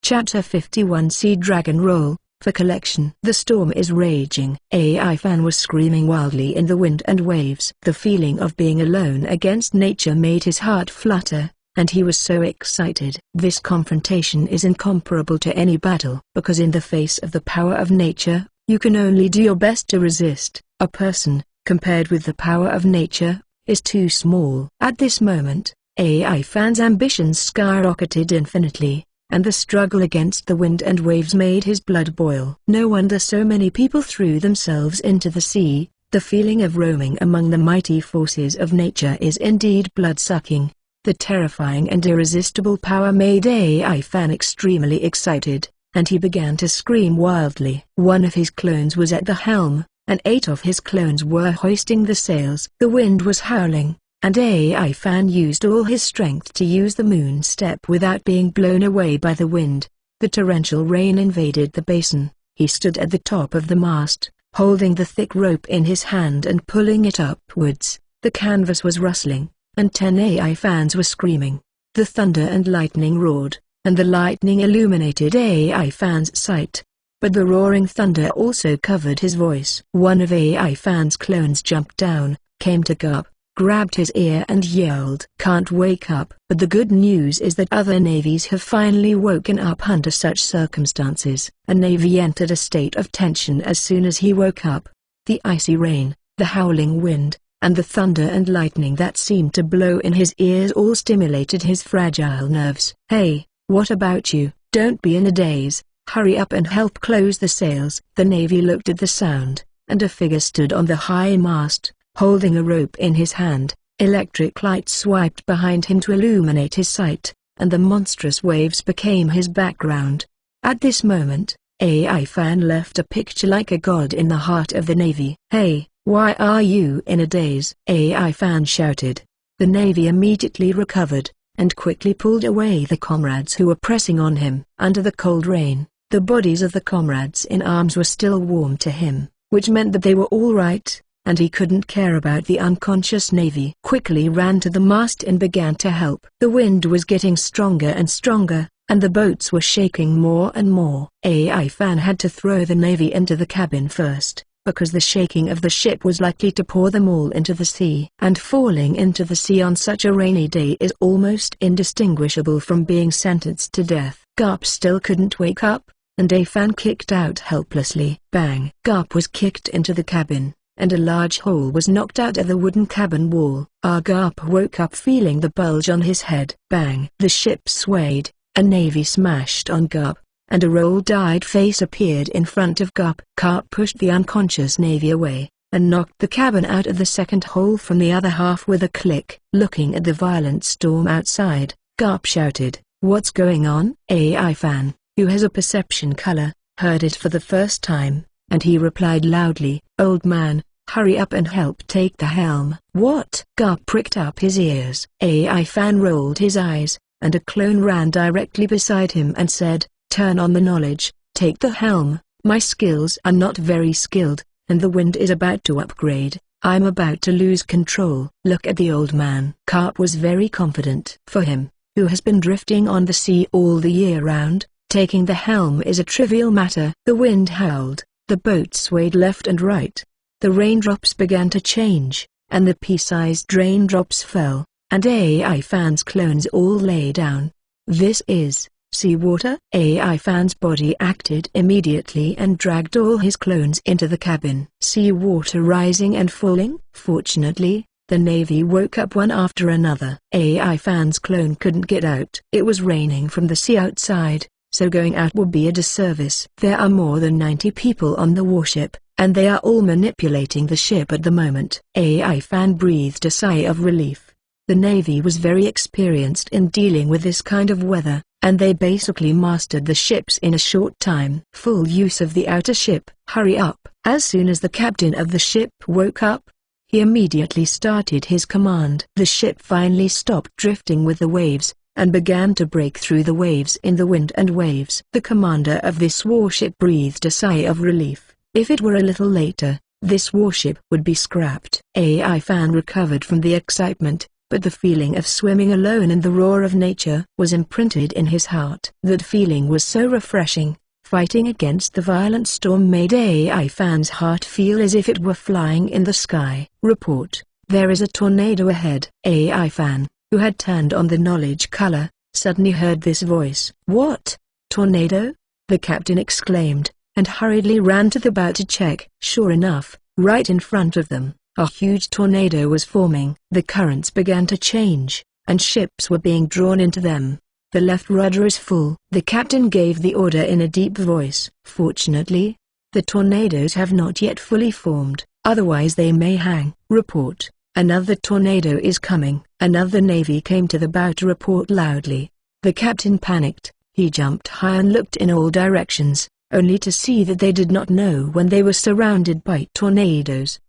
Chapter 51 Sea Dragon Roll, for collection. The storm is raging. AI Fan was screaming wildly in the wind and waves. The feeling of being alone against nature made his heart flutter, and he was so excited. This confrontation is incomparable to any battle, because in the face of the power of nature, you can only do your best to resist. A person, compared with the power of nature, is too small. At this moment, AI Fan's ambitions skyrocketed infinitely, and the struggle against the wind and waves made his blood boil. No wonder so many people threw themselves into the sea. The feeling of roaming among the mighty forces of nature is indeed blood-sucking. The terrifying and irresistible power made AI Fan extremely excited, and he began to scream wildly. One of his clones was at the helm, and 8 of his clones were hoisting the sails. The wind was howling, and AI Fan used all his strength to use the moon step without being blown away by the wind. The torrential rain invaded the basin. He stood at the top of the mast, holding the thick rope in his hand and pulling it upwards. The canvas was rustling, and 10 AI Fans were screaming. The thunder and lightning roared, and the lightning illuminated AI Fan's sight. But the roaring thunder also covered his voice. One of AI Fan's clones jumped down, came to Garp, grabbed his ear and yelled, "Can't wake up!" But the good news is that other navies have finally woken up under such circumstances. A navy entered a state of tension as soon as he woke up. The icy rain, the howling wind, and the thunder and lightning that seemed to blow in his ears all stimulated his fragile nerves. "Hey, what about you? Don't be in a daze. Hurry up and help close the sails." The navy looked at the sound, and a figure stood on the high mast, holding a rope in his hand. Electric lights swiped behind him to illuminate his sight, and the monstrous waves became his background. At this moment, AI Fan left a picture like a god in the heart of the navy. "Hey, why are you in a daze?" AI Fan shouted. The navy immediately recovered, and quickly pulled away the comrades who were pressing on him. Under the cold rain, the bodies of the comrades in arms were still warm to him, which meant that they were all right, and he couldn't care about the unconscious navy. Quickly ran to the mast and began to help. The wind was getting stronger and stronger, and the boats were shaking more and more. AI Fan had to throw the navy into the cabin first, because the shaking of the ship was likely to pour them all into the sea. And falling into the sea on such a rainy day is almost indistinguishable from being sentenced to death. Garp still couldn't wake up, and AI Fan kicked out helplessly. Bang! Garp was kicked into the cabin, and a large hole was knocked out of the wooden cabin wall. Garp woke up feeling the bulge on his head. Bang! The ship swayed, a navy smashed on Garp, and a roll-dyed face appeared in front of Garp. Garp pushed the unconscious navy away, and knocked the cabin out of the second hole from the other half with a click. Looking at the violent storm outside, Garp shouted, "What's going on?" AI Fan, who has a perception color, heard it for the first time, and he replied loudly, "Old man, hurry up and help take the helm." "What?" Garp pricked up his ears. AI Fan rolled his eyes, and a clone ran directly beside him and said, "Turn on the knowledge, take the helm. My skills are not very skilled, and the wind is about to upgrade. I'm about to lose control." Look at the old man. Garp was very confident. For him, who has been drifting on the sea all the year round, taking the helm is a trivial matter. The wind howled, the boat swayed left and right. The raindrops began to change, and the pea-sized raindrops fell, and AI Fan's clones all lay down. "This is seawater?" AI Fan's body acted immediately and dragged all his clones into the cabin. Seawater rising and falling? Fortunately, the navy woke up one after another. AI Fan's clone couldn't get out. It was raining from the sea outside, so going out would be a disservice. There are more than 90 people on the warship, and they are all manipulating the ship at the moment. AI Fan breathed a sigh of relief. The navy was very experienced in dealing with this kind of weather, and they basically mastered the ships in a short time. Full use of the outer ship. Hurry up! As soon as the captain of the ship woke up, he immediately started his command. The ship finally stopped drifting with the waves, and began to break through the waves in the wind and waves. The commander of this warship breathed a sigh of relief. If it were a little later, this warship would be scrapped. AI Fan recovered from the excitement, but the feeling of swimming alone in the roar of nature was imprinted in his heart. That feeling was so refreshing. Fighting against the violent storm made AI Fan's heart feel as if it were flying in the sky. Report, there is a tornado ahead. AI Fan, who had turned on the knowledge color, suddenly heard this voice. What? Tornado? The captain exclaimed, and hurriedly ran to the boat to check. Sure enough, right in front of them, a huge tornado was forming. The currents began to change, and ships were being drawn into them. The left rudder is full. The captain gave the order in a deep voice. Fortunately, the tornadoes have not yet fully formed, otherwise they may hang. Report, another tornado is coming. Another navy came to the bow to report loudly. The captain panicked. He jumped high and looked in all directions, only to see that they did not know when they were surrounded by tornadoes.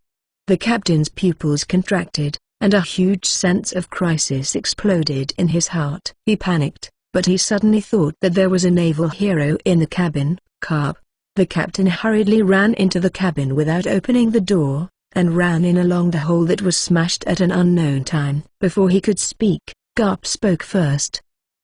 The captain's pupils contracted, and a huge sense of crisis exploded in his heart. He panicked, but he suddenly thought that there was a naval hero in the cabin, Garp. The captain hurriedly ran into the cabin without opening the door, and ran in along the hole that was smashed at an unknown time. Before he could speak, Garp spoke first.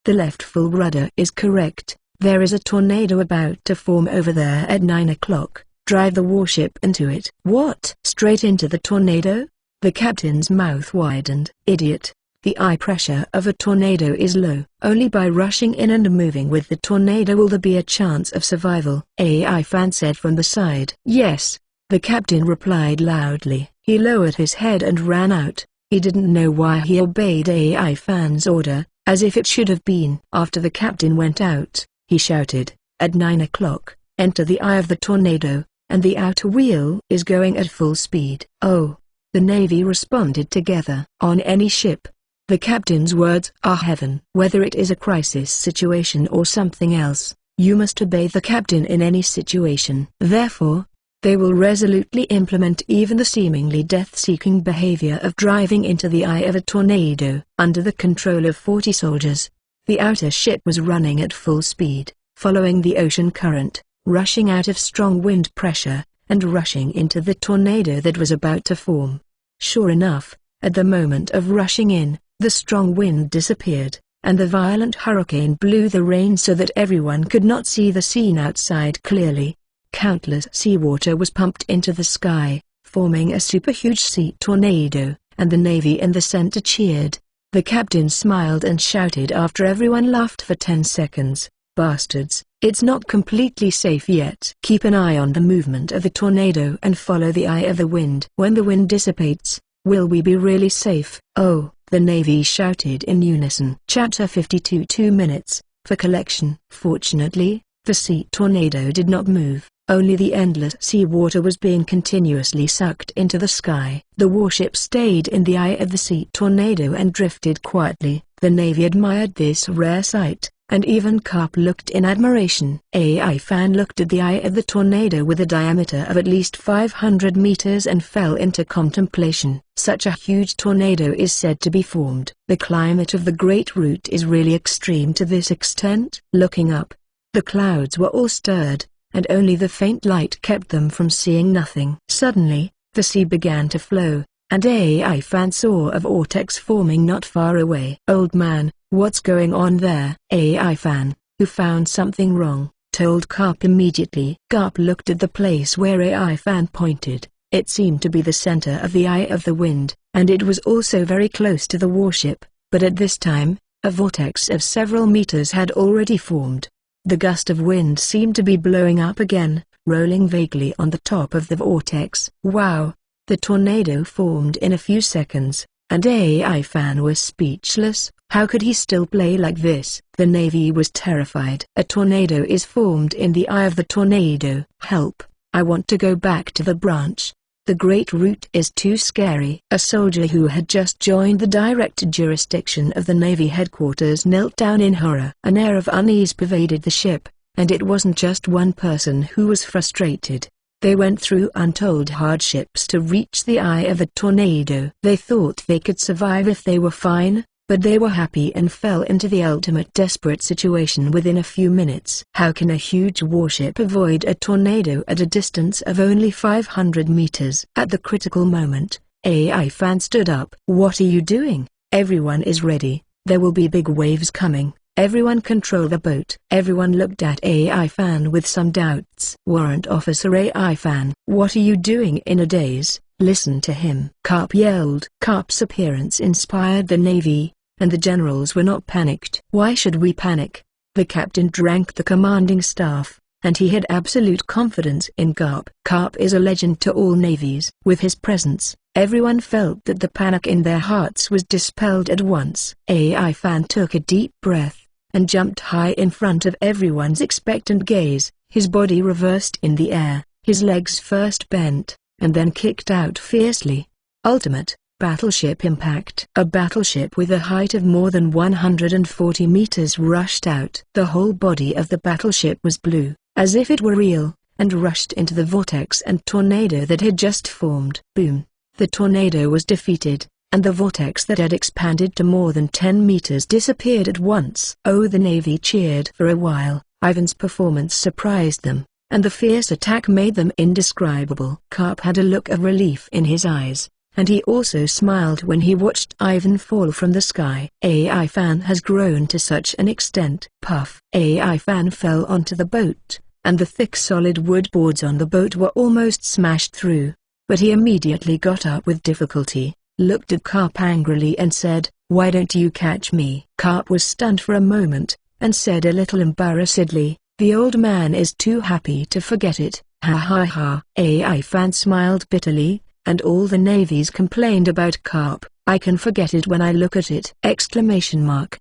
The left full rudder is correct. There is a tornado about to form over there at 9 o'clock. Drive the warship into it. What? Straight into the tornado? The captain's mouth widened. Idiot. The eye pressure of a tornado is low. Only by rushing in and moving with the tornado will there be a chance of survival. AI Fan said from the side. Yes, the captain replied loudly. He lowered his head and ran out. He didn't know why he obeyed AI Fan's order, as if it should have been. After the captain went out, he shouted, at 9 o'clock, enter the eye of the tornado, and the outer wheel is going at full speed. Oh! The Navy responded together. On any ship, the captain's words are heaven. Whether it is a crisis situation or something else, you must obey the captain in any situation. Therefore, they will resolutely implement even the seemingly death-seeking behavior of driving into the eye of a tornado. Under the control of 40 soldiers, the outer ship was running at full speed, following the ocean current, rushing out of strong wind pressure, and rushing into the tornado that was about to form. Sure enough, at the moment of rushing in, the strong wind disappeared, and the violent hurricane blew the rain so that everyone could not see the scene outside clearly. Countless seawater was pumped into the sky, forming a super-huge sea tornado, and the Navy in the center cheered. The captain smiled and shouted after everyone laughed for 10 seconds, "Bastards, it's not completely safe yet. Keep an eye on the movement of the tornado and follow the eye of the wind. When the wind dissipates, will we be really safe?" "Oh," the Navy shouted in unison. Chapter 52 2 minutes, for collection. Fortunately, the sea tornado did not move. Only the endless sea water was being continuously sucked into the sky. The warship stayed in the eye of the sea tornado and drifted quietly. The Navy admired this rare sight, and even Garp looked in admiration. AI Fan looked at the eye of the tornado with a diameter of at least 500 meters and fell into contemplation. Such a huge tornado is said to be formed. The climate of the Great Root is really extreme to this extent. Looking up, the clouds were all stirred, and only the faint light kept them from seeing nothing. Suddenly, the sea began to flow, and AI Fan saw a vortex forming not far away. "Old man, what's going on there?" AI Fan, who found something wrong, told Garp immediately. Garp looked at the place where AI Fan pointed. It seemed to be the center of the eye of the wind, and it was also very close to the warship, but at this time, a vortex of several meters had already formed. The gust of wind seemed to be blowing up again, rolling vaguely on the top of the vortex. Wow! The tornado formed in a few seconds, and AI Fan was speechless. How could he still play like this? The Navy was terrified. A tornado is formed in the eye of the tornado. Help! I want to go back to the branch. The Great Root is too scary. A soldier who had just joined the direct jurisdiction of the Navy headquarters knelt down in horror. An air of unease pervaded the ship, and it wasn't just one person who was frustrated. They went through untold hardships to reach the eye of a tornado. They thought they could survive if they were fine, but they were happy and fell into the ultimate desperate situation within a few minutes. How can a huge warship avoid a tornado at a distance of only 500 meters? At the critical moment, AI Fan stood up. "What are you doing?" Everyone is ready. There will be big waves coming. Everyone control the boat. Everyone looked at AI Fan with some doubts. Warrant Officer AI Fan, what are you doing in a daze? Listen to him. Garp yelled. Garp's appearance inspired the Navy, and the generals were not panicked. Why should we panic? The captain drank the commanding staff, and he had absolute confidence in Garp. Garp is a legend to all navies. With his presence, everyone felt that the panic in their hearts was dispelled at once. AI Fan took a deep breath, and jumped high in front of everyone's expectant gaze. His body reversed in the air, his legs first bent, and then kicked out fiercely. Ultimate battleship impact. A battleship with a height of more than 140 meters rushed out. The whole body of the battleship was blue, as if it were real, and rushed into the vortex and tornado that had just formed. Boom! The tornado was defeated, and the vortex that had expanded to more than 10 meters disappeared at once. Oh, the Navy cheered for a while. Ivan's performance surprised them, and the fierce attack made them indescribable. Garp had a look of relief in his eyes, and he also smiled when he watched Ivan fall from the sky. AI Fan has grown to such an extent. Puff! AI Fan fell onto the boat, and the thick solid wood boards on the boat were almost smashed through. But he immediately got up with difficulty, looked at Garp angrily and said, "Why don't you catch me?" Garp was stunned for a moment, and said a little embarrassedly, "The old man is too happy to forget it." Ha ha ha. AI Fan smiled bitterly, and all the navies complained about Garp. "I can forget it when I look at it!" Exclamation mark.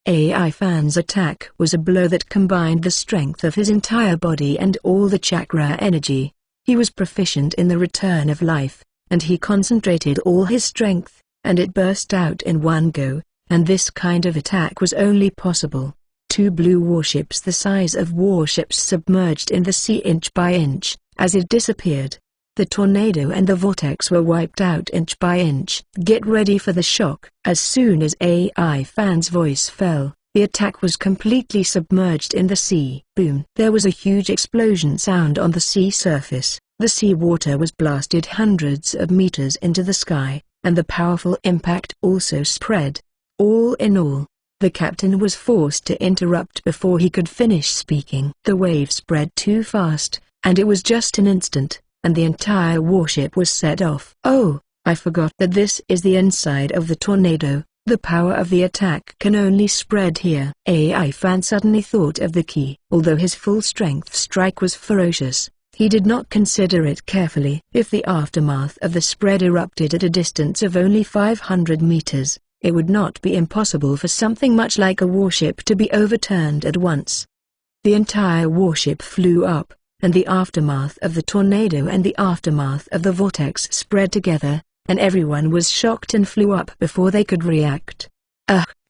AI Fan's attack was a blow that combined the strength of his entire body and all the chakra energy. He was proficient in the return of life, and he concentrated all his strength, and it burst out in one go, and this kind of attack was only possible. Two blue warships the size of warships submerged in the sea inch by inch. As it disappeared, the tornado and the vortex were wiped out inch by inch. Get ready for the shock. As soon as AI Fan's voice fell, the attack was completely submerged in the sea. Boom! There was a huge explosion sound on the sea surface. The sea water was blasted hundreds of meters into the sky, and the powerful impact also spread. All in all, the captain was forced to interrupt before he could finish speaking. The wave spread too fast, and it was just an instant, and the entire warship was set off. Oh, I forgot that this is the inside of the tornado. The power of the attack can only spread here. AI Fan suddenly thought of the key. Although his full strength strike was ferocious, he did not consider it carefully. If the aftermath of the spread erupted at a distance of only 500 meters, it would not be impossible for something much like a warship to be overturned at once. The entire warship flew up, and the aftermath of the tornado and the aftermath of the vortex spread together, and everyone was shocked and flew up before they could react.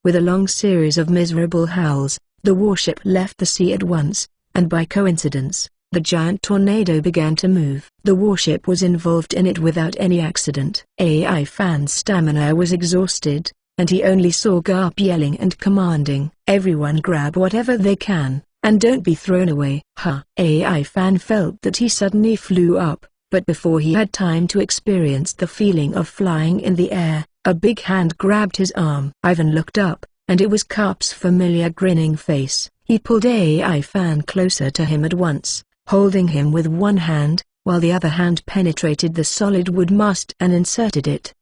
With a long series of miserable howls, the warship left the sea at once, and by coincidence, the giant tornado began to move. The warship was involved in it without any accident. AI Fan's stamina was exhausted, and he only saw Garp yelling and commanding, "Everyone grab whatever they can, and don't be thrown away." AI Fan felt that he suddenly flew up. But before he had time to experience the feeling of flying in the air, a big hand grabbed his arm. Ivan looked up, and it was Garp's familiar grinning face. He pulled AI Fan closer to him at once, holding him with one hand, while the other hand penetrated the solid wood mast and inserted it.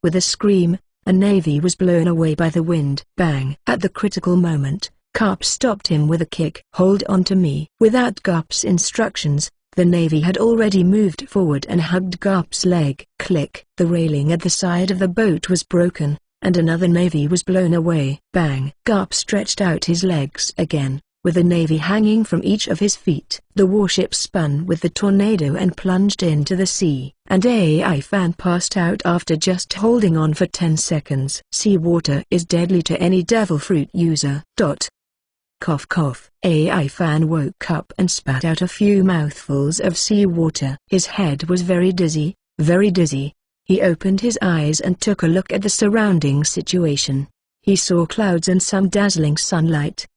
With a scream, a navy was blown away by the wind. Bang! At the critical moment, Garp stopped him with a kick. "Hold on to me." Without Garp's instructions, the navy had already moved forward and hugged Garp's leg. Click! The railing at the side of the boat was broken, and another navy was blown away. Bang! Garp stretched out his legs again, with a navy hanging from each of his feet. The warship spun with the tornado and plunged into the sea, and AI Fan passed out after just holding on for 10 seconds. Sea water is deadly to any devil fruit user. Cough cough. AI Fan woke up and spat out a few mouthfuls of sea water. His head was very dizzy, very dizzy. He opened his eyes and took a look at the surrounding situation. He saw clouds and some dazzling sunlight.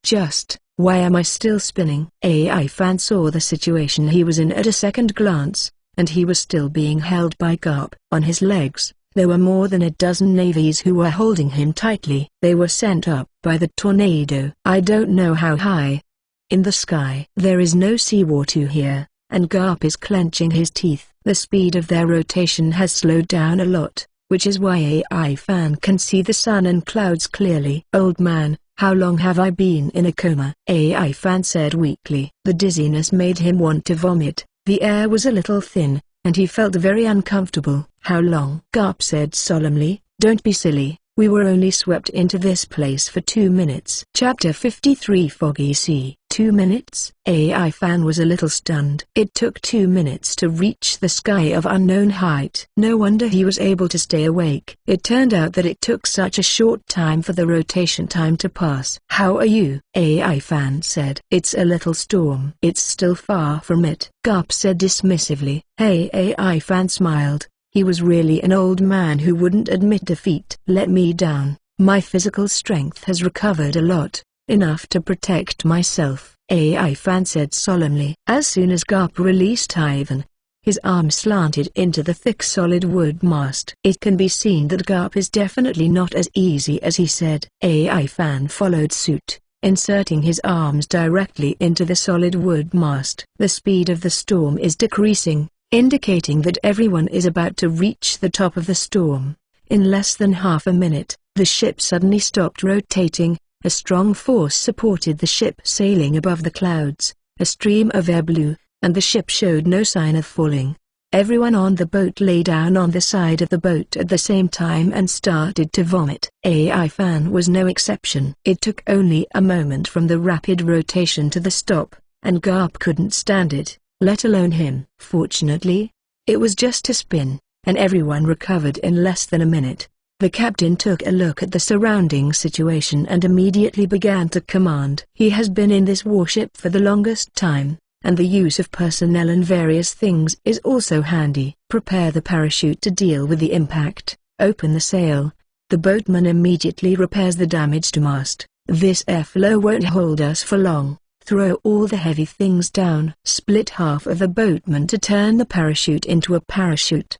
Why am I still spinning? AI Fan saw the situation he was in at a second glance, and he was still being held by Garp. On his legs, There were more than a dozen navies who were holding him tightly. They were sent up by the tornado. I don't know how high. In the sky. There is no seawater here, and Garp is clenching his teeth. The speed of their rotation has slowed down a lot, which is why AI Fan can see the sun and clouds clearly. Old man, how long have I been in a coma? AI Fan said weakly. The dizziness made him want to vomit. The air was a little thin, and he felt very uncomfortable. How long? Garp said solemnly. Don't be silly, we were only swept into this place for 2 minutes. Chapter 53 Foggy Sea. 2 minutes? AI Fan was a little stunned. It took 2 minutes to reach the sky of unknown height. No wonder he was able to stay awake. It turned out that it took such a short time for the rotation time to pass. How are you? AI Fan said. It's a little storm. It's still far from it, Garp said dismissively. Hey, AI Fan smiled. He was really an old man who wouldn't admit defeat. Let me down. My physical strength has recovered a lot. Enough to protect myself, AI Fan said solemnly. As soon as Garp released Ivan, his arm slanted into the thick solid wood mast. It can be seen that Garp is definitely not as easy as he said. AI Fan followed suit, inserting his arms directly into the solid wood mast. The speed of the storm is decreasing, indicating that everyone is about to reach the top of the storm. In less than half a minute, the ship suddenly stopped rotating. A strong force supported the ship sailing above the clouds. A stream of air blew, and the ship showed no sign of falling. Everyone on the boat lay down on the side of the boat at the same time and started to vomit. AI Fan was no exception. It took only a moment from the rapid rotation to the stop, and Garp couldn't stand it, let alone him. Fortunately, it was just a spin, and everyone recovered in less than a minute. The captain took a look at the surrounding situation and immediately began to command. He has been in this warship for the longest time, and the use of personnel and various things is also handy. Prepare the parachute to deal with the impact. Open the sail. The boatman immediately repairs the damaged mast. This airflow won't hold us for long. Throw all the heavy things down. Split half of the boatman to turn the parachute into a parachute.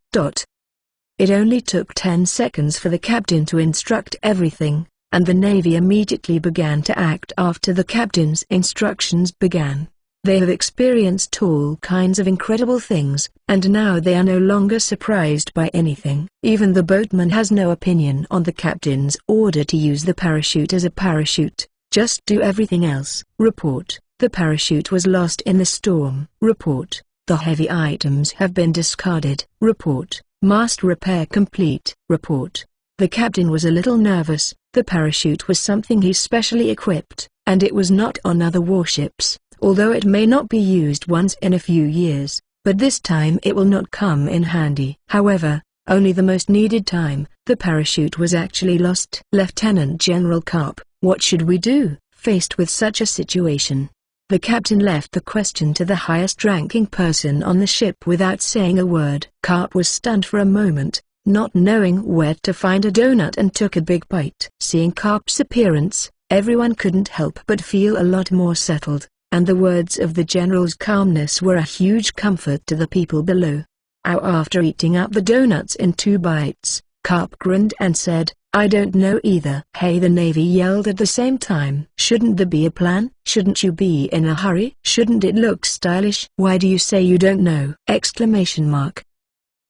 It only took 10 seconds for the captain to instruct everything, and the Navy immediately began to act after the captain's instructions began. They have experienced all kinds of incredible things, and now they are no longer surprised by anything. Even the boatman has no opinion on the captain's order to use the parachute as a parachute. Just do everything else. Report. The parachute was lost in the storm. Report. The heavy items have been discarded. Report. Mast repair complete. Report. The captain was a little nervous. The parachute was something he specially equipped, and it was not on other warships, although it may not be used once in a few years, but this time it will not come in handy. However, only the most needed time, the parachute was actually lost. Lieutenant General Garp, what should we do, faced with such a situation? The captain left the question to the highest-ranking person on the ship without saying a word. Garp was stunned for a moment, not knowing where to find a donut, and took a big bite. Seeing Garp's appearance, everyone couldn't help but feel a lot more settled, and the words of the general's calmness were a huge comfort to the people below. After eating up the donuts in 2 bites, Garp grinned and said, I don't know either. Hey, the Navy yelled at the same time. Shouldn't there be a plan? Shouldn't you be in a hurry? Shouldn't it look stylish? Why do you say you don't know? Exclamation mark.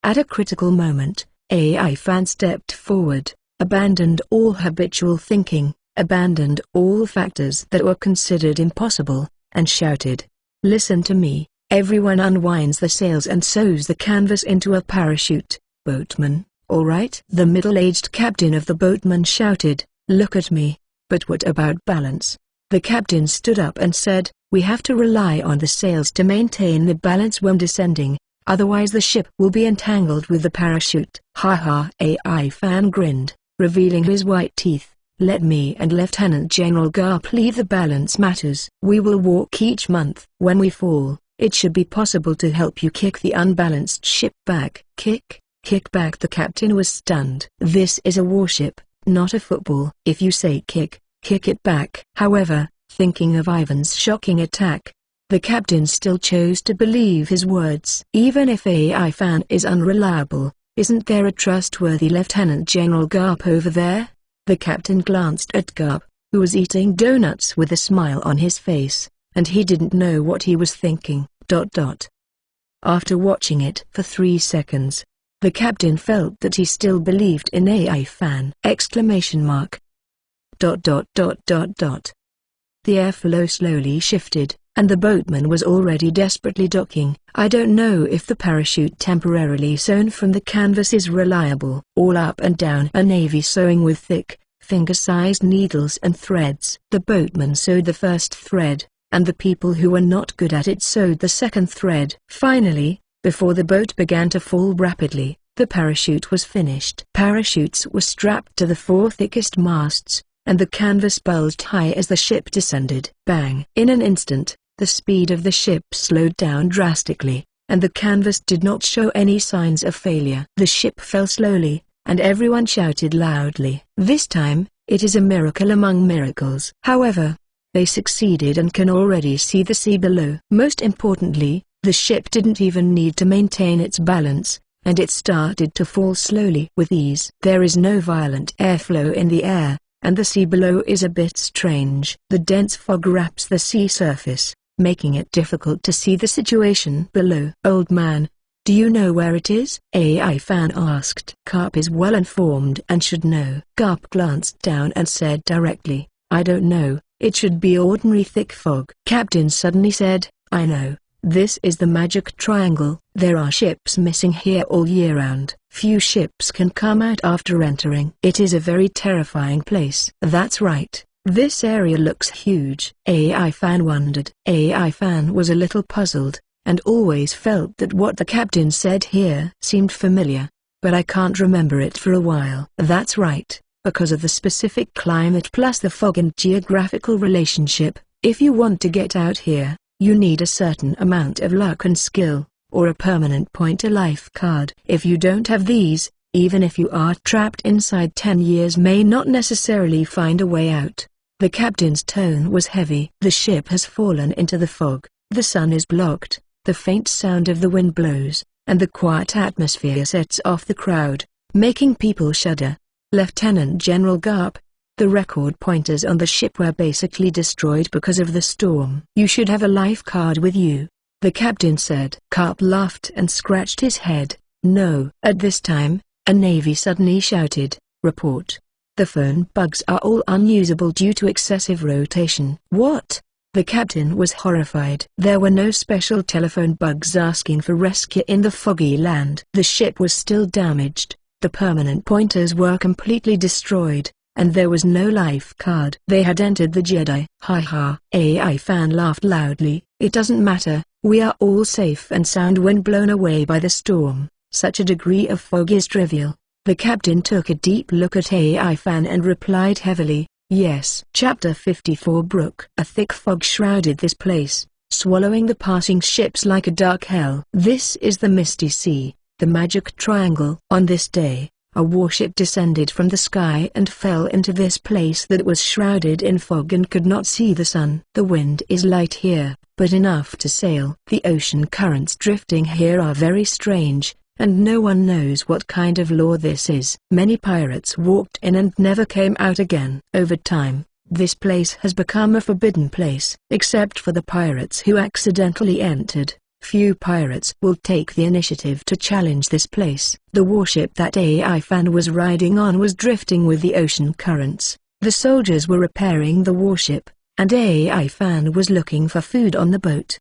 At a critical moment, AI Fan stepped forward, abandoned all habitual thinking, abandoned all factors that were considered impossible, and shouted, listen to me. Everyone unwinds the sails and sews the canvas into a parachute. Boatman, all right? The middle-aged captain of the boatman shouted, look at me. But what about balance? The captain stood up and said, we have to rely on the sails to maintain the balance when descending, otherwise the ship will be entangled with the parachute. Ha. AI Fan grinned, revealing his white teeth. Let me and Lieutenant General Garp leave the balance matters. We will walk each month. When we fall, it should be possible to help you kick the unbalanced ship back. Kick back. The captain was stunned. This is a warship, not a football. If you say kick it back. However, thinking of Ivan's shocking attack, the captain still chose to believe his words. Even if AI Fan is unreliable, Isn't there a trustworthy Lieutenant General Garp over there? The captain glanced at Garp, who was eating donuts with a smile on his face, and he didn't know what he was thinking. After watching it for 3 seconds, the captain felt that he still believed in AI fan! The airflow slowly shifted, and the boatman was already desperately docking. I don't know if the parachute temporarily sewn from the canvas is reliable. All up and down a navy sewing with thick, finger-sized needles and threads. The boatman sewed the first thread, and the people who were not good at it sewed the second thread. Finally, before the boat began to fall rapidly, the parachute was finished. Parachutes were strapped to the 4 thickest masts, and the canvas bulged high as the ship descended. Bang! In an instant, the speed of the ship slowed down drastically, and the canvas did not show any signs of failure. The ship fell slowly, and everyone shouted loudly. This time, it is a miracle among miracles. However, they succeeded and can already see the sea below. Most importantly, the ship didn't even need to maintain its balance, and it started to fall slowly with ease. There is no violent airflow in the air, and the sea below is a bit strange. The dense fog wraps the sea surface, making it difficult to see the situation below. Old man, do you know where it is? AI fan asked. Garp is well informed and should know. Garp glanced down and said directly, I don't know, it should be ordinary thick fog. Captain suddenly said, I know. This is the magic triangle. There are ships missing here all year round. Few ships can come out after entering. It is a very terrifying place. That's right. This area looks huge. AI fan wondered. AI fan was a little puzzled, and always felt that what the captain said here seemed familiar, but I can't remember it for a while. That's right, because of the specific climate plus the fog and geographical relationship. If you want to get out here, you need a certain amount of luck and skill, or a permanent point-to-life card. If you don't have these, even if you are trapped inside 10 years may not necessarily find a way out. The captain's tone was heavy. The ship has fallen into the fog, the sun is blocked, the faint sound of the wind blows, and the quiet atmosphere sets off the crowd, making people shudder. Lieutenant General Garp, the record pointers on the ship were basically destroyed because of the storm. You should have a life card with you, the captain said. Garp laughed and scratched his head. No. At this time, a navy suddenly shouted, report. The phone bugs are all unusable due to excessive rotation. What? The captain was horrified. There were no special telephone bugs asking for rescue in the foggy land. The ship was still damaged, the permanent pointers were completely destroyed, and there was no life card. They had entered the Jedi. Ha ha. AI fan laughed loudly. It doesn't matter, we are all safe and sound when blown away by the storm. Such a degree of fog is trivial. The captain took a deep look at AI fan and replied heavily, yes. Chapter 54 Brook. A thick fog shrouded this place, swallowing the passing ships like a dark hell. This is the Misty Sea, the magic triangle. On this day, a warship descended from the sky and fell into this place that was shrouded in fog and could not see the sun. The wind is light here, but enough to sail. The ocean currents drifting here are very strange, and no one knows what kind of law this is. Many pirates walked in and never came out again. Over time, this place has become a forbidden place. Except for the pirates who accidentally entered, few pirates will take the initiative to challenge this place. The warship that AI fan was riding on was drifting with the ocean currents. The soldiers were repairing the warship, and AI fan was looking for food on the boat.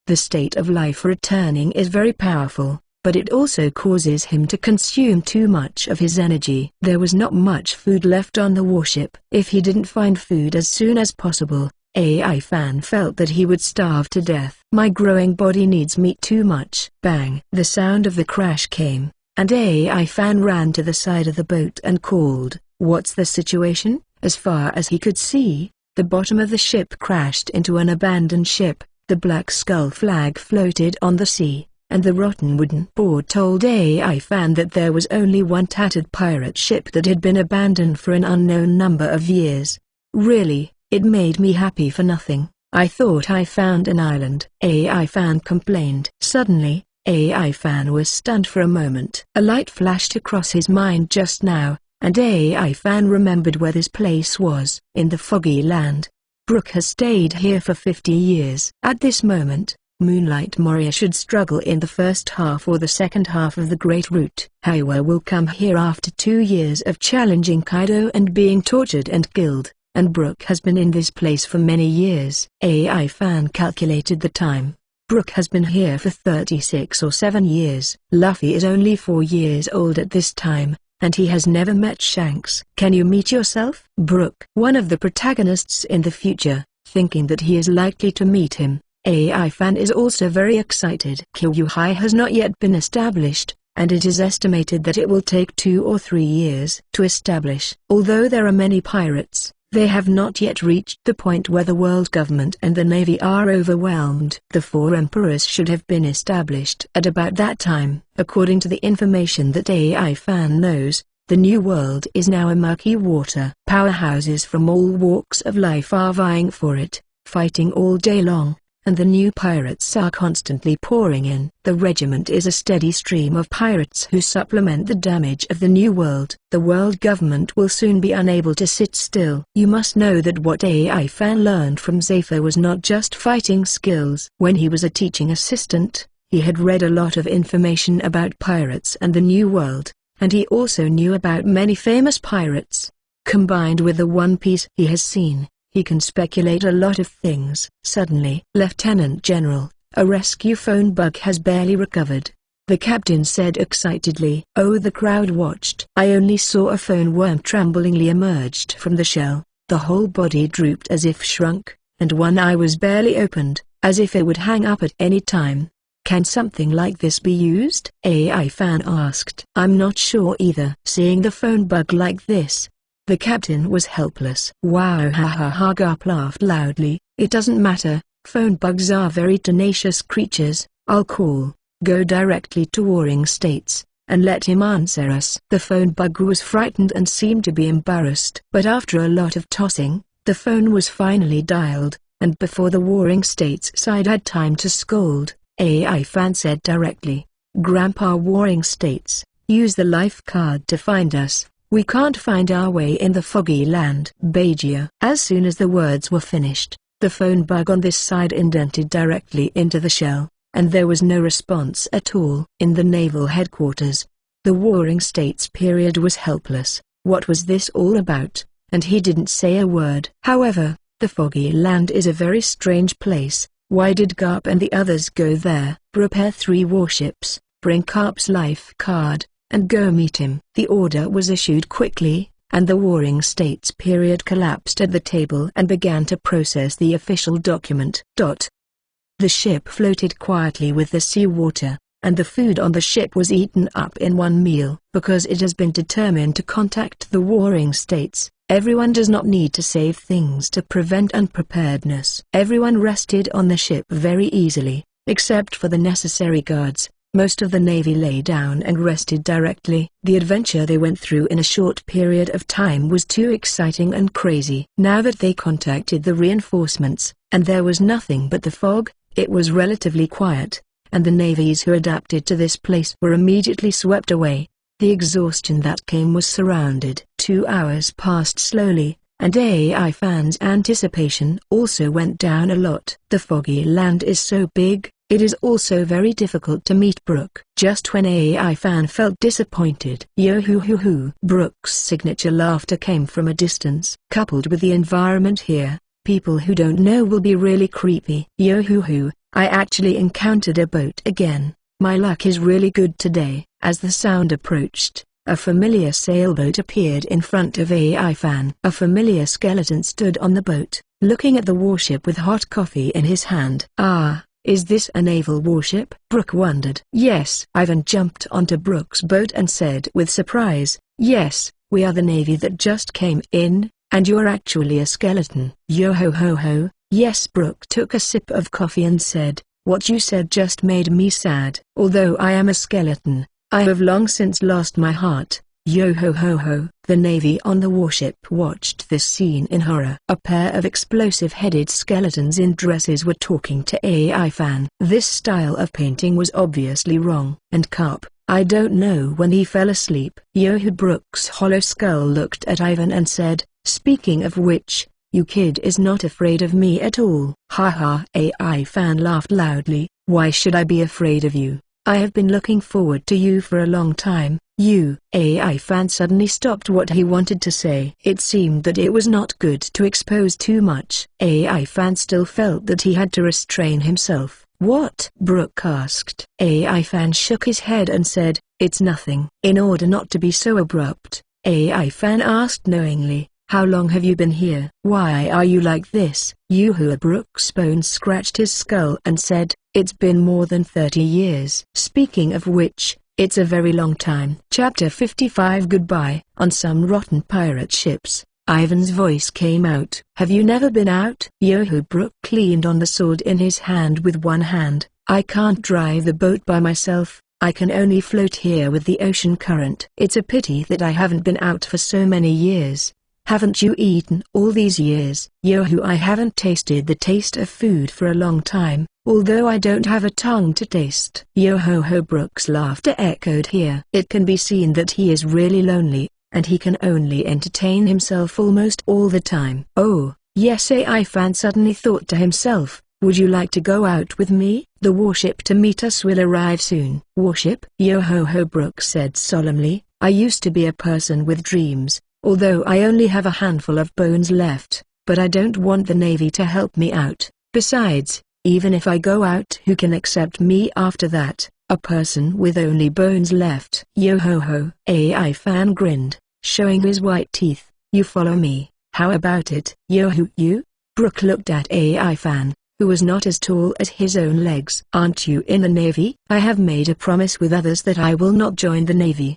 The state of life returning is very powerful, but it also causes him to consume too much of his energy. There was not much food left on the warship. If he didn't find food as soon as possible, AI fan felt that he would starve to death. My growing body needs meat too much. Bang! The sound of the crash came, and AI fan ran to the side of the boat and called, what's the situation? As far as he could see, the bottom of the ship crashed into an abandoned ship, the Black Skull flag floated on the sea, and the rotten wooden board told AI fan that there was only one tattered pirate ship that had been abandoned for an unknown number of years. Really? It made me happy for nothing. I thought I found an island. AI fan complained. Suddenly, AI fan was stunned for a moment. A light flashed across his mind just now, and AI fan remembered where this place was. In the foggy land. Brook has stayed here for 50 years. At this moment, Moonlight Warrior should struggle in the first half or the second half of the Great Route. Haiwa will come here after 2 years of challenging Kaido and being tortured and killed, and Brook has been in this place for many years. AI fan calculated the time. Brook has been here for 36 or 7 years. Luffy is only 4 years old at this time, and he has never met Shanks. Can you meet yourself? Brook, one of the protagonists in the future, thinking that he is likely to meet him. AI fan is also very excited. Kyuuhai has not yet been established, and it is estimated that it will take 2 or 3 years to establish. Although there are many pirates, they have not yet reached the point where the world government and the navy are overwhelmed. The 4 emperors should have been established at about that time. According to the information that AI fan knows, the new world is now a murky water. Powerhouses from all walks of life are vying for it, fighting all day long, and the new pirates are constantly pouring in. The regiment is a steady stream of pirates who supplement the damage of the new world. The world government will soon be unable to sit still. You must know that what AI fan learned from Zephyr was not just fighting skills. When he was a teaching assistant, he had read a lot of information about pirates and the new world, and he also knew about many famous pirates. Combined with the One Piece he has seen, he can speculate a lot of things. Suddenly, Lieutenant General, a rescue phone bug has barely recovered. The captain said excitedly. Oh, the crowd watched. I only saw a phone worm tremblingly emerged from the shell. The whole body drooped as if shrunk, and one eye was barely opened, as if it would hang up at any time. Can something like this be used? AI fan asked. I'm not sure either. Seeing the phone bug like this, the captain was helpless. Wow, ha ha ha. Garp laughed loudly. It doesn't matter, phone bugs are very tenacious creatures. I'll go directly to Warring States, and let him answer us. The phone bug was frightened and seemed to be embarrassed. But after a lot of tossing, the phone was finally dialed, and before the Warring States side had time to scold, AI fan said directly, Grandpa Warring States, use the life card to find us. We can't find our way in the foggy land. Bajia. As soon as the words were finished, the phone bug on this side indented directly into the shell, and there was no response at all. In the naval headquarters, the Warring States period was helpless. What was this all about? And he didn't say a word. However, the foggy land is a very strange place. Why did Garp and the others go there? Prepare 3 warships, bring Garp's life card, and go meet him. The order was issued quickly, and the Warring States period collapsed at the table and began to process the official document. The ship floated quietly with the seawater, and the food on the ship was eaten up in one meal. Because it has been determined to contact the Warring States, everyone does not need to save things to prevent unpreparedness. Everyone rested on the ship very easily, except for the necessary guards. Most of the navy lay down and rested directly. The adventure they went through in a short period of time was too exciting and crazy. Now that they contacted the reinforcements, and there was nothing but the fog, it was relatively quiet, and the navies who adapted to this place were immediately swept away. The exhaustion that came was surrounded. 2 hours passed slowly, and AI fan's anticipation also went down a lot. The foggy land is so big, it is also very difficult to meet Brook. Just when AI fan felt disappointed, yo-hoo-hoo-hoo, Brook's signature laughter came from a distance. Coupled with the environment here, people who don't know will be really creepy. Yo-hoo-hoo, I actually encountered a boat again. My luck is really good today. As the sound approached, a familiar sailboat appeared in front of AI fan. A familiar skeleton stood on the boat, looking at the warship with hot coffee in his hand. Ah. Is this a naval warship? Brook wondered. Yes. Ivan jumped onto Brook's boat and said with surprise, yes, we are the navy that just came in, and you're actually a skeleton. Yo-ho-ho-ho, yes. Brook took a sip of coffee and said, what you said just made me sad. Although I am a skeleton, I have long since lost my heart. Yo ho ho ho. The Navy on the warship watched this scene in horror. A pair of explosive-headed skeletons in dresses were talking to AI fan. This style of painting was obviously wrong. And Garp, I don't know when he fell asleep. Yo-ho. Brook's hollow skull looked at Ivan and said, speaking of which, you kid is not afraid of me at all. Haha. AI fan laughed loudly. Why should I be afraid of you? I have been looking forward to you for a long time. You. AI fan suddenly stopped what he wanted to say. It seemed that it was not good to expose too much. AI fan still felt that he had to restrain himself. What? Brook asked. AI fan shook his head and said, it's nothing. In order not to be so abrupt, AI fan asked knowingly, how long have you been here? Why are you like this? Yoo-hoo. Brook's bones scratched his skull and said, it's been more than 30 years. Speaking of which, it's a very long time. Chapter 55. Goodbye. On some rotten pirate ships, Ivan's voice came out. Have you never been out? Yo-ho. Brook leaned on the sword in his hand with one hand. I can't drive the boat by myself. I can only float here with the ocean current. It's a pity that I haven't been out for so many years. Haven't you eaten all these years? Yo-ho. I haven't tasted the taste of food for a long time, although I don't have a tongue to taste. Yo-ho-ho. Brook's laughter echoed here. It can be seen that he is really lonely, and he can only entertain himself almost all the time. Oh, yes. AI fan suddenly thought to himself, would you like to go out with me? The warship to meet us will arrive soon. Warship? Yo-ho-ho. Brook said solemnly, I used to be a person with dreams, although I only have a handful of bones left, but I don't want the Navy to help me out. Besides, even if I go out, who can accept me after that? A person with only bones left. Yo-ho-ho. AI fan grinned, showing his white teeth. You follow me, how about it? Yo-ho. You? Brook looked at AI fan, who was not as tall as his own legs. Aren't you in the Navy? I have made a promise with others that I will not join the Navy.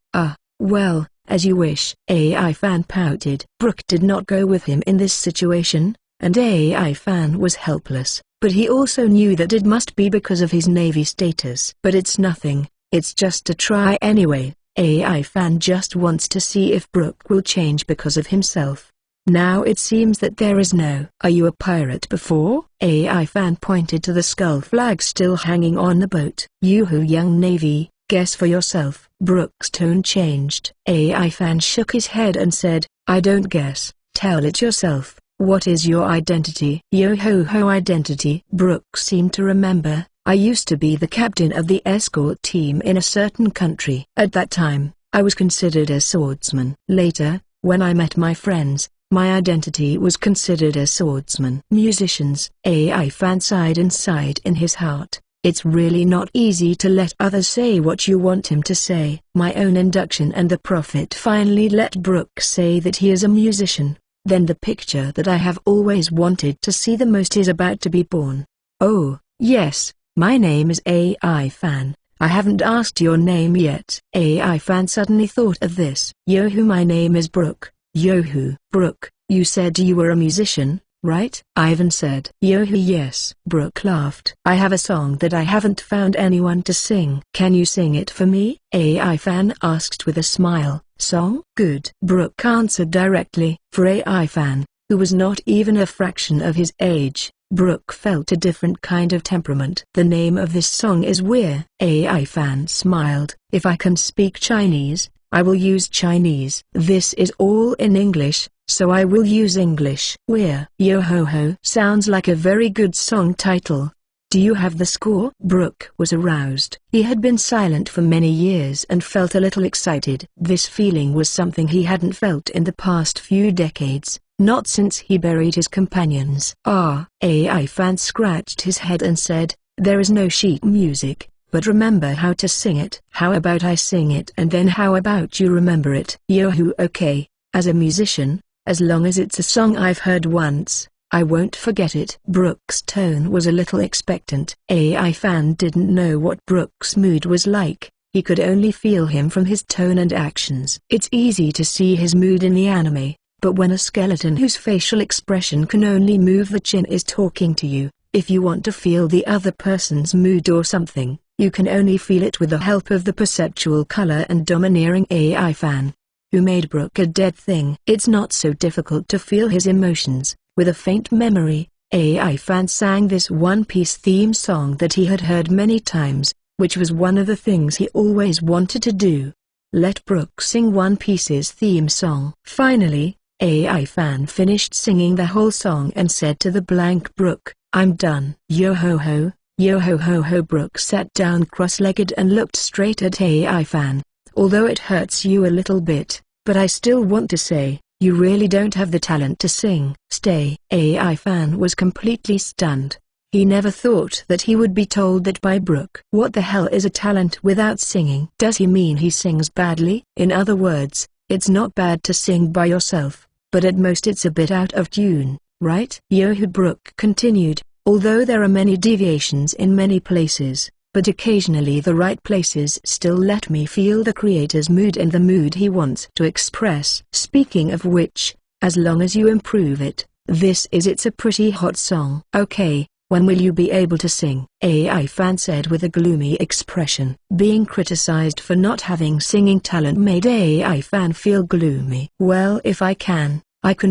Well, as you wish. AI fan pouted. Brook did not go with him in this situation, and AI fan was helpless, but he also knew that it must be because of his Navy status. But it's nothing, it's just a try anyway. AI fan just wants to see if Brook will change because of himself. Now it seems that there is no. Are you a pirate before? AI fan pointed to the skull flag still hanging on the boat. Yoo-hoo. Young Navy, guess for yourself. Brook's tone changed. AI fan shook his head and said, I don't guess, tell it yourself. What is your identity? Yo-ho-ho. Identity? Brook seemed to remember, I used to be the captain of the escort team in a certain country. At that time, I was considered a swordsman. Later, when I met my friends, my identity was considered a swordsman. Musicians. AI fan sighed inside in his heart. It's really not easy to let others say what you want him to say. My own induction and the prophet finally let Brook say that he is a musician. Then the picture that I have always wanted to see the most is about to be born. Oh, yes, my name is AI fan. I haven't asked your name yet. AI fan suddenly thought of this. Yo-hoo. My name is Brook. Yo-hoo. Brook, you said you were a musician, right? Ivan said. Yo-hoo. Yes. Brook laughed. I have a song that I haven't found anyone to sing. Can you sing it for me? AI fan asked with a smile. Song? Good. Brook answered directly. For AI fan, who was not even a fraction of his age, Brook felt a different kind of temperament. The name of this song is We're. AI fan smiled. If I can speak Chinese, I will use Chinese. This is all in English, so I will use English. We're. Yo-ho-ho. Sounds like a very good song title. Do you have the score? Brook was aroused. He had been silent for many years and felt a little excited. This feeling was something he hadn't felt in the past few decades, not since he buried his companions. AI fan scratched his head and said, there is no sheet music, but remember how to sing it. How about I sing it and then how about you remember it? Yo-hoo. Okay, as a musician, as long as it's a song I've heard once, I won't forget it. Brook's tone was a little expectant. AI fan didn't know what Brook's mood was like. He could only feel him from his tone and actions. It's easy to see his mood in the anime, but when a skeleton whose facial expression can only move the chin is talking to you, if you want to feel the other person's mood or something, you can only feel it with the help of the perceptual color and domineering AI fan. who made Brook a dead thing. It's not so difficult to feel his emotions. With a faint memory, AI fan sang this One Piece theme song that he had heard many times, which was one of the things he always wanted to do. Let Brook sing One Piece's theme song. Finally, AI fan finished singing the whole song and said to the blank Brook, "I'm done." Yo ho ho, yo ho ho ho. Brook sat down cross-legged and looked straight at AI fan. "Although it hurts you a little bit, but I still want to say, you really don't have the talent to sing." "Stay." AI fan was completely stunned. He never thought that he would be told that by Brook. What the hell is a talent without singing? Does he mean he sings badly? In other words, it's not bad to sing by yourself, but at most it's a bit out of tune, right? Yoho Brook continued, "Although there are many deviations in many places, but occasionally the right places still let me feel the creator's mood and the mood he wants to express. Speaking of which, as long as you improve it, it's a pretty hot song." "Okay, when will you be able to sing?" AI fan said with a gloomy expression. Being criticized for not having singing talent made AI fan feel gloomy. "Well, if I can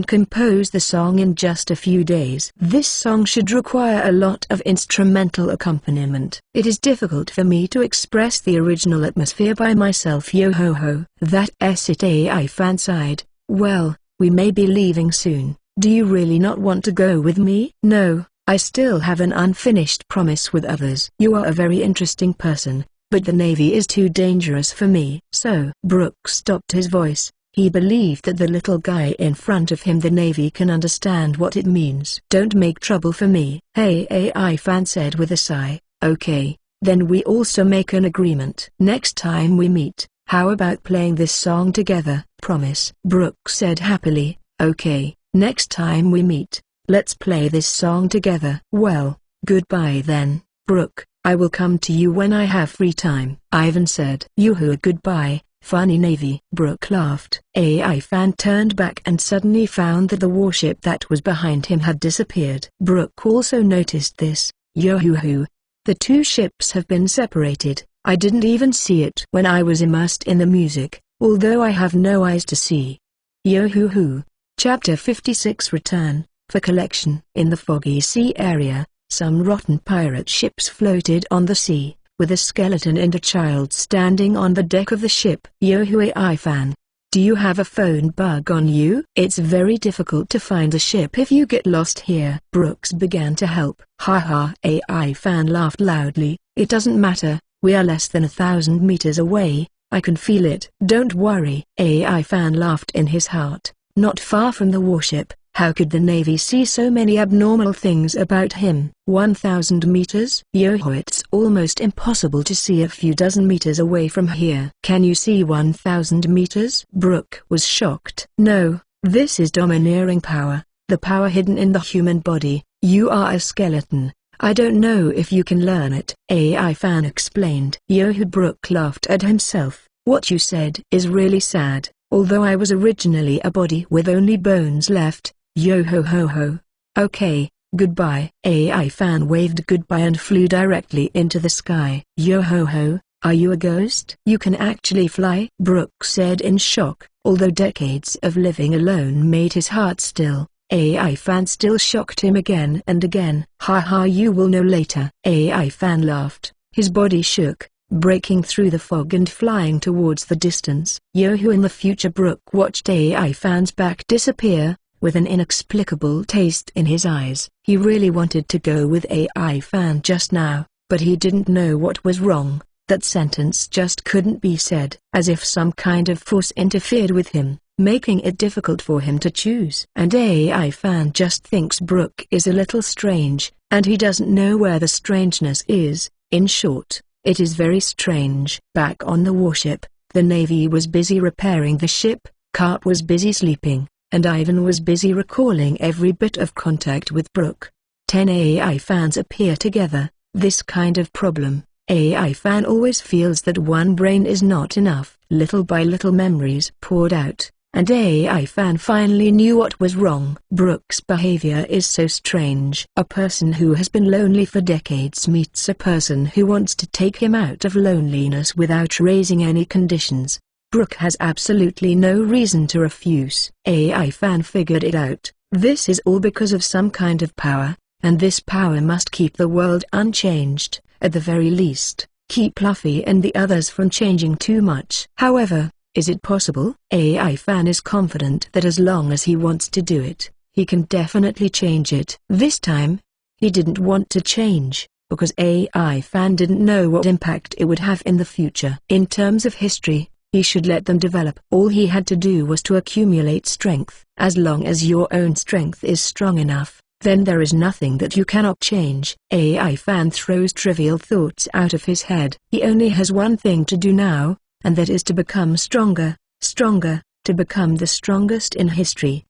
compose the song in just a few days." "This song should require a lot of instrumental accompaniment. It is difficult for me to express the original atmosphere by myself." Yo ho ho. "That's it." AI fan sighed. "Well, we may be leaving soon. Do you really not want to go with me?" "No, I still have an unfinished promise with others." "You are a very interesting person, but the Navy is too dangerous for me." "So?" Brook stopped his voice. He believed that the little guy in front of him, the Navy, can understand what it means. "Don't make trouble for me." "Hey," AI fan said with a sigh. "Okay, then we also make an agreement. Next time we meet, how about playing this song together?" "Promise." Brook said happily. "Okay, next time we meet, let's play this song together." "Well, goodbye then, Brook. I will come to you when I have free time." Ivan said. "Yoo-hoo, goodbye, funny Navy." Brook laughed. AI fan turned back and suddenly found that the warship that was behind him had disappeared. Brook also noticed this. "Yo-hoo-hoo. The two ships have been separated. I didn't even see it when I was immersed in the music, although I have no eyes to see." Yo-hoo-hoo. Chapter 56 Return, for collection. In the foggy sea area, some rotten pirate ships floated on the sea, with a skeleton and a child standing on the deck of the ship. "Yo-hoo AI fan. Do you have a phone bug on you? It's very difficult to find a ship if you get lost here." Brooks began to help. "Haha." AI fan laughed loudly. "It doesn't matter, we are less than 1,000 meters away, I can feel it." "Don't worry." AI fan laughed in his heart. Not far from the warship, how could the Navy see so many abnormal things about him? 1,000 meters? Yo-ho, it's almost impossible to see a few dozen meters away from here. "Can you see 1,000 meters? Brook was shocked. "No, this is domineering power, the power hidden in the human body. You are a skeleton. I don't know if you can learn it." AI fan explained. Yo-ho Brook laughed at himself. "What you said is really sad. Although I was originally a body with only bones left, yo-ho-ho-ho. Okay, goodbye." AI fan waved goodbye and flew directly into the sky. "Yo-ho-ho, are you a ghost? You can actually fly?" Brook said in shock, although decades of living alone made his heart still. AI fan still shocked him again and again. "Ha, you will know later." AI fan laughed. His body shook, breaking through the fog and flying towards the distance. Yo-ho in the future. Brook watched AI fan's back disappear, with an inexplicable taste in his eyes. He really wanted to go with AI fan just now, but he didn't know what was wrong. That sentence just couldn't be said. As if some kind of force interfered with him, making it difficult for him to choose. And AI fan just thinks Brook is a little strange, and he doesn't know where the strangeness is. In short, it is very strange. Back on the warship, the Navy was busy repairing the ship, Garp was busy sleeping, and Ivan was busy recalling every bit of contact with Brook. 10 AI fans appear together. This kind of problem, AI fan always feels that one brain is not enough. Little by little memories poured out, and AI fan finally knew what was wrong. Brook's behavior is so strange. A person who has been lonely for decades meets a person who wants to take him out of loneliness without raising any conditions. Brook has absolutely no reason to refuse. AI fan figured it out. This is all because of some kind of power, and this power must keep the world unchanged, at the very least, keep Luffy and the others from changing too much. However, is it possible? AI fan is confident that as long as he wants to do it, he can definitely change it. This time, he didn't want to change, because AI fan didn't know what impact it would have in the future. In terms of history, he should let them develop. All he had to do was to accumulate strength. As long as your own strength is strong enough, then there is nothing that you cannot change. AI fan throws trivial thoughts out of his head. He only has one thing to do now, and that is to become stronger, to become the strongest in history.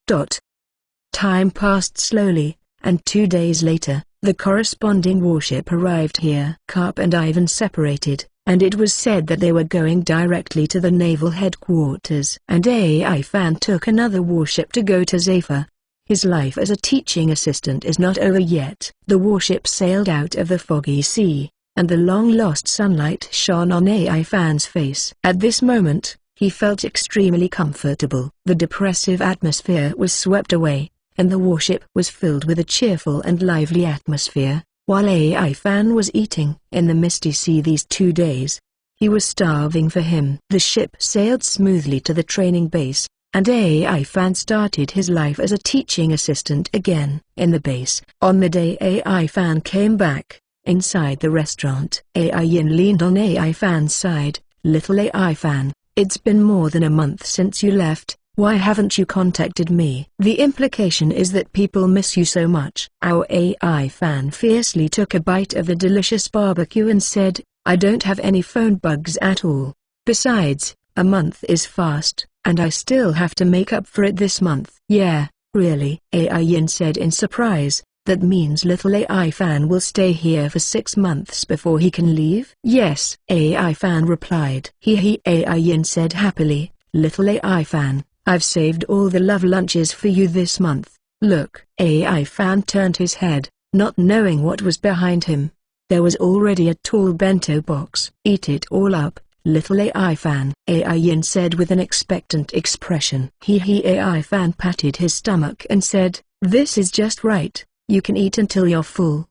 Time passed slowly, and 2 days later, the corresponding warship arrived here. Garp and Ivan separated, and it was said that they were going directly to the naval headquarters. And AI fan took another warship to go to Zephyr. His life as a teaching assistant is not over yet. The warship sailed out of the foggy sea, and the long-lost sunlight shone on AI fan's face. At this moment, he felt extremely comfortable. The depressive atmosphere was swept away, and the warship was filled with a cheerful and lively atmosphere. While AI fan was eating in the misty sea these 2 days, he was starving for him. The ship sailed smoothly to the training base, and AI fan started his life as a teaching assistant again. In the base, on the day AI fan came back, inside the restaurant, AI Yin leaned on AI fan's side. Little AI fan, it's been more than a month since you left. Why haven't you contacted me? The implication is that people miss you so much. Our AI fan fiercely took a bite of the delicious barbecue and said, I don't have any phone bugs at all. Besides, a month is fast, and I still have to make up for it this month. Yeah, really? AI Yin said in surprise. That means little AI fan will stay here for 6 months before he can leave? Yes, AI fan replied. AI Yin said happily. Little AI fan, I've saved all the love lunches for you this month. Look. AI fan turned his head, not knowing what was behind him. There was already a tall bento box. Eat it all up, little AI fan, AI Yin said with an expectant expression. AI fan patted his stomach and said, this is just right, you can eat until you're full.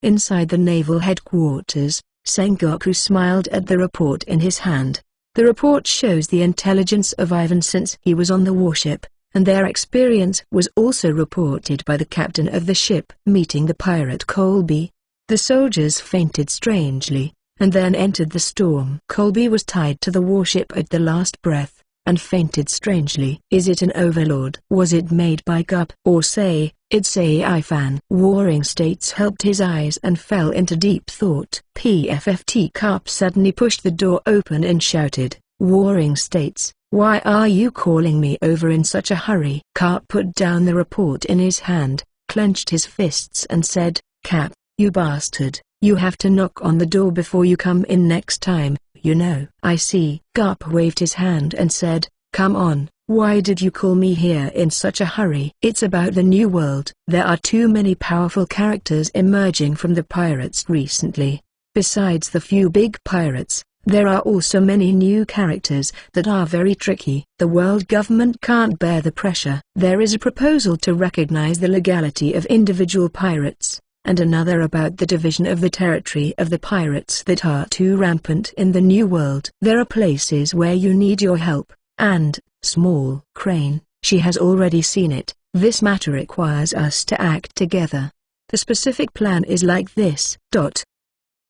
Inside the naval headquarters, Sengoku smiled at the report in his hand. The report shows the intelligence of Ivan since he was on the warship, and their experience was also reported by the captain of the ship. Meeting the pirate Colby, the soldiers fainted strangely, and then entered the storm. Colby was tied to the warship at the last breath, and fainted strangely. Is it an overlord? Was it made by Garp? Or say, it's AI fan? Warring States helped his eyes and fell into deep thought. PFFT Garp suddenly pushed the door open and shouted, Warring States, why are you calling me over in such a hurry? Garp put down the report in his hand, clenched his fists and said, Cap, you bastard, you have to knock on the door before you come in next time, you know. I see. Garp waved his hand and said, come on. Why did you call me here in such a hurry? It's about the new world. There are too many powerful characters emerging from the pirates recently. Besides the few big pirates, there are also many new characters that are very tricky. The world government can't bear the pressure. There is a proposal to recognize the legality of individual pirates, and another about the division of the territory of the pirates that are too rampant in the new world. There are places where you need your help, and, Small Crane, she has already seen it. This matter requires us to act together. The specific plan is like this.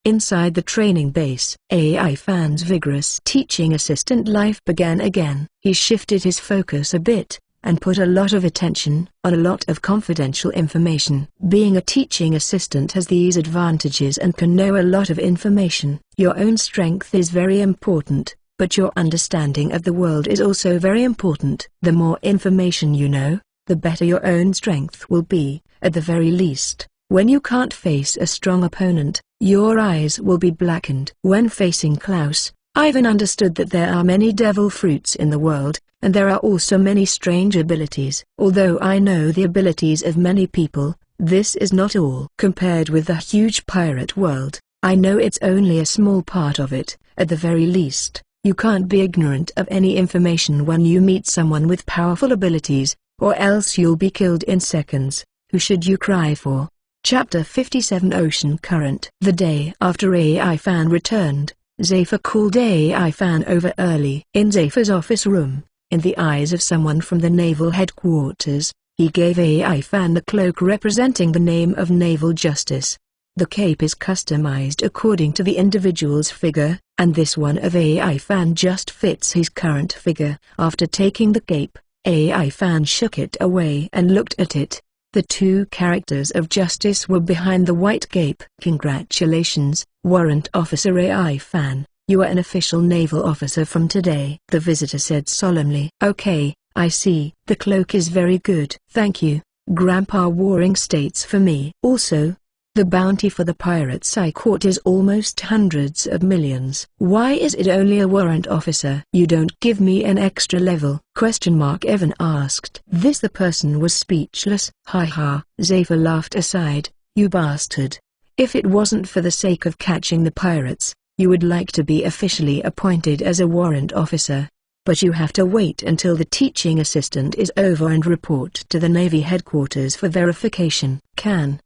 Inside the training base, AI fan's vigorous teaching assistant life began again. He shifted his focus a bit, and put a lot of attention on a lot of confidential information. Being a teaching assistant has these advantages and can know a lot of information. Your own strength is very important, but your understanding of the world is also very important. The more information you know, the better your own strength will be. At the very least, when you can't face a strong opponent, your eyes will be blackened. When facing Klaus, Ivan understood that there are many devil fruits in the world, and there are also many strange abilities. Although I know the abilities of many people, this is not all. Compared with the huge pirate world, I know it's only a small part of it. At the very least, You can't be ignorant of any information when you meet someone with powerful abilities, or else you'll be killed in seconds. Who should you cry for? Chapter 57 Ocean Current. The day after AI Fan returned, Zephyr called AI Fan over early. In Zephyr's office room, in the eyes of someone from the naval headquarters, he gave AI Fan the cloak representing the name of Naval Justice. The cape is customized according to the individual's figure, and this one of AI Fan just fits his current figure. After taking the cape, AI Fan shook it away and looked at it. The two characters of justice were behind the white cape. Congratulations, Warrant Officer AI Fan. You are an official naval officer from today, the visitor said solemnly. Okay, I see. The cloak is very good. Thank you, Grandpa Waring states for me. Also, the bounty for the pirates I caught is almost hundreds of millions. Why is it only a warrant officer? You don't give me an extra level? Evan asked. The person was speechless. Ha. Zephyr laughed aside. You bastard. If it wasn't for the sake of catching the pirates, you would like to be officially appointed as a warrant officer. But you have to wait until the teaching assistant is over and report to the Navy headquarters for verification.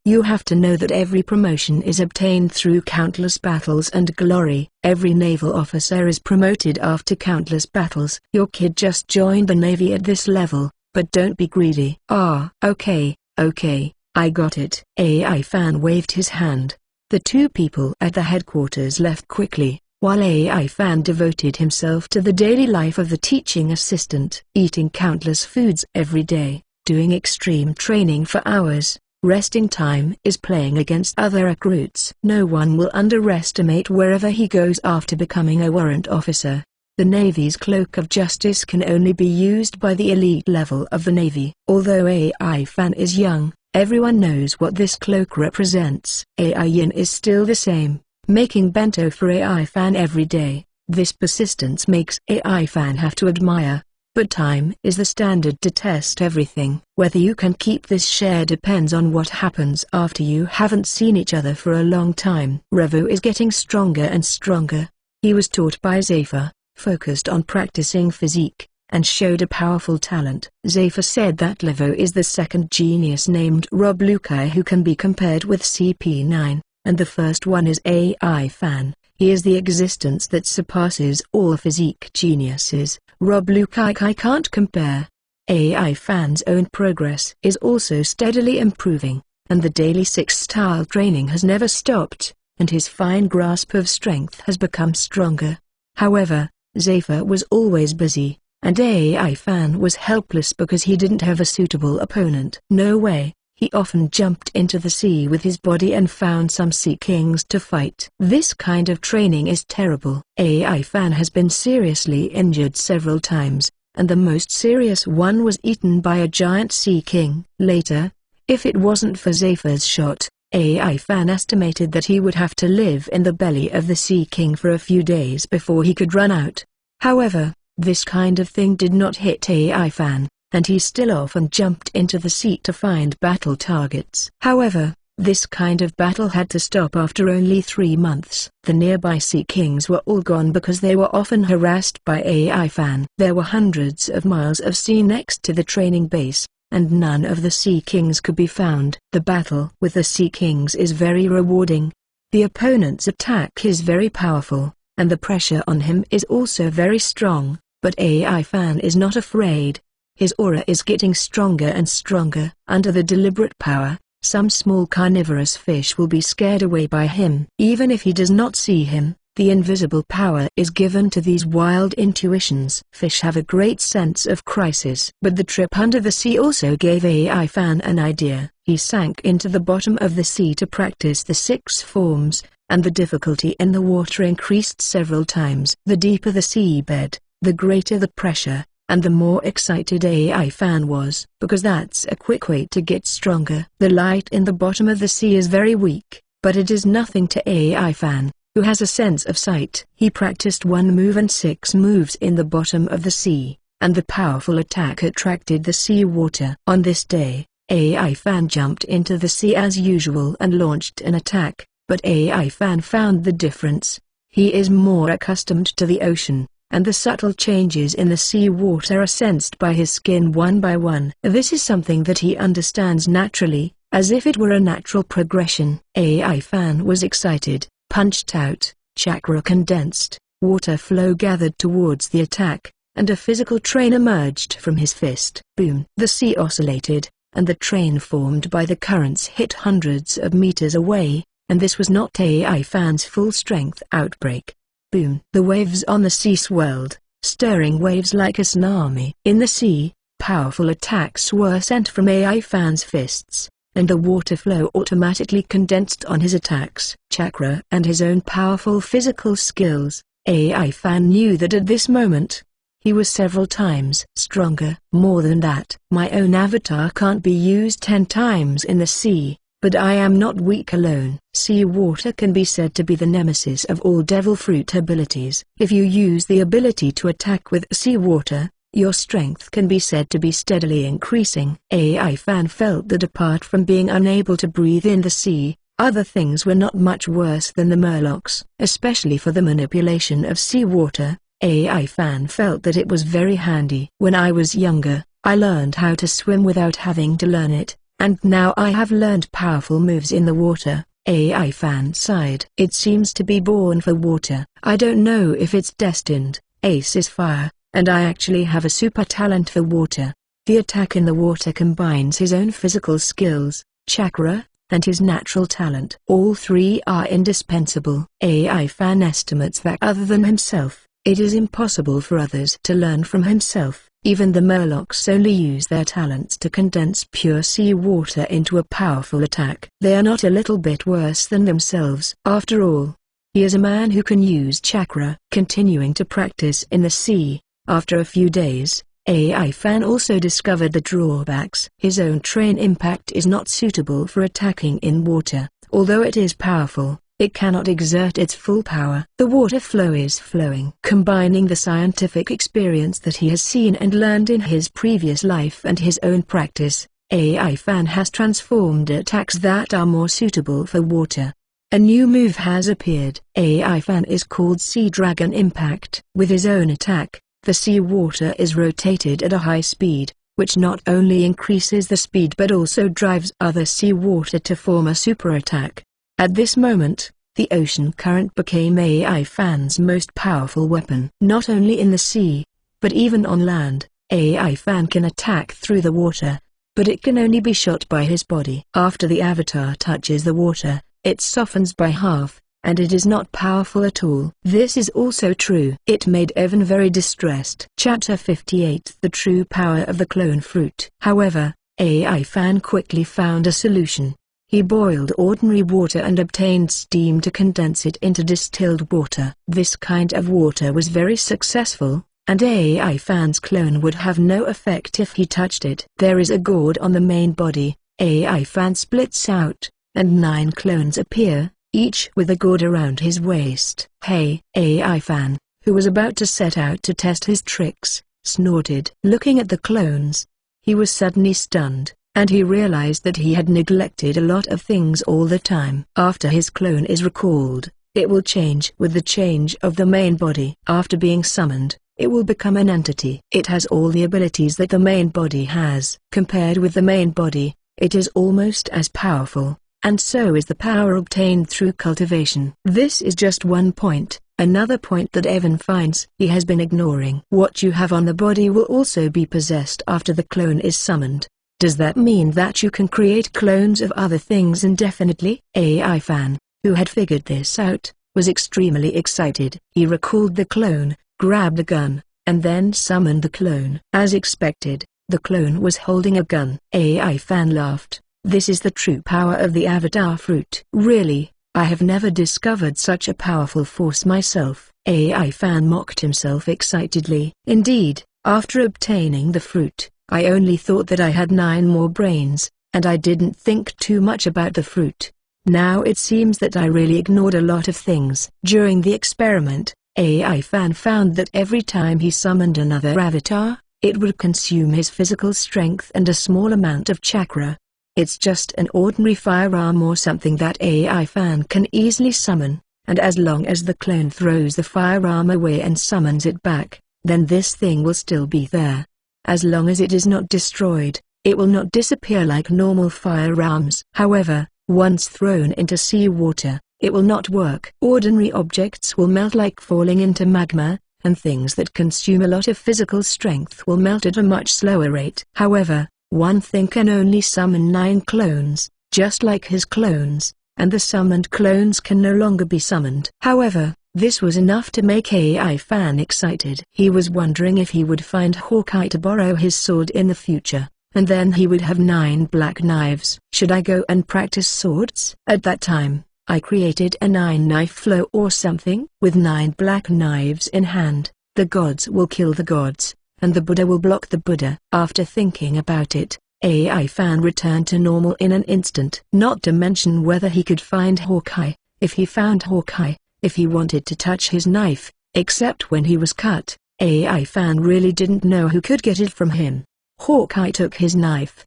You have to know that every promotion is obtained through countless battles and glory. Every naval officer is promoted after countless battles. Your kid just joined the Navy at this level, but don't be greedy. Okay, I got it. AI Fan waved his hand. The two people at the headquarters left quickly, while AI Fan devoted himself to the daily life of the teaching assistant, eating countless foods every day, doing extreme training for hours. Resting time is playing against other recruits. No one will underestimate wherever he goes after becoming a warrant officer. The Navy's Cloak of Justice can only be used by the elite level of the Navy. Although AI Fan is young, everyone knows what this cloak represents. AI Yin is still the same, making bento for AI Fan every day. This persistence makes AI Fan have to admire. But time is the standard to test everything. Whether you can keep this share depends on what happens after you haven't seen each other for a long time. Revo is getting stronger and stronger. He was taught by Zephyr, focused on practicing physique, and showed a powerful talent. Zephyr said that Levo is the second genius named Rob Lukai who can be compared with CP9, and the first one is AI Fan. He is the existence that surpasses all physique geniuses. Rob Lukai can't compare. AI Fan's own progress is also steadily improving, and the daily six-style training has never stopped, and his fine grasp of strength has become stronger. However, Zephyr was always busy, and AI Fan was helpless because he didn't have a suitable opponent. No way. He often jumped into the sea with his body and found some sea kings to fight. This kind of training is terrible. AI Fan has been seriously injured several times, and the most serious one was eaten by a giant sea king. Later, if it wasn't for Zephyr's shot, AI Fan estimated that he would have to live in the belly of the sea king for a few days before he could run out. However, this kind of thing did not hit AI Fan, and he still often jumped into the sea to find battle targets. However, this kind of battle had to stop after only 3 months. The nearby sea kings were all gone because they were often harassed by AI Fan. There were hundreds of miles of sea next to the training base, and none of the sea kings could be found. The battle with the sea kings is very rewarding. The opponent's attack is very powerful, and the pressure on him is also very strong, but AI Fan is not afraid. His aura is getting stronger and stronger. Under the deliberate power, some small carnivorous fish will be scared away by him. Even if he does not see him, the invisible power is given to these wild intuitions. Fish have a great sense of crisis. But the trip under the sea also gave AI Fan an idea. He sank into the bottom of the sea to practice the 6 forms, and the difficulty in the water increased several times. The deeper the seabed, the greater the pressure, and the more excited AI Fan was, because that's a quick way to get stronger. The light in the bottom of the sea is very weak, but it is nothing to AI Fan, who has a sense of sight. He practiced 1 move and 6 moves in the bottom of the sea, and the powerful attack attracted the sea water. On this day, AI Fan jumped into the sea as usual and launched an attack, but AI Fan found the difference. He is more accustomed to the ocean, and the subtle changes in the sea water are sensed by his skin one by one. This is something that he understands naturally, as if it were a natural progression. AI Fan was excited, punched out, chakra condensed, water flow gathered towards the attack, and a physical train emerged from his fist. Boom! The sea oscillated, and the train formed by the currents hit hundreds of meters away, and this was not AI Fan's full-strength outbreak. Boom! The waves on the sea swelled, stirring waves like a tsunami. In the sea, powerful attacks were sent from AI Fan's fists, and the water flow automatically condensed on his attacks. Chakra and his own powerful physical skills, AI Fan knew that at this moment, he was several times stronger. More than that, my own avatar can't be used 10 times in the sea, but I am not weak alone. Sea water can be said to be the nemesis of all devil fruit abilities. If you use the ability to attack with sea water, your strength can be said to be steadily increasing. AI Fan felt that apart from being unable to breathe in the sea, other things were not much worse than the murlocs. Especially for the manipulation of sea water, AI Fan felt that it was very handy. When I was younger, I learned how to swim without having to learn it, and now I have learned powerful moves in the water. AI Fan sighed. It seems to be born for water. I don't know if it's destined. Ace is fire, and I actually have a super talent for water. The attack in the water combines his own physical skills, chakra, and his natural talent. All three are indispensable. AI Fan estimates that other than himself, it is impossible for others to learn from himself. Even the murlocs only use their talents to condense pure sea water into a powerful attack. They are not a little bit worse than themselves. After all, he is a man who can use chakra. Continuing to practice in the sea, after a few days, AI Fan also discovered the drawbacks. His own train impact is not suitable for attacking in water. Although it is powerful, it cannot exert its full power. The water flow is flowing. Combining the scientific experience that he has seen and learned in his previous life and his own practice, AI Fan has transformed attacks that are more suitable for water. A new move has appeared. AI Fan is called Sea Dragon Impact. With his own attack, the sea water is rotated at a high speed, which not only increases the speed but also drives other sea water to form a super attack. At this moment, the ocean current became AI Fan's most powerful weapon. Not only in the sea, but even on land, AI Fan can attack through the water, but it can only be shot by his body. After the avatar touches the water, it softens by half, and it is not powerful at all. This is also true. It made Evan very distressed. Chapter 58: The True Power of the Clone Fruit. However, AI Fan quickly found a solution. He boiled ordinary water and obtained steam to condense it into distilled water. This kind of water was very successful, and AI Fan's clone would have no effect if he touched it. There is a gourd on the main body. AI Fan splits out, and 9 clones appear, each with a gourd around his waist. Hey! AI Fan, who was about to set out to test his tricks, snorted. Looking at the clones, he was suddenly stunned, and he realized that he had neglected a lot of things all the time. After his clone is recalled, it will change with the change of the main body. After being summoned, it will become an entity. It has all the abilities that the main body has. Compared with the main body, it is almost as powerful, and so is the power obtained through cultivation. This is just one point. Another point that Evan finds he has been ignoring. What you have on the body will also be possessed after the clone is summoned. Does that mean that you can create clones of other things indefinitely? AI Fan, who had figured this out, was extremely excited. He recalled the clone, grabbed a gun, and then summoned the clone. As expected, the clone was holding a gun. AI Fan laughed. This is the true power of the avatar fruit. Really, I have never discovered such a powerful force myself. AI Fan mocked himself excitedly. Indeed, after obtaining the fruit, I only thought that I had 9 more brains, and I didn't think too much about the fruit. Now it seems that I really ignored a lot of things. During the experiment, AI Fan found that every time he summoned another avatar, it would consume his physical strength and a small amount of chakra. It's just an ordinary firearm or something that AI Fan can easily summon, and as long as the clone throws the firearm away and summons it back, then this thing will still be there. As long as it is not destroyed, it will not disappear like normal firearms. However, once thrown into seawater, it will not work. Ordinary objects will melt like falling into magma, and things that consume a lot of physical strength will melt at a much slower rate. However, one thing can only summon 9 clones, just like his clones, and the summoned clones can no longer be summoned. However, this was enough to make AI Fan excited. He was wondering if he would find Hawkeye to borrow his sword in the future, and then he would have 9 black knives. Should I go and practice swords? At that time, I created a 9-knife flow or something. With 9 black knives in hand, the gods will kill the gods, and the Buddha will block the Buddha. After thinking about it, AI Fan returned to normal in an instant. Not to mention whether he could find Hawkeye, if he found Hawkeye, if he wanted to touch his knife, except when he was cut, AI Fan really didn't know who could get it from him. Hawkeye took his knife.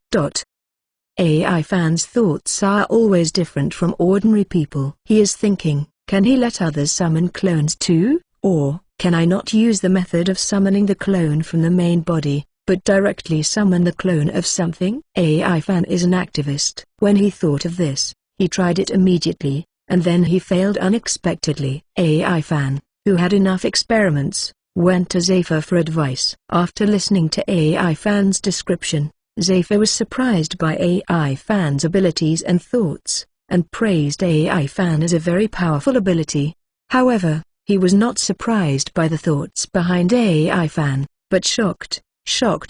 AI Fan's thoughts are always different from ordinary people. He is thinking, can he let others summon clones too, or can I not use the method of summoning the clone from the main body, but directly summon the clone of something? AI Fan is an activist. When he thought of this, he tried it immediately, and then he failed unexpectedly. AI Fan, who had enough experiments, went to Zephyr for advice. After listening to AI Fan's description, Zephyr was surprised by AI Fan's abilities and thoughts, and praised AI Fan as a very powerful ability. However, he was not surprised by the thoughts behind AI Fan, but shocked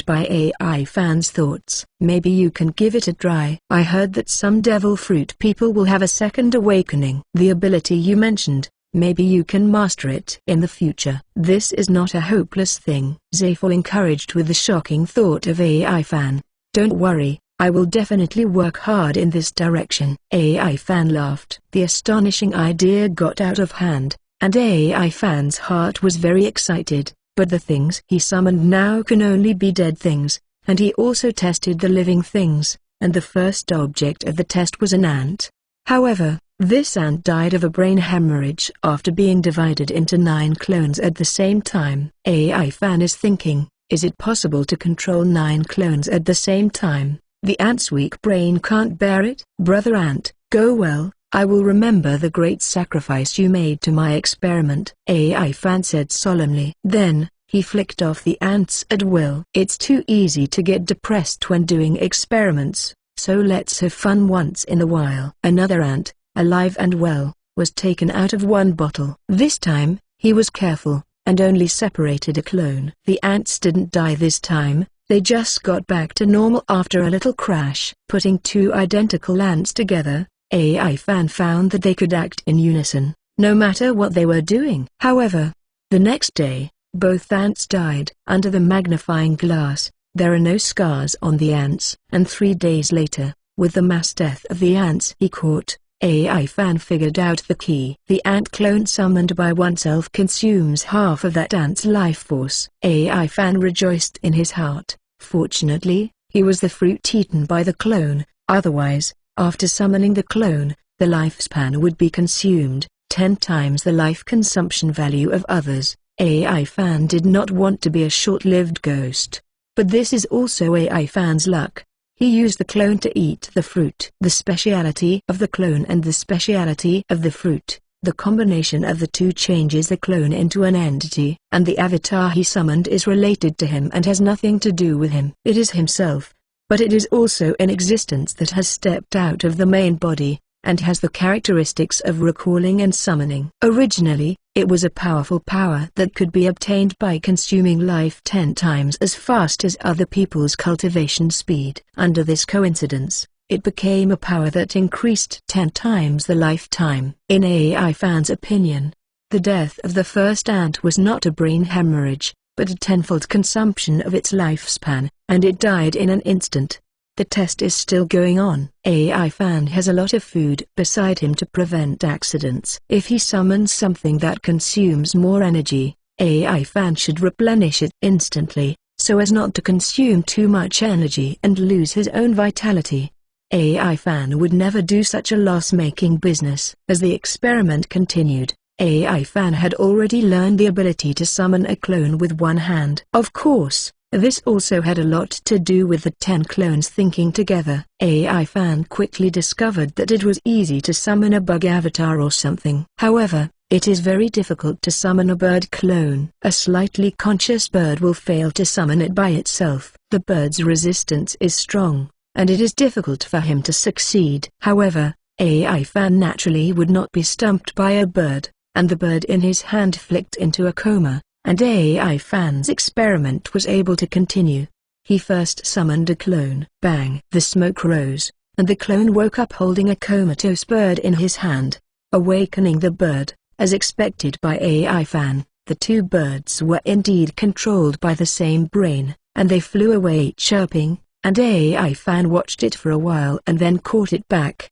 by AI Fan's thoughts. Maybe you can give it a try. I heard that some devil fruit people will have a second awakening. The ability you mentioned, maybe you can master it in the future. This is not a hopeless thing. Zephyr encouraged with the shocking thought of AI Fan. Don't worry, I will definitely work hard in this direction. AI Fan laughed. The astonishing idea got out of hand, and AI Fan's heart was very excited, but the things he summoned now can only be dead things, and he also tested the living things, and the first object of the test was an ant. However, this ant died of a brain hemorrhage after being divided into 9 clones at the same time. AI Fan is thinking, is it possible to control 9 clones at the same time? The ant's weak brain can't bear it. Brother Ant, go well, I will remember the great sacrifice you made to my experiment, AI Fan said solemnly. Then, he flicked off the ants at will. It's too easy to get depressed when doing experiments, so let's have fun once in a while. Another ant, alive and well, was taken out of one bottle. This time, he was careful, and only separated a clone. The ants didn't die this time, they just got back to normal after a little crash. Putting 2 identical ants together, AI Fan found that they could act in unison, no matter what they were doing. However, the next day, both ants died. Under the magnifying glass, there are no scars on the ants, and 3 days later, with the mass death of the ants he caught, AI Fan figured out the key. The ant clone summoned by oneself consumes half of that ant's life force. AI Fan rejoiced in his heart. Fortunately, he was the fruit eaten by the clone, otherwise, after summoning the clone, the lifespan would be consumed, 10 times the life consumption value of others. AI Fan did not want to be a short-lived ghost. But this is also AI Fan's luck. He used the clone to eat the fruit. The speciality of the clone and the speciality of the fruit, the combination of the two changes the clone into an entity, and the avatar he summoned is related to him and has nothing to do with him. It is himself, but it is also an existence that has stepped out of the main body, and has the characteristics of recalling and summoning. Originally, it was a powerful power that could be obtained by consuming life 10 times as fast as other people's cultivation speed. Under this coincidence, it became a power that increased 10 times the lifetime. In AI Fan's opinion, the death of the first ant was not a brain hemorrhage, but a tenfold consumption of its lifespan, and it died in an instant. The test is still going on. AI Fan has a lot of food beside him to prevent accidents. If he summons something that consumes more energy, AI Fan should replenish it instantly, so as not to consume too much energy and lose his own vitality. AI Fan would never do such a loss-making business. As the experiment continued, AI Fan had already learned the ability to summon a clone with one hand. Of course, this also had a lot to do with the 10 clones thinking together. AI Fan quickly discovered that it was easy to summon a bug avatar or something. However, it is very difficult to summon a bird clone. A slightly conscious bird will fail to summon it by itself. The bird's resistance is strong, and it is difficult for him to succeed. However, AI Fan naturally would not be stumped by a bird, and the bird in his hand flicked into a coma, and AI Fan's experiment was able to continue. He first summoned a clone. Bang! The smoke rose, and the clone woke up holding a comatose bird in his hand, awakening the bird. As expected by AI Fan, the two birds were indeed controlled by the same brain, and they flew away chirping, and AI Fan watched it for a while and then caught it back.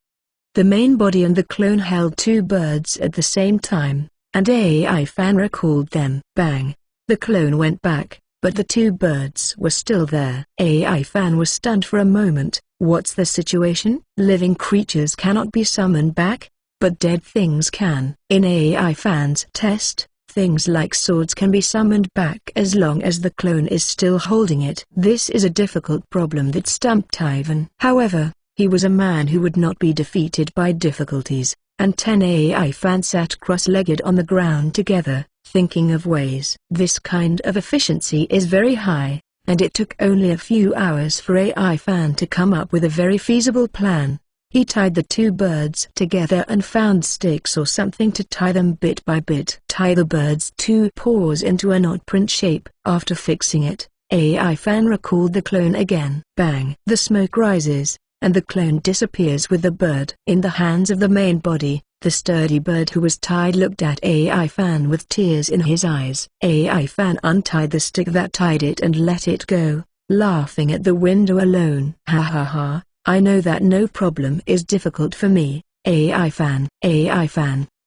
The main body and the clone held two birds at the same time, and AI Fan recalled them. Bang! The clone went back, but the two birds were still there. AI Fan was stunned for a moment. What's the situation? Living creatures cannot be summoned back, but dead things can. In AI Fan's test, things like swords can be summoned back as long as the clone is still holding it. This is a difficult problem that stumped Ivan. However, he was a man who would not be defeated by difficulties, and 10 AI Fans sat cross-legged on the ground together, thinking of ways. This kind of efficiency is very high, and it took only a few hours for AI Fan to come up with a very feasible plan. He tied the two birds together and found sticks or something to tie them bit by bit. Tie the bird's two paws into an odd print shape. After fixing it, AI Fan recalled the clone again. Bang! The smoke rises, and the clone disappears with the bird. In the hands of the main body, the sturdy bird who was tied looked at AI Fan with tears in his eyes. AI Fan untied the stick that tied it and let it go, laughing at the window alone. Ha ha ha! I know that no problem is difficult for me. AI Fan,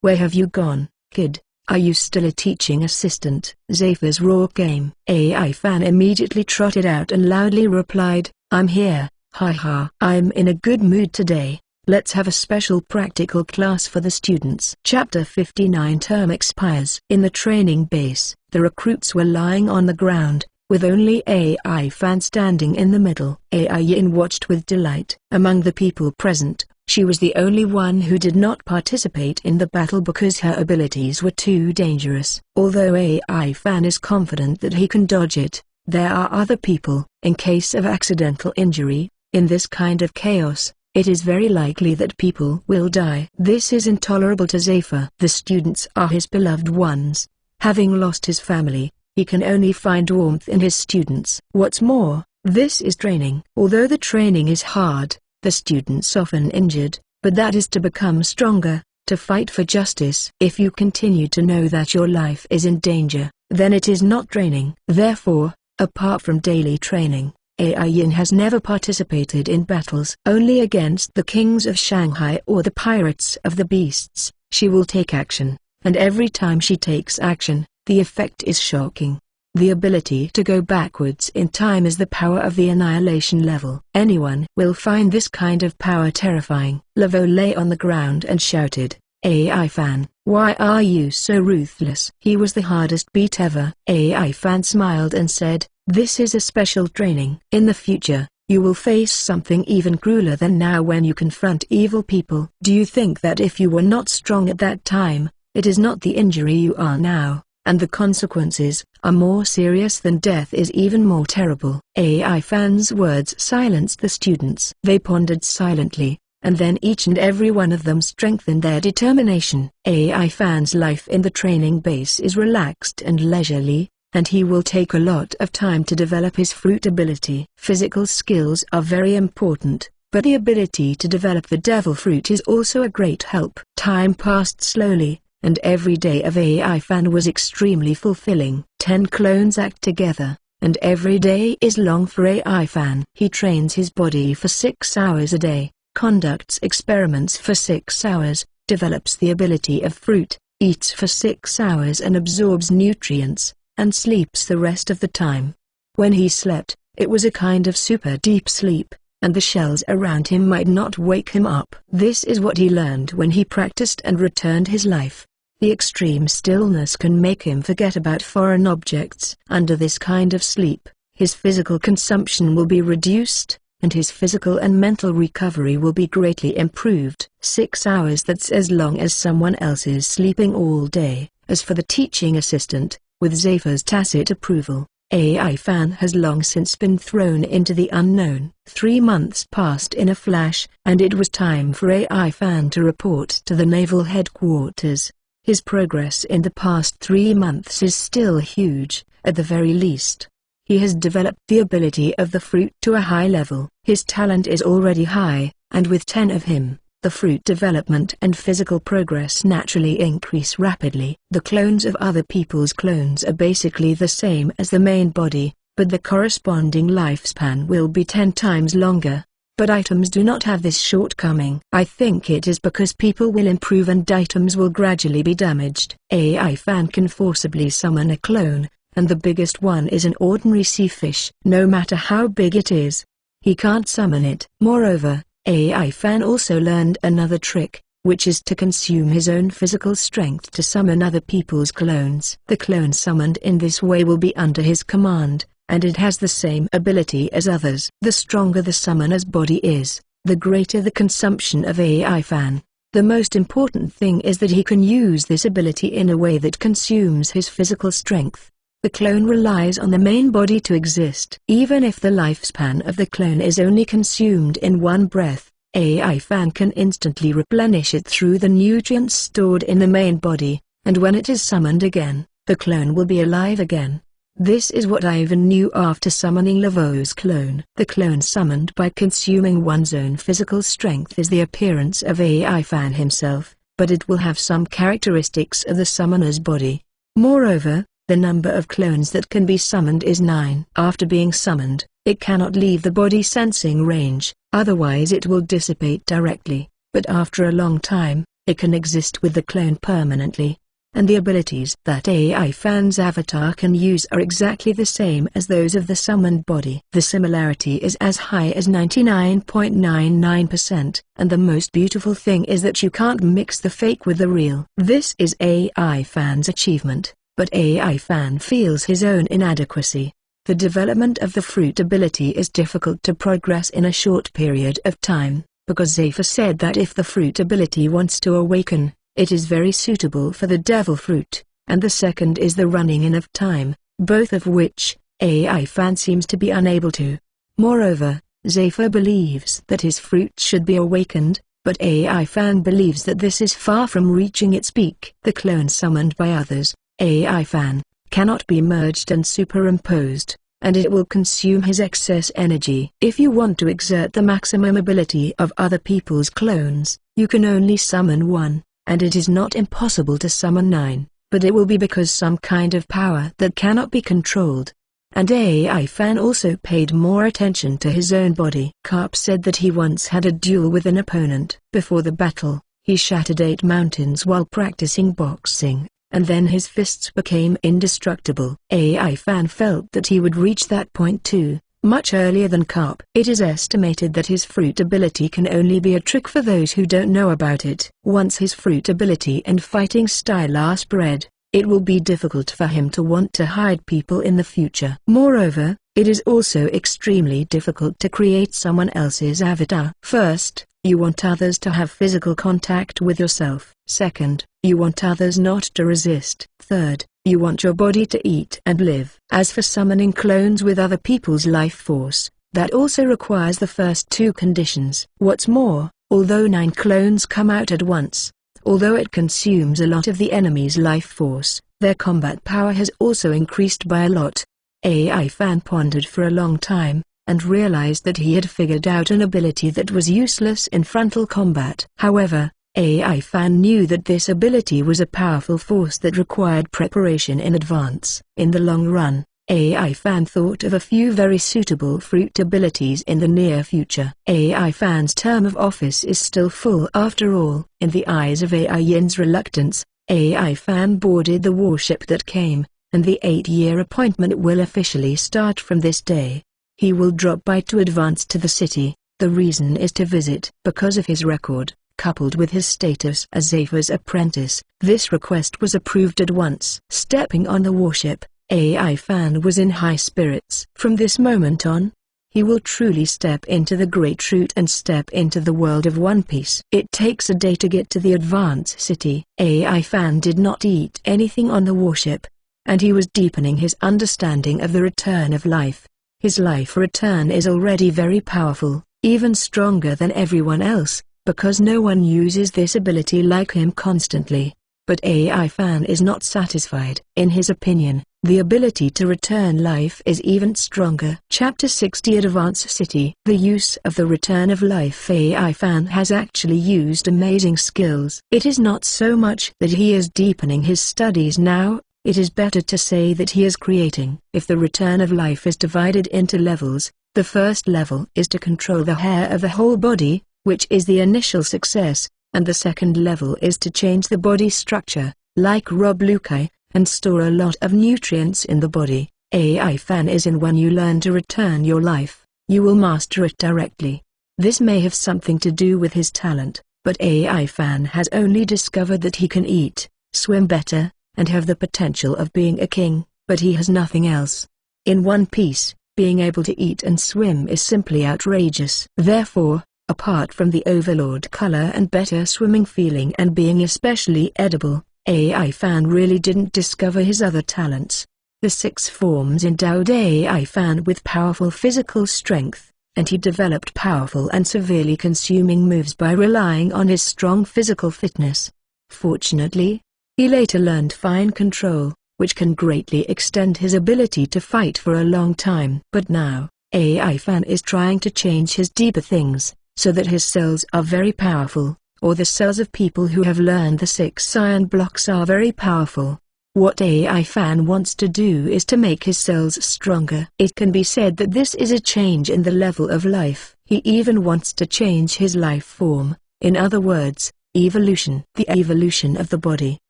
where have you gone, kid? Are you still a teaching assistant? Zephyrs' raw game. AI Fan immediately trotted out and loudly replied, I'm here, ha ha. I'm in a good mood today. Let's have a special practical class for the students. Chapter 59 Term expires. In the training base, the recruits were lying on the ground, with only AI Fan standing in the middle. AI Yin watched with delight. Among the people present, she was the only one who did not participate in the battle because her abilities were too dangerous. Although AI Fan is confident that he can dodge it, there are other people. In case of accidental injury, in this kind of chaos, it is very likely that people will die. This is intolerable to Zephyr. The students are his beloved ones. Having lost his family, he can only find warmth in his students. What's more, this is training. Although the training is hard, the students often injured, but that is to become stronger, to fight for justice. If you continue to know that your life is in danger, then it is not training. Therefore, apart from daily training, AI Yin has never participated in battles. Only against the kings of Shanghai or the pirates of the beasts, she will take action, and every time she takes action, the effect is shocking. The ability to go backwards in time is the power of the annihilation level. Anyone will find this kind of power terrifying. Laveau lay on the ground and shouted, AI Fan, why are you so ruthless? He was the hardest beat ever. AI Fan smiled and said, this is a special training. In the future, you will face something even crueler than now when you confront evil people. Do you think that if you were not strong at that time, it is not the injury you are now, and the consequences are more serious than death is even more terrible? AI Fan's words silenced the students. They pondered silently, and then each and every one of them strengthened their determination. AI Fan's life in the training base is relaxed and leisurely, and he will take a lot of time to develop his fruit ability. Physical skills are very important, but the ability to develop the devil fruit is also a great help. Time passed slowly, and every day of AI Fan was extremely fulfilling. 10 clones act together, and every day is long for AI Fan. He trains his body for 6 hours a day, conducts experiments for 6 hours, develops the ability of fruit, eats for 6 hours and absorbs nutrients, and sleeps the rest of the time. When he slept, it was a kind of super deep sleep, and the shells around him might not wake him up. This is what he learned when he practiced and returned his life. The extreme stillness can make him forget about foreign objects. Under this kind of sleep, his physical consumption will be reduced, and his physical and mental recovery will be greatly improved. 6 hours, that's as long as someone else is sleeping all day. As for the teaching assistant, with Zephyr's tacit approval, AI Fan has long since been thrown into the unknown. 3 months passed in a flash, and it was time for AI Fan to report to the naval headquarters. His progress in the past 3 months is still huge, at the very least. He has developed the ability of the fruit to a high level. His talent is already high, and with 10 of him, the fruit development and physical progress naturally increase rapidly. The clones of other people's clones are basically the same as the main body, but the corresponding lifespan will be 10 times longer. But items do not have this shortcoming. I think it is because people will improve and items will gradually be damaged. AI Fan can forcibly summon a clone, and the biggest one is an ordinary sea fish. No matter how big it is, he can't summon it. Moreover, AI Fan also learned another trick, which is to consume his own physical strength to summon other people's clones. The clone summoned in this way will be under his command, and it has the same ability as others. The stronger the summoner's body is, the greater the consumption of AI Fan. The most important thing is that he can use this ability in a way that consumes his physical strength. The clone relies on the main body to exist. Even if the lifespan of the clone is only consumed in one breath, AI Fan can instantly replenish it through the nutrients stored in the main body, and when it is summoned again, the clone will be alive again. This is what Ivan knew after summoning Lavo's clone. The clone summoned by consuming one's own physical strength is the appearance of AI Fan himself, but it will have some characteristics of the summoner's body. Moreover, the number of clones that can be summoned is 9. After being summoned, it cannot leave the body sensing range, otherwise it will dissipate directly, but after a long time, it can exist with the clone permanently. And the abilities that AI Fan's avatar can use are exactly the same as those of the summoned body. The similarity is as high as 99.99%, and the most beautiful thing is that you can't mix the fake with the real. This is AI Fan's achievement. But AI Fan feels his own inadequacy. The development of the fruit ability is difficult to progress in a short period of time, because Zephyr said that if the fruit ability wants to awaken, it is very suitable for the devil fruit, and the second is the running in of time, both of which, AI Fan seems to be unable to. Moreover, Zephyr believes that his fruit should be awakened, but AI Fan believes that this is far from reaching its peak. The clone summoned by others, AI Fan, cannot be merged and superimposed, and it will consume his excess energy. If you want to exert the maximum ability of other people's clones, you can only summon one, and it is not impossible to summon 9, but it will be because some kind of power that cannot be controlled. And AI Fan also paid more attention to his own body. Garp said that he once had a duel with an opponent. Before the battle, he shattered 8 mountains while practicing boxing, and then his fists became indestructible. AI Fan felt that he would reach that point too, much earlier than Garp. It is estimated that his fruit ability can only be a trick for those who don't know about it. Once his fruit ability and fighting style are spread, it will be difficult for him to want to hide people in the future. Moreover, it is also extremely difficult to create someone else's avatar. First, you want others to have physical contact with yourself. Second, you want others not to resist. Third, you want your body to eat and live. As for summoning clones with other people's life force, that also requires the first 2 conditions. What's more, although 9 clones come out at once, although it consumes a lot of the enemy's life force, their combat power has also increased by a lot. AI Fan pondered for a long time, and realized that he had figured out an ability that was useless in frontal combat. However, AI Fan knew that this ability was a powerful force that required preparation in advance. In the long run, AI Fan thought of a few very suitable fruit abilities in the near future. AI Fan's term of office is still full after all. In the eyes of AI Yin's reluctance, AI Fan boarded the warship that came, and the 8-year appointment will officially start from this day. He will drop by to advance to the city, The reason is to visit. Because of his record, coupled with his status as Zafer's apprentice, this request was approved at once. Stepping on the warship, AI Fan was in high spirits. From this moment on, he will truly step into the Great Route and step into the world of One Piece. It takes a day to get to the Advanced City. AI Fan did not eat anything on the warship, and he was deepening his understanding of the return of life. His life return is already very powerful, even stronger than everyone else, because no one uses this ability like him constantly. But AI Fan is not satisfied. In his opinion, the ability to return life is even stronger. Chapter 60 Advanced City. The use of the return of life. AI Fan has actually used amazing skills. It is not so much that he is deepening his studies now, it is better to say that he is creating. If the return of life is divided into levels, the first level is to control the hair of the whole body, which is the initial success, and the second level is to change the body structure, like Rob Hawkeye, and store a lot of nutrients in the body. AI Fan is in when you learn to return your life, you will master it directly. This may have something to do with his talent, but AI Fan has only discovered that he can eat, swim better, and have the potential of being a king, but he has nothing else. In One Piece, being able to eat and swim is simply outrageous. Therefore, apart from the overlord color and better swimming feeling and being especially edible, AI Fan really didn't discover his other talents. The 6 forms endowed AI Fan with powerful physical strength, and he developed powerful and severely consuming moves by relying on his strong physical fitness. Fortunately, he later learned fine control, which can greatly extend his ability to fight for a long time. But now, AI Fan is trying to change his deeper things, so that his cells are very powerful, or the cells of people who have learned the 6 iron blocks are very powerful. What AI Fan wants to do is to make his cells stronger. It can be said that this is a change in the level of life. He even wants to change his life form, in other words, evolution. The evolution of the body.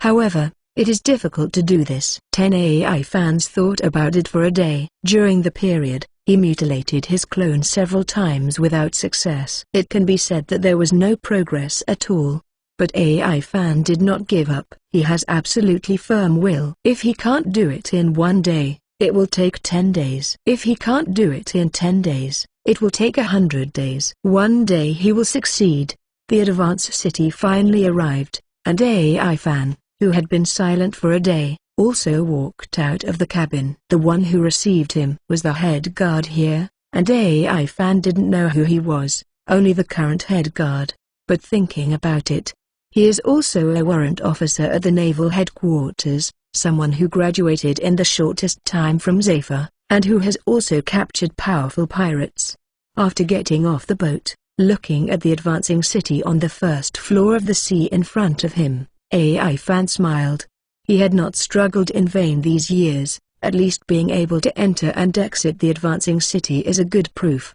However, it is difficult to do this. 10 AI Fans thought about it for a day. During the period, he mutilated his clone several times without success. It can be said that there was no progress at all. But AI Fan did not give up. He has absolutely firm will. If he can't do it in one day, it will take 10 days. If he can't do it in 10 days, it will take 100 days. One day he will succeed. The Advanced City finally arrived, and AI Fan, who had been silent for a day, also walked out of the cabin. The one who received him was the head guard here, and AI Fan didn't know who he was, only the current head guard. But thinking about it, he is also a warrant officer at the naval headquarters, someone who graduated in the shortest time from Zafer, and who has also captured powerful pirates. After getting off the boat, looking at the advancing city on the first floor of the sea in front of him, AI Fan smiled. He had not struggled in vain these years, at least being able to enter and exit the advancing city is a good proof.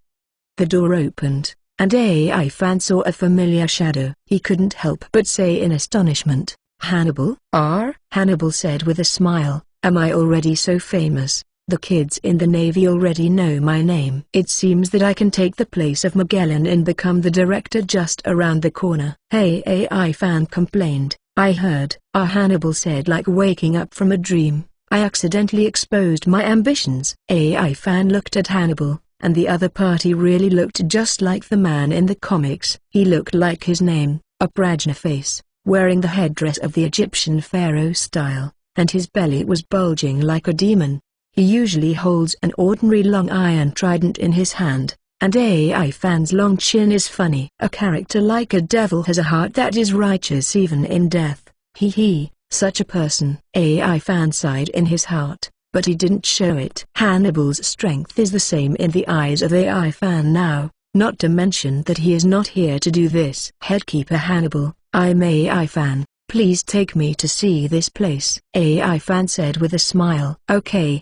The door opened, and AI Fan saw a familiar shadow. He couldn't help but say in astonishment, "Hannibal?" Hannibal said with a smile, "Am I already so famous? The kids in the Navy already know my name. It seems that I can take the place of Magellan and become the director just around the corner." "Hey," AI Fan complained, "I heard." Hannibal said like waking up from a dream, "I accidentally exposed my ambitions." AI Fan looked at Hannibal, and the other party really looked just like the man in the comics. He looked like his name, a Prajna face, wearing the headdress of the Egyptian pharaoh style, and his belly was bulging like a demon. He usually holds an ordinary long iron trident in his hand, and AI Fan's long chin is funny. A character like a devil has a heart that is righteous even in death. Such a person. AI Fan sighed in his heart, but he didn't show it. Hannibal's strength is the same in the eyes of AI Fan now, not to mention that he is not here to do this. "Headkeeper Hannibal, I'm AI Fan. Please take me to see this place," AI Fan said with a smile. Okay,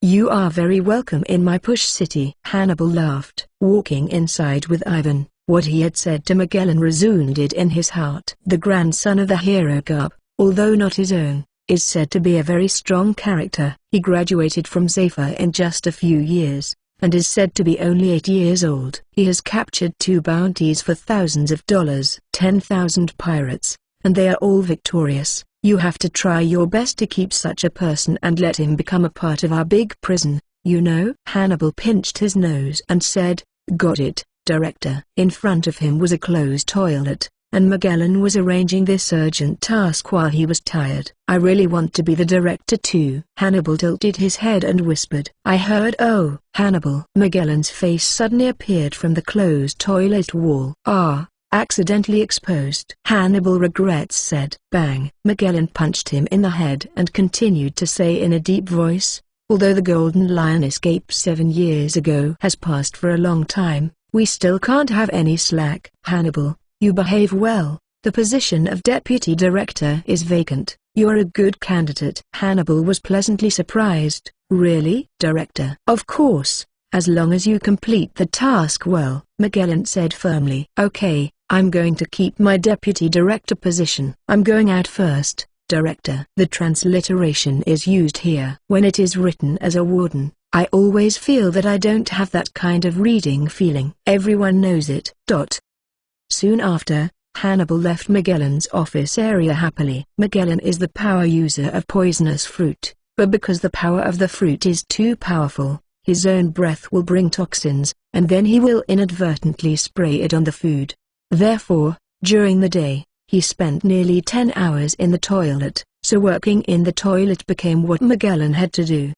you are very welcome in my push city." Hannibal laughed. Walking inside with Ivan, what he had said to Magellan resounded in his heart. The grandson of the hero Garp, although not his own, is said to be a very strong character. He graduated from Zafer in just a few years, and is said to be only 8 years old. He has captured 2 bounties for thousands of dollars, 10,000 pirates, and they are all victorious. You have to try your best to keep such a person and let him become a part of our big prison, you know." Hannibal pinched his nose and said, "Got it, Director." In front of him was a closed toilet, and Magellan was arranging this urgent task while he was tired. "I really want to be the director too." Hannibal tilted his head and whispered, "I heard oh." Hannibal. Magellan's face suddenly appeared from the closed toilet wall. "Ah. Accidentally exposed." Hannibal regrets said. Bang. Magellan punched him in the head and continued to say in a deep voice, "Although the Golden Lion escaped 7 years ago has passed for a long time, we still can't have any slack." "Hannibal, you behave well. The position of deputy director is vacant. You are a good candidate." Hannibal was pleasantly surprised. "Really, Director?" "Of course, as long as you complete the task well," Magellan said firmly. "Okay, I'm going to keep my deputy director position. I'm going out first, Director." The transliteration is used here. When it is written as a warden, I always feel that I don't have that kind of reading feeling. Everyone knows it. Soon after, Hannibal left Magellan's office area happily. Magellan is the power user of poisonous fruit, but because the power of the fruit is too powerful, his own breath will bring toxins, and then he will inadvertently spray it on the food. Therefore, during the day, he spent nearly 10 hours in the toilet, so working in the toilet became what Magellan had to do.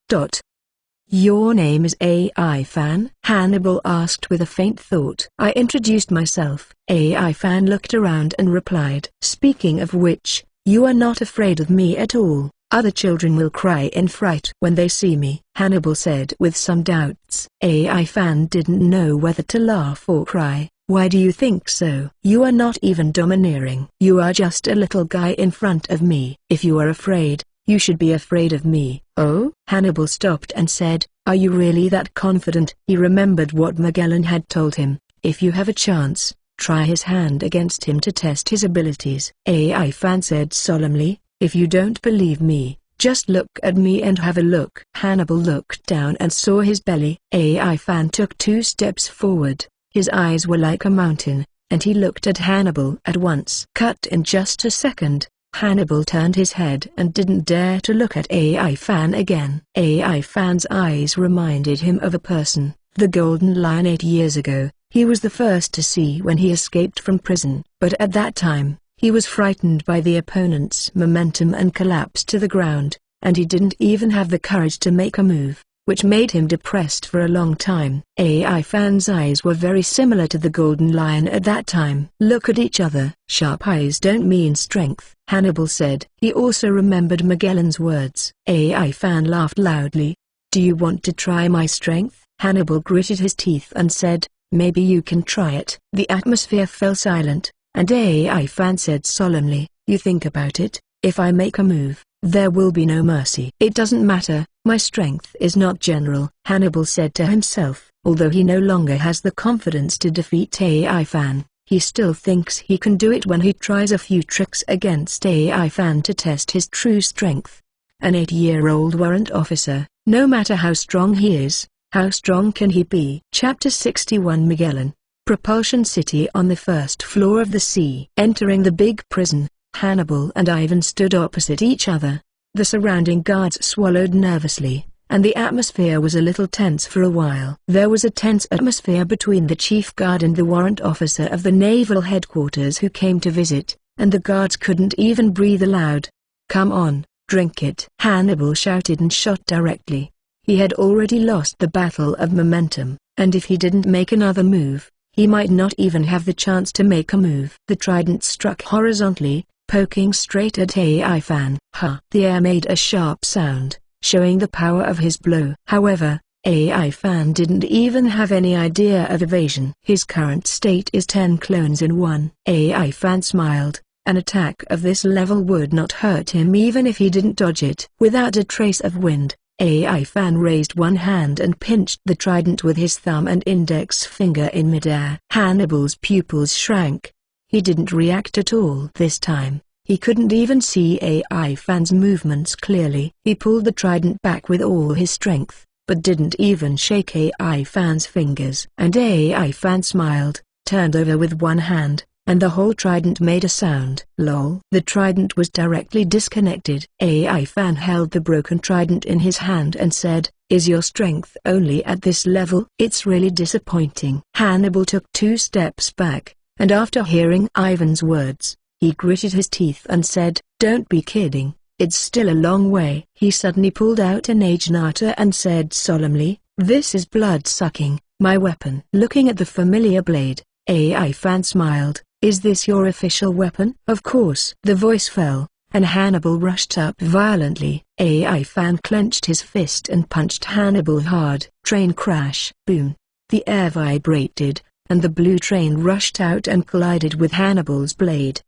"Your name is AI Fan?" Hannibal asked with a faint thought. I introduced myself. AI Fan looked around and replied, "Speaking of which, you are not afraid of me at all. Other children will cry in fright when they see me," Hannibal said with some doubts. AI Fan didn't know whether to laugh or cry. "Why do you think so? You are not even domineering. You are just a little guy in front of me. If you are afraid, you should be afraid of me." "Oh?" Hannibal stopped and said, "Are you really that confident?" He remembered what Magellan had told him. If you have a chance, try his hand against him to test his abilities. AI Fan said solemnly, "If you don't believe me, just look at me and have a look." Hannibal looked down and saw his belly. AI Fan took 2 steps forward. His eyes were like a mountain, and he looked at Hannibal at once. Cut in just a second, Hannibal turned his head and didn't dare to look at AI Fan again. AI Fan's eyes reminded him of a person, the Golden Lion 8 years ago. He was the first to see when he escaped from prison, but at that time, he was frightened by the opponent's momentum and collapsed to the ground, and he didn't even have the courage to make a move, which made him depressed for a long time. AI Fan's eyes were very similar to the Golden Lion at that time. "Look at each other." "Sharp eyes don't mean strength," Hannibal said. He also remembered Magellan's words. AI Fan laughed loudly. "Do you want to try my strength?" Hannibal gritted his teeth and said, "Maybe you can try it." The atmosphere fell silent, and AI Fan said solemnly, "You think about it, if I make a move, there will be no mercy." "It doesn't matter, my strength is not general," Hannibal said to himself. Although he no longer has the confidence to defeat AI Fan, he still thinks he can do it when he tries a few tricks against AI Fan to test his true strength. An 8-year-old warrant officer, no matter how strong he is, how strong can he be? Chapter 61 Magellan, Propulsion City on the first floor of the sea. Entering the big prison, Hannibal and Ivan stood opposite each other. The surrounding guards swallowed nervously, and the atmosphere was a little tense for a while. There was a tense atmosphere between the chief guard and the warrant officer of the naval headquarters who came to visit, and the guards couldn't even breathe aloud. "Come on, drink it!" Hannibal shouted and shot directly. He had already lost the battle of momentum, and if he didn't make another move, he might not even have the chance to make a move. The trident struck horizontally, poking straight at AI Fan. "Ha!" The air made a sharp sound, showing the power of his blow. However, AI Fan didn't even have any idea of evasion. His current state is 10 clones in 1. AI Fan smiled. An attack of this level would not hurt him even if he didn't dodge it. Without a trace of wind, AI Fan raised one hand and pinched the trident with his thumb and index finger in midair. Hannibal's pupils shrank. He didn't react at all this time. He couldn't even see AI Fan's movements clearly. He pulled the trident back with all his strength, but didn't even shake AI Fan's fingers. And AI Fan smiled, turned over with one hand, and the whole trident made a sound. Lol. The trident was directly disconnected. AI Fan held the broken trident in his hand and said, "Is your strength only at this level? It's really disappointing." Hannibal took 2 steps back, and after hearing Ivan's words, he gritted his teeth and said, "Don't be kidding, it's still a long way." He suddenly pulled out an Agenata and said solemnly, "This is blood-sucking, my weapon." Looking at the familiar blade, AI Fan smiled. "Is this your official weapon?" "Of course." The voice fell, and Hannibal rushed up violently. AI Fan clenched his fist and punched Hannibal hard. Train crash. Boom. The air vibrated, and the blue train rushed out and collided with Hannibal's blade.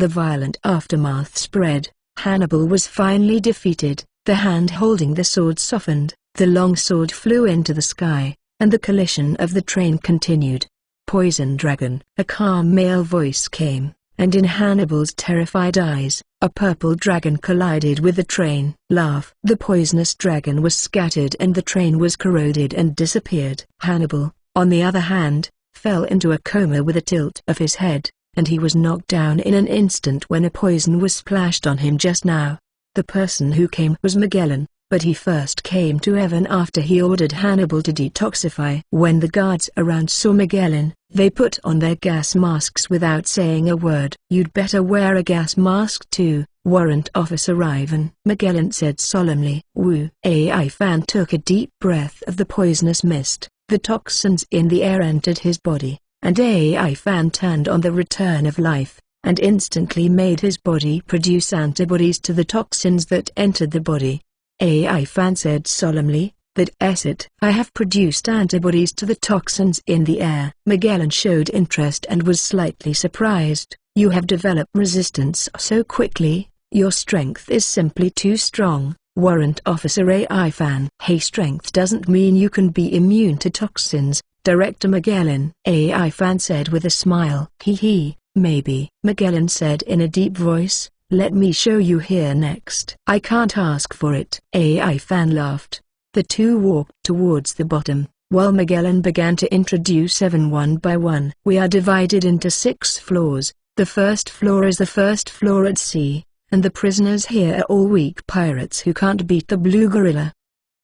The violent aftermath spread. Hannibal was finally defeated. The hand holding the sword softened, the long sword flew into the sky, and the collision of the train continued. "Poison dragon." A calm male voice came, and in Hannibal's terrified eyes, a purple dragon collided with the train. Laugh. The poisonous dragon was scattered and the train was corroded and disappeared. Hannibal, on the other hand, fell into a coma with a tilt of his head, and he was knocked down in an instant when a poison was splashed on him just now. The person who came was Magellan, but he first came to Evan after he ordered Hannibal to detoxify. When the guards around saw Magellan, they put on their gas masks without saying a word. "You'd better wear a gas mask too, Warrant Officer Ivan," Magellan said solemnly. Woo. AI Fan took a deep breath of the poisonous mist. The toxins in the air entered his body, and AI Fan turned on the return of life, and instantly made his body produce antibodies to the toxins that entered the body. AI Fan said solemnly, "That's it. I have produced antibodies to the toxins in the air." Magellan showed interest and was slightly surprised. "You have developed resistance so quickly, your strength is simply too strong, Warrant Officer AI Fan." "Hey, strength doesn't mean you can be immune to toxins, Director Magellan," AI Fan said with a smile. Maybe," Magellan said in a deep voice. "Let me show you here next." "I can't ask for it." AI Fan laughed. The two walked towards the bottom, while Magellan began to introduce Evan one by one. "We are divided into 6 floors. The first floor is the first floor at sea, and the prisoners here are all weak pirates who can't beat the blue gorilla.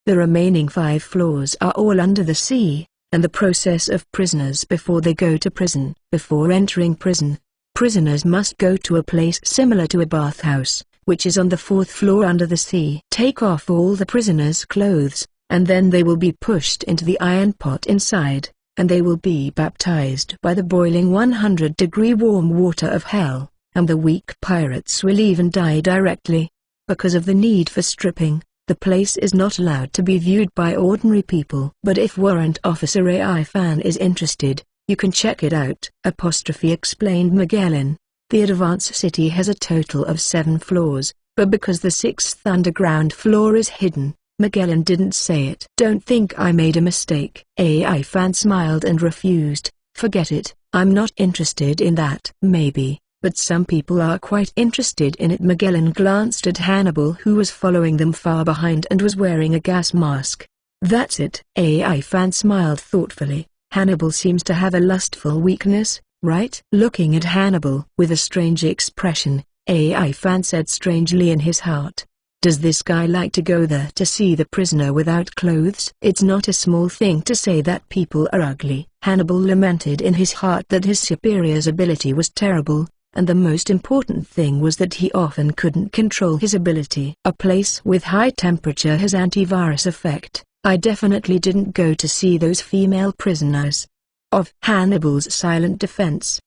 The remaining 5 floors are all under the sea, and the process of prisoners before they go to prison. Before entering prison, prisoners must go to a place similar to a bathhouse, which is on the 4th floor under the sea. Take off all the prisoners' clothes, and then they will be pushed into the iron pot inside, and they will be baptized by the boiling 100-degree warm water of hell, and the weak pirates will even die directly. Because of the need for stripping, the place is not allowed to be viewed by ordinary people. But if Warrant Officer AI Fan is interested, you can check it out," explained Magellan. "The advanced city has a total of 7 floors, but because the 6th underground floor is hidden, Magellan didn't say it." "Don't think I made a mistake." AI Fan smiled and refused. "Forget it, I'm not interested in that." "Maybe, but some people are quite interested in it." Magellan glanced at Hannibal, who was following them far behind and was wearing a gas mask. "That's it." AI Fan smiled thoughtfully. "Hannibal seems to have a lustful weakness, right?" Looking at Hannibal with a strange expression, AI Fan said strangely in his heart, "Does this guy like to go there to see the prisoner without clothes?" It's not a small thing to say that people are ugly. Hannibal lamented in his heart that his superior's ability was terrible, and the most important thing was that he often couldn't control his ability. "A place with high temperature has antivirus effect. I definitely didn't go to see those female prisoners." Of Hannibal's silent defense.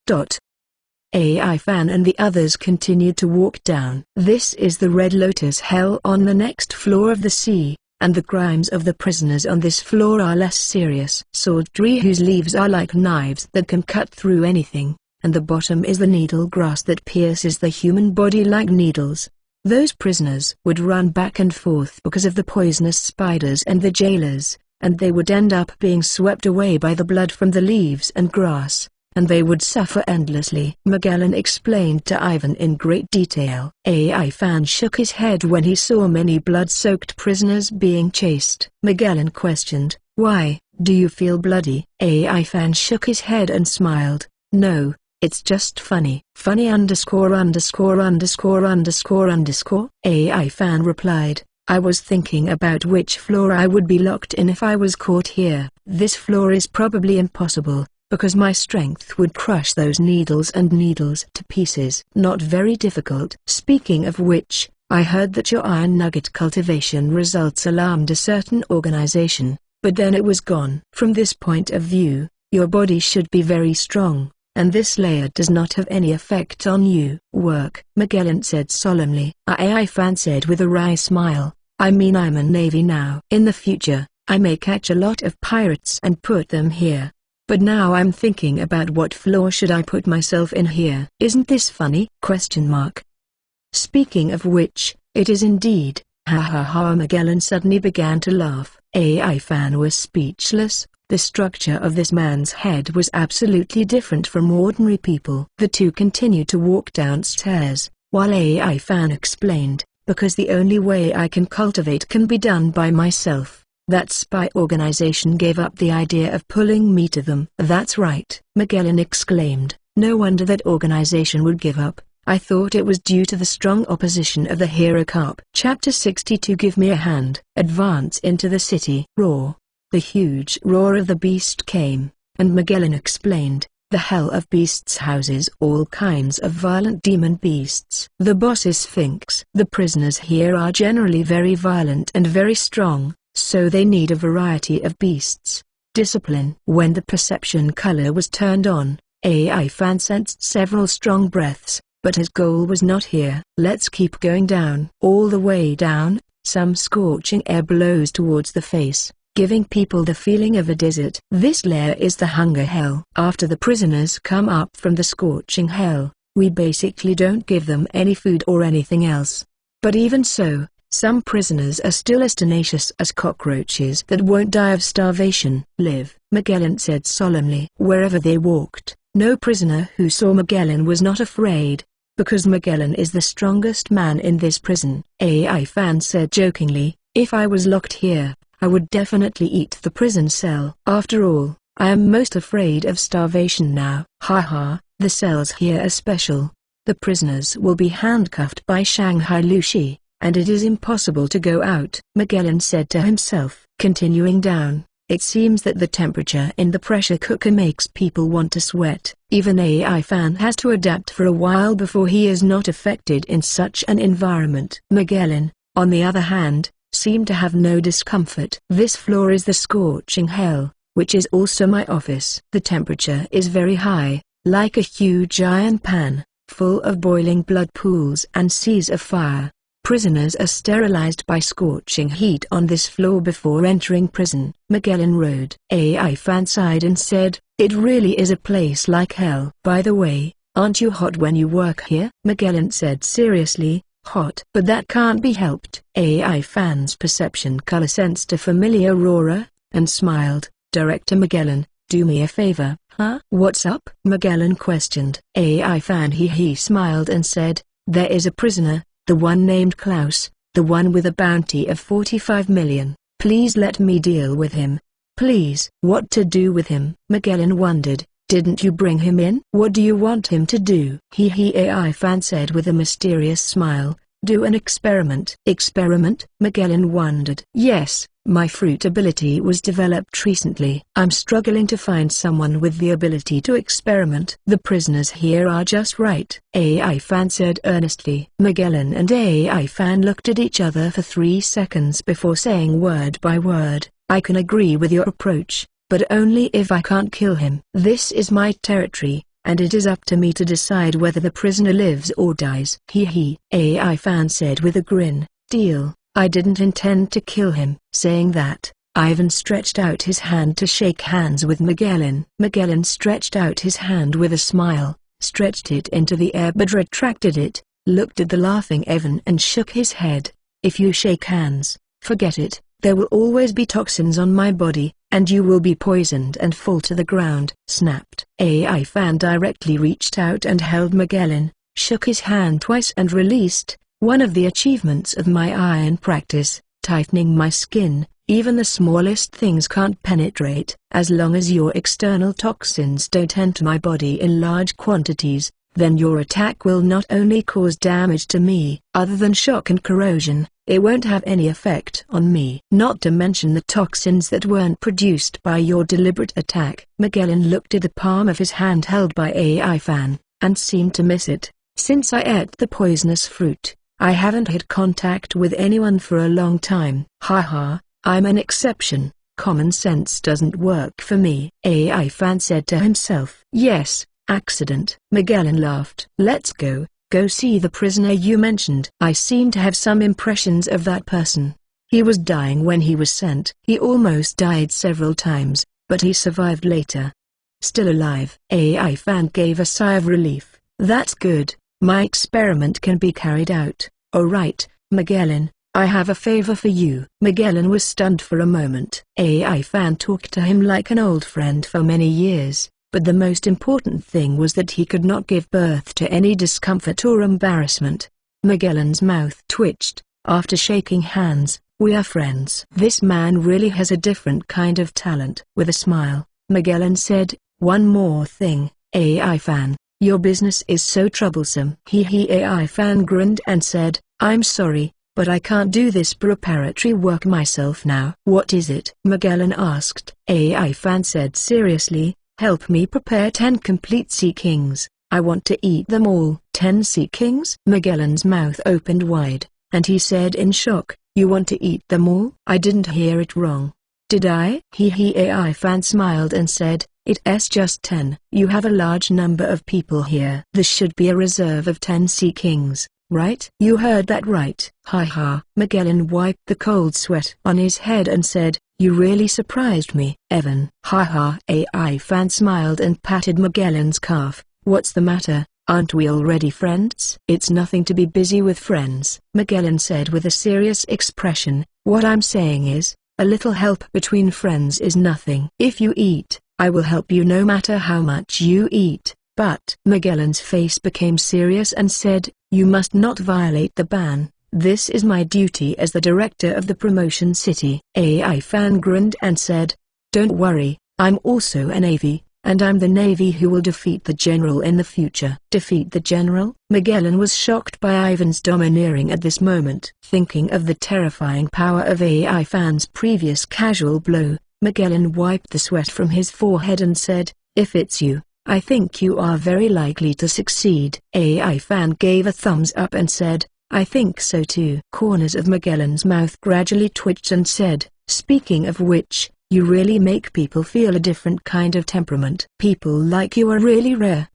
AI Fan and the others continued to walk down. "This is the Red Lotus Hell on the next floor of the sea, and the crimes of the prisoners on this floor are less serious. Sword tree whose leaves are like knives that can cut through anything, and the bottom is the needle grass that pierces the human body like needles. Those prisoners would run back and forth because of the poisonous spiders and the jailers, and they would end up being swept away by the blood from the leaves and grass, and they would suffer endlessly. Magellan explained to Ivan in great detail. AI fan shook his head when he saw many blood-soaked prisoners being chased. Magellan questioned, "Why, do you feel bloody?" AI fan shook his head and smiled, "No, it's just funny." Funny underscore underscore underscore underscore underscore. AI fan replied, "I was thinking about which floor I would be locked in if I was caught here. This floor is probably impossible, because my strength would crush those needles to pieces. Not very difficult. Speaking of which, I heard that your iron nugget cultivation results alarmed a certain organization, but then it was gone. From this point of view, your body should be very strong, and this layer does not have any effect on you." "Work," Magellan said solemnly. AI fan said with a wry smile, "I mean I'm a navy now. In the future, I may catch a lot of pirates and put them here. But now I'm thinking about what floor should I put myself in here. Isn't this funny? Speaking of which, it is indeed." Ha ha ha. Magellan suddenly began to laugh. AI fan was speechless. The structure of this man's head was absolutely different from ordinary people. The two continued to walk downstairs, while AI fan explained, "Because the only way I can cultivate can be done by myself. That spy organization gave up the idea of pulling me to them." "That's right," Magellan exclaimed. "No wonder that organization would give up. I thought it was due to the strong opposition of the hero Garp." Chapter 62. Give me a hand. Advance into the city. Roar. The huge roar of the beast came, and Magellan explained, "The hell of beasts houses all kinds of violent demon beasts. The boss is Sphinx. The prisoners here are generally very violent and very strong, so they need a variety of beasts. Discipline." When the perception color was turned on, AI fan sensed several strong breaths, but his goal was not here. "Let's keep going down." All the way down, some scorching air blows towards the face, giving people the feeling of a desert. This layer is the hunger hell. After the prisoners come up from the scorching hell, we basically don't give them any food or anything else. But even so, some prisoners are still as tenacious as cockroaches that won't die of starvation. "Live," Magellan said solemnly. Wherever they walked, no prisoner who saw Magellan was not afraid, because Magellan is the strongest man in this prison. AI fan said jokingly, "If I was locked here, I would definitely eat the prison cell. After all, I am most afraid of starvation now." "Ha ha, the cells here are special. The prisoners will be handcuffed by Shanghai Lushi, and it is impossible to go out," Magellan said to himself. Continuing down, it seems that the temperature in the pressure cooker makes people want to sweat. Even AI fan has to adapt for a while before he is not affected in such an environment. Magellan, on the other hand, seemed to have no discomfort. "This floor is the scorching hell, which is also my office. The temperature is very high, like a huge iron pan, full of boiling blood pools and seas of fire. Prisoners are sterilized by scorching heat on this floor before entering prison." Magellan rode. AI fan sighed and said, "It really is a place like hell." "By the way, aren't you hot when you work here?" Magellan said seriously. "Hot. But that can't be helped." AI fan's perception color sensed a familiar aura, and smiled. "Director Magellan, do me a favor." "Huh? What's up?" Magellan questioned. AI fan he smiled and said, "There is a prisoner, the one named Klaus, the one with a bounty of 45 million. Please let me deal with him." "Please?" "What to do with him?" Magellan wondered. "Didn't you bring him in?" "What do you want him to do?" AI fan said with a mysterious smile. "Do an experiment." "Experiment?" Magellan wondered. "Yes, my fruit ability was developed recently. I'm struggling to find someone with the ability to experiment." "The prisoners here are just right," AI fan said earnestly. Magellan and AI fan looked at each other for 3 seconds before saying word by word, "I can agree with your approach, but only if I can't kill him. This is my territory, and it is up to me to decide whether the prisoner lives or dies." AI fan said with a grin. "Deal." "I didn't intend to kill him." Saying that, Ivan stretched out his hand to shake hands with Magellan. Magellan stretched out his hand with a smile, stretched it into the air but retracted it, looked at the laughing Ivan and shook his head. "If you shake hands, forget it. There will always be toxins on my body, and you will be poisoned and fall to the ground. Snapped. AI fan directly reached out and held Magellan, shook his hand twice and released, one of the achievements of my iron practice, tightening my skin. Even the smallest things can't penetrate. As long as your external toxins don't enter my body in large quantities, then your attack will not only cause damage to me. Other than shock and corrosion, it won't have any effect on me. Not to mention the toxins that weren't produced by your deliberate attack. Magellan looked at the palm of his hand held by AI fan, and seemed to miss it. Since I ate the poisonous fruit, I haven't had contact with anyone for a long time. Haha. I'm an exception. Common sense doesn't work for me. AI fan said to himself. Yes, accident. Magellan laughed. Let's go see the prisoner you mentioned. I seem to have some impressions of that person. He was dying when he was sent. He almost died several times, but he survived later. Still alive. AI fan gave a sigh of relief. That's good. My experiment can be carried out. Alright, Magellan. I have a favor for you. Magellan was stunned for a moment. AI fan talked to him like an old friend for many years, but the most important thing was that he could not give birth to any discomfort or embarrassment. Magellan's mouth twitched. After shaking hands, we are friends. This man really has a different kind of talent. With a smile, Magellan said, one more thing, AI fan. Your business is so troublesome. AI fan grinned and said, I'm sorry, but I can't do this preparatory work myself now. What is it? Magellan asked. AI fan said seriously, help me prepare 10 complete Sea Kings. I want to eat them all. 10 Sea Kings? Magellan's mouth opened wide, and he said in shock, you want to eat them all? I didn't hear it wrong. Did I? AI fan smiled and said, it's just 10. You have a large number of people here. There should be a reserve of 10 Sea Kings. Right? You heard that right. Haha. Magellan wiped the cold sweat on his head and said, you really surprised me, Evan. Haha. AI fan smiled and patted Magellan's calf. What's the matter? Aren't we already friends? It's nothing to be busy with friends, Magellan said with a serious expression. What I'm saying is, a little help between friends is nothing. If you eat, I will help you no matter how much you eat. But Magellan's face became serious and said, you must not violate the ban. This is my duty as the director of the promotion city. AI fan grinned and said, don't worry, I'm also a Navy, and I'm the Navy who will defeat the general in the future. Defeat the general? Magellan was shocked by Ivan's domineering at this moment. Thinking of the terrifying power of AI fan's previous casual blow, Magellan wiped the sweat from his forehead and said, if it's you, I think you are very likely to succeed. AI fan gave a thumbs up and said, I think so too. Corners of Magellan's mouth gradually twitched and said, speaking of which, you really make people feel a different kind of temperament. People like you are really rare.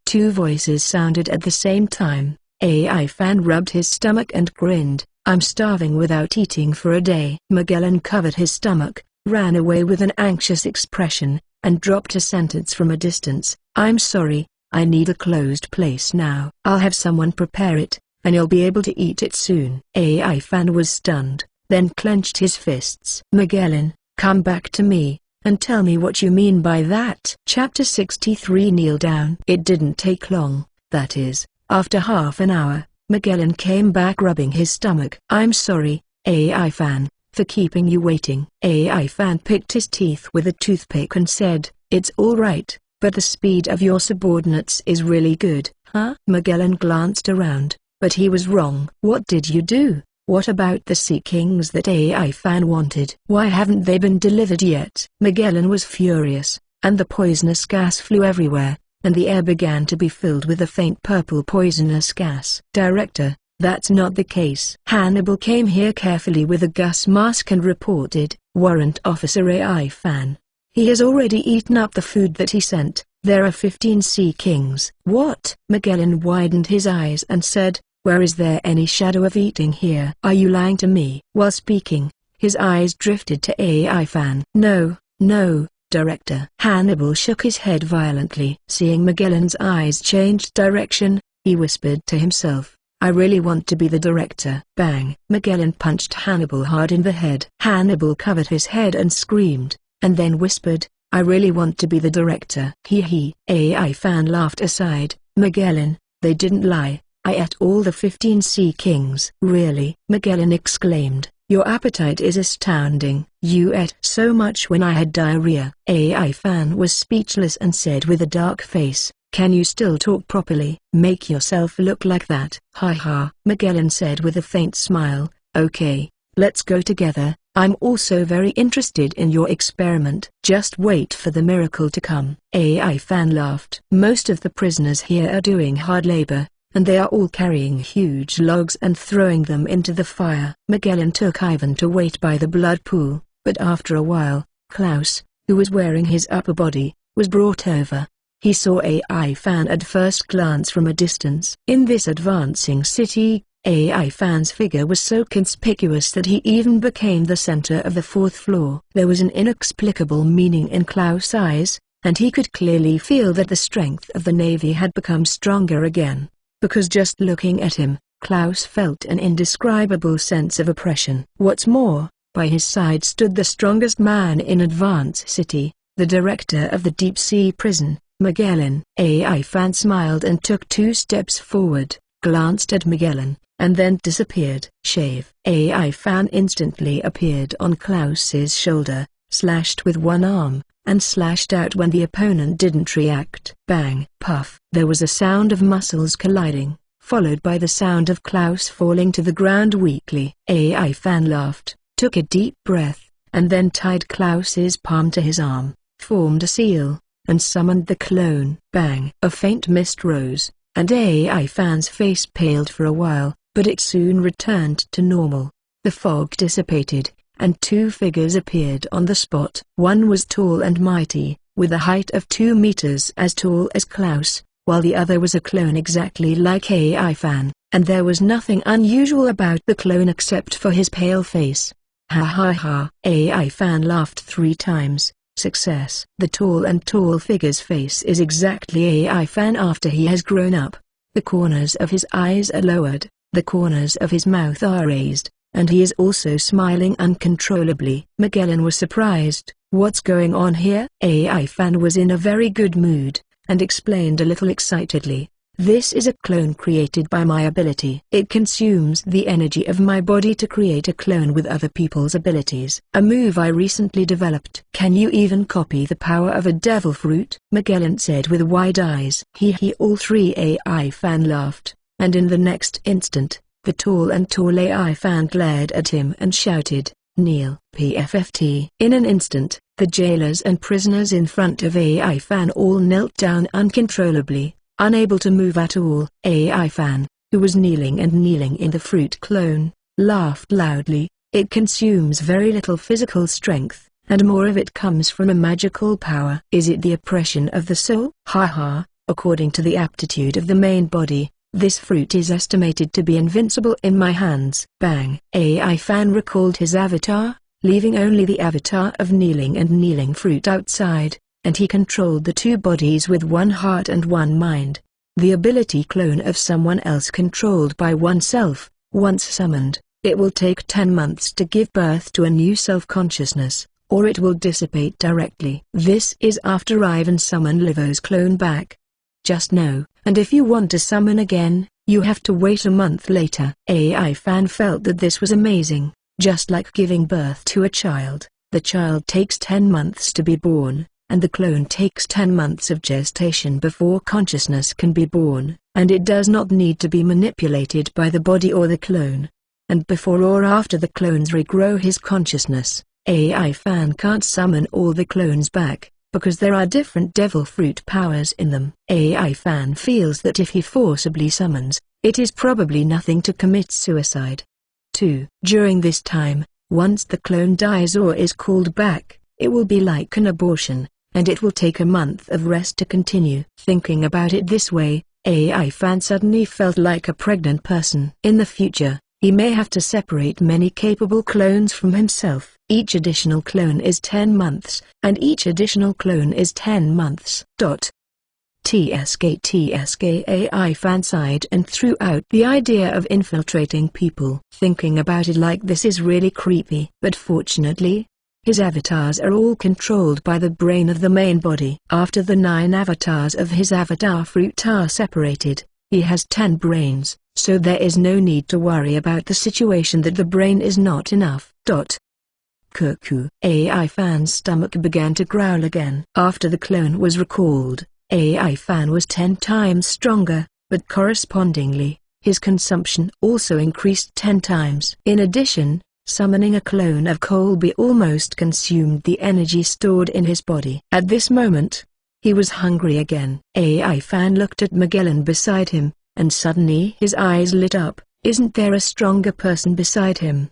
Two voices sounded at the same time. AI fan rubbed his stomach and grinned. I'm starving without eating for a day. Magellan covered his stomach, ran away with an anxious expression, and dropped a sentence from a distance. I'm sorry, I need a closed place now. I'll have someone prepare it, and you'll be able to eat it soon. AI fan was stunned, then clenched his fists. Magellan, come back to me, and tell me what you mean by that. Chapter 63. Kneel down. It didn't take long, that is, after half an hour, Magellan came back rubbing his stomach. I'm sorry, AI fan, for keeping you waiting. AI fan picked his teeth with a toothpick and said, it's alright, but the speed of your subordinates is really good. Huh? Magellan glanced around, but he was wrong. What did you do? What about the Sea Kings that AI fan wanted? Why haven't they been delivered yet? Magellan was furious, and the poisonous gas flew everywhere, and the air began to be filled with a faint purple poisonous gas. Director, that's not the case. Hannibal came here carefully with a gas mask and reported, Warrant Officer AI fan. He has already eaten up the food that he sent. There are 15 Sea Kings. What? Magellan widened his eyes and said, where is there any shadow of eating here? Are you lying to me? While speaking, his eyes drifted to AI fan. No, Director. Hannibal shook his head violently. Seeing Magellan's eyes change direction, he whispered to himself, I really want to be the director. Bang! Magellan punched Hannibal hard in the head. Hannibal covered his head and screamed, and then whispered, I really want to be the director. Hee hee. AI fan laughed aside. Magellan, they didn't lie. I ate all the 15 sea kings. Really? Magellan exclaimed. Your appetite is astounding. You ate so much when I had diarrhea. AI fan was speechless and said with a dark face, can you still talk properly? Make yourself look like that. Ha ha. Magellan said with a faint smile, okay, let's go together. I'm also very interested in your experiment. Just wait for the miracle to come. AI fan laughed. Most of the prisoners here are doing hard labor, and they are all carrying huge logs and throwing them into the fire. Magellan took Ivan to wait by the blood pool, but after a while, Klaus, who was wearing his upper body, was brought over. He saw AI fan at first glance from a distance. In this advancing city, AI fan's figure was so conspicuous that he even became the center of the fourth floor. There was an inexplicable meaning in Klaus' eyes, and he could clearly feel that the strength of the Navy had become stronger again. Because just looking at him, Klaus felt an indescribable sense of oppression. What's more, by his side stood the strongest man in Advance City, the director of the deep-sea prison, Magellan. AI fan smiled and took 2 steps forward, glanced at Magellan, and then disappeared. Shave. AI fan instantly appeared on Klaus's shoulder, slashed with one arm, and slashed out when the opponent didn't react. Bang! Puff! There was a sound of muscles colliding, followed by the sound of Klaus falling to the ground weakly. AI fan laughed, took a deep breath, and then tied Klaus's palm to his arm, formed a seal, and summoned the clone. Bang! A faint mist rose, and AI fan's face paled for a while, but it soon returned to normal. The fog dissipated, and 2 figures appeared on the spot. One was tall and mighty, with a height of 2 meters, as tall as Klaus, while the other was a clone exactly like AI fan, and there was nothing unusual about the clone except for his pale face. Ha ha ha. AI fan laughed 3 times. Success. The tall figure's face is exactly AI fan after he has grown up. The corners of his eyes are lowered, the corners of his mouth are raised, and he is also smiling uncontrollably. Magellan was surprised. What's going on here? AI fan was in a very good mood, and explained a little excitedly. This is a clone created by my ability. It consumes the energy of my body to create a clone with other people's abilities. A move I recently developed. Can you even copy the power of a devil fruit? Magellan said with wide eyes. All 3 AI fan laughed, and in the next instant, the tall AI fan glared at him and shouted, kneel. PFFT. In an instant, the jailers and prisoners in front of AI fan all knelt down uncontrollably, unable to move at all. AI fan, who was kneeling in the fruit clone, laughed loudly. It consumes very little physical strength, and more of it comes from a magical power. Is it the oppression of the soul? Ha ha. According to the aptitude of the main body, this fruit is estimated to be invincible in my hands. Bang! AI fan recalled his avatar, leaving only the avatar of kneeling fruit outside, and he controlled the 2 bodies with 1 heart and 1 mind. The ability clone of someone else controlled by oneself. Once summoned, it will take 10 months to give birth to a new self-consciousness, or it will dissipate directly. This is after Ivan summoned Livo's clone back. Just know, and if you want to summon again, you have to wait a month later. AI fan felt that this was amazing. Just like giving birth to a child, the child takes 10 months to be born, and the clone takes 10 months of gestation before consciousness can be born, and it does not need to be manipulated by the body or the clone. And before or after the clones regrow his consciousness, AI fan can't summon all the clones back, because there are different devil fruit powers in them. AI fan feels that if he forcibly summons, it is probably nothing to commit suicide. 2. During this time, once the clone dies or is called back, it will be like an abortion, and it will take a month of rest to continue. Thinking about it this way, AI fan suddenly felt like a pregnant person. In the future, he may have to separate many capable clones from himself. Each additional clone is 10 months, and each additional clone is 10 months. AI fan sighed and threw out the idea of infiltrating people. Thinking about it like this is really creepy. But fortunately, his avatars are all controlled by the brain of the main body. After the 9 avatars of his avatar fruit are separated, he has 10 brains, so there is no need to worry about the situation that the brain is not enough. Cuckoo. AI Fan's stomach began to growl again. After the clone was recalled, AI Fan was 10 times stronger, but correspondingly, his consumption also increased 10 times. In addition, summoning a clone of Colby almost consumed the energy stored in his body. At this moment, he was hungry again. AI Fan looked at Magellan beside him, and suddenly his eyes lit up. Isn't there a stronger person beside him?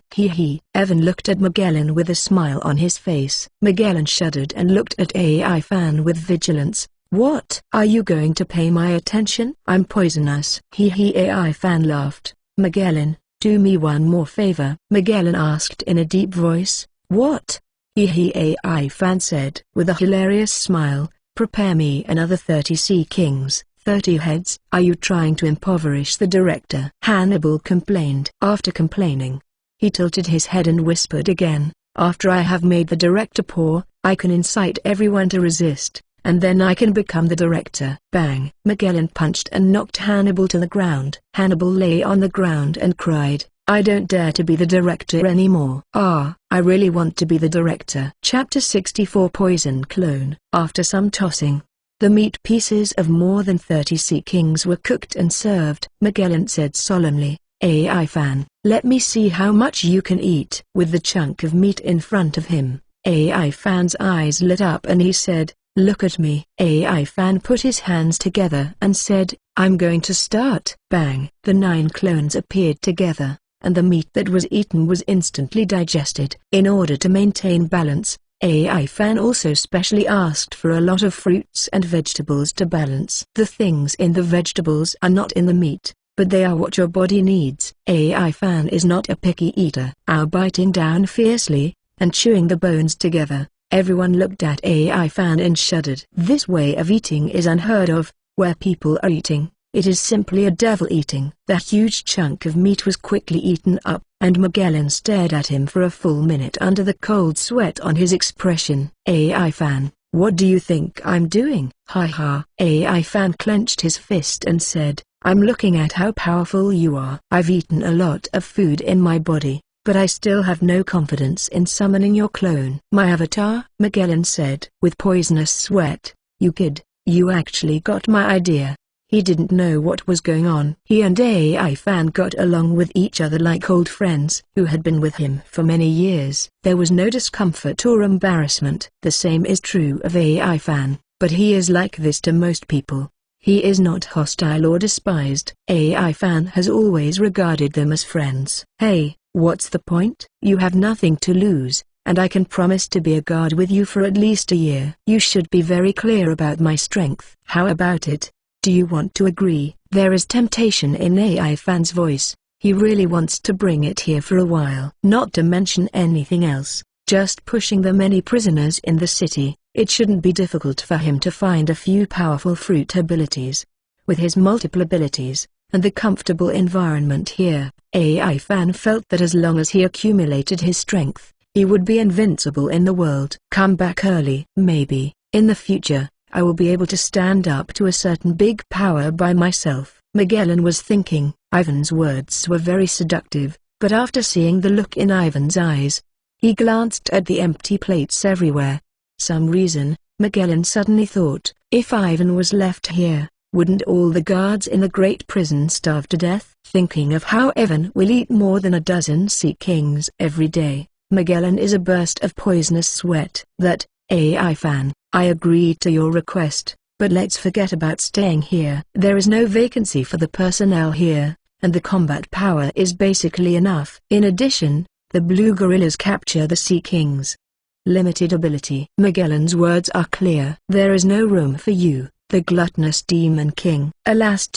Evan looked at Magellan with a smile on his face. Magellan shuddered and looked at AI Fan with vigilance. What? Are you going to pay my attention? I'm poisonous. AI Fan laughed. Magellan, do me one more favor. Magellan asked in a deep voice. What? AI Fan said with a hilarious smile. Prepare me another 30 sea kings. 30 heads. Are you trying to impoverish the director? Hannibal complained. After complaining, he tilted his head and whispered again, after I have made the director poor, I can incite everyone to resist, and then I can become the director. Bang! Magellan punched and knocked Hannibal to the ground. Hannibal lay on the ground and cried, I don't dare to be the director anymore. I really want to be the director. Chapter 64 Poison Clone. After some tossing, the meat pieces of more than 30 sea kings were cooked and served. Magellan said solemnly, AI Fan, let me see how much you can eat. With the chunk of meat in front of him, AI Fan's eyes lit up and he said, look at me. AI Fan put his hands together and said, I'm going to start. Bang! The 9 clones appeared together, and the meat that was eaten was instantly digested. In order to maintain balance, AI Fan also specially asked for a lot of fruits and vegetables to balance. The things in the vegetables are not in the meat, but they are what your body needs. AI Fan is not a picky eater. Biting down fiercely, and chewing the bones together, everyone looked at AI Fan and shuddered. This way of eating is unheard of. Where people are eating, it is simply a devil eating. The huge chunk of meat was quickly eaten up, and Magellan stared at him for a full minute under the cold sweat on his expression. AI Fan, what do you think I'm doing? AI Fan clenched his fist and said, I'm looking at how powerful you are. I've eaten a lot of food in my body, but I still have no confidence in summoning your clone. My avatar? Magellan said. With poisonous sweat, you kid, you actually got my idea. He didn't know what was going on. He and AI Fan got along with each other like old friends who had been with him for many years. There was no discomfort or embarrassment. The same is true of AI Fan, but he is like this to most people. He is not hostile or despised. AI Fan has always regarded them as friends. Hey, what's the point? You have nothing to lose, and I can promise to be a guard with you for at least a year. You should be very clear about my strength. How about it? Do you want to agree? There is temptation in AI Fan's voice. He really wants to bring it here for a while. Not to mention anything else, just pushing the many prisoners in the city. It shouldn't be difficult for him to find a few powerful fruit abilities. With his multiple abilities, and the comfortable environment here, AI Fan felt that as long as he accumulated his strength, he would be invincible in the world. Come back early. Maybe, in the future, I will be able to stand up to a certain big power by myself. Magellan was thinking. Ivan's words were very seductive, but after seeing the look in Ivan's eyes, he glanced at the empty plates everywhere. Some reason, Magellan suddenly thought, if Ivan was left here, wouldn't all the guards in the great prison starve to death? Thinking of how Ivan will eat more than a dozen sea kings every day, Magellan is a burst of poisonous sweat. That, AI Fan, I agreed to your request, but let's forget about staying here. There is no vacancy for the personnel here, and the combat power is basically enough. In addition, the blue gorillas capture the sea kings. Limited ability. Magellan's words are clear. There is no room for you, the gluttonous demon king. Alas,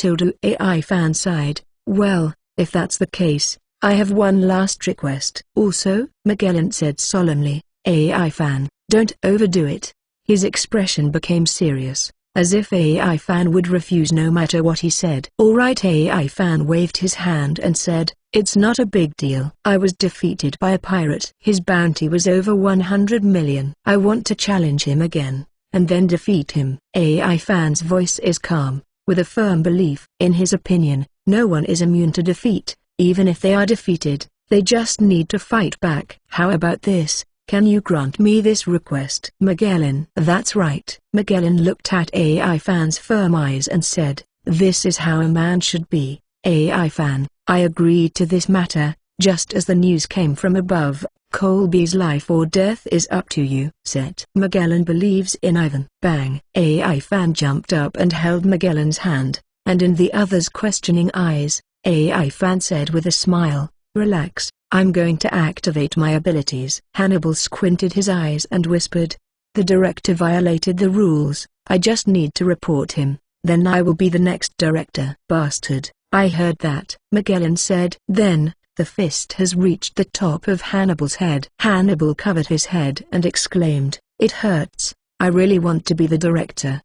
AI Fan sighed. Well, if that's the case, I have one last request. Also, Magellan said solemnly, AI Fan, don't overdo it. His expression became serious. as if AI Fan would refuse no matter what he said. "Alright." AI Fan waved his hand and said, "It's not a big deal. I was defeated by a pirate. His bounty was over 100 million. I want to challenge him again, and then defeat him." AI Fan's voice is calm, with a firm belief. In his opinion, no one is immune to defeat. Even if they are defeated, they just need to fight back. "How about this? Can you grant me this request?" "Magellan." "That's right." Magellan looked at AI Fan's firm eyes and said, "This is how a man should be, AI Fan. I agreed to this matter, just as the news came from above. Colby's life or death is up to you." Said Magellan believes in Ivan. Bang! AI Fan jumped up and held Magellan's hand, and in the other's questioning eyes, AI Fan said with a smile, "Relax. I'm going to activate my abilities." Hannibal squinted his eyes and whispered, "The director violated the rules. I just need to report him, then I will be the next director." "Bastard, I heard that," Magellan said. Then, the fist has reached the top of Hannibal's head. Hannibal covered his head and exclaimed, "It hurts. I really want to be the director."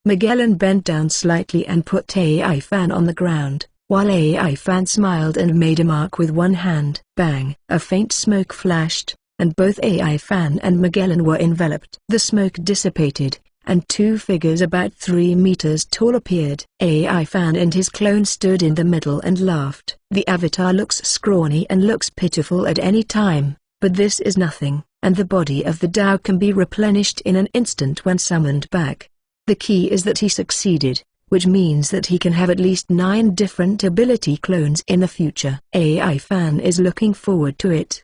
Magellan bent down slightly and put AI Fan on the ground, while AI Fan smiled and made a mark with one hand. Bang! A faint smoke flashed, and both AI Fan and Magellan were enveloped. The smoke dissipated, and two figures about 3 meters tall appeared. AI Fan and his clone stood in the middle and laughed. "The avatar looks scrawny and looks pitiful at any time, but this is nothing, and the body of the Tao can be replenished in an instant when summoned back. The key is that he succeeded, which means that he can have at least 9 different ability clones in the future. AI Fan is looking forward to it,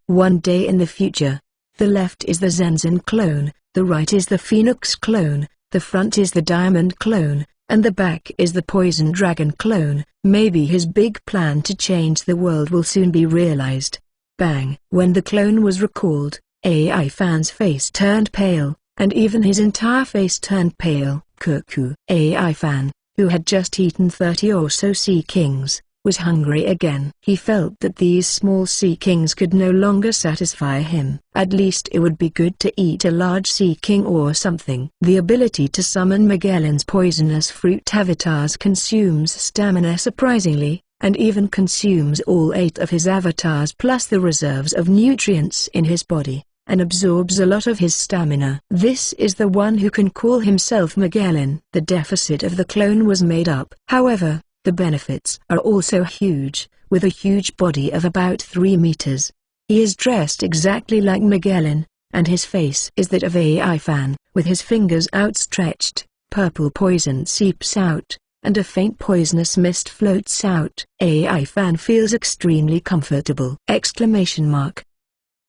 One day in the future. The left is the Zenzen clone, the right is the Phoenix clone, the front is the Diamond clone, and the back is the Poison Dragon clone. Maybe his big plan to change the world will soon be realized." Bang! When the clone was recalled, AI Fan's face turned pale, and even his entire face turned pale. Cuckoo. AI Fan, who had just eaten 30 or so sea kings, was hungry again. He felt that these small sea kings could no longer satisfy him. At least it would be good to eat a large sea king or something. The ability to summon Magellan's poisonous fruit avatars consumes stamina surprisingly, and even consumes all 8 of his avatars plus the reserves of nutrients in his body, and absorbs a lot of his stamina. This is the one who can call himself Magellan. The deficit of the clone was made up. However, the benefits are also huge, with a huge body of about 3 meters. He is dressed exactly like Magellan, and his face is that of AI Fan. With his fingers outstretched, purple poison seeps out, and a faint poisonous mist floats out. AI Fan feels extremely comfortable!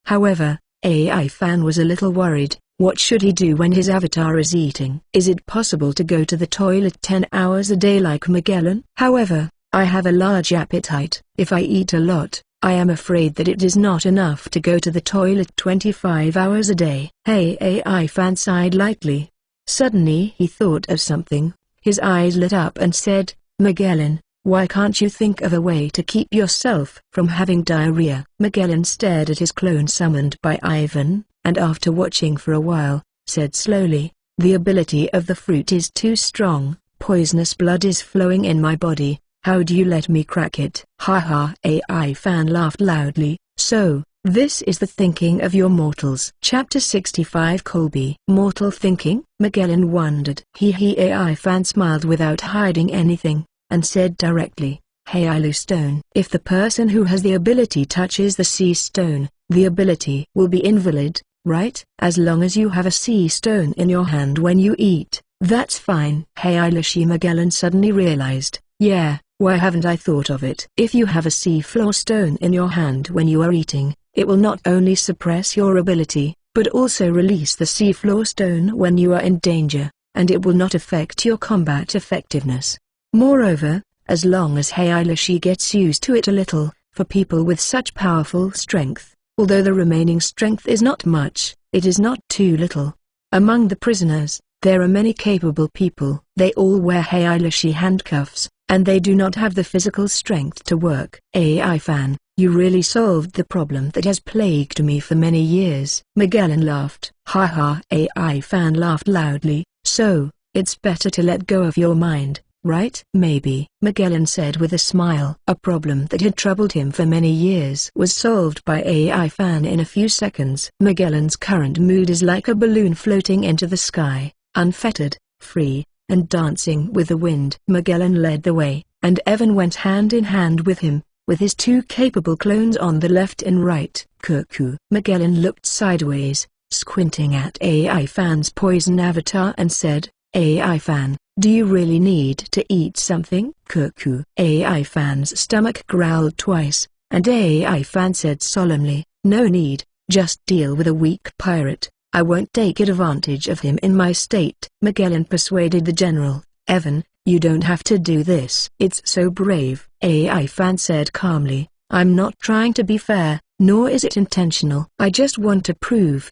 However, AI Fan was a little worried. What should he do when his avatar is eating? Is it possible to go to the toilet 10 hours a day like Magellan? However, I have a large appetite. If I eat a lot, I am afraid that it is not enough to go to the toilet 25 hours a day. Hey, AI Fan sighed lightly. Suddenly he thought of something. His eyes lit up and said, "Magellan, why can't you think of a way to keep yourself from having diarrhea?" Magellan stared at his clone summoned by Ivan, and after watching for a while, said slowly, "The ability of the fruit is too strong. Poisonous blood is flowing in my body. How do you let me crack it?" Ha ha! AI Fan laughed loudly. "So, this is the thinking of your mortals." Chapter 65 Colby. Mortal thinking? Magellan wondered. AI Fan smiled without hiding anything, and said directly, "Hey Ilu Stone. If the person who has the ability touches the sea stone, the ability will be invalid, right? As long as you have a sea stone in your hand when you eat, that's fine." Hey Ilu. Magellan suddenly realized, yeah, why haven't I thought of it? If you have a sea floor stone in your hand when you are eating, it will not only suppress your ability, but also release the sea floor stone when you are in danger, and it will not affect your combat effectiveness. Moreover, as long as Heilashi gets used to it a little, for people with such powerful strength, although the remaining strength is not much, it is not too little. Among the prisoners, there are many capable people. They all wear Heilashi handcuffs, and they do not have the physical strength to work. AI Fan, You really solved the problem that has plagued me for many years." Magellan laughed. "Ha ha." AI fan laughed loudly. "So, it's better to let go of your mind, right?" "Maybe," Magellan said with a smile. A problem that had troubled him for many years was solved by AI fan in a few seconds. Magellan's current mood is like a balloon floating into the sky, unfettered, free, and dancing with the wind. Magellan led the way, and Evan went hand in hand with him, with his two capable clones on the left and right. Cuckoo. Magellan looked sideways, squinting at AI fan's poison avatar and said, "AI fan, do you really need to eat something?" Cuckoo. AI fan's stomach growled twice, and AI fan said solemnly, "No need, just deal with a weak pirate. I won't take advantage of him in my state." Magellan persuaded the general, "Evan, you don't have to do this." "It's so brave," AI fan said calmly. "I'm not trying to be fair, nor is it intentional. I just want to prove,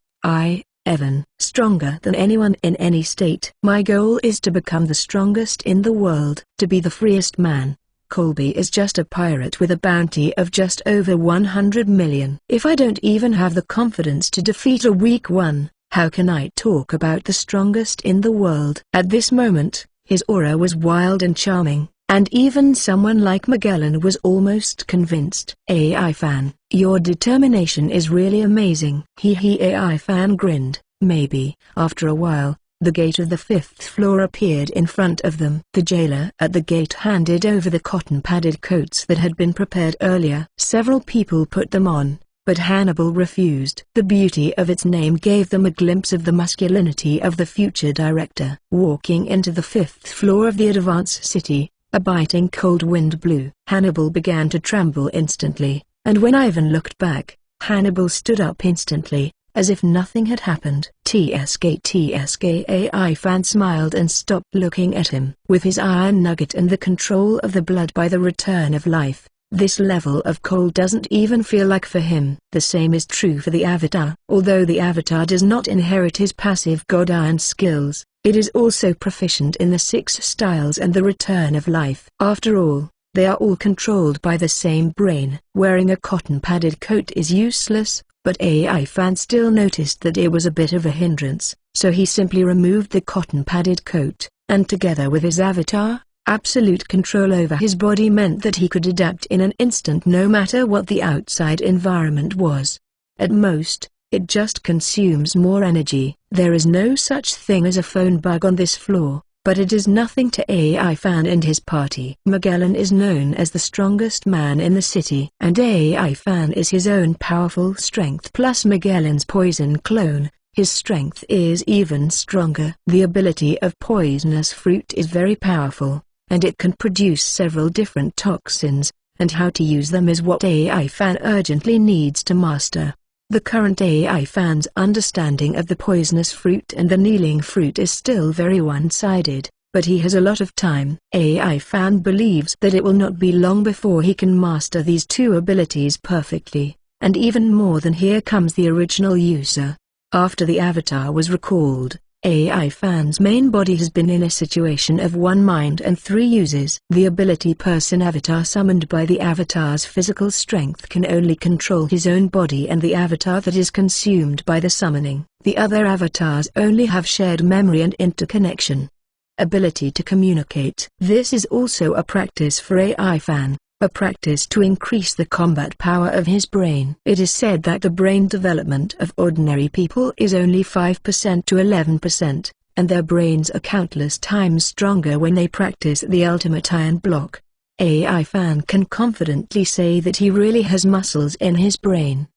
Evan, stronger than anyone in any state. My goal is to become the strongest in the world, to be the freest man. Colby is just a pirate with a bounty of just over 100 million. If I don't even have the confidence to defeat a weak one, how can I talk about the strongest in the world?" At this moment, his aura was wild and charming, and even someone like Magellan was almost convinced. AI fan, your determination is really amazing. AI fan grinned. Maybe. After a while, the gate of the 5th floor appeared in front of them. The jailer at the gate handed over the cotton-padded coats that had been prepared earlier. Several people put them on, but Hannibal refused. The beauty of its name gave them a glimpse of the masculinity of the future director. Walking into the 5th floor of the advanced city, a biting cold wind blew. Hannibal began to tremble instantly, and when Ivan looked back, Hannibal stood up instantly, as if nothing had happened. TSK AI fan smiled and stopped looking at him. With his iron nugget and the control of the blood by the return of life, this level of cold doesn't even feel like for him. The same is true for the Avatar. Although the Avatar does not inherit his passive God Iron skills, it is also proficient in the 6 styles and the return of life. After all, they are all controlled by the same brain. Wearing a cotton-padded coat is useless, but AI fan still noticed that it was a bit of a hindrance, so he simply removed the cotton-padded coat, and together with his avatar, absolute control over his body meant that he could adapt in an instant no matter what the outside environment was. At most, it just consumes more energy. There is no such thing as a phone bug on this floor, but it is nothing to AI fan and his party. Magellan is known as the strongest man in the city, and AI fan is his own powerful strength plus Magellan's poison clone. His strength is even stronger. The ability of poisonous fruit is very powerful, and it can produce several different toxins, and how to use them is what AI fan urgently needs to master. The current AI fan's understanding of the poisonous fruit and the kneeling fruit is still very one-sided, but he has a lot of time. AI fan believes that it will not be long before he can master these two abilities perfectly, and even more than here comes the original user. After the avatar was recalled, AI fan's main body has been in a situation of 1 mind and 3 uses. The ability person avatar summoned by the avatar's physical strength can only control his own body and the avatar that is consumed by the summoning. The other avatars only have shared memory and interconnection. Ability to communicate. This is also a practice for AI fan, a practice to increase the combat power of his brain. It is said that the brain development of ordinary people is only 5% to 11%, and their brains are countless times stronger when they practice the ultimate iron block. AI fan can confidently say that he really has muscles in his brain!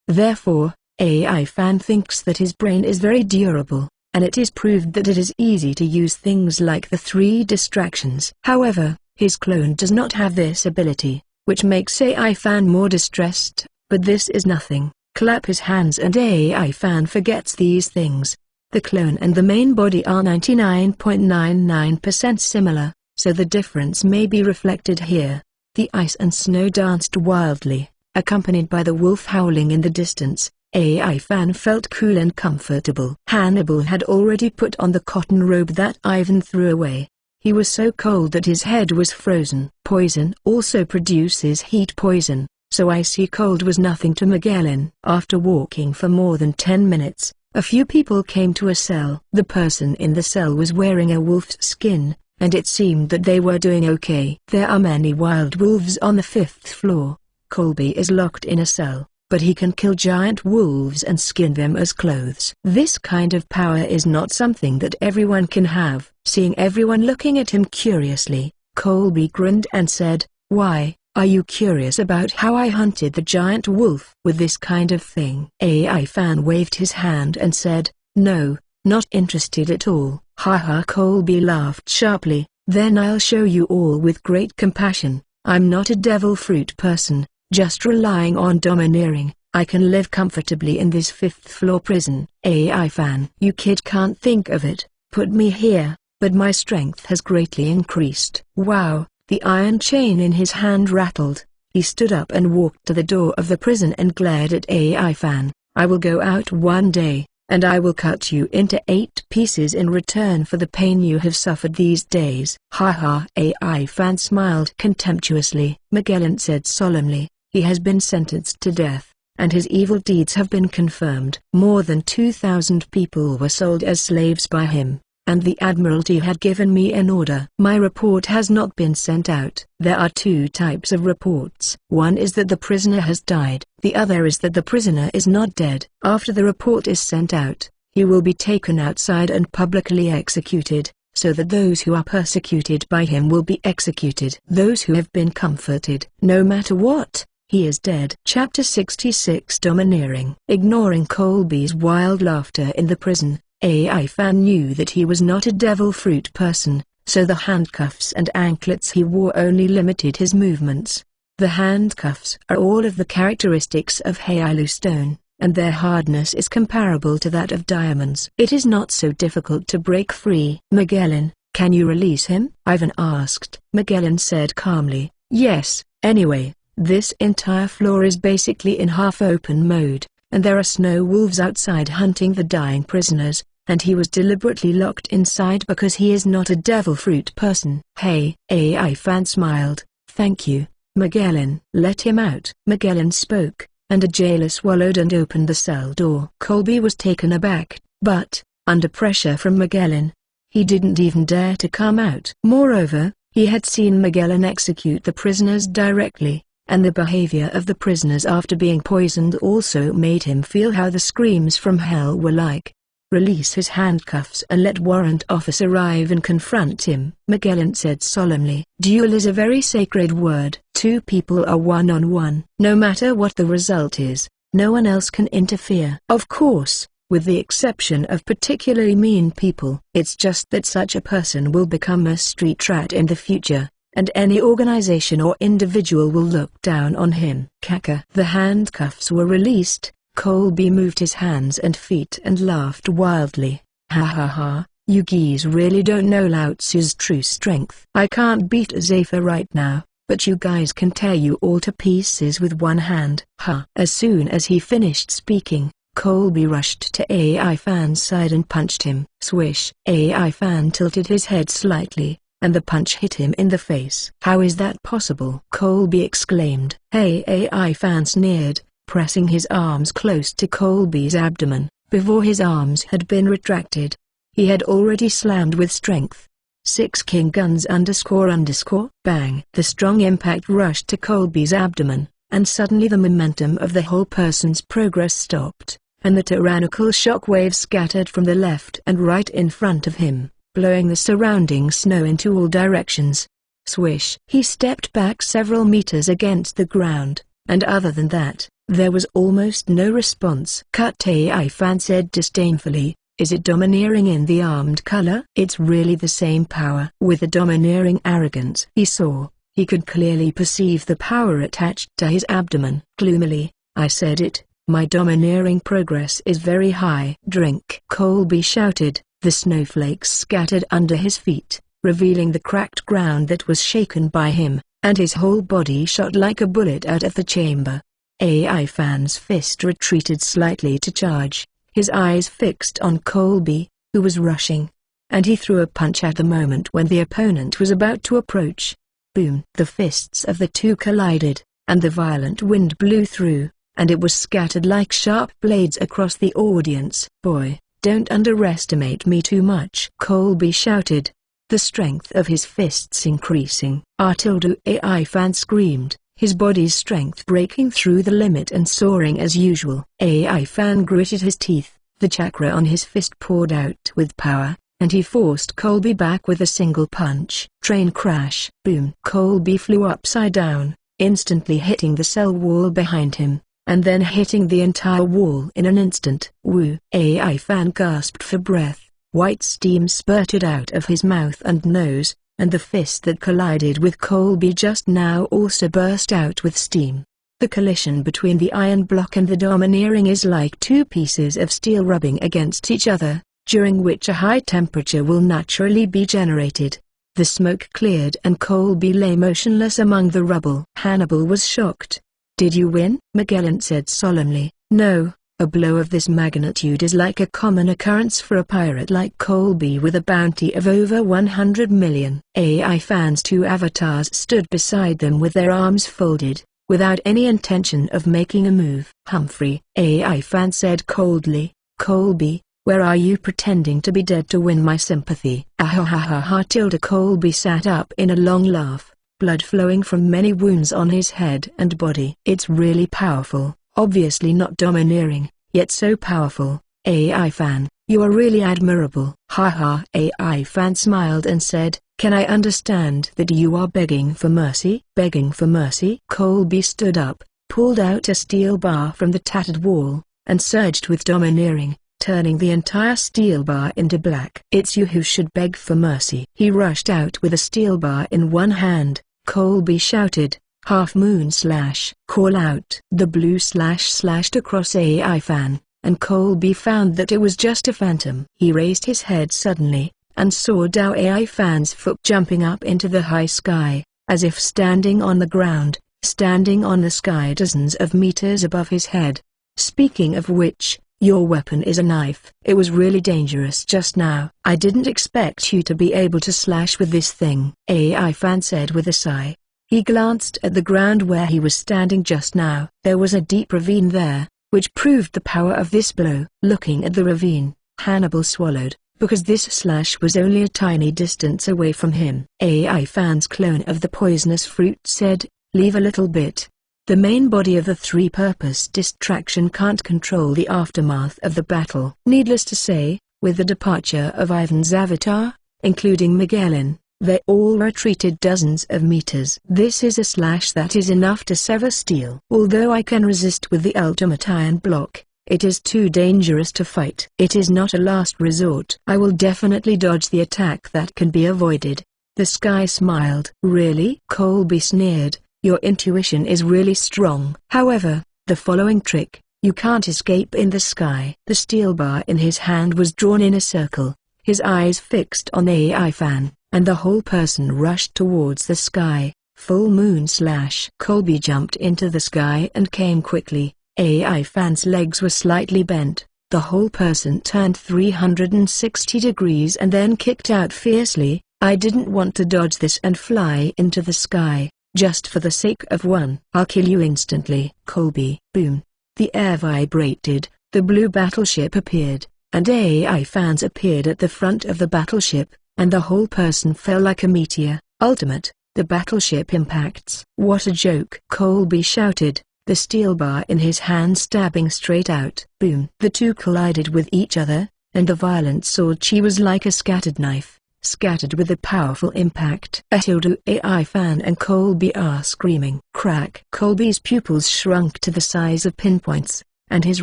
Therefore, AI fan thinks that his brain is very durable, and it is proved that it is easy to use things like the 3 distractions. However, his clone does not have this ability, which makes AI fan more distressed, but this is nothing. Clap his hands and AI fan forgets these things. The clone and the main body are 99.99% similar, so the difference may be reflected here. The ice and snow danced wildly, accompanied by the wolf howling in the distance. AI fan felt cool and comfortable. Hannibal had already put on the cotton robe that Ivan threw away. He was so cold that his head was frozen. Poison also produces heat poison, so icy cold was nothing to Magellan. After walking for more than 10 minutes, a few people came to a cell. The person in the cell was wearing a wolf's skin, and it seemed that they were doing okay. There are many wild wolves on the 5th floor. Colby is locked in a cell, but he can kill giant wolves and skin them as clothes. This kind of power is not something that everyone can have. Seeing everyone looking at him curiously, Colby grinned and said, "Why, are you curious about how I hunted the giant wolf with this kind of thing?" AI fan waved his hand and said, "No, not interested at all." Haha, Colby laughed sharply. "Then I'll show you all with great compassion. I'm not a devil fruit person, just relying on domineering. I can live comfortably in this 5th floor prison." AI fan, "You kid can't think of it. Put me here, but my strength has greatly increased." Wow, the iron chain in his hand rattled. He stood up and walked to the door of the prison and glared at AI fan. "I will go out one day, and I will cut you into 8 pieces in return for the pain you have suffered these days." Haha, AI fan smiled contemptuously. Magellan said solemnly, "He has been sentenced to death, and his evil deeds have been confirmed." More than 2,000 people were sold as slaves by him, and the Admiralty had given me an order. My report has not been sent out. There are 2 types of reports. One is that the prisoner has died. The other is that the prisoner is not dead. After the report is sent out, he will be taken outside and publicly executed, so that those who are persecuted by him will be executed. Those who have been comforted, no matter what, he is dead. Chapter 66 Domineering. Ignoring Colby's wild laughter in the prison, AI fan knew that he was not a devil fruit person, so the handcuffs and anklets he wore only limited his movements. The handcuffs are all of the characteristics of Hyalu stone, and their hardness is comparable to that of diamonds. It is not so difficult to break free. "Magellan, can you release him?" Ivan asked. Magellan said calmly, "Yes, anyway, this entire floor is basically in half-open mode, and there are snow wolves outside hunting the dying prisoners, and he was deliberately locked inside because he is not a devil fruit person." "Hey," AI fan smiled, "thank you, Magellan." "Let him out." Magellan spoke, and a jailer swallowed and opened the cell door. Colby was taken aback, but, under pressure from Magellan, he didn't even dare to come out. Moreover, he had seen Magellan execute the prisoners directly, and the behavior of the prisoners after being poisoned also made him feel how the screams from hell were like. "Release his handcuffs and let warrant officer arrive and confront him," Magellan said solemnly. "Duel is a very sacred word. 2 people are one-on-one. No matter what the result is, no one else can interfere. Of course, with the exception of particularly mean people. It's just that such a person will become a street rat in the future, and any organization or individual will look down on him." Kaka. The handcuffs were released. Colby moved his hands and feet and laughed wildly. "Ha ha ha, you geese really don't know Lao Tzu's true strength. I can't beat Zephyr right now, but you guys can tear you all to pieces with one hand." Ha! As soon as he finished speaking, Colby rushed to AI fan's side and punched him. Swish! AI fan tilted his head slightly, and the punch hit him in the face. "How is that possible?" Colby exclaimed. "Hey!" AI fan sneered, pressing his arms close to Colby's abdomen. Before his arms had been retracted, he had already slammed with strength. 6 king guns __. Bang! The strong impact rushed to Colby's abdomen, and suddenly the momentum of the whole person's progress stopped, and the tyrannical shock waves scattered from the left and right in front of him, blowing the surrounding snow into all directions. Swish! He stepped back several meters against the ground, and other than that, there was almost no response. Cut. AI fan said disdainfully, "Is it domineering in the armed color?" "It's really the same power." With the domineering arrogance he saw, he could clearly perceive the power attached to his abdomen. Gloomily, "I said it, my domineering progress is very high." "Drink!" Colby shouted. The snowflakes scattered under his feet, revealing the cracked ground that was shaken by him, and his whole body shot like a bullet out of the chamber. AI fan's fist retreated slightly to charge, his eyes fixed on Colby, who was rushing. and he threw a punch at the moment when the opponent was about to approach. Boom! The fists of the two collided, and the violent wind blew through, and it was scattered like sharp blades across the audience. "Boy, don't underestimate me too much," Colby shouted, the strength of his fists increasing. AI fan screamed, his body's strength breaking through the limit and soaring as usual. AI fan gritted his teeth, the chakra on his fist poured out with power, and he forced Colby back with a single punch. Train crash. Boom! Colby flew upside down, instantly hitting the cell wall behind him, and then hitting the entire wall in an instant. Woo! AI fan gasped for breath. White steam spurted out of his mouth and nose, and the fist that collided with Colby just now also burst out with steam. The collision between the iron block and the domineering is like two pieces of steel rubbing against each other, during which a high temperature will naturally be generated. The smoke cleared and Colby lay motionless among the rubble. Hannibal was shocked. "Did you win?" Magellan said solemnly. "No. A blow of this magnitude is like a common occurrence for a pirate like Colby with a bounty of over 100 million. AI fans' two avatars stood beside them with their arms folded, without any intention of making a move. "Humphrey," AI fan said coldly. "Colby, where are you pretending to be dead to win my sympathy?" "Ah-ha-ha-ha-ha." Colby sat up in a long laugh, blood flowing from many wounds on his head and body. "It's really powerful. Obviously not domineering, yet so powerful. AI fan, you are really admirable." "Ha-ha." AI fan smiled and said, "Can I understand that you are begging for mercy?" "Begging for mercy?" Colby stood up, pulled out a steel bar from the tattered wall, and surged with domineering, turning the entire steel bar into black. "It's you who should beg for mercy." He rushed out with a steel bar in one hand. Colby shouted, "Half moon slash!" "Call out!" The blue slash slashed across AI fan, and Colby found that it was just a phantom. He raised his head suddenly, and saw AI fan's foot jumping up into the high sky, as if standing on the ground, standing on the sky dozens of meters above his head. "Speaking of which, your weapon is a knife." "It was really dangerous just now." "I didn't expect you to be able to slash with this thing," AI fan said with a sigh. He glanced at the ground where he was standing just now. There was a deep ravine there, which proved the power of this blow. Looking at the ravine, Hannibal swallowed, because this slash was only a tiny distance away from him. AI fan's clone of the poisonous fruit said, "Leave a little bit." The main body of the three-purpose distraction can't control the aftermath of the battle. Needless to say, with the departure of Ivan's avatar, including Magellan, they all retreated dozens of meters. "This is a slash that is enough to sever steel. Although I can resist with the ultimate iron block, it is too dangerous to fight. It is not a last resort. I will definitely dodge the attack that can be avoided." The sky smiled. "Really?" Colby sneered. "Your intuition is really strong. However, the following trick, you can't escape in the sky." The steel bar in his hand was drawn in a circle, his eyes fixed on AI fan, and the whole person rushed towards the sky. Full moon slash. Colby jumped into the sky and came quickly. AI fan's legs were slightly bent. The whole person turned 360 degrees and then kicked out fiercely. "I didn't want to dodge this and fly into the sky, just for the sake of one. I'll kill you instantly." Colby. Boom. The air vibrated, the blue battleship appeared, and AI fans appeared at the front of the battleship, and the whole person fell like a meteor. Ultimate, the battleship impacts. "What a joke!" Colby shouted, the steel bar in his hand stabbing straight out. Boom. The two collided with each other, and the violent sword chi was like a scattered knife, scattered with a powerful impact. AI fan and Colby are screaming. Crack. Colby's pupils shrunk to the size of pinpoints, and his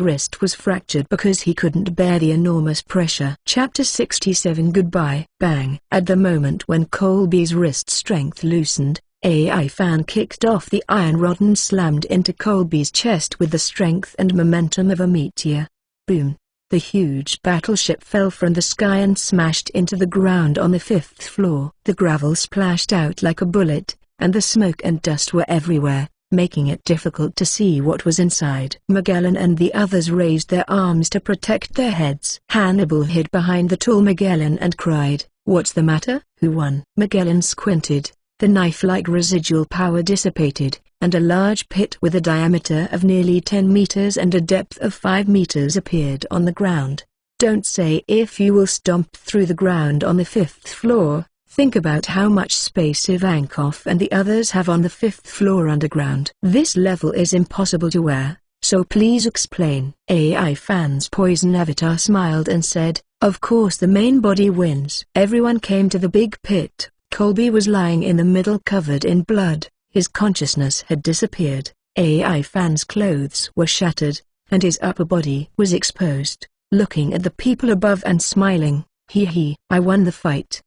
wrist was fractured because he couldn't bear the enormous pressure. Chapter 67. Goodbye. Bang. At the moment when Colby's wrist strength loosened, AI fan kicked off the iron rod and slammed into Colby's chest with the strength and momentum of a meteor. Boom. The huge battleship fell from the sky and smashed into the ground on the 5th floor. The gravel splashed out like a bullet, and the smoke and dust were everywhere, making it difficult to see what was inside. Magellan and the others raised their arms to protect their heads. Hannibal hid behind the tall Magellan and cried, "What's the matter? Who won?" Magellan squinted. The knife-like residual power dissipated, and a large pit with a diameter of nearly 10 meters and a depth of 5 meters appeared on the ground. "Don't say if you will stomp through the ground on the 5th floor. Think about how much space Ivankov and the others have on the 5th floor underground. This level is impossible to wear, so please explain." AI Fan's poison avatar smiled and said, "Of course the main body wins." Everyone came to the big pit. Colby was lying in the middle covered in blood. His consciousness had disappeared. AI Fan's clothes were shattered, and his upper body was exposed. Looking at the people above and smiling, "Hee, I won the fight!"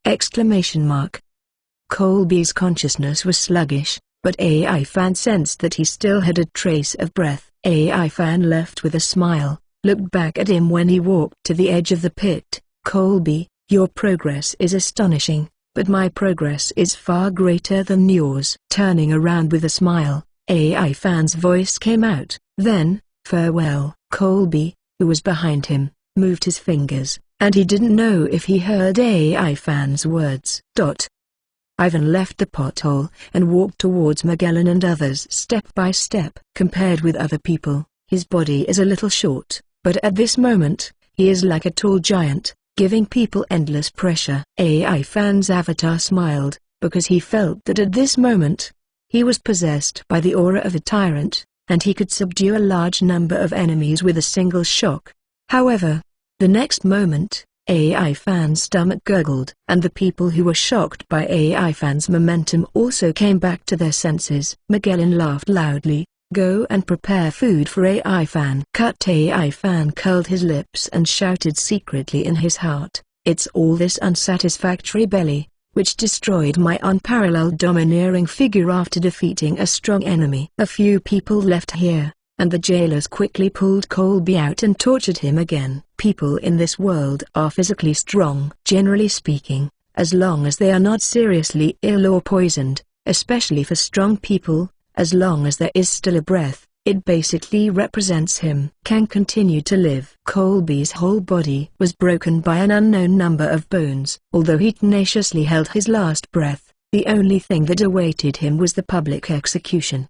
Colby's consciousness was sluggish, but AI Fan sensed that he still had a trace of breath. AI Fan left with a smile, looked back at him when he walked to the edge of the pit. "Colby, your progress is astonishing, but my progress is far greater than yours." Turning around with a smile, AI Fan's voice came out. Then, "Farewell." Colby, who was behind him, moved his fingers, and he didn't know if he heard AI Fan's words. Ivan left the pothole and walked towards Magellan and others step by step. Compared with other people, his body is a little short, but at this moment, he is like a tall giant, giving people endless pressure. AI Fan's avatar smiled, because he felt that at this moment, he was possessed by the aura of a tyrant, and he could subdue a large number of enemies with a single shock. However, the next moment, AI Fan's stomach gurgled, and the people who were shocked by AI Fan's momentum also came back to their senses. Magellan laughed loudly. "Go and prepare food for AI Fan." AI Fan curled his lips and shouted secretly in his heart, "It's all this unsatisfactory belly, which destroyed my unparalleled domineering figure after defeating a strong enemy." A few people left here, and the jailers quickly pulled Colby out and tortured him again. People in this world are physically strong. Generally speaking, as long as they are not seriously ill or poisoned, especially for strong people, as long as there is still a breath, it basically represents him. Can continue to live. Colby's whole body was broken by an unknown number of bones. Although he tenaciously held his last breath, the only thing that awaited him was the public execution.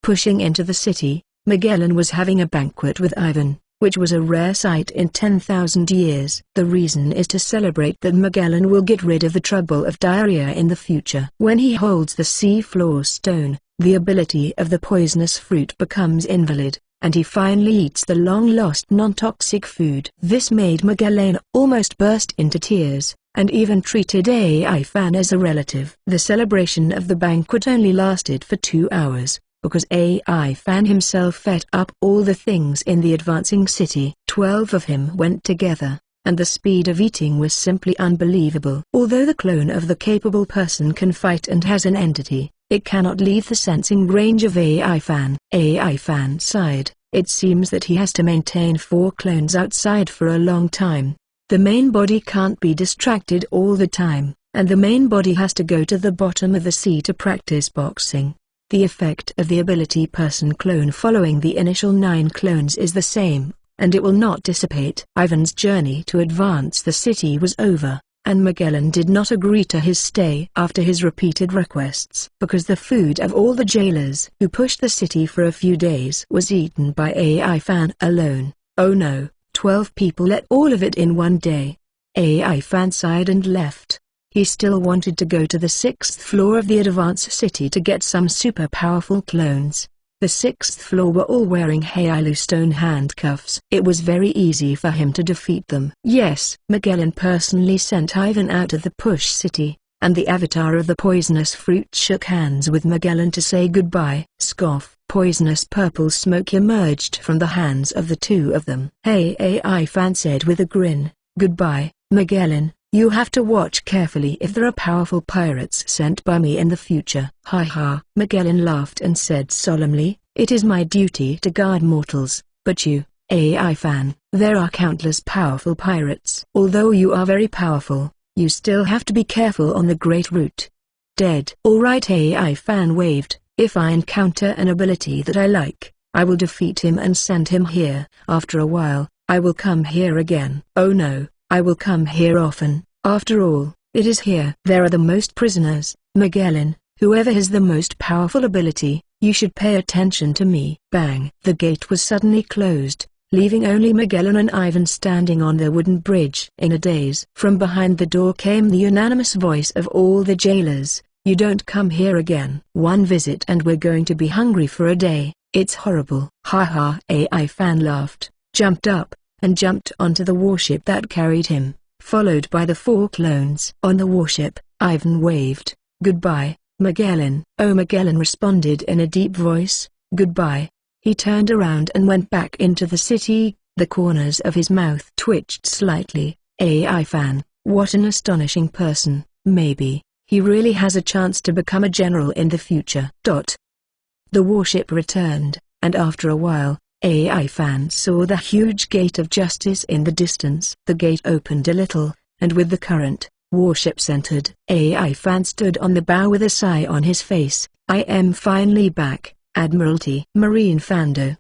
Pushing into the city, Magellan was having a banquet with Ivan, which was a rare sight in 10,000 years. The reason is to celebrate that Magellan will get rid of the trouble of diarrhea in the future. When he holds the sea-floor stone, the ability of the poisonous fruit becomes invalid, and he finally eats the long-lost non-toxic food. This made Magellan almost burst into tears, and even treated AI Fan as a relative. The celebration of the banquet only lasted for 2 hours, because AI Fan himself ate up all the things in the advancing city. 12 of him went together, and the speed of eating was simply unbelievable. Although the clone of the capable person can fight and has an entity, it cannot leave the sensing range of AI Fan. AI Fan sighed. It seems that he has to maintain 4 clones outside for a long time. The main body can't be distracted all the time, and the main body has to go to the bottom of the sea to practice boxing. The effect of the ability person clone following the initial 9 clones is the same, and it will not dissipate. Ivan's journey to advance the city was over, and Magellan did not agree to his stay after his repeated requests, because the food of all the jailers who pushed the city for a few days was eaten by AI Fan alone. Oh no, 12 people ate all of it in one day. AI Fan sighed and left. He still wanted to go to the 6th floor of the advanced city to get some super powerful clones. The 6th floor were all wearing Hailu stone handcuffs. It was very easy for him to defeat them. Yes, Magellan personally sent Ivan out of the Push City, and the avatar of the poisonous fruit shook hands with Magellan to say goodbye. Scoff. Poisonous purple smoke emerged from the hands of the two of them. Hey, AI Fan said with a grin, "Goodbye, Magellan. You have to watch carefully if there are powerful pirates sent by me in the future." Ha. Magellan laughed and said solemnly, "It is my duty to guard mortals, but you, AI Fan, there are countless powerful pirates. Although you are very powerful, you still have to be careful on the Great Route." Dead. Alright, AI Fan waved, If I encounter an ability that I like, I will defeat him and send him here. After a while, I will come here again. Oh no, I will come here often. After all, it is here. There are the most prisoners. Magellan, whoever has the most powerful ability, you should pay attention to me. Bang! The gate was suddenly closed, leaving only Magellan and Ivan standing on the wooden bridge. In a daze, from behind the door came the unanimous voice of all the jailers. You don't come here again. One visit and we're going to be hungry for a day. It's horrible. Ha ha! AI fan laughed, jumped up, and jumped onto the warship that carried him, followed by the 4 clones. On the warship, Ivan waved, "Goodbye, Magellan." Oh, Magellan responded in a deep voice, "Goodbye." He turned around and went back into the city. The corners of his mouth twitched slightly. AI fan, what an astonishing person. Maybe he really has a chance to become a general in the future. The warship returned, and after a while, AI fan saw the huge gate of justice in the distance. The gate opened a little, and with the current, warships entered. AI fan stood on the bow with a sigh on his face. I am finally back, Admiralty. Marine Fando.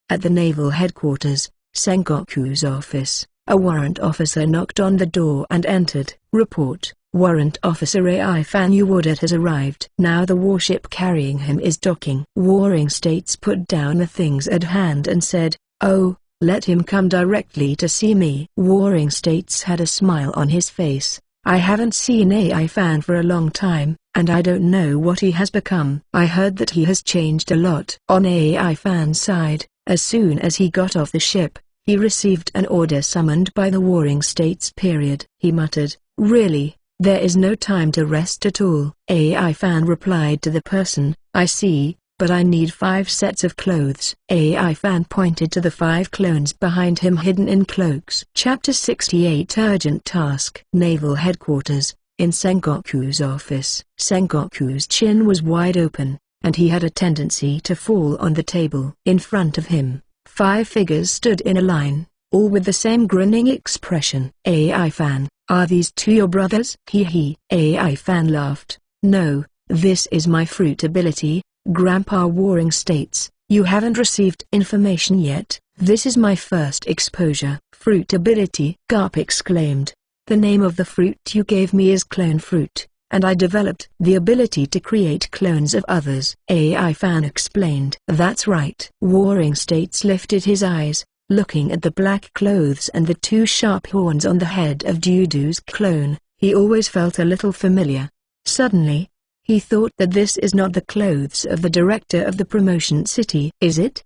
At the naval headquarters, Sengoku's office, a warrant officer knocked on the door and entered. Report. Warrant Officer AI fan Uwada has arrived. Now the warship carrying him is docking. Warring States put down the things at hand and said, "Oh, let him come directly to see me." Warring States had a smile on his face. I haven't seen AI fan for a long time, and I don't know what he has become. I heard that he has changed a lot. On AI fan's side, as soon as he got off the ship, he received an order summoned by the Warring States. He muttered, "Really? There is no time to rest at all." AI fan replied to the person, "I see, but I need 5 sets of clothes." AI fan pointed to the 5 clones behind him hidden in cloaks. Chapter 68 Urgent Task. Naval Headquarters, in Sengoku's office. Sengoku's chin was wide open, and he had a tendency to fall on the table. In front of him, 5 figures stood in a line, all with the same grinning expression. AI fan, are these 2 your brothers? He. AI fan laughed. No, this is my fruit ability, Grandpa. Warring States, you haven't received information yet. This is my first exposure. Fruit ability, Garp exclaimed. The name of the fruit you gave me is clone fruit, and I developed the ability to create clones of others. AI fan explained. That's right. Warring States lifted his eyes, looking at the black clothes and the 2 sharp horns on the head of Dudu's clone. He always felt a little familiar. Suddenly, he thought that this is not the clothes of the director of the promotion city. Is it?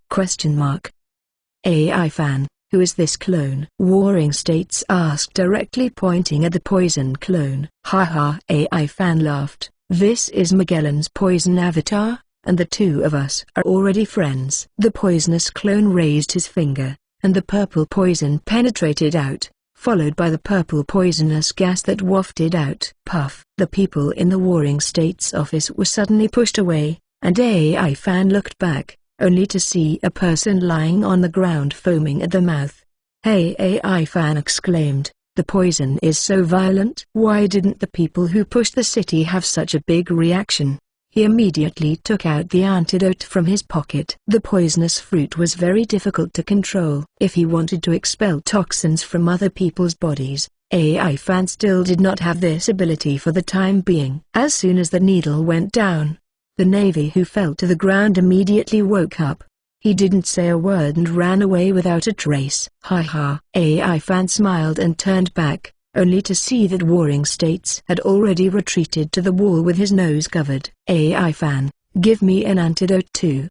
AI fan, who is this clone? Warring States asked directly, pointing at the poison clone. Haha. AI fan laughed. This is Magellan's poison avatar, and the 2 of us are already friends. The poisonous clone raised his finger, and the purple poison penetrated out, followed by the purple poisonous gas that wafted out. Puff. The people in the Warring States office were suddenly pushed away, and AI fan looked back, only to see a person lying on the ground foaming at the mouth. Hey! AI fan exclaimed, the poison is so violent. Why didn't the people who pushed the city have such a big reaction? He immediately took out the antidote from his pocket. The poisonous fruit was very difficult to control. If he wanted to expel toxins from other people's bodies, AI fan still did not have this ability for the time being. As soon as the needle went down, the Navy who fell to the ground immediately woke up. He didn't say a word and ran away without a trace. Ha. AI fan smiled and turned back, only to see that Warring States had already retreated to the wall with his nose covered. AI fan, give me an antidote too.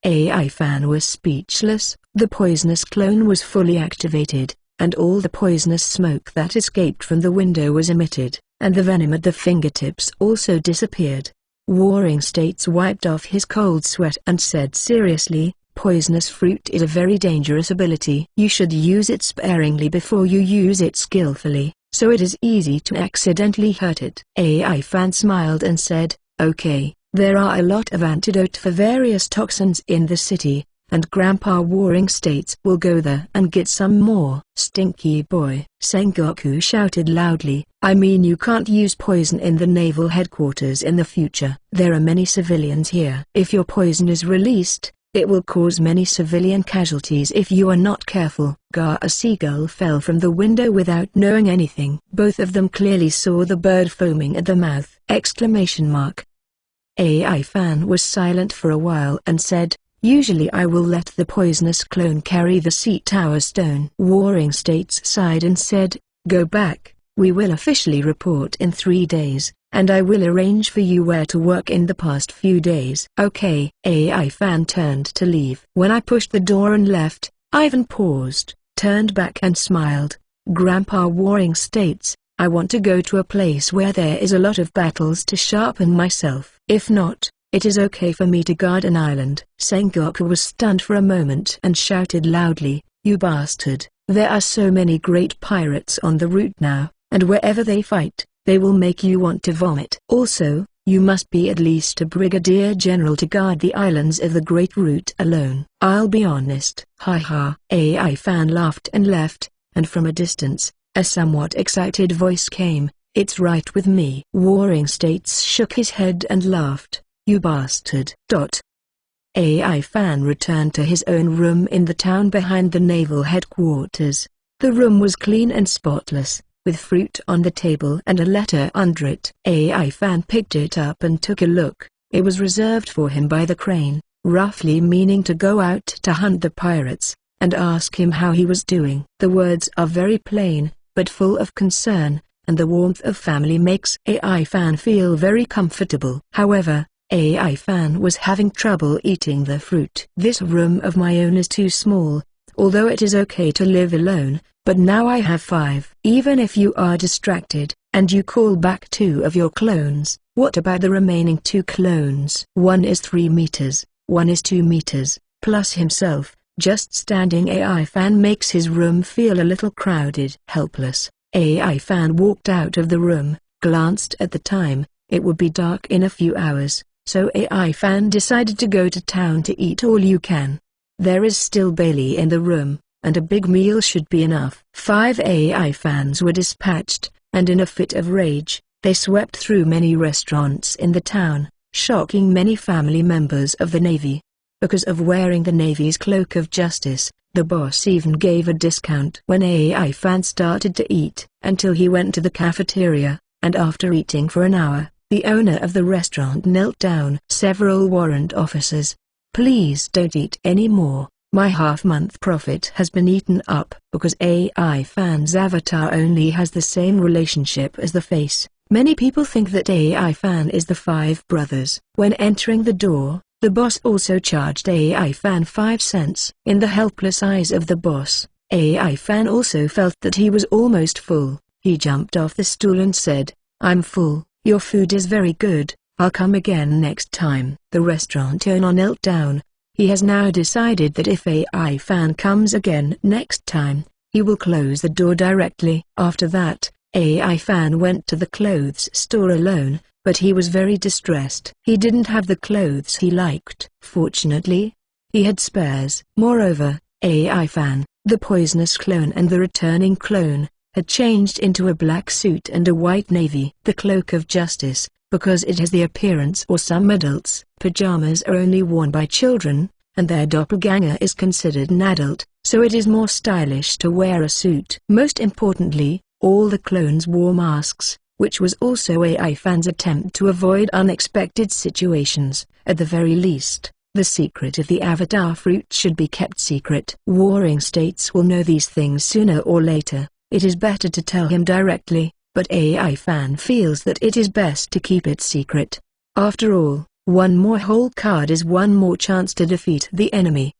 AI fan was speechless. The poisonous clone was fully activated, and all the poisonous smoke that escaped from the window was emitted, and the venom at the fingertips also disappeared. Warring States wiped off his cold sweat and said seriously, poisonous fruit is a very dangerous ability. You should use it sparingly before you use it skillfully, so it is easy to accidentally hurt it. AI fan smiled and said, okay, there are a lot of antidote for various toxins in the city, and Grandpa Warring States will go there and get some more. Stinky boy, Sengoku shouted loudly. I mean, you can't use poison in the naval headquarters in the future. There are many civilians here. If your poison is released, it will cause many civilian casualties if you are not careful. A seagull fell from the window without knowing anything. Both of them clearly saw the bird foaming at the mouth. AI Fan was silent for a while and said, usually I will let the poisonous clone carry the sea tower stone. Warring States sighed and said, go back, we will officially report in 3 days, and I will arrange for you where to work in the past few days. Okay. AI Fan turned to leave. When I pushed the door and left, Ivan paused, turned back and smiled. Grandpa Warring States, I want to go to a place where there is a lot of battles to sharpen myself. If not, it is okay for me to guard an island. Sengoku was stunned for a moment and shouted loudly, you bastard, there are so many great pirates on the route now, and wherever they fight, they will make you want to vomit. Also, you must be at least a brigadier general to guard the islands of the Great Route alone. I'll be honest. Ha. AI Fan laughed and left, and from a distance, a somewhat excited voice came, it's right with me. Warring States shook his head and laughed. You bastard. AI Fan returned to his own room in the town behind the naval headquarters. The room was clean and spotless, with fruit on the table and a letter under it. AI Fan picked it up and took a look. It was reserved for him by the crane, roughly meaning to go out to hunt the pirates, and ask him how he was doing. The words are very plain, but full of concern, and the warmth of family makes AI Fan feel very comfortable. However, AI Fan was having trouble eating the fruit. This room of my own is too small, although it is okay to live alone, but now I have 5. Even if you are distracted, and you call back 2 of your clones, what about the remaining 2 clones? One is 3 meters, one is 2 meters, plus himself. Just standing AI Fan makes his room feel a little crowded. Helpless, AI Fan walked out of the room, glanced at the time. It would be dark in a few hours, so AI Fan decided to go to town to eat all you can. There is still Bailey in the room, and a big meal should be enough. 5 AI Fans were dispatched, and in a fit of rage, they swept through many restaurants in the town, shocking many family members of the Navy. Because of wearing the Navy's cloak of justice, the boss even gave a discount when AI Fan started to eat, until he went to the cafeteria, and after eating for an hour, the owner of the restaurant knelt down. Several warrant officers. Please don't eat any more, my half-month profit has been eaten up. Because AI Fan's avatar only has the same relationship as the face, many people think that AI Fan is the 5 brothers. When entering the door, the boss also charged AI Fan 5 cents. In the helpless eyes of the boss, AI Fan also felt that he was almost full. He jumped off the stool and said, I'm full, your food is very good, I'll come again next time. The restaurant owner knelt down. He has now decided that if AI Fan comes again next time, he will close the door directly. After that, AI Fan went to the clothes store alone, but he was very distressed. He didn't have the clothes he liked. Fortunately, he had spares. Moreover, AI Fan, the poisonous clone and the returning clone, had changed into a black suit and a white navy. The cloak of justice, because it has the appearance or some adults' pajamas are only worn by children, and their doppelganger is considered an adult, so it is more stylish to wear a suit. Most importantly, all the clones wore masks, which was also AI Fan's attempt to avoid unexpected situations. At the very least, the secret of the avatar fruit should be kept secret. Warring States will know these things sooner or later. It is better to tell him directly, but AI Fan feels that it is best to keep it secret. After all, one more whole card is one more chance to defeat the enemy.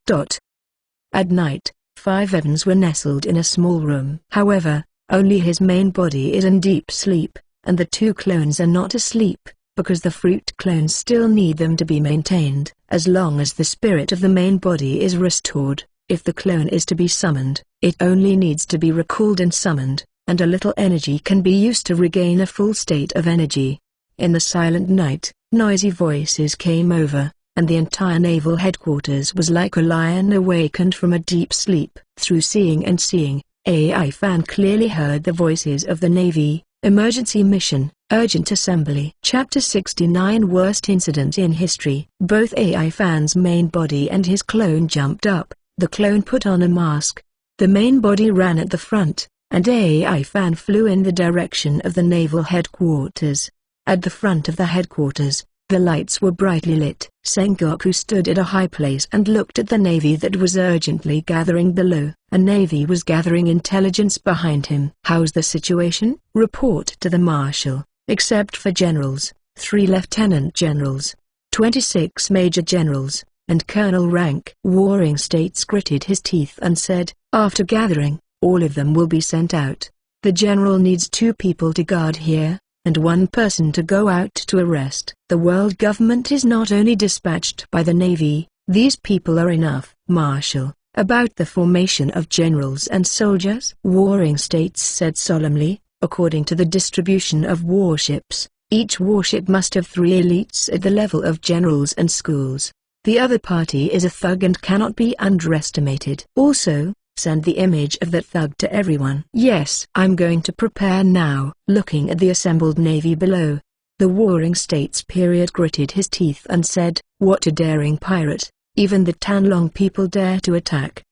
At night, 5 Evans were nestled in a small room. However, only his main body is in deep sleep, and the 2 clones are not asleep, because the fruit clones still need them to be maintained. As long as the spirit of the main body is restored, if the clone is to be summoned, it only needs to be recalled and summoned, and a little energy can be used to regain a full state of energy. In the silent night, noisy voices came over, and the entire naval headquarters was like a lion awakened from a deep sleep. Through seeing and seeing, AI Fan clearly heard the voices of the Navy. Emergency mission, urgent assembly. Chapter 69 Worst incident in history. Both AI Fan's main body and his clone jumped up. The clone put on a mask. The main body ran at the front, and AI Fan flew in the direction of the naval headquarters. At the front of the headquarters, the lights were brightly lit. Sengoku stood at a high place and looked at the navy that was urgently gathering below. A navy was gathering intelligence behind him. How's the situation? Report to the marshal. Except for generals, 3 lieutenant generals, 26 major generals, and colonel rank. Warring States gritted his teeth and said, after gathering, all of them will be sent out. The general needs 2 people to guard here, and 1 person to go out to arrest. The world government is not only dispatched by the Navy, these people are enough. Marshal, about the formation of generals and soldiers? Warring States said solemnly, according to the distribution of warships, each warship must have 3 elites at the level of generals and schools. The other party is a thug and cannot be underestimated. Also, send the image of that thug to everyone. Yes, I'm going to prepare now. Looking at the assembled navy below, the Warring States period gritted his teeth and said, what a daring pirate. Even the Tanlong people dare to attack.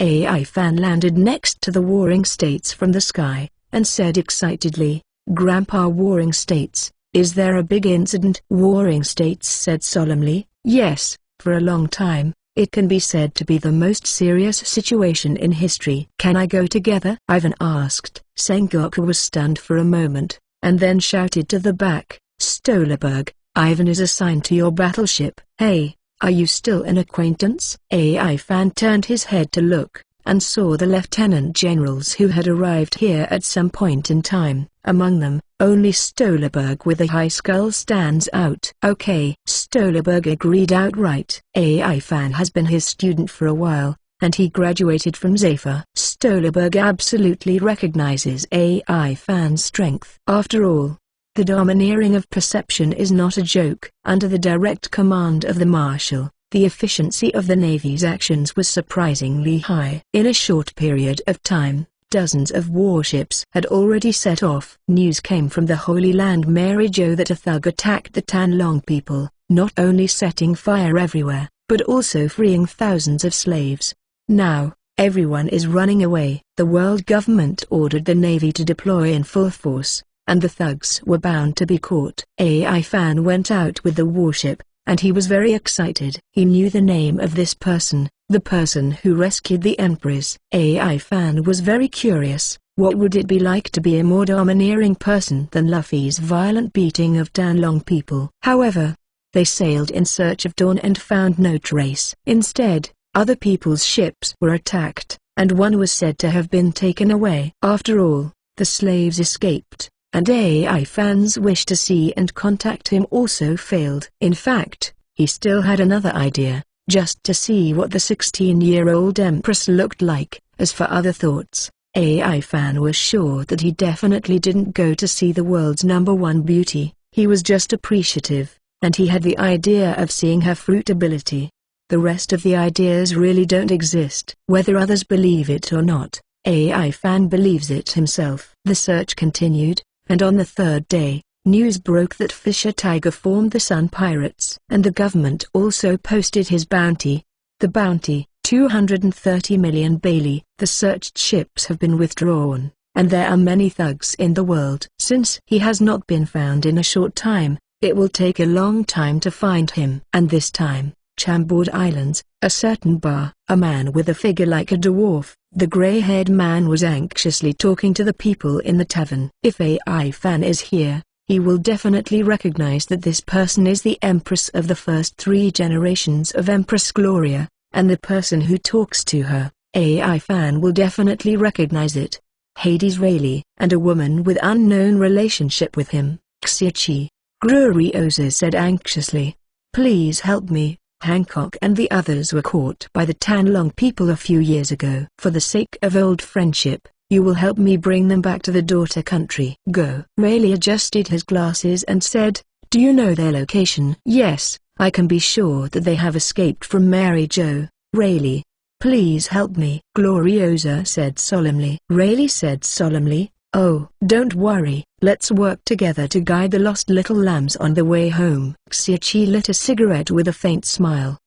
AI Fan landed next to the Warring States from the sky, and said excitedly, Grandpa Warring States, is there a big incident? Warring States said solemnly, yes, for a long time. It can be said to be the most serious situation in history. Can I go together? Ivan asked. Sengoku was stunned for a moment, and then shouted to the back, Stoleberg, Ivan is assigned to your battleship. Hey, are you still an acquaintance? AI Fan turned his head to look, and saw the lieutenant generals who had arrived here at some point in time. Among them, only Stoleberg with a high skull stands out. Okay, Stoleberg agreed outright. AI Fan has been his student for a while, and he graduated from Zephyr. Stoleberg absolutely recognizes AI Fan's strength. After all, the domineering of perception is not a joke. Under the direct command of the Marshal, the efficiency of the Navy's actions was surprisingly high. In a short period of time, dozens of warships had already set off. News came from the Holy Land Mary Jo that a thug attacked the Tanlong people, not only setting fire everywhere, but also freeing thousands of slaves. Now, everyone is running away. The world government ordered the Navy to deploy in full force, and the thugs were bound to be caught. AI Fan went out with the warship, and he was very excited. He knew the name of this person, the person who rescued the Empress. AI Fan was very curious. What would it be like to be a more domineering person than Luffy's violent beating of Tanlong people? However, they sailed in search of Dawn and found no trace. Instead, other people's ships were attacked, and one was said to have been taken away. After all, the slaves escaped, and AI Fan's wish to see and contact him also failed. In fact, he still had another idea, just to see what the 16-year-old Empress looked like. As for other thoughts, AI Fan was sure that he definitely didn't go to see the world's #1 beauty. He was just appreciative, and he had the idea of seeing her fruitability. The rest of the ideas really don't exist. Whether others believe it or not, AI Fan believes it himself. The search continued, and on the 3rd day, news broke that Fisher Tiger formed the Sun Pirates. And the government also posted his bounty. The bounty, 230 million Bailey. The searched ships have been withdrawn, and there are many thugs in the world. Since he has not been found in a short time, it will take a long time to find him. And this time, Chambord Islands, a certain bar. A man with a figure like a dwarf, the grey-haired man was anxiously talking to the people in the tavern. If AI Fan is here, he will definitely recognize that this person is the Empress of the first 3 generations of Empress Gloria, and the person who talks to her, AI Fan will definitely recognize it. Hades Rayleigh, and a woman with unknown relationship with him, Xiachi. Gloriosa said anxiously, please help me. Hancock and the others were caught by the Tanlong people a few years ago. For the sake of old friendship, you will help me bring them back to the daughter country. Go. Rayleigh adjusted his glasses and said, do you know their location? Yes, I can be sure that they have escaped from Mary Jo. Rayleigh, please help me, Gloriosa said solemnly. Rayleigh said solemnly, oh, don't worry, let's work together to guide the lost little lambs on the way home. Xiaoqi lit a cigarette with a faint smile.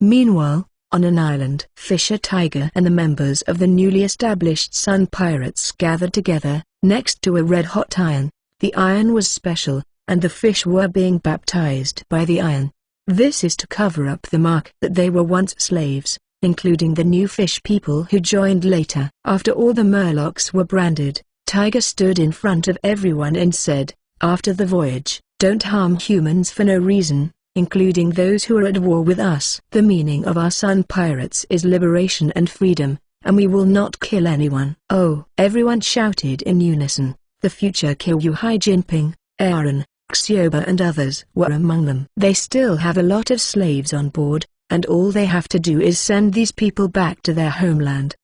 Meanwhile, on an island, Fisher Tiger and the members of the newly established Sun Pirates gathered together, next to a red-hot iron. The iron was special, and the fish were being baptized by the iron. This is to cover up the mark that they were once slaves, including the new fish people who joined later. After all the Murlocs were branded, Tiger stood in front of everyone and said, after the voyage, don't harm humans for no reason, including those who are at war with us. The meaning of our Sun Pirates is liberation and freedom, and we will not kill anyone. Oh! Everyone shouted in unison. The future Kyoryu Hai Jinping, Aaron, Xioba and others were among them. They still have a lot of slaves on board, and all they have to do is send these people back to their homeland.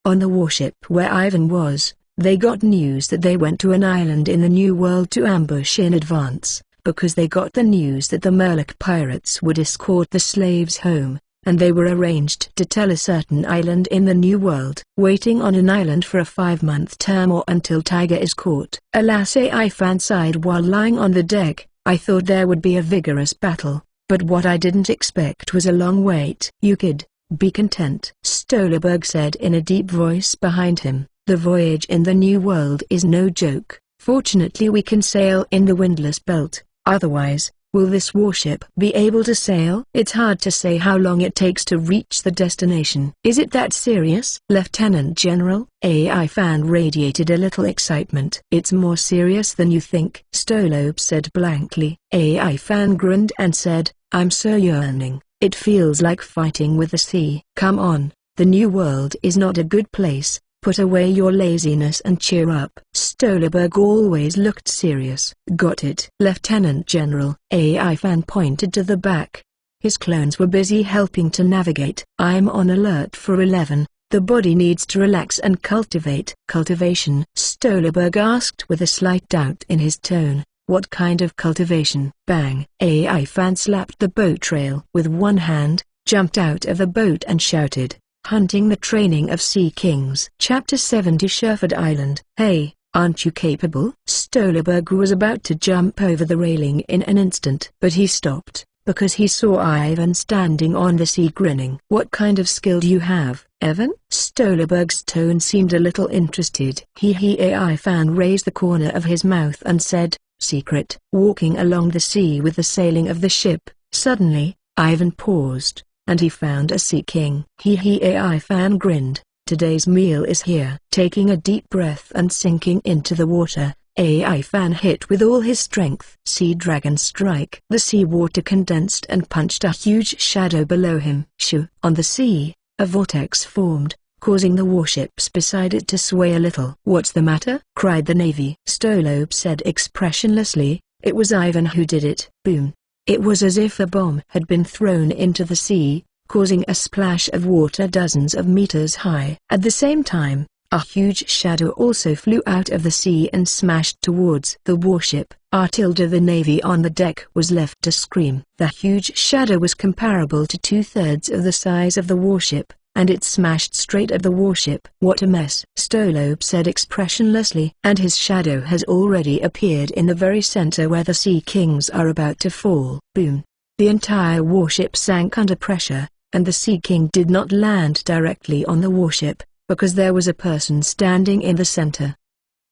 On the warship where Ivan was, they got news that they went to an island in the New World to ambush in advance, because they got the news that the Murloc pirates would escort the slaves home, and they were arranged to tell a certain island in the New World. Waiting on an island for a 5-month term or until Tiger is caught. Alas, AI Fan sighed while lying on the deck, I thought there would be a vigorous battle, but what I didn't expect was a long wait. You kid, be content, Stolberg said in a deep voice behind him. The voyage in the New World is no joke. Fortunately we can sail in the windless belt, otherwise, will this warship be able to sail? It's hard to say how long it takes to reach the destination. Is it that serious? Lieutenant General, AI Fan radiated a little excitement. It's more serious than you think, Stolob said blankly. AI Fan grinned and said, I'm so yearning, it feels like fighting with the sea. Come on, the New World is not a good place. Put away your laziness and cheer up. Stolberg always looked serious. Got it. Lieutenant General, AI Fan pointed to the back. His clones were busy helping to navigate. I'm on alert for 11. The body needs to relax and cultivate. Cultivation? Stolberg asked with a slight doubt in his tone. What kind of cultivation? Bang! AI Fan slapped the boat rail with one hand, jumped out of the boat and shouted. Hunting the Training of Sea Kings. Chapter 70 Sherford Island. Hey, aren't you capable? Stolberg was about to jump over the railing in an instant. But he stopped, because he saw Ivan standing on the sea grinning. What kind of skill do you have, Evan? Stolberg's tone seemed a little interested. AI Fan raised the corner of his mouth and said, secret. Walking along the sea with the sailing of the ship, suddenly, Ivan paused. And he found a Sea King. AI Fan grinned. Today's meal is here. Taking a deep breath and sinking into the water, AI Fan hit with all his strength. Sea Dragon Strike. The sea water condensed and punched a huge shadow below him. Shoo! On the sea, a vortex formed, causing the warships beside it to sway a little. What's the matter? Cried the Navy. Stolob said expressionlessly, it was Ivan who did it. Boom! It was as if a bomb had been thrown into the sea, causing a splash of water dozens of meters high. At the same time, a huge shadow also flew out of the sea and smashed towards the warship. The Navy on the deck was left to scream. The huge shadow was comparable to 2/3 of the size of the warship, and it smashed straight at the warship. What a mess, Stolob said expressionlessly. And his shadow has already appeared in the very center where the Sea Kings are about to fall. Boom! The entire warship sank under pressure, and the Sea King did not land directly on the warship, because there was a person standing in the center.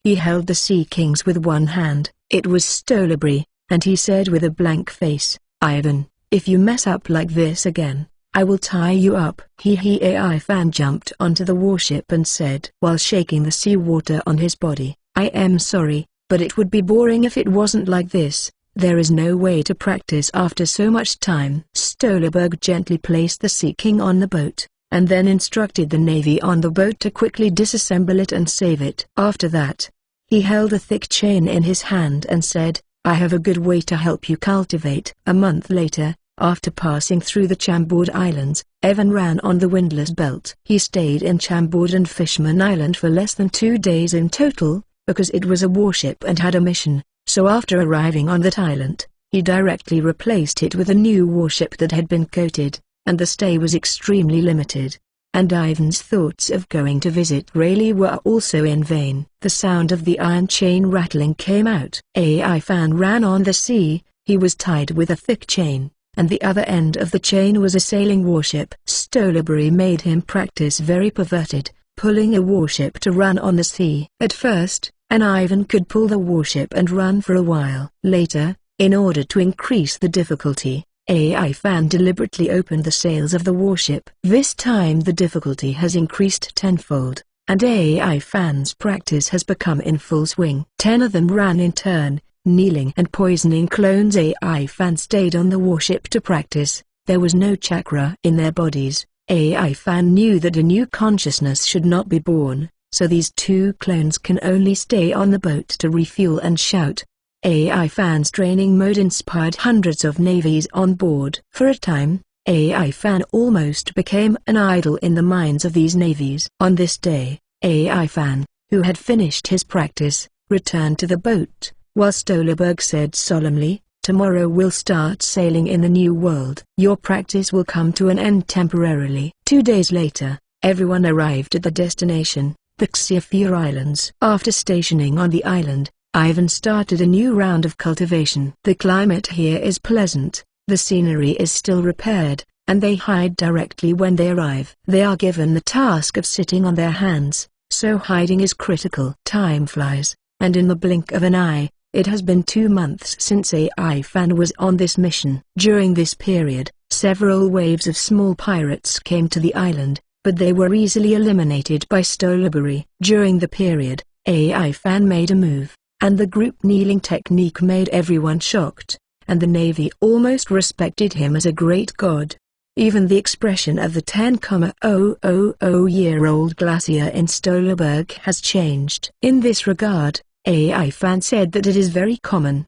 He held the Sea Kings with one hand. It was Stolberg, and he said with a blank face, Ivan, if you mess up like this again, I will tie you up. AI Fan jumped onto the warship and said while shaking the seawater on his body, I am sorry, but it would be boring if it wasn't like this. There is no way to practice after so much time. Stolberg gently placed the Sea King on the boat, and then instructed the Navy on the boat to quickly disassemble it and save it. After that, he held a thick chain in his hand and said, I have a good way to help you cultivate. A month later, after passing through the Chambord Islands, Evan ran on the windless belt. He stayed in Chambord and Fishman Island for less than 2 days in total, because it was a warship and had a mission. So after arriving on that island, He directly replaced it with a new warship that had been coated, and the stay was extremely limited. And Ivan's thoughts of going to visit Rayleigh were also in vain. The sound of the iron chain rattling came out. Ivan ran on the sea. He was tied with a thick chain, and the other end of the chain was a sailing warship. Stolberry made him practice very perverted, pulling a warship to run on the sea. At first, Ivan could pull the warship and run for a while. Later, in order to increase the difficulty, Ivan deliberately opened the sails of the warship. This time the difficulty has increased tenfold, and Ivan's practice has become in full swing. 10 of them ran in turn, kneeling and poisoning clones. Ivan stayed on the warship to practice. There was no chakra in their bodies. Ivan knew that a new consciousness should not be born, so these 2 clones can only stay on the boat to refuel and shout. Ivan's training mode inspired hundreds of navies on board. For a time, Ivan almost became an idol in the minds of these navies. On this day, Ivan, who had finished his practice, returned to the boat, while Stolberg said solemnly, "Tomorrow we'll start sailing in the new world. Your practice will come to an end temporarily." 2 days later, everyone arrived at the destination, the Xiafir Islands. After stationing on the island, Ivan started a new round of cultivation. The climate here is pleasant, the scenery is still repaired, and they hide directly when they arrive. They are given the task of sitting on their hands, so hiding is critical. Time flies, and in the blink of an eye, it has been 2 months since Ivan was on this mission. During this period, several waves of small pirates came to the island, but they were easily eliminated by Stolberry. During the period, Ivan made a move, and the group kneeling technique made everyone shocked, and the Navy almost respected him as a great god. Even the expression of the 10,000-year-old glacier in Stolberg has changed. In this regard, Ivan said that it is very common.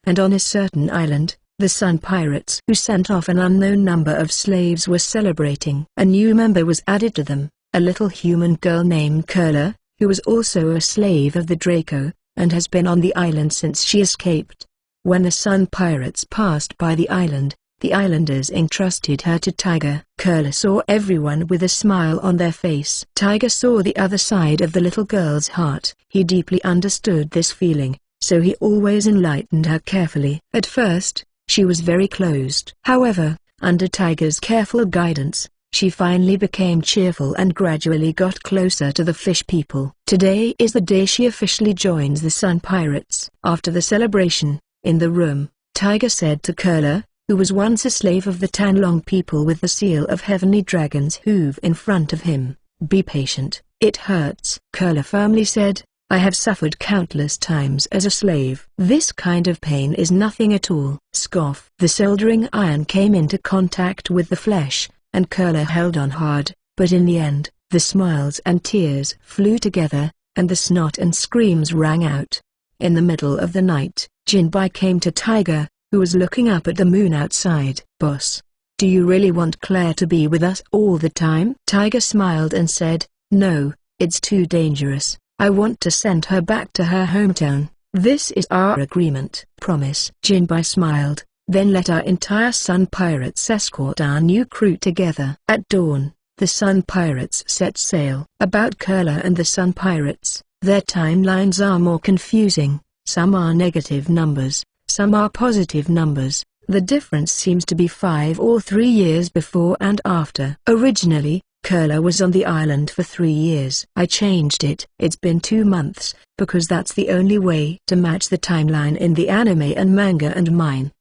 And on a certain island, the Sun Pirates who sent off an unknown number of slaves were celebrating. A new member was added to them, a little human girl named Kurla, who was also a slave of the Draco, and has been on the island since she escaped. When the Sun Pirates passed by the islanders entrusted her to Tiger. Kurla saw everyone with a smile on their face. Tiger saw the other side of the little girl's heart. He deeply understood this feeling, so he always enlightened her carefully. At first, she was very closed. However, under Tiger's careful guidance, she finally became cheerful and gradually got closer to the fish people. Today is the day she officially joins the Sun Pirates. After the celebration, in the room, Tiger said to Kurla, who was once a slave of the Tanlong people with the seal of heavenly dragon's hoof in front of him, "Be patient, it hurts." Kurla firmly said, "I have suffered countless times as a slave. This kind of pain is nothing at all." Scoff. The soldering iron came into contact with the flesh, and Kurla held on hard, but in the end, the smiles and tears flew together, and the snot and screams rang out. In the middle of the night, Jinbai came to Tiger, who was looking up at the moon outside. "Boss, do you really want Claire to be with us all the time?" Tiger smiled and said, "No, it's too dangerous. I want to send her back to her hometown. This is our agreement." "Promise?" Jinbai smiled. "Then let our entire Sun Pirates escort our new crew together." At dawn, the Sun Pirates set sail. About Kurla and the Sun Pirates, their timelines are more confusing. Some are negative numbers, some are positive numbers. The difference seems to be 5 or 3 years before and after. Originally, Kurla was on the island for 3 years. I changed it. It's been 2 months, because that's the only way to match the timeline in the anime and manga and mine.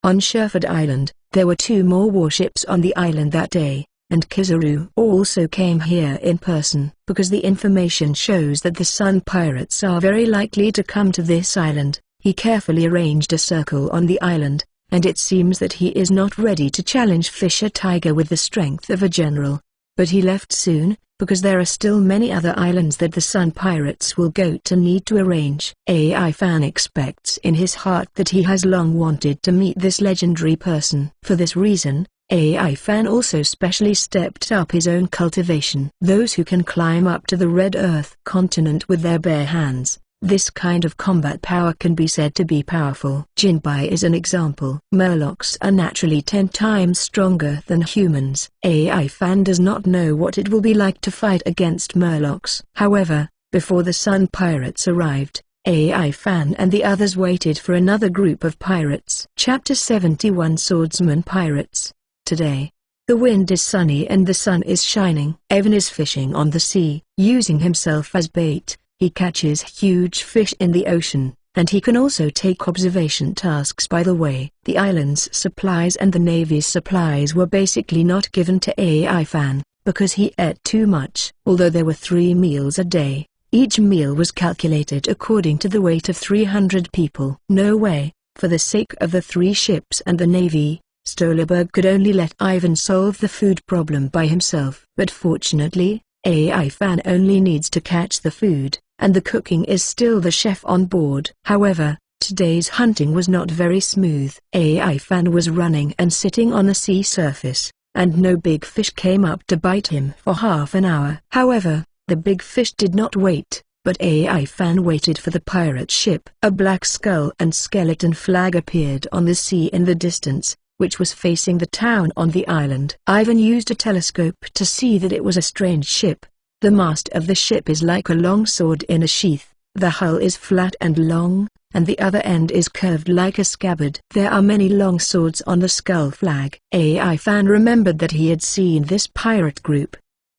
On Sherford Island, there were 2 more warships on the island that day, and Kizaru also came here in person. Because the information shows that the Sun Pirates are very likely to come to this island, he carefully arranged a circle on the island, and it seems that he is not ready to challenge Fisher Tiger with the strength of a general. But he left soon, because there are still many other islands that the Sun Pirates will go to need to arrange. Ivan expects in his heart that he has long wanted to meet this legendary person. For this reason, Ivan also specially stepped up his own cultivation. Those who can climb up to the Red Earth continent with their bare hands, This kind of combat power can be said to be powerful. Jinbai is an example. Murlocs are naturally 10 times stronger than humans. AI Fan does not know what it will be like to fight against Murlocs. However, before the Sun Pirates arrived, AI Fan and the others waited for another group of pirates. Chapter 71 Swordsman Pirates. Today, the wind is sunny and the sun is shining. Evan is fishing on the sea. Using himself as bait, he catches huge fish in the ocean, and he can also take observation tasks by the way. The island's supplies and the Navy's supplies were basically not given to AI Fan, because he ate too much. Although there were 3 meals a day, each meal was calculated according to the weight of 300 people. No way, for the sake of the 3 ships and the Navy, Stolberg could only let Ivan solve the food problem by himself. But fortunately, AI Fan only needs to catch the food, and the cooking is still the chef on board. However, today's hunting was not very smooth. AI Fan was running and sitting on the sea surface, and no big fish came up to bite him for half an hour. However, the big fish did not wait, but AI Fan waited for the pirate ship. A black skull and skeleton flag appeared on the sea in the distance, which was facing the town on the island. Ivan used a telescope to see that it was a strange ship. The mast of the ship is like a long sword in a sheath, the hull is flat and long, and the other end is curved like a scabbard. There are many long swords on the skull flag. AI Fan remembered that he had seen this pirate group.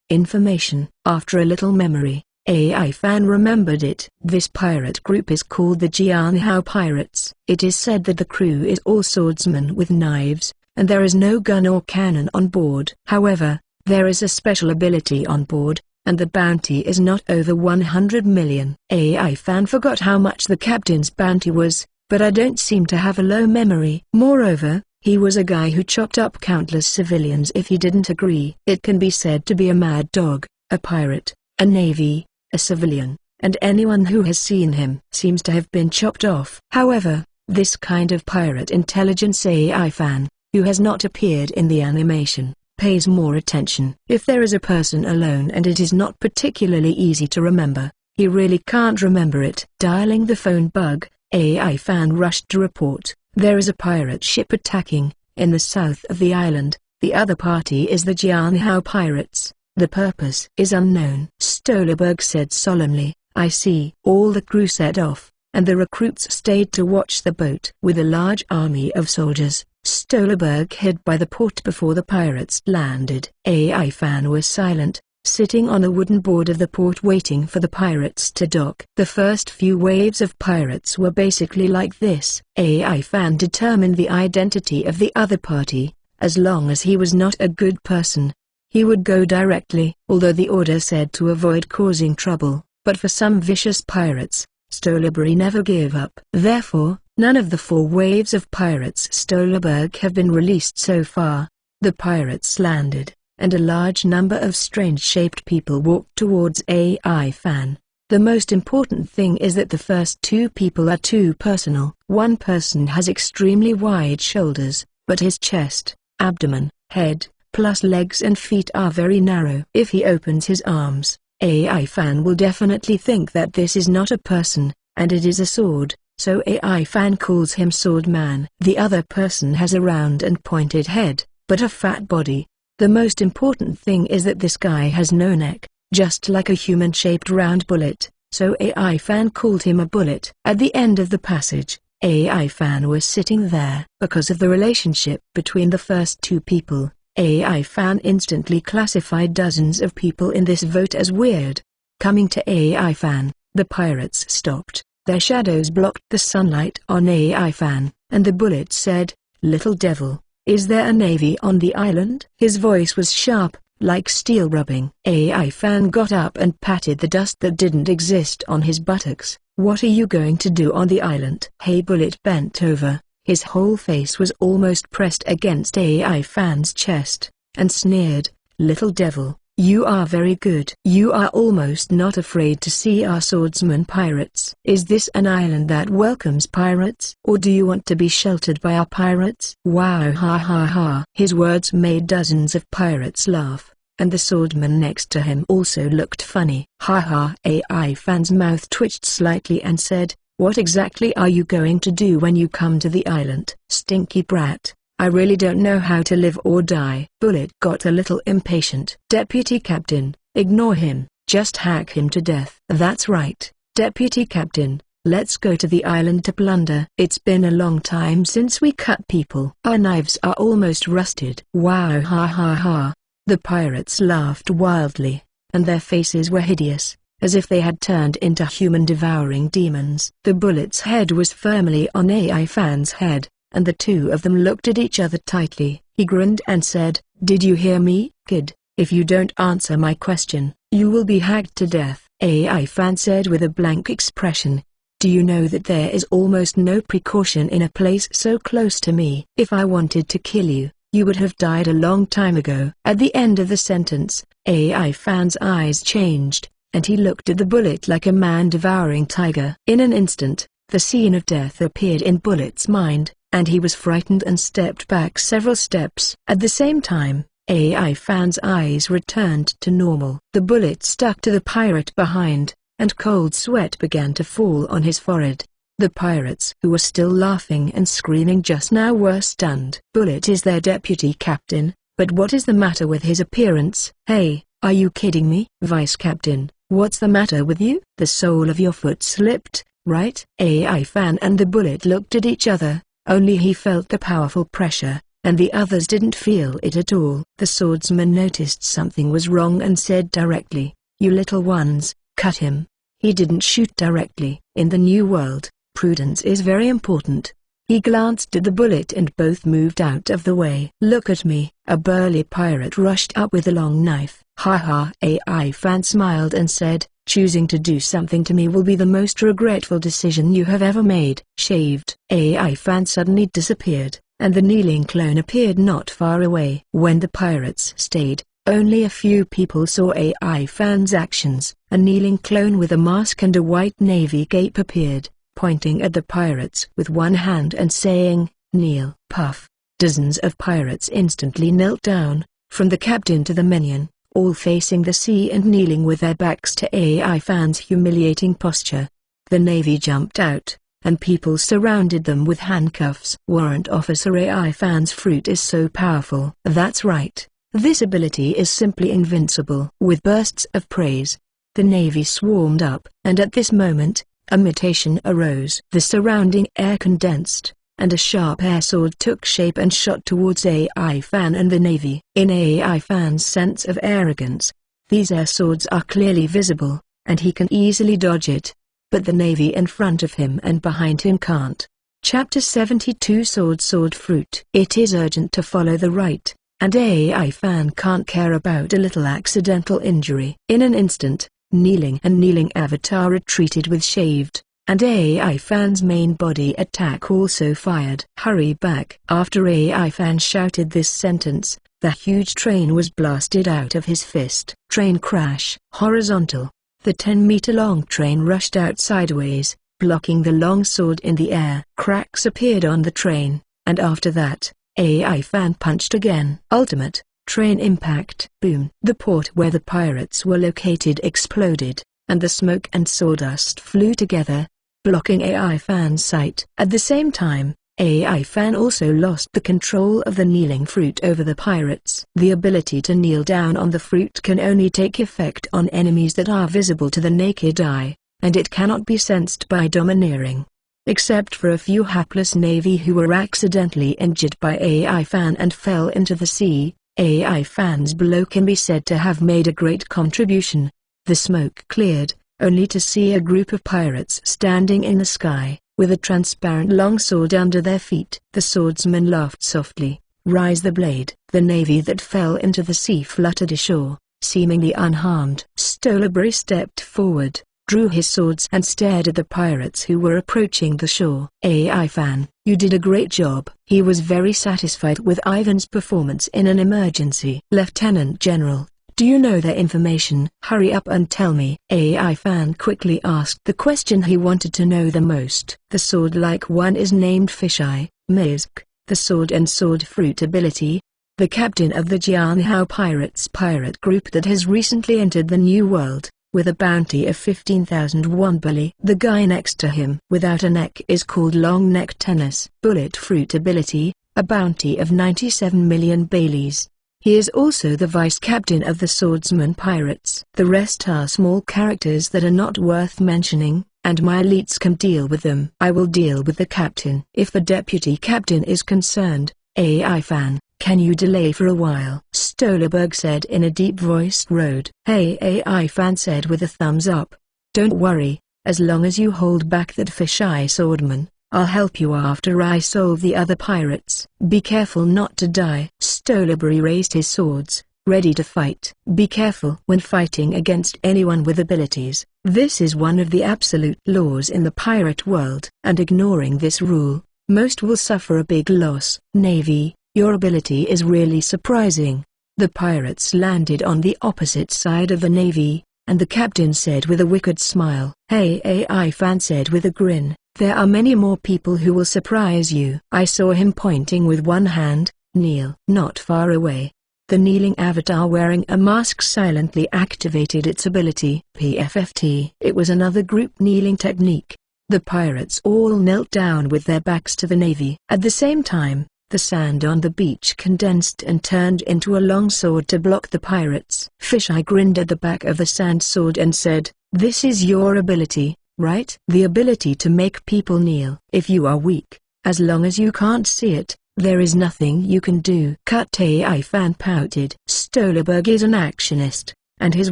Information. After a little memory, AI Fan remembered it. This pirate group is called the Jianhao Pirates. It is said that the crew is all swordsmen with knives, and there is no gun or cannon on board. However, there is a special ability on board, and the bounty is not over 100 million. AI Fan forgot how much the captain's bounty was, but I don't seem to have a low memory. Moreover, he was a guy who chopped up countless civilians if he didn't agree. It can be said to be a mad dog, a pirate, a navy, a civilian, and anyone who has seen him seems to have been chopped off. However, this kind of pirate intelligence AI Fan, who has not appeared in the animation, pays more attention. If there is a person alone and it is not particularly easy to remember, he really can't remember it. Dialing the phone bug, AI Fan rushed to report, there is a pirate ship attacking, in the south of the island. The other party is the Jianhao Pirates. The purpose is unknown. Stolberg said solemnly, I see. All the crew set off, and the recruits stayed to watch the boat. With a large army of soldiers, Stolberg hid by the port before the pirates landed. AI Fan was silent, sitting on a wooden board of the port waiting for the pirates to dock. The first few waves of pirates were basically like this. AI Fan determined the identity of the other party. As long as he was not a good person, he would go directly. Although the order said to avoid causing trouble, but for some vicious pirates, Stolberg never gave up. Therefore, none of the 4 waves of pirates Stolberg have been released so far. The pirates landed, and a large number of strange-shaped people walked towards AI Fan. The most important thing is that the first 2 people are too personal. One person has extremely wide shoulders, but his chest, abdomen, head, plus legs and feet are very narrow. If he opens his arms, AI Fan will definitely think that this is not a person, and it is a sword, so AI Fan calls him Swordman. The other person has a round and pointed head, but a fat body. The most important thing is that this guy has no neck, just like a human-shaped round bullet, so AI Fan called him a bullet. At the end of the passage, AI Fan was sitting there. Because of the relationship between the first 2 people, AI Fan instantly classified dozens of people in this vote as weird. Coming to AI Fan, the pirates stopped. Their shadows blocked the sunlight on AI Fan, and the bullet said, "Little devil, is there a navy on the island?" His voice was sharp, like steel rubbing. AI Fan got up and patted the dust that didn't exist on his buttocks. "What are you going to do on the island?" Hey Bullet bent over. His whole face was almost pressed against AI Fan's chest, and sneered, "Little devil, you are very good. You are almost not afraid to see our swordsman pirates. Is this an island that welcomes pirates? Or do you want to be sheltered by our pirates?" Wow, ha ha ha. His words made dozens of pirates laugh. and the swordsman next to him also looked funny. Haha. AI fan's mouth twitched slightly and said, "What exactly are you going to do when you come to the island?" "Stinky brat, I really don't know how to live or die." Bullet got a little impatient. "Deputy Captain, ignore him, just hack him to death." "That's right, Deputy Captain. Let's go to the island to plunder. It's been a long time since we cut people. Our knives are almost rusted." "Wow, ha ha ha." The pirates laughed wildly, and their faces were hideous, as if they had turned into human-devouring demons. The bullet's head was firmly on AI fan's head, and the two of them looked at each other tightly. He grinned and said, "Did you hear me, kid? If you don't answer my question, you will be hacked to death." AI fan said with a blank expression, "Do you know that there is almost no precaution in a place so close to me? If I wanted to kill you, you would have died a long time ago." At the end of the sentence, AI fan's eyes changed, and he looked at the bullet like a man-devouring tiger. In an instant, the scene of death appeared in Bullet's mind, and he was frightened and stepped back several steps. At the same time, AI fan's eyes returned to normal. The bullet stuck to the pirate behind, and cold sweat began to fall on his forehead. The pirates who were still laughing and screaming just now were stunned. "Bullet is their deputy captain, but what is the matter with his appearance?" "Hey, are you kidding me?" "Vice Captain, what's the matter with you?" "The sole of your foot slipped, right?" AI fan and the bullet looked at each other, only he felt the powerful pressure, and the others didn't feel it at all. The swordsman noticed something was wrong and said directly, "You little ones, cut him." He didn't shoot directly. In the new world, prudence is very important. He glanced at the bullet and both moved out of the way. "Look at me." A burly pirate rushed up with a long knife. Haha. AI fan smiled and said, "Choosing to do something to me will be the most regretful decision you have ever made." Shaved. AI fan suddenly disappeared, and the kneeling clone appeared not far away. When the pirates stayed, only a few people saw AI fan's actions. A kneeling clone with a mask and a white navy cape appeared, pointing at the pirates with one hand and saying, "Kneel." Puff. Dozens of pirates instantly knelt down, from the captain to the minion, all facing the sea and kneeling with their backs to AI fan's humiliating posture. The navy jumped out, and people surrounded them with handcuffs. "Warrant Officer, AI fan's fruit is so powerful." "That's right. This ability is simply invincible." With bursts of praise, the navy swarmed up, and at this moment, a mutation arose. The surrounding air condensed, and a sharp air sword took shape and shot towards AI fan and the navy. In AI fan's sense of arrogance, these air swords are clearly visible, and he can easily dodge it, but the navy in front of him and behind him can't. Chapter 72 Sword Fruit. It is urgent to follow the right, and AI fan can't care about a little accidental injury. In an instant, Kneeling Avatar retreated with shaved, and AI fan's main body attack also fired. "Hurry back." After AI fan shouted this sentence, the huge train was blasted out of his fist. Train crash. Horizontal. The 10-meter-long train rushed out sideways, blocking the long sword in the air. Cracks appeared on the train, and after that, AI fan punched again. Ultimate. Train impact. Boom. The port where the pirates were located exploded, and the smoke and sawdust flew together, blocking AI fan's sight. At the same time, AI fan also lost the control of the kneeling fruit over the pirates. The ability to kneel down on the fruit can only take effect on enemies that are visible to the naked eye, and it cannot be sensed by domineering. Except for a few hapless navy who were accidentally injured by AI fan and fell into the sea, AI fan's blow can be said to have made a great contribution. The smoke cleared, only to see a group of pirates standing in the sky, with a transparent longsword under their feet. The swordsman laughed softly. "Rise the blade." The navy that fell into the sea fluttered ashore, seemingly unharmed. Stolberry stepped forward, drew his swords and stared at the pirates who were approaching the shore. "AI fan, you did a great job." He was very satisfied with Ivan's performance in an emergency. "Lieutenant General, do you know their information?" "Hurry up and tell me." AI fan quickly asked the question he wanted to know the most. "The sword-like one is named Fisheye, Misk. The sword and sword fruit ability. the captain of the Jianhao Pirates pirate group that has recently entered the New World, with a bounty of 15,000 wonbali. The guy next to him without a neck is called Long Neck Tennis. Bullet Fruit ability, a bounty of 97 million baileys. He is also the vice captain of the swordsman pirates. The rest are small characters that are not worth mentioning, and my elites can deal with them. I will deal with the captain. If the deputy captain is concerned, AI fan, can you delay for a while? Stolberg said in a deep-voiced road. Hey, AI fan said with a thumbs up. Don't worry, as long as you hold back that fisheye swordman, I'll help you after I solve the other pirates. Be careful not to die. Stolberg raised his swords, ready to fight. Be careful when fighting against anyone with abilities. This is one of the absolute laws in the pirate world, and ignoring this rule, most will suffer a big loss. Navy, your ability is really surprising. The pirates landed on the opposite side of the navy, and the captain said with a wicked smile. Hey, AI fan said with a grin, there are many more people who will surprise you. I saw him pointing with one hand, kneel. Not far away, the kneeling avatar wearing a mask silently activated its ability, PFFT. It was another group kneeling technique. The pirates all knelt down with their backs to the navy. At the same time, the sand on the beach condensed and turned into a long sword to block the pirates. Fisheye grinned at the back of the sand sword and said, this is your ability, right? The ability to make people kneel. If you are weak, as long as you can't see it, there is nothing you can do. Cut. AI fan pouted. Stolberg is an actionist, and his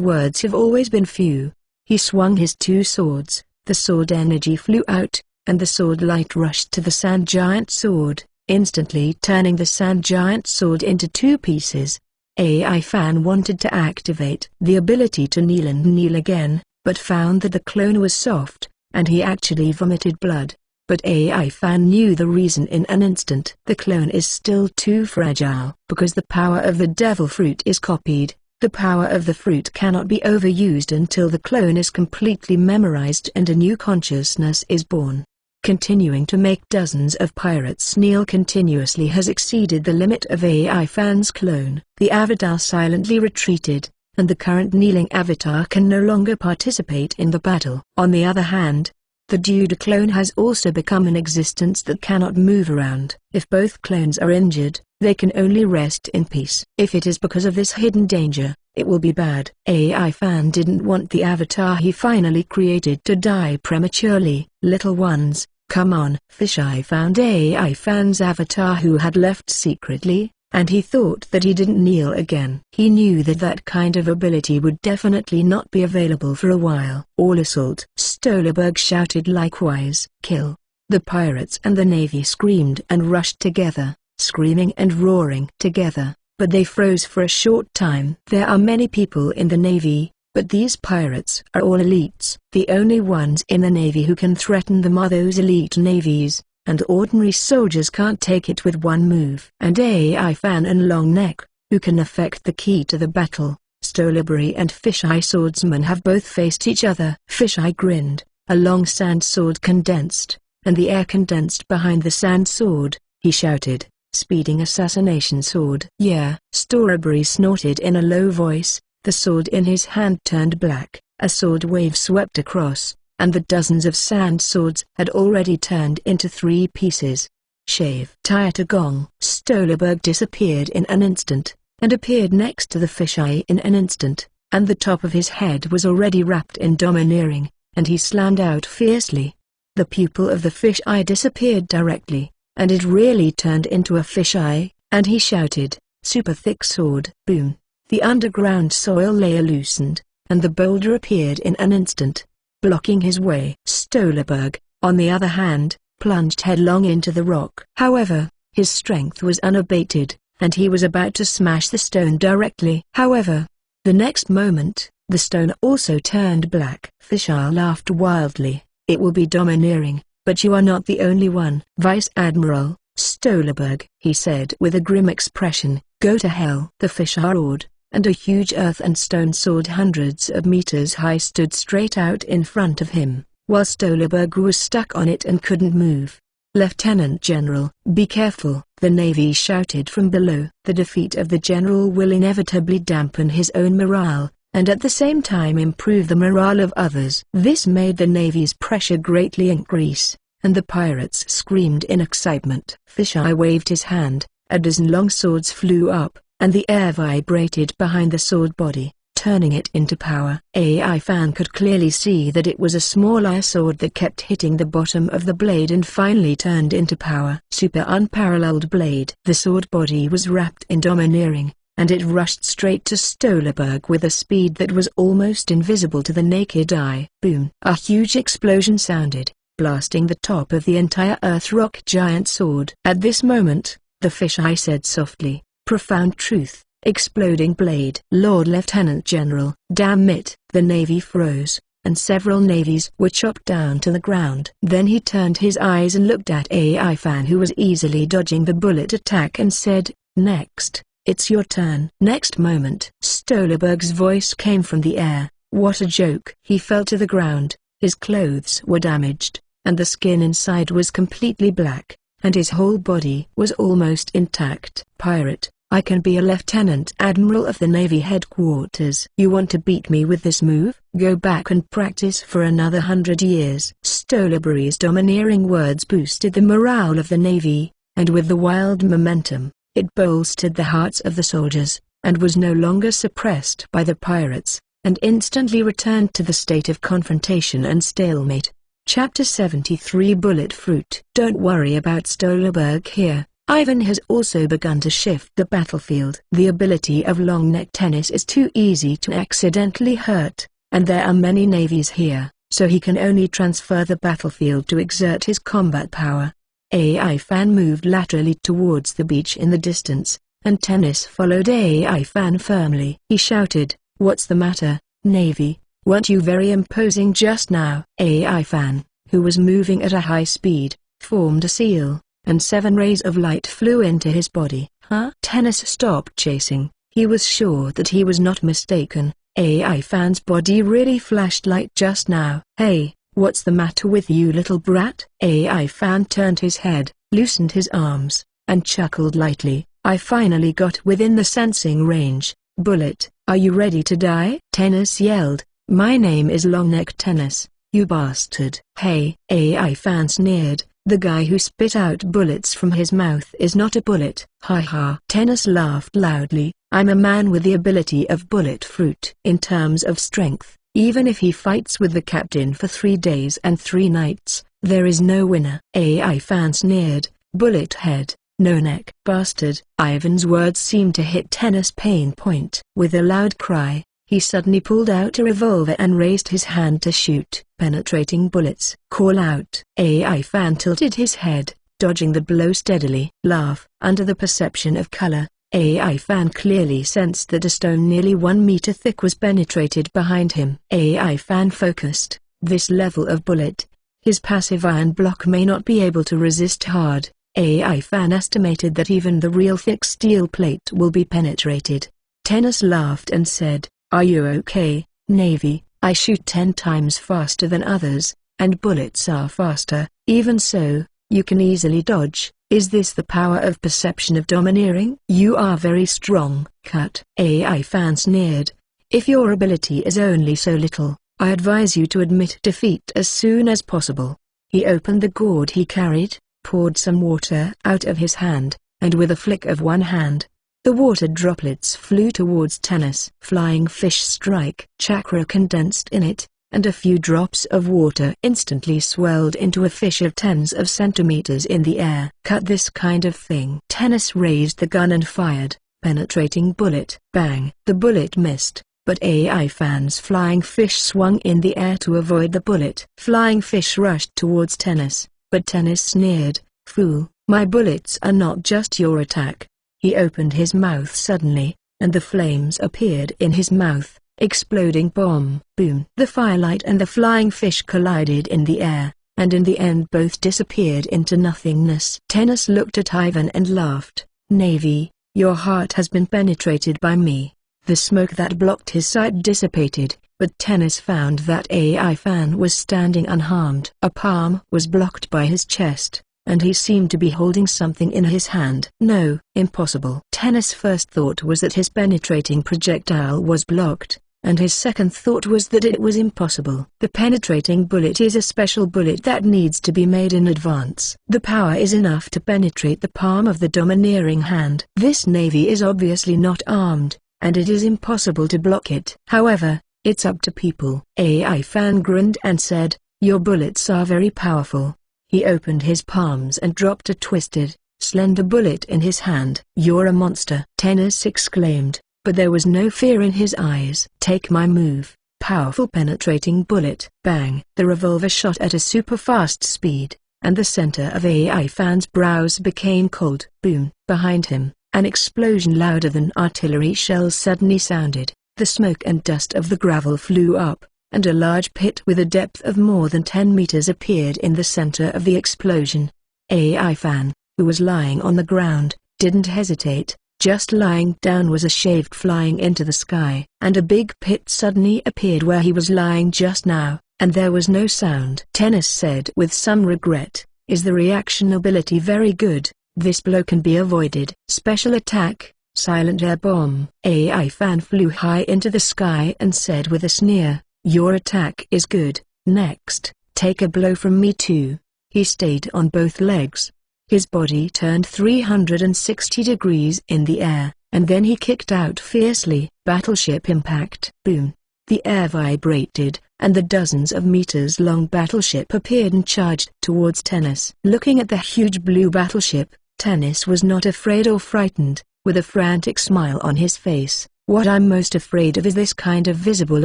words have always been few. He swung his two swords, the sword energy flew out, and the sword light rushed to the sand giant sword, instantly turning the sand giant sword into two pieces. AI fan wanted to activate the ability to kneel and kneel again, but found that the clone was soft, and he actually vomited blood. But AI fan knew the reason in an instant. The clone is still too fragile. Because the power of the devil fruit is copied, the power of the fruit cannot be overused until the clone is completely memorized and a new consciousness is born. Continuing to make dozens of pirates kneel continuously has exceeded the limit of AI fan's clone. The avatar silently retreated, and the current kneeling avatar can no longer participate in the battle. On the other hand, the Duda clone has also become an existence that cannot move around. If both clones are injured, they can only rest in peace. If it is because of this hidden danger, it will be bad. AI fan didn't want the avatar he finally created to die prematurely. Little ones, come on. Fisheye found AI fan's avatar who had left secretly, and he thought that he didn't kneel again. He knew that that kind of ability would definitely not be available for a while. All assault! Stolberg shouted likewise. Kill! The pirates and the navy screamed and rushed together, screaming and roaring together, but they froze for a short time. There are many people in the navy, but these pirates are all elites. The only ones in the navy who can threaten them are those elite navies, and ordinary soldiers can't take it with one move. And AI fan and Long Neck, who can affect the key to the battle, Stolberg and Fisheye swordsman have both faced each other. Fisheye grinned, a long sand sword condensed, and the air condensed behind the sand sword. He shouted, speeding assassination sword. Yeah. Stolberg snorted in a low voice, the sword in his hand turned black, a sword wave swept across, and the dozens of sand swords had already turned into three pieces. Shave. Tiata gong. Stolberg disappeared in an instant, and appeared next to the fisheye in an instant, and the top of his head was already wrapped in domineering, and he slammed out fiercely. The pupil of the fisheye disappeared directly, and it really turned into a fisheye, and he shouted, super thick sword. Boom. The underground soil layer loosened, and the boulder appeared in an instant, blocking his way. Stolberg, on the other hand, plunged headlong into the rock. However, his strength was unabated, and he was about to smash the stone directly. However, the next moment, the stone also turned black. Fisheye laughed wildly. It will be domineering, but you are not the only one. Vice Admiral Stolberg, he said with a grim expression, go to hell. The fisheye roared, and a huge earth and stone sword hundreds of meters high stood straight out in front of him, while Stolberg was stuck on it and couldn't move. "Lieutenant General, be careful," the Navy shouted from below. The defeat of the general will inevitably dampen his own morale, and at the same time improve the morale of others. This made the Navy's pressure greatly increase, and the pirates screamed in excitement. Fisheye waved his hand, a dozen long swords flew up, and the air vibrated behind the sword body, turning it into power. AI Fan could clearly see that it was a smaller sword that kept hitting the bottom of the blade and finally turned into power. Super unparalleled blade. The sword body was wrapped in domineering, and it rushed straight to Stolberg with a speed that was almost invisible to the naked eye. Boom! A huge explosion sounded, blasting the top of the entire Earth Rock giant sword. At this moment, the fisheye said softly, "Profound truth, exploding blade." "Lord Lieutenant General." "Damn it!" The Navy froze, and several navies were chopped down to the ground. Then he turned his eyes and looked at AI Fan, who was easily dodging the bullet attack, and said, "Next, it's your turn." Next moment, Stolberg's voice came from the air. "What a joke!" He fell to the ground, his clothes were damaged, and the skin inside was completely black, and his whole body was almost intact. "Pirate, I can be a Lieutenant Admiral of the Navy headquarters." "You want to beat me with this move? Go back and practice for another 100 years. Stolberg's domineering words boosted the morale of the Navy, and with the wild momentum, it bolstered the hearts of the soldiers, and was no longer suppressed by the pirates, and instantly returned to the state of confrontation and stalemate. Chapter 73 Bullet Fruit. Don't worry about Stolberg here. Ivan has also begun to shift the battlefield. The ability of long neck tennis is too easy to accidentally hurt, and there are many navies here, so he can only transfer the battlefield to exert his combat power. AI Fan moved laterally towards the beach in the distance, and Tennis followed AI Fan firmly. He shouted, "What's the matter, Navy? Weren't you very imposing just now?" AI Fan, who was moving at a high speed, formed a seal, and 7 rays of light flew into his body. "Huh?" Tennis stopped chasing. He was sure that he was not mistaken. AI Fan's body really flashed light just now. "Hey, what's the matter with you, little brat?" AI Fan turned his head, loosened his arms, and chuckled lightly. "I finally got within the sensing range. Bullet, are you ready to die?" Tennis yelled, "My name is Longneck Tennis, you bastard." "Hey!" AI Fan sneered, "the guy who spit out bullets from his mouth is not a bullet." "Ha ha!" Tennis laughed loudly, "I'm a man with the ability of bullet fruit." In terms of strength, even if he fights with the captain for 3 days and 3 nights, there is no winner. AI Fan sneered, "Bullet head, no neck." "Bastard!" Ivan's words seemed to hit Tennis' pain point. With a loud cry, he suddenly pulled out a revolver and raised his hand to shoot. Penetrating bullets. "Call out." AI Fan tilted his head, dodging the blow steadily. Laugh. Under the perception of color, AI Fan clearly sensed that a stone nearly 1 meter thick was penetrated behind him. AI Fan focused. This level of bullet, his passive iron block may not be able to resist hard. AI Fan estimated that even the real thick steel plate will be penetrated. Tennis laughed and said, "Are you okay, Navy? I shoot 10 times faster than others, and bullets are faster. Even so, you can easily dodge. Is this the power of perception of domineering? You are very strong." "Cut." AI Fan sneered. "If your ability is only so little, I advise you to admit defeat as soon as possible." He opened the gourd he carried, poured some water out of his hand, and with a flick of one hand, the water droplets flew towards Tennis. Flying fish strike. Chakra condensed in it, and a few drops of water instantly swelled into a fish of tens of centimeters in the air. "Cut this kind of thing." Tennis raised the gun and fired. Penetrating bullet. Bang! The bullet missed, but AI Fan's flying fish swung in the air to avoid the bullet. Flying fish rushed towards Tennis, but Tennis sneered, "Fool, my bullets are not just your attack." He opened his mouth suddenly, and the flames appeared in his mouth. Exploding bomb. Boom. The firelight and the flying fish collided in the air, and in the end both disappeared into nothingness. Tennis looked at Ivan and laughed. "Navy, your heart has been penetrated by me." The smoke that blocked his sight dissipated, but Tennis found that AI Fan was standing unharmed. A palm was blocked by his chest, and he seemed to be holding something in his hand. No, impossible. Tennis' first thought was that his penetrating projectile was blocked, and his second thought was that it was impossible. The penetrating bullet is a special bullet that needs to be made in advance. The power is enough to penetrate the palm of the domineering hand. This navy is obviously not armed, and it is impossible to block it. However, it's up to people. AI Fan grinned and said, "Your bullets are very powerful." He opened his palms and dropped a twisted, slender bullet in his hand. "You're a monster," Tennis exclaimed, but there was no fear in his eyes. "Take my move." Powerful penetrating bullet. Bang! The revolver shot at a super-fast speed, and the center of AI Fan's brows became cold. Boom! Behind him, an explosion louder than artillery shells suddenly sounded. The smoke and dust of the gravel flew up, and a large pit with a depth of more than 10 meters appeared in the center of the explosion. AI Fan, who was lying on the ground, didn't hesitate. Just lying down was a shaft flying into the sky, and a big pit suddenly appeared where he was lying just now, and there was no sound. Tennis said with some regret, "Is the reaction ability very good? This blow can be avoided." Special attack, silent air bomb. AI Fan flew high into the sky and said with a sneer, "Your attack is good. Next, take a blow from me too." He stayed on both legs. His body turned 360 degrees in the air, and then he kicked out fiercely. Battleship impact. Boom! The air vibrated, and the dozens of meters-long battleship appeared and charged towards Tennis. Looking at the huge blue battleship, Tennis was not afraid or frightened. With a frantic smile on his face, "What I'm most afraid of is this kind of visible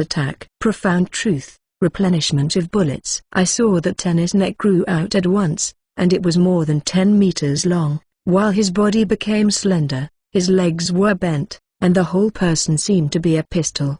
attack." Profound truth. Replenishment of bullets. I saw that Tennis' neck grew out at once, and it was more than 10 meters long. While his body became slender, his legs were bent, and the whole person seemed to be a pistol.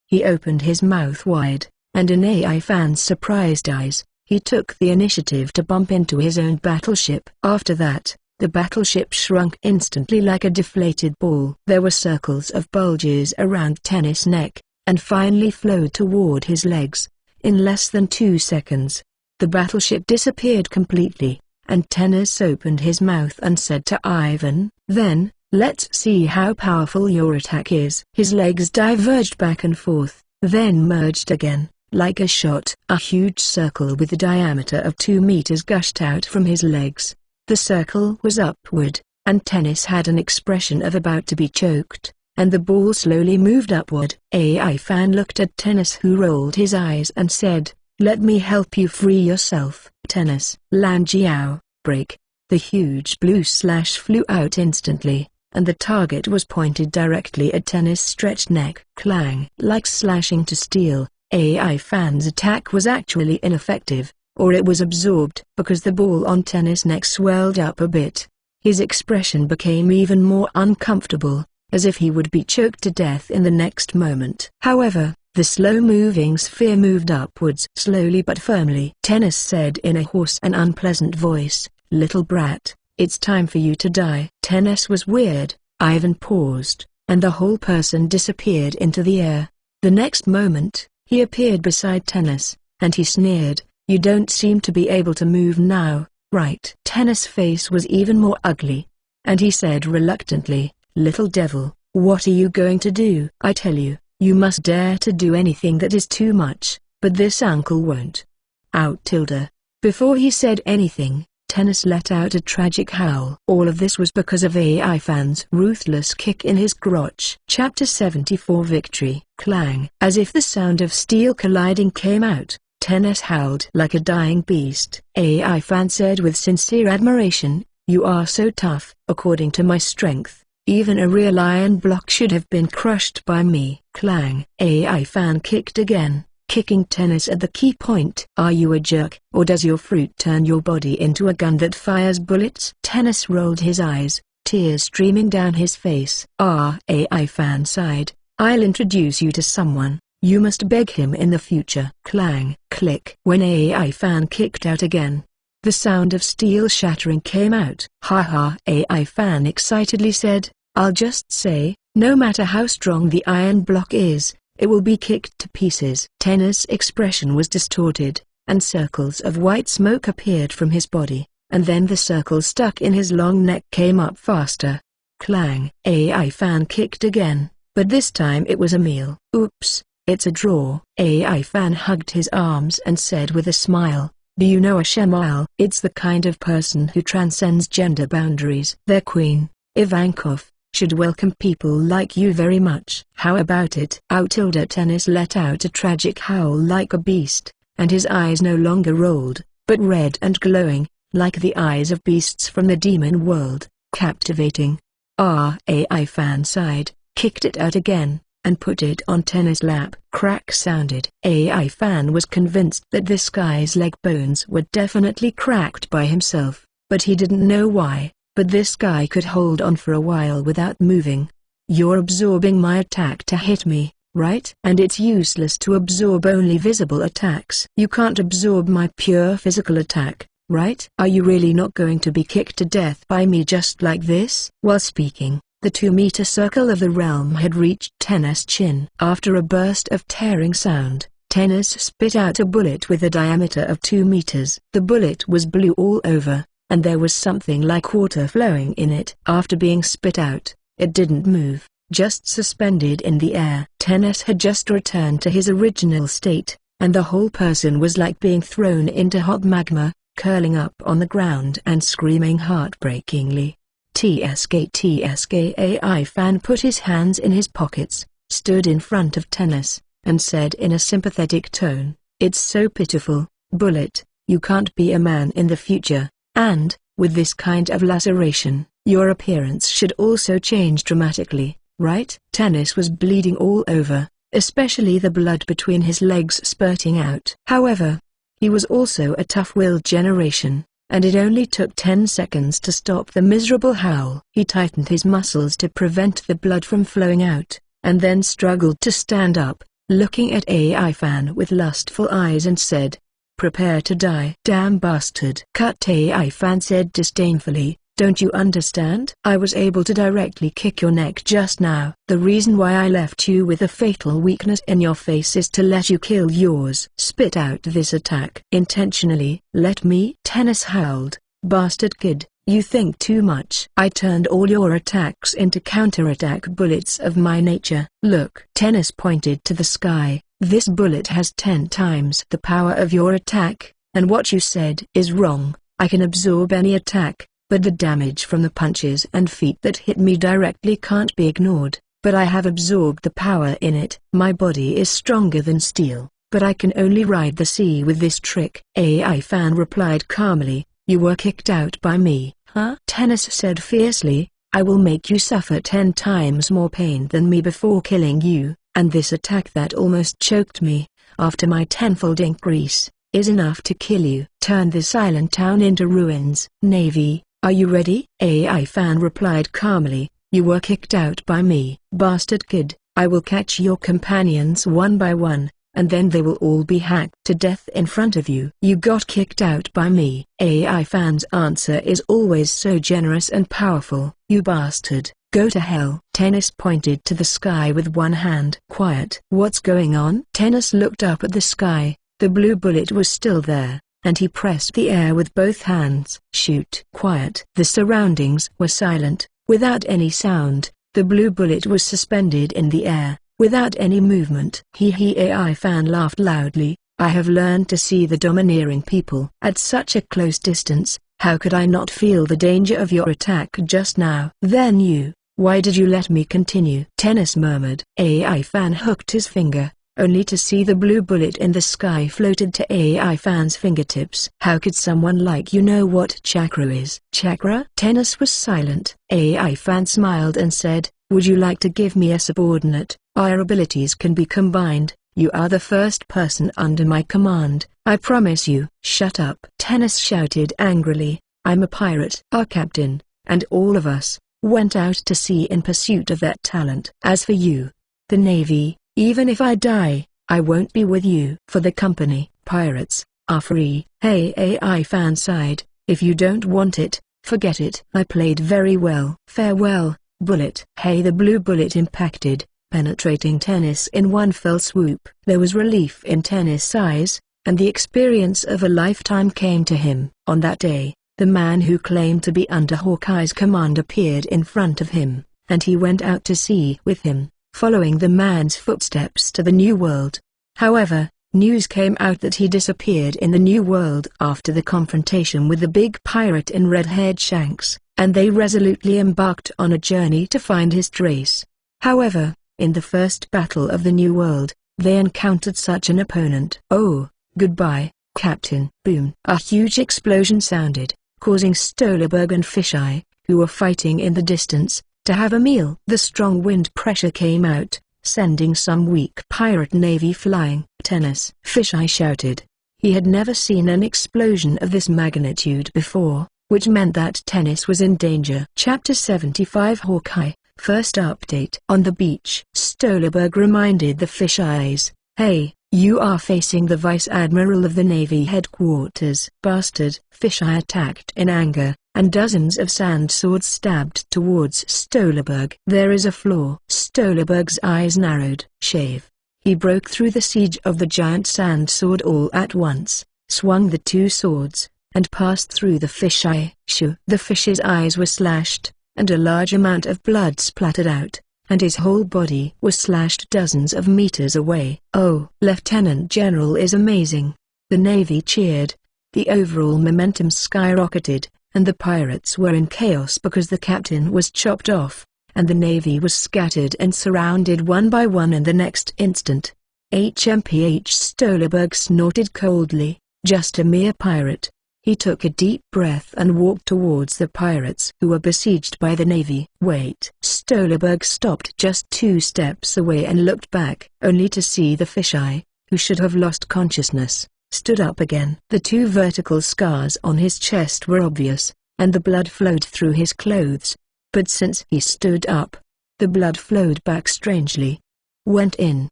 He opened his mouth wide, and in AI Fan's surprised eyes, he took the initiative to bump into his own battleship. After that, the battleship shrunk instantly like a deflated ball. There were circles of bulges around Tennis' neck, and finally flowed toward his legs. In less than 2 seconds, the battleship disappeared completely, and Tennis opened his mouth and said to Ivan, "Then, let's see how powerful your attack is." His legs diverged back and forth, then merged again, like a shot. A huge circle with a diameter of 2 meters gushed out from his legs. The circle was upward, and Tennis had an expression of about to be choked, and the ball slowly moved upward. AI Fan looked at Tennis, who rolled his eyes and said, "Let me help you free yourself." Tennis. Lan Jiao, break. The huge blue slash flew out instantly, and the target was pointed directly at Tennis' stretched neck. Clang. Like slashing to steel, AI Fan's attack was actually ineffective, or it was absorbed, because the ball on Tennis' neck swelled up a bit. His expression became even more uncomfortable, as if he would be choked to death in the next moment. However, the slow-moving sphere moved upwards slowly but firmly. Tennis said in a hoarse and unpleasant voice, "Little brat, it's time for you to die." Tennis was weird. Ivan paused, and the whole person disappeared into the air. The next moment, he appeared beside Tennis, and he sneered, "You don't seem to be able to move now, right?" Tennis' face was even more ugly, and he said reluctantly, "Little devil, what are you going to do?" "I tell you, you must dare to do anything that is too much, but this uncle won't." Out tilde. Before he said anything, Tennis let out a tragic howl. All of this was because of AI Fan's ruthless kick in his crotch. Chapter 74 Victory. Clang. As if the sound of steel colliding came out, Tennis howled like a dying beast. AI Fan said with sincere admiration, "You are so tough. According to my strength, even a real iron block should have been crushed by me." Clang. AI Fan kicked again, kicking Tennis at the key point. "Are you a jerk, or does your fruit turn your body into a gun that fires bullets?" Tennis rolled his eyes, tears streaming down his face. AI Fan sighed, "I'll introduce you to someone. You must beg him in the future." Clang. Click. When AI Fan kicked out again, the sound of steel shattering came out. "Ha ha!" AI Fan excitedly said, "I'll just say, no matter how strong the iron block is, it will be kicked to pieces." Tennis' expression was distorted, and circles of white smoke appeared from his body. and then the circle stuck in his long neck came up faster. Clang! AI fan kicked again, but this time it was a meal. Oops, it's a draw. AI fan hugged his arms and said with a smile, do you know a Shemal? It's the kind of person who transcends gender boundaries. Their queen, Ivankov, should welcome people like you very much. How about it? Tennis let out a tragic howl like a beast, and his eyes no longer rolled, but red and glowing, like the eyes of beasts from the demon world. Captivating. AI fan sighed, kicked it out again, and put it on Tennis' lap. Crack sounded. AI fan was convinced that this guy's leg bones were definitely cracked by himself, but he didn't know why. But this guy could hold on for a while without moving. You're absorbing my attack to hit me, right? And it's useless to absorb only visible attacks. You can't absorb my pure physical attack, right? Are you really not going to be kicked to death by me just like this? While speaking, the 2-meter circle of the realm had reached Tennis' chin. After a burst of tearing sound, Tennis spit out a bullet with a diameter of 2 meters. The bullet was blue all over, and there was something like water flowing in it. After being spit out, it didn't move, just suspended in the air. Tennis had just returned to his original state, and the whole person was like being thrown into hot magma, curling up on the ground and screaming heartbreakingly. TSK AI fan put his hands in his pockets, stood in front of Tennis, and said in a sympathetic tone, it's so pitiful, Bullet, you can't be a man in the future. And, with this kind of laceration, your appearance should also change dramatically, right? Tennis was bleeding all over, especially the blood between his legs spurting out. However, he was also a tough-willed generation, and it only took 10 seconds to stop the miserable howl. He tightened his muscles to prevent the blood from flowing out, and then struggled to stand up, looking at AI fan with lustful eyes and said, prepare to die. Damn bastard. Cut. AI fan said disdainfully, don't you understand? I was able to directly kick your neck just now. The reason why I left you with a fatal weakness in your face is to let you kill yours. Spit out this attack. Intentionally. Let me? Tennis howled, bastard kid, you think too much. I turned all your attacks into counterattack bullets of my nature. Look. Tennis pointed to the sky. This bullet has 10 times the power of your attack, and what you said is wrong. I can absorb any attack, but the damage from the punches and feet that hit me directly can't be ignored. But I have absorbed the power in it. My body is stronger than steel, but I can only ride the sea with this trick. AI fan replied calmly, you were kicked out by me, huh? Tennis said fiercely, I will make you suffer 10 times more pain than me before killing you. And this attack that almost choked me, after my tenfold increase, is enough to kill you. Turn this island town into ruins. Navy, are you ready? AI fan replied calmly, you were kicked out by me. Bastard kid, I will catch your companions one by one, and then they will all be hacked to death in front of you. You got kicked out by me. AI fan's answer is always so generous and powerful. You bastard. Go to hell. Tennis pointed to the sky with one hand. Quiet. What's going on? Tennis looked up at the sky. The blue bullet was still there, and he pressed the air with both hands. Shoot. Quiet. The surroundings were silent, without any sound. The blue bullet was suspended in the air, without any movement. AI fan laughed loudly. I have learned to see the domineering people at such a close distance. How could I not feel the danger of your attack just now? Then you. Why did you let me continue? Tennis murmured. AI fan hooked his finger, only to see the blue bullet in the sky floated to AI fan's fingertips. How could someone like you know what chakra is? Chakra? Tennis was silent. AI fan smiled and said, would you like to give me a subordinate? Our abilities can be combined. You are the first person under my command, I promise you. Shut up. Tennis shouted angrily, I'm a pirate. Our captain, and all of us, went out to sea in pursuit of that talent. As for you, the Navy, even if I die, I won't be with you. For the company, pirates, are free. Hey, AI fan sighed, if you don't want it, forget it. I played very well. Farewell, bullet. Hey, the blue bullet impacted, penetrating Tennis in one fell swoop. There was relief in Tennis' eyes, and the experience of a lifetime came to him. On that day, The man who claimed to be under Hawkeye's command appeared in front of him, and he went out to sea with him, following the man's footsteps to the New World. However, news came out that he disappeared in the New World after the confrontation with the big pirate in red-haired Shanks, and they resolutely embarked on a journey to find his trace. However, in the first battle of the New World, they encountered such an opponent. "Oh, goodbye, Captain." Boom! A huge explosion sounded, causing Stolberg and Fisheye, who were fighting in the distance, to have a meal. The strong wind pressure came out, sending some weak pirate navy flying. "Tennis!" Fisheye shouted. He had never seen an explosion of this magnitude before, which meant that Tennis was in danger. Chapter 75 Hawkeye, First Update. On the beach, Stolberg reminded the Fisheyes, "Hey, you are facing the Vice Admiral of the Navy headquarters." "Bastard!" Fisheye attacked in anger, and dozens of sand swords stabbed towards Stolberg. "There is a flaw." Stolberg's eyes narrowed. "Shave." He broke through the siege of the giant sand sword all at once, swung the two swords, and passed through the Fisheye. Shoo! The fish's eyes were slashed, and a large amount of blood splattered out, and his whole body was slashed dozens of meters away. "Oh, Lieutenant General is amazing." The Navy cheered. The overall momentum skyrocketed, and the pirates were in chaos because the captain was chopped off, and the Navy was scattered and surrounded one by one in the next instant. HMPH Stolberg snorted coldly, "Just a mere pirate." He took a deep breath and walked towards the pirates who were besieged by the Navy. "Wait!" Stolberg stopped just 2 steps away and looked back, only to see the Fisheye, who should have lost consciousness, stood up again. The 2 vertical scars on his chest were obvious, and the blood flowed through his clothes. But since he stood up, the blood flowed back strangely. Went in.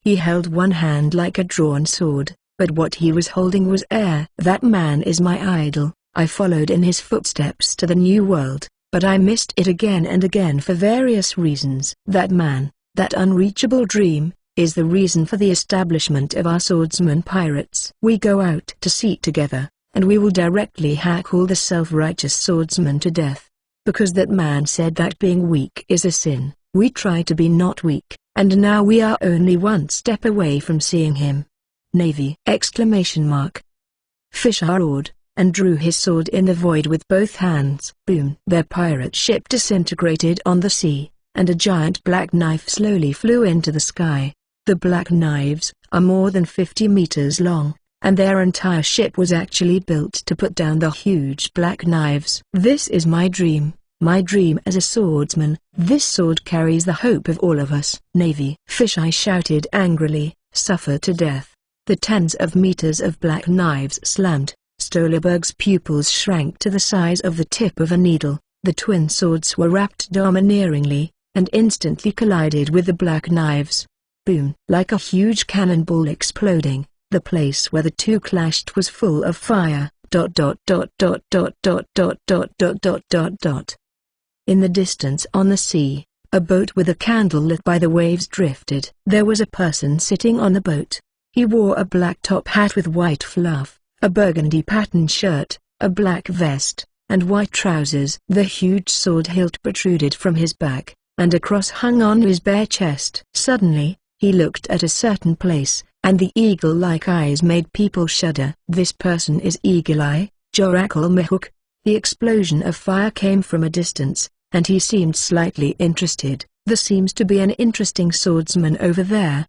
He held one hand like a drawn sword, but what he was holding was air. "That man is my idol. I followed in his footsteps to the New World, but I missed it again and again for various reasons. That man, that unreachable dream, is the reason for the establishment of our swordsman pirates. We go out to sea together, and we will directly hack all the self-righteous swordsmen to death. Because that man said that being weak is a sin, we try to be not weak, and now we are only one step away from seeing him." Navy! Fisher roared, and drew his sword in the void with both hands. Boom! Their pirate ship disintegrated on the sea, and a giant black knife slowly flew into the sky. The black knives are more than 50 meters long, and their entire ship was actually built to put down the huge black knives. "This is my dream as a swordsman. This sword carries the hope of all of us." Navy! Fisheye shouted angrily, "Suffer to death." The tens of meters of black knives slammed. Stolberg's pupils shrank to the size of the tip of a needle. The twin swords were wrapped domineeringly, and instantly collided with the black knives. Boom! Like a huge cannonball exploding, the place where the two clashed was full of fire. In the distance on the sea, a boat with a candle lit by the waves drifted. There was a person sitting on the boat. He wore a black top hat with white fluff, a burgundy patterned shirt, a black vest, and white trousers. The huge sword hilt protruded from his back, and a cross hung on his bare chest. Suddenly, he looked at a certain place, and the eagle-like eyes made people shudder. "This person is Eagle Eye, Jorakal Mihawk." The explosion of fire came from a distance, and he seemed slightly interested. "There seems to be an interesting swordsman over there.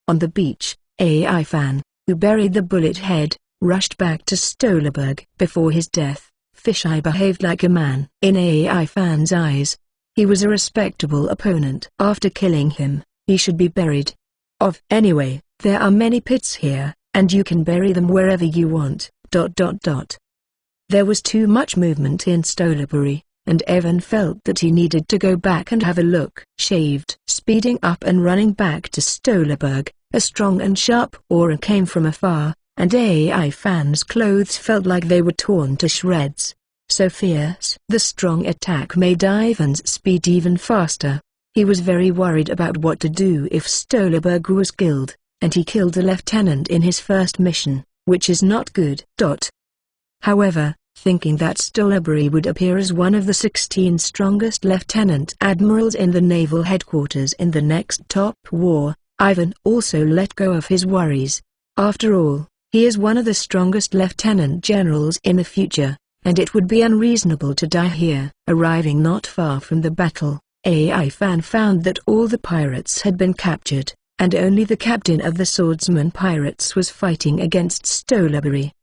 On the beach, AI Fan, who buried the bullet head, rushed back to Stolberg. Before his death, Fisheye behaved like a man. In AI Fan's eyes, he was a respectable opponent. After killing him, he should be buried. Anyway, there are many pits here, and you can bury them wherever you want. There was too much movement in Stolberg, and Evan felt that he needed to go back and have a look. Shaved. Speeding up and running back to Stolberg, a strong and sharp aura came from afar, and AI Fan's clothes felt like they were torn to shreds. So fierce. The strong attack made Ivan's speed even faster. He was very worried about what to do if Stolberg was killed, and he killed a lieutenant in his first mission, which is not good. However, thinking that Stolberry would appear as one of the 16 strongest lieutenant admirals in the naval headquarters in the next top war, Ivan also let go of his worries. After all, he is one of the strongest lieutenant generals in the future, and it would be unreasonable to die here. Arriving not far from the battle, Ivan found that all the pirates had been captured, and only the captain of the swordsman pirates was fighting against Stolberry.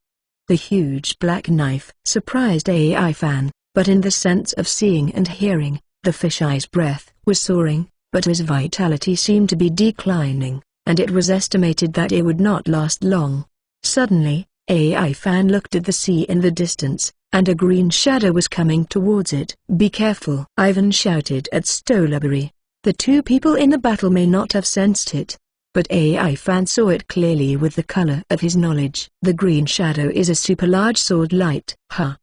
The huge black knife surprised Ivan, but in the sense of seeing and hearing, the fisheye's breath was soaring, but his vitality seemed to be declining, and it was estimated that it would not last long. Suddenly, Ivan looked at the sea in the distance, and a green shadow was coming towards it. "Be careful!" Ivan shouted at Stolberry. The two people in the battle may not have sensed it, but Ivan saw it clearly with the color of his knowledge. The green shadow is a super-large sword light.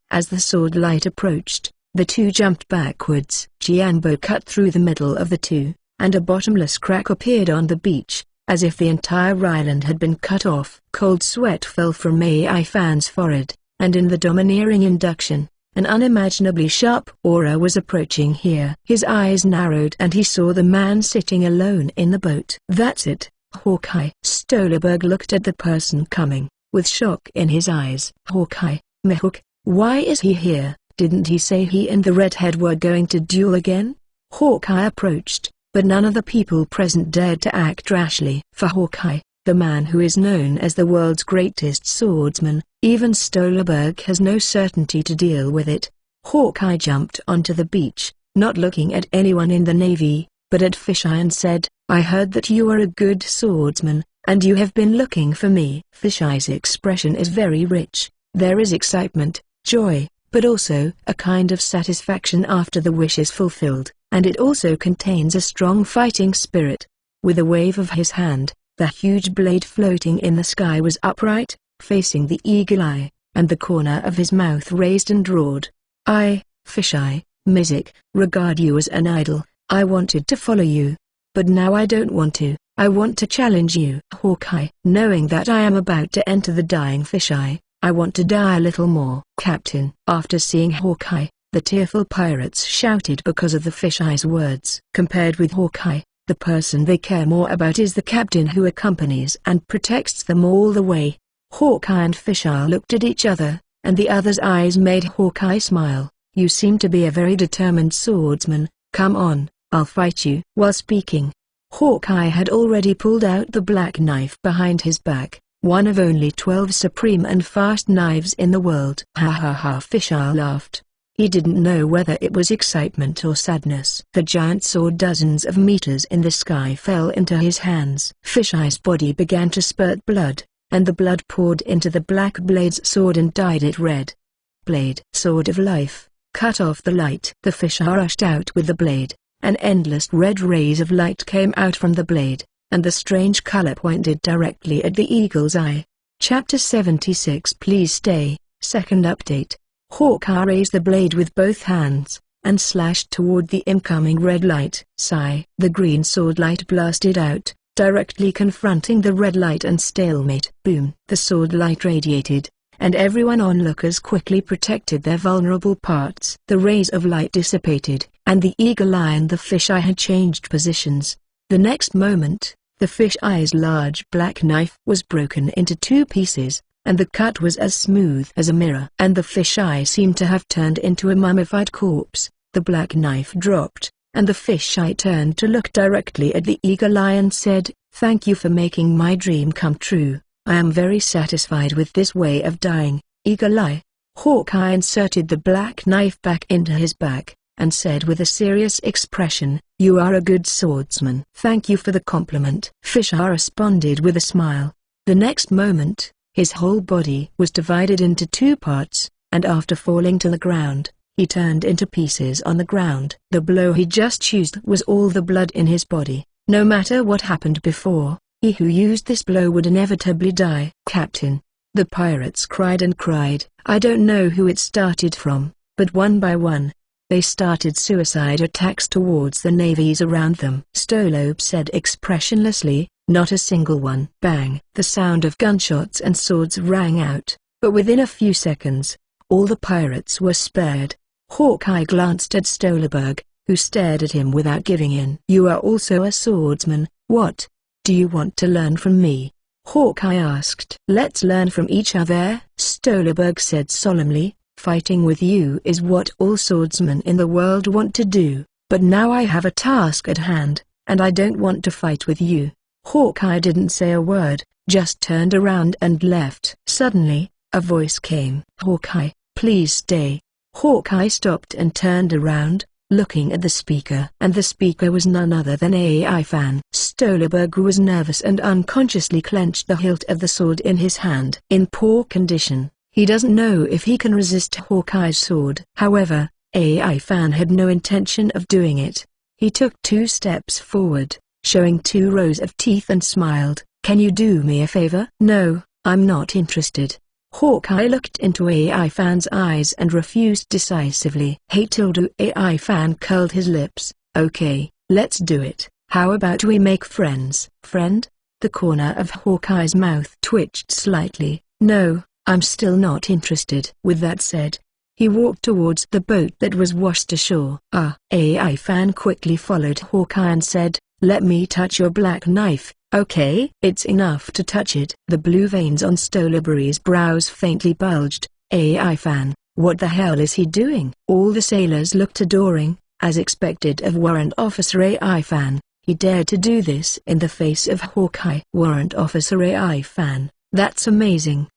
As the sword light approached, the two jumped backwards. Jianbo cut through the middle of the two, and a bottomless crack appeared on the beach, as if the entire island had been cut off. Cold sweat fell from Ivan's forehead, and in the domineering induction, an unimaginably sharp aura was approaching here. His eyes narrowed and he saw the man sitting alone in the boat. "That's it, Hawkeye." Stolberg looked at the person coming, with shock in his eyes. "Hawkeye, Mehawk, why is he here? Didn't he say he and the redhead were going to duel again?" Hawkeye approached, but none of the people present dared to act rashly. For Hawkeye, the man who is known as the world's greatest swordsman, even Stolberg has no certainty to deal with it. Hawkeye jumped onto the beach, not looking at anyone in the navy, but at Fisheye, and said, "I heard that you are a good swordsman, and you have been looking for me." Fisheye's expression is very rich. There is excitement, joy, but also a kind of satisfaction after the wish is fulfilled, and it also contains a strong fighting spirit. With a wave of his hand, the huge blade floating in the sky was upright, facing the eagle eye, and the corner of his mouth raised and roared. "I, Fisheye, Mizik, regard you as an idol. I wanted to follow you. But now I don't want to. I want to challenge you." Hawkeye, knowing that I am about to enter the dying Fisheye, I want to die a little more. "Captain." After seeing Hawkeye, the tearful pirates shouted because of the Fisheye's words. Compared with Hawkeye, the person they care more about is the captain who accompanies and protects them all the way. Hawkeye and Fisheye looked at each other, and the other's eyes made Hawkeye smile. "You seem to be a very determined swordsman. Come on, I'll fight you." While speaking, Hawkeye had already pulled out the black knife behind his back, one of only 12 supreme and fast knives in the world. "Ha ha ha!" Fisheye laughed. He didn't know whether it was excitement or sadness. The giant sword dozens of meters in the sky fell into his hands. Fisheye's body began to spurt blood, and the blood poured into the black blade's sword and dyed it red. "Blade, sword of life, cut off the light." The Fisheye rushed out with the blade. An endless red rays of light came out from the blade, and the strange color pointed directly at the eagle's eye. Chapter 76. Please stay. Second update. Hawkeye raised the blade with both hands, and slashed toward the incoming red light. Sigh. The green sword light blasted out, directly confronting the red light and stalemate. Boom. The sword light radiated, and everyone onlookers quickly protected their vulnerable parts. The rays of light dissipated, and the eagle eye and the Fisheye had changed positions. The next moment, the Fisheye's large black knife was broken into 2 pieces, and the cut was as smooth as a mirror. And the Fisheye seemed to have turned into a mummified corpse. The black knife dropped, and the Fisheye turned to look directly at the eagle eye and said, "Thank you for making my dream come true. I am very satisfied with this way of dying, eagle eye." Hawkeye inserted the black knife back into his back, and said with a serious expression, "You are a good swordsman." "Thank you for the compliment." Fisheye responded with a smile. The next moment, his whole body was divided into 2 parts, and after falling to the ground, he turned into pieces on the ground. The blow he just used was all the blood in his body. No matter what happened before, he who used this blow would inevitably die. "Captain!" The pirates cried and cried. I don't know who it started from, but one by one, they started suicide attacks towards the navies around them. Stolob said expressionlessly, "Not a single one." Bang! The sound of gunshots and swords rang out, but within a few seconds, all the pirates were spared. Hawkeye glanced at Stolberg, who stared at him without giving in. "You are also a swordsman, what? Do you want to learn from me?" Hawkeye asked. "Let's learn from each other," Stolberg said solemnly. "Fighting with you is what all swordsmen in the world want to do, but now I have a task at hand, and I don't want to fight with you." Hawkeye didn't say a word, just turned around and left. Suddenly, a voice came. "Hawkeye, please stay." Hawkeye stopped and turned around, looking at the speaker. And the speaker was none other than AI Fan. Stolberg was nervous and unconsciously clenched the hilt of the sword in his hand. In poor condition, he doesn't know if he can resist Hawkeye's sword. However, AI Fan had no intention of doing it. He took 2 steps forward, showing 2 rows of teeth and smiled. "Can you do me a favor?" "No, I'm not interested." Hawkeye looked into AI Fan's eyes and refused decisively. AI Fan curled his lips. "Okay, let's do it. How about we make friends?" "Friend?" The corner of Hawkeye's mouth twitched slightly. "No, I'm still not interested." With that said, he walked towards the boat that was washed ashore. AI Fan quickly followed Hawkeye and said, "Let me touch your black knife." "Okay." "It's enough to touch it." The blue veins on Stolberg's brows faintly bulged. AI Fan, what the hell is he doing? All the sailors looked adoring, as expected of Warrant Officer AI Fan. He dared to do this in the face of Hawkeye. Warrant Officer AI Fan, that's amazing.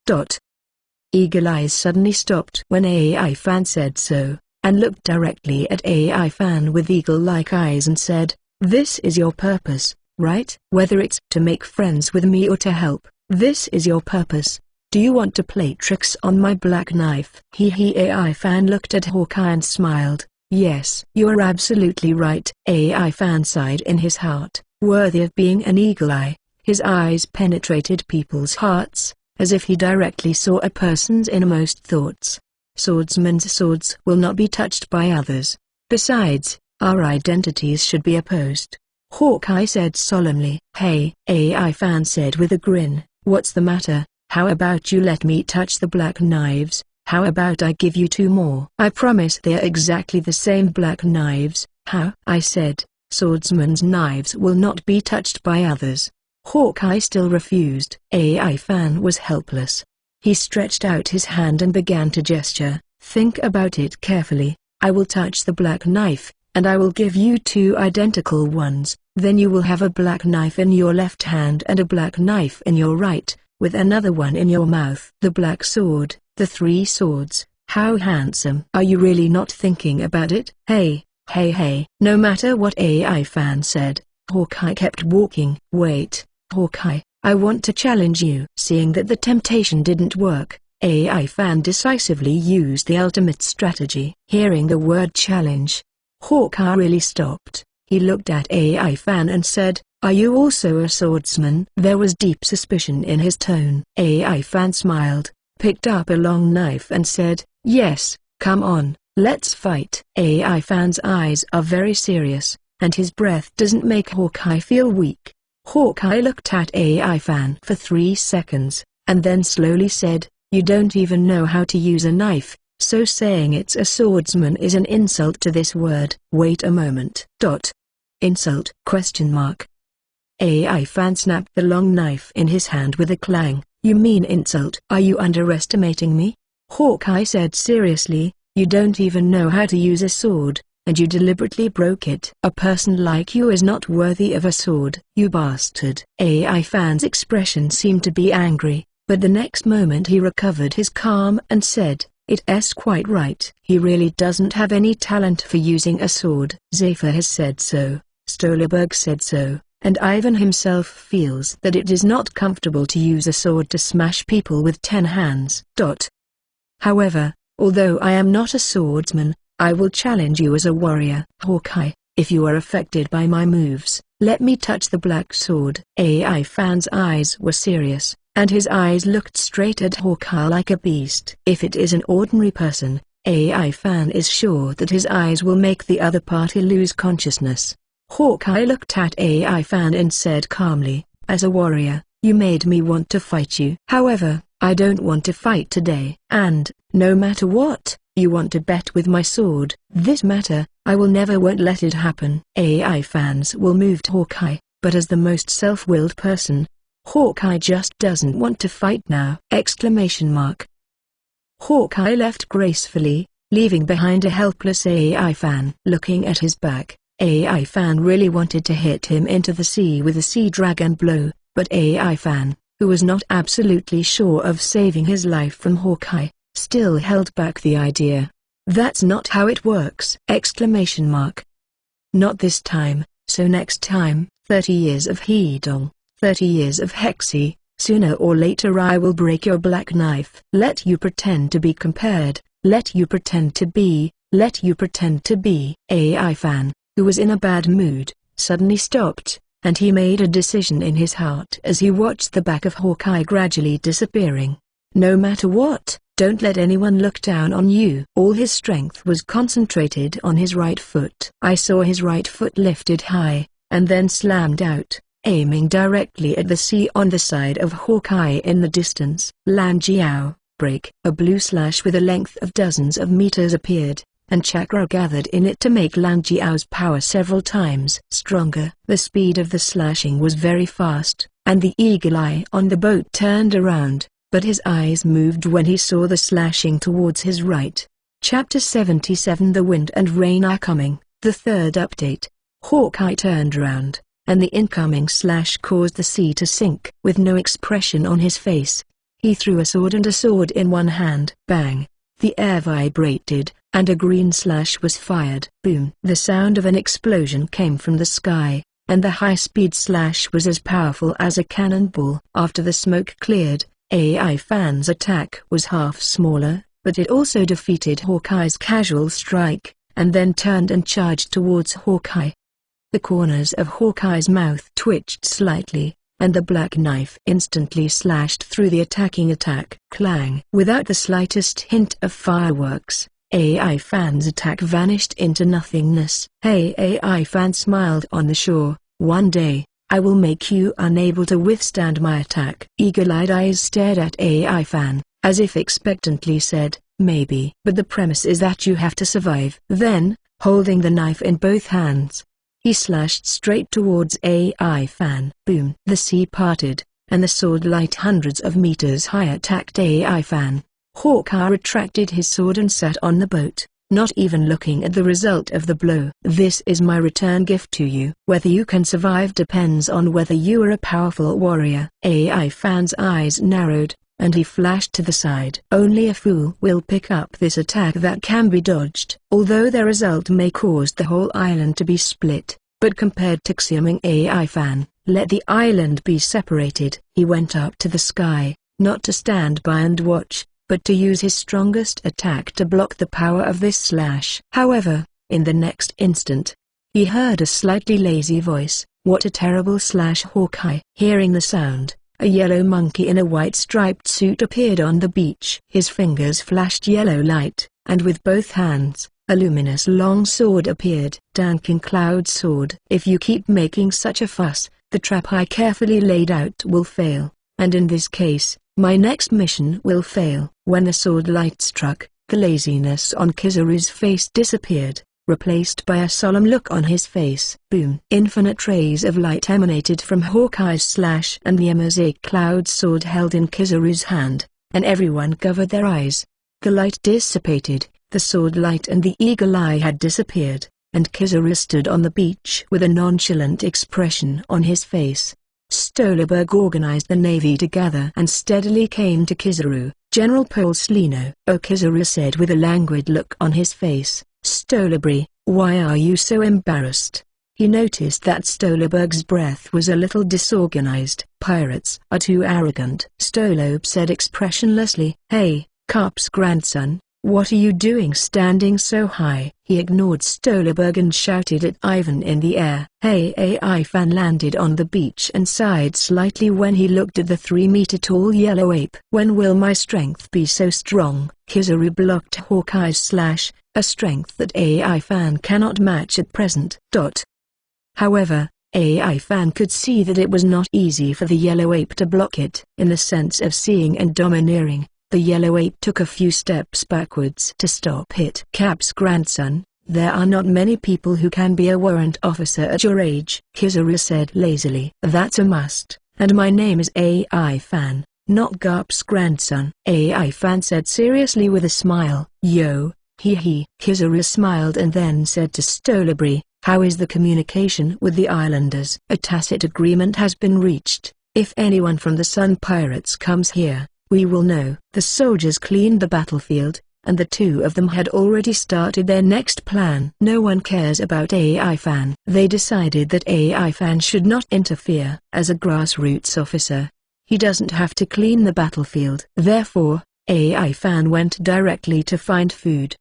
Eagle Eyes suddenly stopped when AI Fan said so, and looked directly at AI Fan with eagle-like eyes and said, "This is your purpose, right? Whether it's to make friends with me or to help, this is your purpose. Do you want to play tricks on my black knife?" AI Fan looked at Hawkeye and smiled. "Yes, you're absolutely right." AI Fan sighed in his heart, worthy of being an eagle eye. His eyes penetrated people's hearts, as if he directly saw a person's innermost thoughts. Swordsmen's swords will not be touched by others. Besides, our identities should be opposed. Hawkeye said solemnly. "Hey," AI Fan said with a grin, "what's the matter? How about you let me touch the black knives? How about I give you 2 more? I promise they're exactly the same black knives." "How?" I said, "Swordsmen's knives will not be touched by others." Hawkeye still refused. AI Fan was helpless. He stretched out his hand and began to gesture. "Think about it carefully. I will touch the black knife, and I will give you 2 identical ones. Then you will have a black knife in your left hand and a black knife in your right, with another one in your mouth. The black sword, the 3 swords. How handsome." "Are you really not thinking about it?" Hey. No matter what AI Fan said, Hawkeye kept walking. "Wait, Hawkeye, I want to challenge you." Seeing that the temptation didn't work, AI Fan decisively used the ultimate strategy. Hearing the word challenge, Hawkeye really stopped. He looked at AI Fan and said, "Are you also a swordsman?" There was deep suspicion in his tone. AI Fan smiled, picked up a long knife and said, "Yes, come on, let's fight." AI Fan's eyes are very serious, and his breath doesn't make Hawkeye feel weak. Hawkeye looked at AI Fan for 3 seconds, and then slowly said, "You don't even know how to use a knife, so saying it's a swordsman is an insult to this word." "Wait a moment. Insult? AI Fan snapped the long knife in his hand with a clang. "You mean insult? Are you underestimating me?" Hawkeye said seriously, "You don't even know how to use a sword, and you deliberately broke it. A person like you is not worthy of a sword." "You bastard." AI Fan's expression seemed to be angry, but the next moment he recovered his calm and said, "It's quite right. He really doesn't have any talent for using a sword." Zephyr has said so, Stolberg said so, and Ivan himself feels that it is not comfortable to use a sword to smash people with 10 hands. However, although I am not a swordsman, I will challenge you as a warrior. Hawkeye, if you are affected by my moves, let me touch the black sword. AI Fan's eyes were serious, and his eyes looked straight at Hawkeye like a beast. If it is an ordinary person, AI Fan is sure that his eyes will make the other party lose consciousness. Hawkeye looked at AI Fan and said calmly, "As a warrior, You made me want to fight you. However, I don't want to fight today. And, no matter what, you want to bet with my sword. This matter, I won't let it happen. AI fans will move to Hawkeye, but as the most self-willed person, Hawkeye just doesn't want to fight now! Hawkeye left gracefully, leaving behind a helpless AI fan. Looking at his back, AI fan really wanted to hit him into the sea with a sea dragon blow, but AI fan, who was not absolutely sure of saving his life from Hawkeye, still held back the idea. That's not how it works! Not this time, so next time, 30 years of Hedong, 30 years of Hexy, sooner or later I will break your black knife. Let you pretend to be compared, let you pretend to be. AI fan, who was in a bad mood, suddenly stopped, and he made a decision in his heart as he watched the back of Hawkeye gradually disappearing. No matter what, don't let anyone look down on you. All his strength was concentrated on his right foot. I saw his right foot lifted high, and then slammed out, aiming directly at the sea on the side of Hawkeye in the distance. Lan Jiao, break! A blue slash with a length of dozens of meters appeared, and chakra gathered in it to make Lan Jiao's power several times stronger. The speed of the slashing was very fast, and the eagle eye on the boat turned around, but his eyes moved when he saw the slashing towards his right. Chapter 77 The Wind and Rain Are Coming, the third update. Hawkeye turned around, and the incoming slash caused the sea to sink. With no expression on his face, he threw a sword in one hand. Bang! The air vibrated, and a green slash was fired. Boom! The sound of an explosion came from the sky, and the high-speed slash was as powerful as a cannonball. After the smoke cleared, AI fan's attack was half smaller, but it also defeated Hawkeye's casual strike, and then turned and charged towards Hawkeye. The corners of Hawkeye's mouth twitched slightly, and the black knife instantly slashed through the attacking attack. Clang! Without the slightest hint of fireworks, AI fan's attack vanished into nothingness. Hey! AI fan smiled on the shore. One day, I will make you unable to withstand my attack. Eagle-eyed eyes stared at AI fan, as if expectantly said, maybe. But the premise is that you have to survive. Then, holding the knife in both hands, he slashed straight towards AI fan. Boom! The sea parted, and the sword light hundreds of meters high attacked AI fan. Hawkeye retracted his sword and sat on the boat, not even looking at the result of the blow. This is my return gift to you. Whether you can survive depends on whether you are a powerful warrior. AI fan's eyes narrowed, and he flashed to the side. Only a fool will pick up this attack that can be dodged. Although their result may cause the whole island to be split, but compared to Xiaming AI fan, let the island be separated. He went up to the sky, not to stand by and watch, but to use his strongest attack to block the power of this slash. However, in the next instant, he heard a slightly lazy voice. What a terrible slash! Hawkeye. Hearing the sound, a yellow monkey in a white striped suit appeared on the beach. His fingers flashed yellow light, and with both hands, a luminous long sword appeared. Danking cloud sword. If you keep making such a fuss, the trap I carefully laid out will fail, and in this case, my next mission will fail. When the sword light struck, the laziness on Kizaru's face disappeared, replaced by a solemn look on his face. Boom! Infinite rays of light emanated from Hawkeye's slash and the mosaic cloud sword held in Kizaru's hand, and everyone covered their eyes. The light dissipated, the sword light and the eagle eye had disappeared, and Kizaru stood on the beach with a nonchalant expression on his face. Stolberg organized the navy together and steadily came to Kizaru. General Polslino. Oh, Kizaru said with a languid look on his face. Stolberg, why are you so embarrassed? He noticed that Stolberg's breath was a little disorganized. Pirates are too arrogant. Stolberg said expressionlessly. Hey, Garp's grandson, what are you doing standing so high? He ignored Stolberg and shouted at Ivan in the air. Hey! Ivan landed on the beach and sighed slightly when he looked at the 3-meter-tall yellow ape. When will my strength be so strong? Kizaru blocked Hawkeye's slash, a strength that Ivan cannot match at present. However, AI fan could see that it was not easy for the yellow ape to block it. In the sense of seeing and domineering, the yellow ape took a few steps backwards to stop it. Cap's grandson, there are not many people who can be a warrant officer at your age, Kizaru said lazily. That's a must, and my name is AI fan, not Garp's grandson. AI fan said seriously with a smile. Yo, he. Kizaru smiled and then said to Stolabri, how is the communication with the islanders? A tacit agreement has been reached. If anyone from the Sun Pirates comes here, we will know. The soldiers cleaned the battlefield, and the two of them had already started their next plan. No one cares about AI fan. They decided that AI fan should not interfere. As a grassroots officer, he doesn't have to clean the battlefield. Therefore, AI fan went directly to find food.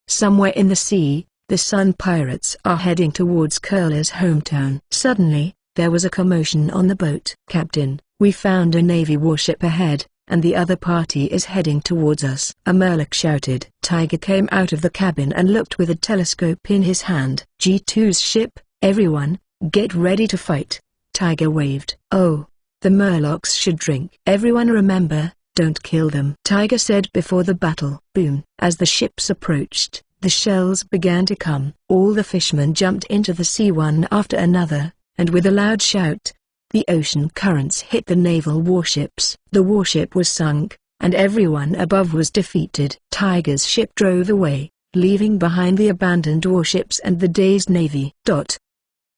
Somewhere in the sea, the Sun Pirates are heading towards Curler's hometown. Suddenly, there was a commotion on the boat. Captain, we found a Navy warship ahead, and the other party is heading towards us. A Murloc shouted. Tiger came out of the cabin and looked with a telescope in his hand. G2's ship, everyone, get ready to fight. Tiger waved. Oh. The Murlocs should drink. Everyone remember, don't kill them. Tiger said before the battle. Boom. As the ships approached, the shells began to come. All the fishermen jumped into the sea one after another, and with a loud shout, the ocean currents hit the naval warships. The warship was sunk, and everyone above was defeated. Tiger's ship drove away, leaving behind the abandoned warships and the dazed navy.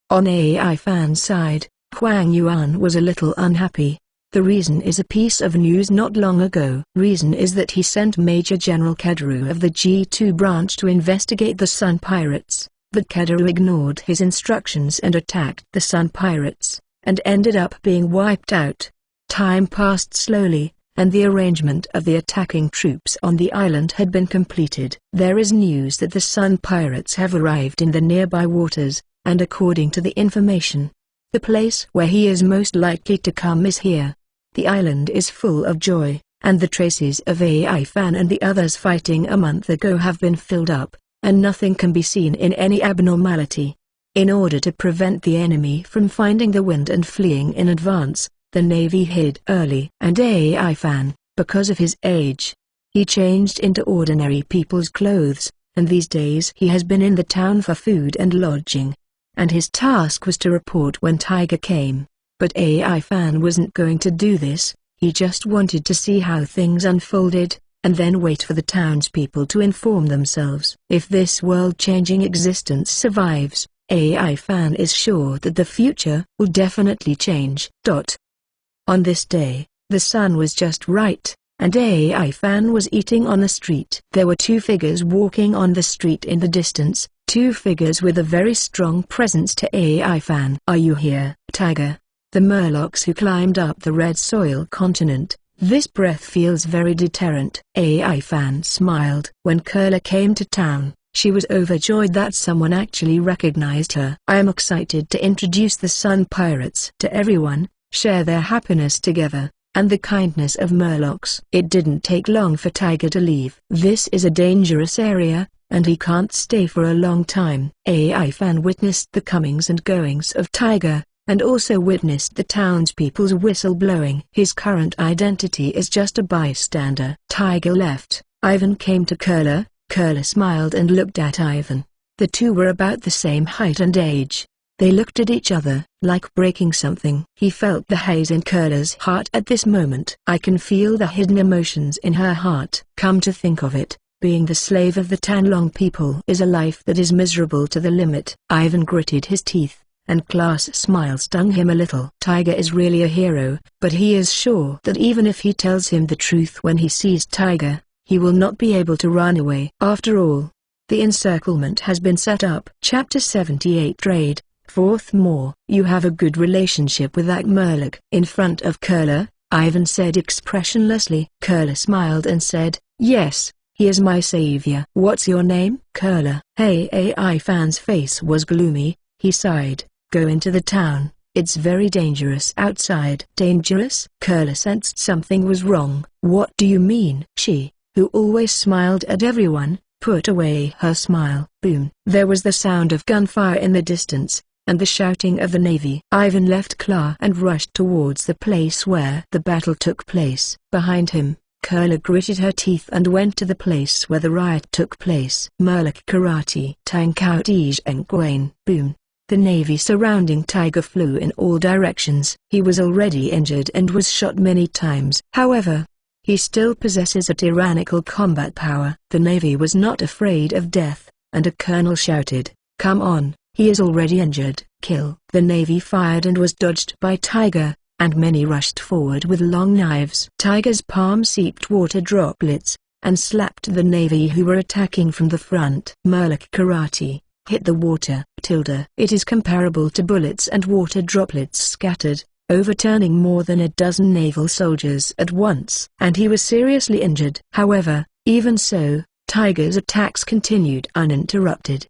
On AI fan's side, Huang Yuan was a little unhappy. The reason is a piece of news not long ago. Reason is that he sent Major General Kizaru of the G2 branch to investigate the Sun Pirates, but Kizaru ignored his instructions and attacked the Sun Pirates, and ended up being wiped out. Time passed slowly, and the arrangement of the attacking troops on the island had been completed. There is news that the Sun Pirates have arrived in the nearby waters, and according to the information, the place where he is most likely to come is here. The island is full of joy, and the traces of AI fan and the others fighting a month ago have been filled up, and nothing can be seen in any abnormality. In order to prevent the enemy from finding the wind and fleeing in advance, the Navy hid early. And AI fan, because of his age, he changed into ordinary people's clothes, and these days he has been in the town for food and lodging. And his task was to report when Tiger came. But AI fan wasn't going to do this, he just wanted to see how things unfolded, and then wait for the townspeople to inform themselves. If this world-changing existence survives, AI fan is sure that the future will definitely change. On this day, the sun was just right, and AI fan was eating on the street. There were two figures walking on the street in the distance. Two figures with a very strong presence to AI fan. Are you here, Tiger? The Murlocs who climbed up the red soil continent. This breath feels very deterrent. AI fan smiled. When Curler came to town, she was overjoyed that someone actually recognized her. I am excited to introduce the Sun Pirates to everyone, share their happiness together, and the kindness of Murlocs. It didn't take long for Tiger to leave. This is a dangerous area, and he can't stay for a long time. AI fan witnessed the comings and goings of Tiger, and also witnessed the townspeople's whistle blowing. His current identity is just a bystander. Tiger left. Ivan came to Curler. Curler smiled and looked at Ivan. The two were about the same height and age. They looked at each other, like breaking something. He felt the haze in Curler's heart at this moment. I can feel the hidden emotions in her heart. Come to think of it, being the slave of the Tanlong people is a life that is miserable to the limit. Ivan gritted his teeth, and Class' smile stung him a little. Tiger is really a hero, but he is sure that even if he tells him the truth when he sees Tiger, he will not be able to run away. After all, the encirclement has been set up. Chapter 78 Trade. Fourth more. You have a good relationship with that Murloc. In front of Curler, Ivan said expressionlessly. Curler smiled and said, yes, he is my savior. What's your name? Curler. Hey, AI fan's face was gloomy. He sighed. Go into the town, it's very dangerous outside. Dangerous? Curler sensed something was wrong. What do you mean? She, who always smiled at everyone, put away her smile. Boom! There was the sound of gunfire in the distance, and the shouting of the Navy. Ivan left Kla and rushed towards the place where the battle took place. Behind him, Kurla gritted her teeth and went to the place where the riot took place. Merlik Karate. Tank out Enkwain. Boom! The Navy surrounding Tiger flew in all directions. He was already injured and was shot many times. However, he still possesses a tyrannical combat power. The Navy was not afraid of death, and a colonel shouted, "Come on, he is already injured. Kill!" The Navy fired and was dodged by Tiger, and many rushed forward with long knives. Tiger's palm seeped water droplets, and slapped the Navy who were attacking from the front. Merlik Karate. Hit the water. It is comparable to bullets and water droplets scattered, overturning more than a dozen naval soldiers at once. And he was seriously injured. However, even so, Tiger's attacks continued uninterrupted.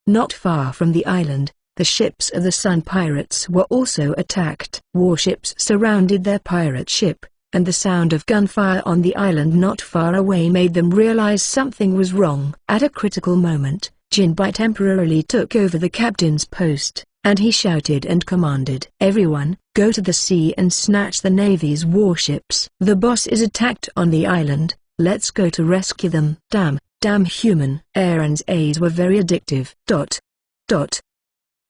Not far from the island, the ships of the Sun Pirates were also attacked. Warships surrounded their pirate ship, and the sound of gunfire on the island not far away made them realize something was wrong. At a critical moment, Jinbai temporarily took over the captain's post, and he shouted and commanded, "Everyone, go to the sea and snatch the Navy's warships. The boss is attacked on the island, let's go to rescue them." Damn human. Aaron's A's were very addictive.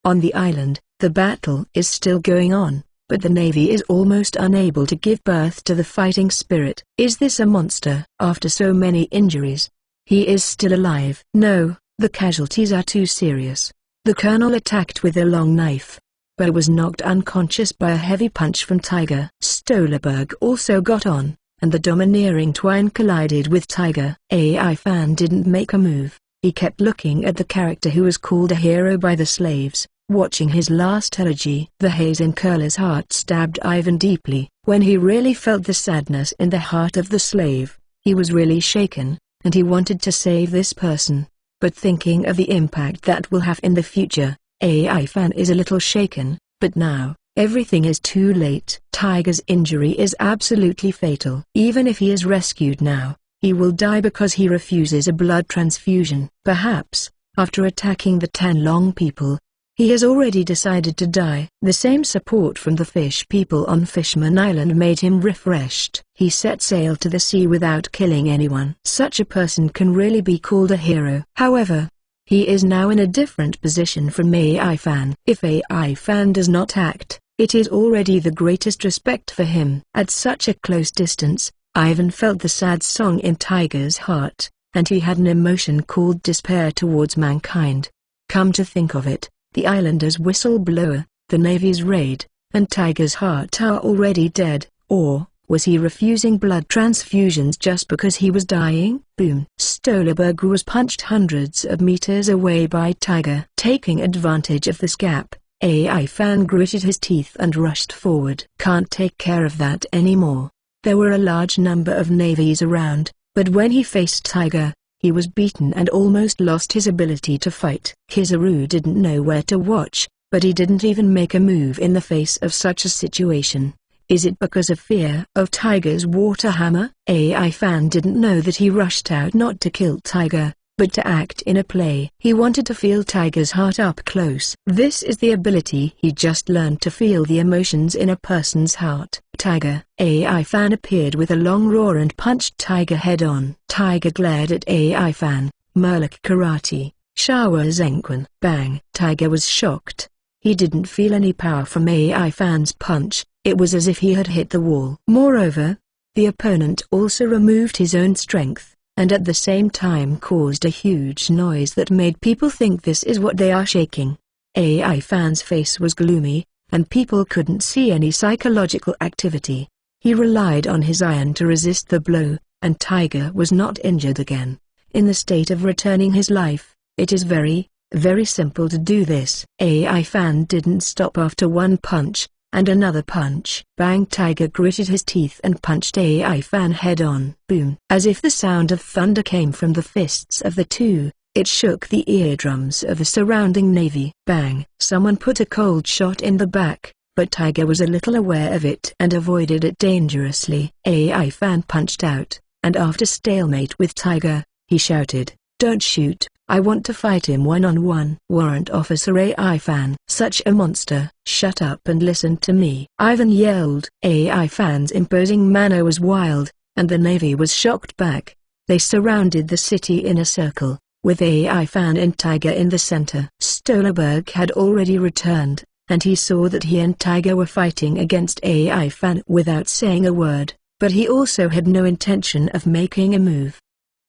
On the island, the battle is still going on, but the Navy is almost unable to give birth to the fighting spirit. Is this a monster? After so many injuries, he is still alive. No, the casualties are too serious. The colonel attacked with a long knife, but was knocked unconscious by a heavy punch from Tiger. Stolberg also got on, and the domineering twine collided with Tiger. AI Fan didn't make a move. He kept looking at the character who was called a hero by the slaves, watching his last elegy. The haze in Kurla's heart stabbed Ivan deeply. When he really felt the sadness in the heart of the slave, he was really shaken, and he wanted to save this person. But thinking of the impact that will have in the future, AI Fan is a little shaken, but now, everything is too late. Tiger's injury is absolutely fatal. Even if he is rescued now, he will die because he refuses a blood transfusion. Perhaps, after attacking the 10 Long people, he has already decided to die. The same support from the fish people on Fishman Island made him refreshed. He set sail to the sea without killing anyone. Such a person can really be called a hero. However, he is now in a different position from AI Fan. If AI Fan does not act, it is already the greatest respect for him. At such a close distance, Ivan felt the sad song in Tiger's heart, and he had an emotion called despair towards mankind. Come to think of it, the islander's whistleblower, the Navy's raid, and Tiger's heart are already dead, or was he refusing blood transfusions just because he was dying? Boom! Stolberg was punched hundreds of meters away by Tiger. Taking advantage of this gap, AI Fan gritted his teeth and rushed forward. Can't take care of that anymore. There were a large number of navies around, but when he faced Tiger, he was beaten and almost lost his ability to fight. Kizaru didn't know where to watch, but he didn't even make a move in the face of such a situation. Is it because of fear of Tiger's water hammer? AI Fan didn't know that he rushed out not to kill Tiger, but to act in a play. He wanted to feel Tiger's heart up close. This is the ability he just learned, to feel the emotions in a person's heart. Tiger. AI Fan appeared with a long roar and punched Tiger head-on. Tiger glared at AI Fan. Merlik Karate. Shower Zenkwan. Bang! Tiger was shocked. He didn't feel any power from AI Fan's punch. It was as if he had hit the wall. Moreover, the opponent also removed his own strength, and at the same time caused a huge noise that made people think this is what they are shaking. AI Fan's face was gloomy, and people couldn't see any psychological activity. He relied on his iron to resist the blow, and Tiger was not injured again. In the state of returning his life, it is very, very simple to do this. AI Fan didn't stop after one punch, and another punch. Bang! Tiger gritted his teeth and punched AI Fan head-on. Boom! As if the sound of thunder came from the fists of the two, it shook the eardrums of the surrounding navy. Bang! Someone put a cold shot in the back, but Tiger was a little aware of it and avoided it dangerously. AI Fan punched out, and after stalemate with Tiger, he shouted. "Don't shoot, I want to fight him one-on-one." Warrant Officer AI Fan. "Such a monster." "Shut up and listen to me," Ivan yelled. AI Fan's imposing manner was wild, and the Navy was shocked back. They surrounded the city in a circle, with AI Fan and Tiger in the center. Stolberg had already returned, and he saw that he and Tiger were fighting against AI Fan without saying a word, but he also had no intention of making a move.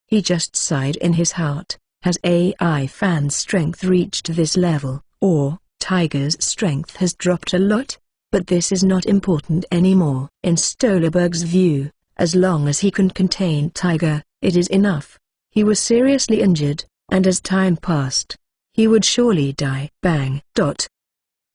He just sighed in his heart. Has AI Fan's strength reached this level, or Tiger's strength has dropped a lot? But this is not important anymore. In Stolberg's view, as long as he can contain Tiger, it is enough. He was seriously injured, and as time passed, he would surely die. Bang!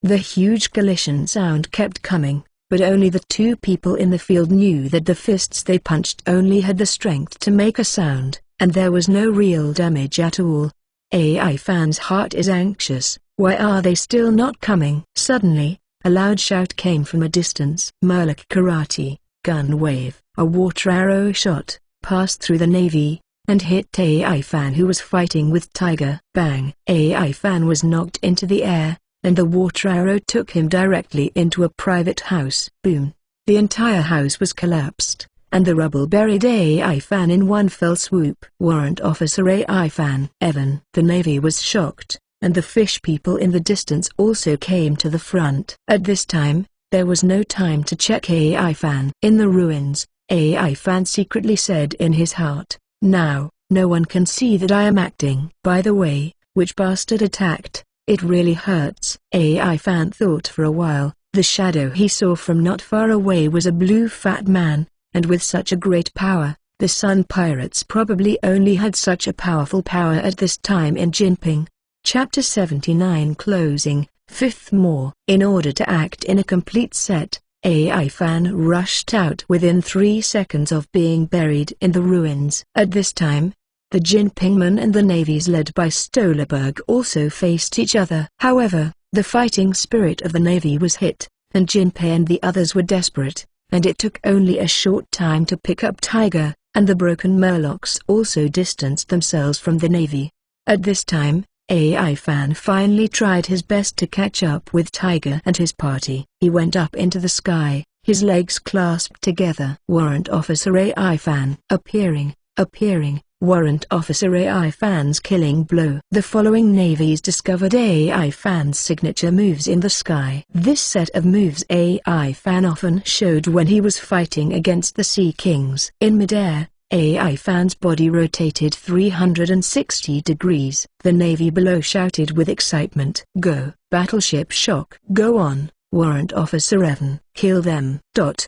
The huge collision sound kept coming, but only the two people in the field knew that the fists they punched only had the strength to make a sound, and there was no real damage at all. AI Fan's heart is anxious. Why are they still not coming? Suddenly, a loud shout came from a distance. Murloc karate, gun wave. A water arrow shot passed through the Navy, and hit AI Fan, who was fighting with Tiger. Bang! AI Fan was knocked into the air, and the water arrow took him directly into a private house. Boom! The entire house was collapsed, and the rubble buried AI Fan in one fell swoop. Warrant Officer AI Fan. Evan. The Navy was shocked, and the fish people in the distance also came to the front. At this time, there was no time to check AI Fan. In the ruins, AI Fan secretly said in his heart, "Now, no one can see that I am acting." By the way, which bastard attacked? It really hurts. AI Fan thought for a while. The shadow he saw from not far away was a blue fat man, and with such a great power, the Sun Pirates probably only had such a powerful power at this time in Jinping. Chapter 79 Closing. Fifth More. In order to act in a complete set, AI Fan rushed out within 3 seconds of being buried in the ruins. At this time, the Jinpingmen and the navies led by Stolberg also faced each other. However, the fighting spirit of the Navy was hit, and Jinpei and the others were desperate, and it took only a short time to pick up Tiger, and the broken Murlocs also distanced themselves from the Navy. At this time, AI Fan finally tried his best to catch up with Tiger and his party. He went up into the sky, his legs clasped together. Warrant Officer AI Fan. Appearing. Warrant Officer AI Fan's killing blow. The following navies discovered AI Fan's signature moves in the sky. This set of moves AI Fan often showed when he was fighting against the Sea Kings. In midair, AI Fan's body rotated 360 degrees. The Navy below shouted with excitement. Go! Battleship shock. Go on, Warrant Officer Evan. Kill them. Cut.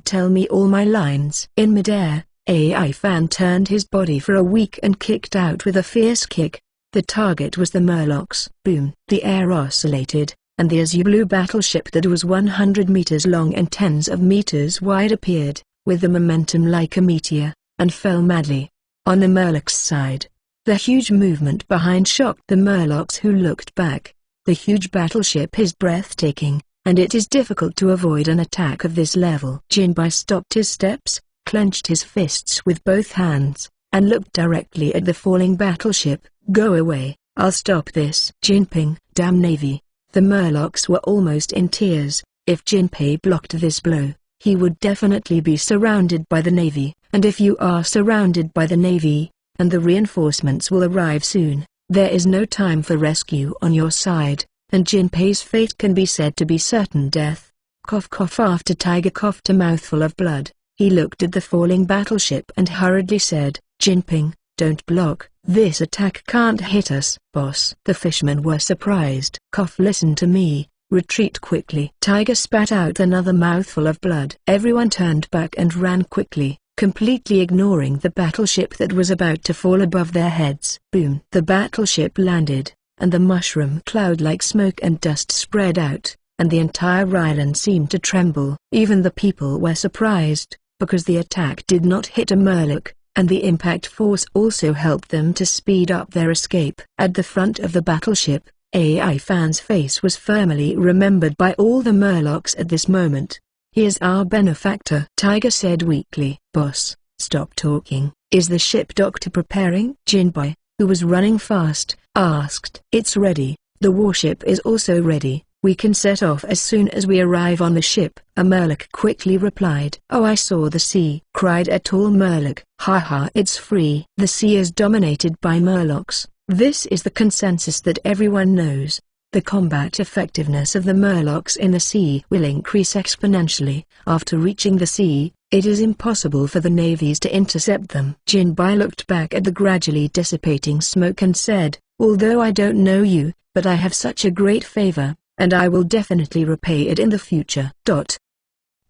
Tell me all my lines. In midair, AI Fan turned his body for a week and kicked out with a fierce kick. The target was the Murlocs. Boom! The air oscillated, and the azure blue battleship that was 100 meters long and tens of meters wide appeared, with the momentum like a meteor, and fell madly. On the Murlocs' side, the huge movement behind shocked the Murlocs, who looked back. The huge battleship is breathtaking, and it is difficult to avoid an attack of this level. Jinpei stopped his steps, clenched his fists with both hands, and looked directly at the falling battleship. Go away, I'll stop this. Jinping, damn Navy. The Murlocs were almost in tears. If Jinpei blocked this blow, he would definitely be surrounded by the Navy, and if you are surrounded by the Navy, and the reinforcements will arrive soon, there is no time for rescue on your side, and Jinpei's fate can be said to be certain death. Cough cough. After Tiger coughed a mouthful of blood, he looked at the falling battleship and hurriedly said, Jinping, don't block, this attack can't hit us. Boss. The fishermen were surprised. Cough. Listen to me. Retreat quickly. Tiger spat out another mouthful of blood. Everyone turned back and ran quickly, completely ignoring the battleship that was about to fall above their heads. Boom! The battleship landed, and the mushroom cloud like smoke and dust spread out, and the entire island seemed to tremble. Even the people were surprised, because the attack did not hit a Murloc, and the impact force also helped them to speed up their escape. At the front of the battleship, AI Fan's face was firmly remembered by all the Murlocs at this moment. He is our benefactor. Tiger said weakly. Boss, stop talking. Is the ship doctor preparing? Jinbai, who was running fast, asked. It's ready. The warship is also ready. We can set off as soon as we arrive on the ship. A Murloc quickly replied. Oh, I saw the sea, cried a tall Murloc. Haha, it's free. The sea is dominated by Murlocs. This is the consensus that everyone knows. The combat effectiveness of the Murlocs in the sea will increase exponentially. After reaching the sea, it is impossible for the navies to intercept them. Jinbai looked back at the gradually dissipating smoke and said, although I don't know you, but I have such a great favor, and I will definitely repay it in the future.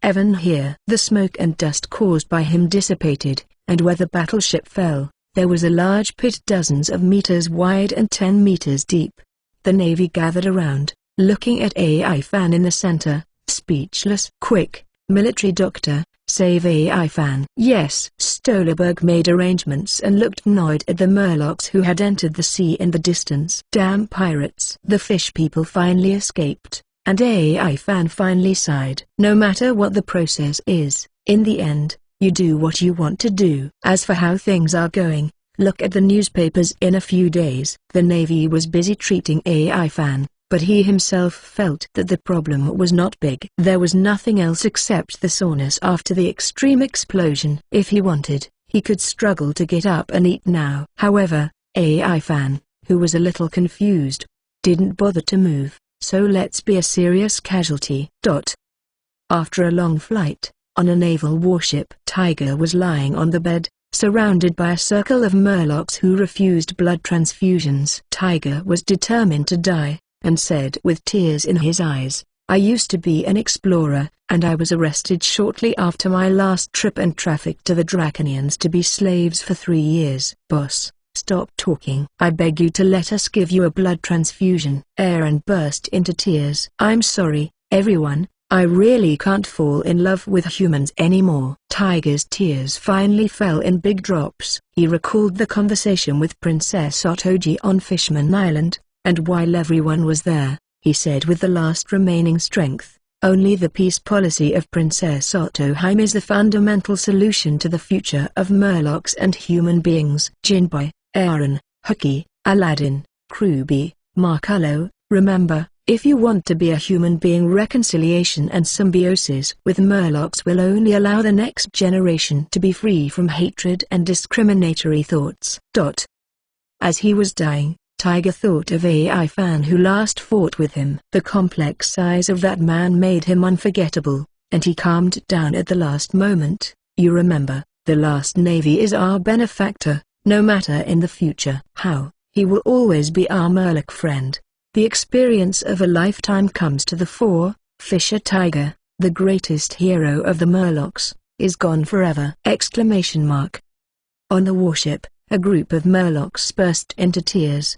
Even here. The smoke and dust caused by him dissipated, and where the battleship fell, there was a large pit dozens of meters wide and 10 meters deep. The navy gathered around, looking at AI Fan in the center, speechless. Quick, military doctor, save AI Fan. Yes. Stolberg made arrangements and looked annoyed at the Murlocs who had entered the sea in the distance. Damn pirates. The fish people finally escaped, and AI Fan finally sighed. No matter what the process is, in the end, you do what you want to do. As for how things are going, look at the newspapers. In a few days. The Navy was busy treating AI Fan, but he himself felt that the problem was not big. There was nothing else except the soreness after the extreme explosion. If he wanted, he could struggle to get up and eat now. However, AI Fan, who was a little confused, didn't bother to move, so let's be a serious casualty. After a long flight, on a naval warship, Tiger was lying on the bed, surrounded by a circle of Murlocs who refused blood transfusions. Tiger was determined to die, and said with tears in his eyes, I used to be an explorer, and I was arrested shortly after my last trip and trafficked to the Draconians to be slaves for 3 years. Boss, stop talking. I beg you to let us give you a blood transfusion. Aaron burst into tears. I'm sorry, everyone. I really can't fall in love with humans anymore. Tiger's tears finally fell in big drops. He recalled the conversation with Princess Otoji on Fishman Island, and while everyone was there, he said with the last remaining strength, only the peace policy of Princess Otohime is the fundamental solution to the future of Murlocs and human beings. Jinbai, Aaron, Hawkeye, Aladdin, Kruby, Marcullo, remember, if you want to be a human being, reconciliation and symbiosis with Murlocs will only allow the next generation to be free from hatred and discriminatory thoughts. As he was dying, Tiger thought of AI Fan who last fought with him. The complex size of that man made him unforgettable, and he calmed down at the last moment. You remember, the last Navy is our benefactor, no matter in the future how, he will always be our Murloc friend. The experience of a lifetime comes to the fore. Fisher Tiger, the greatest hero of the Murlocs, is gone forever! On the warship, a group of Murlocs burst into tears.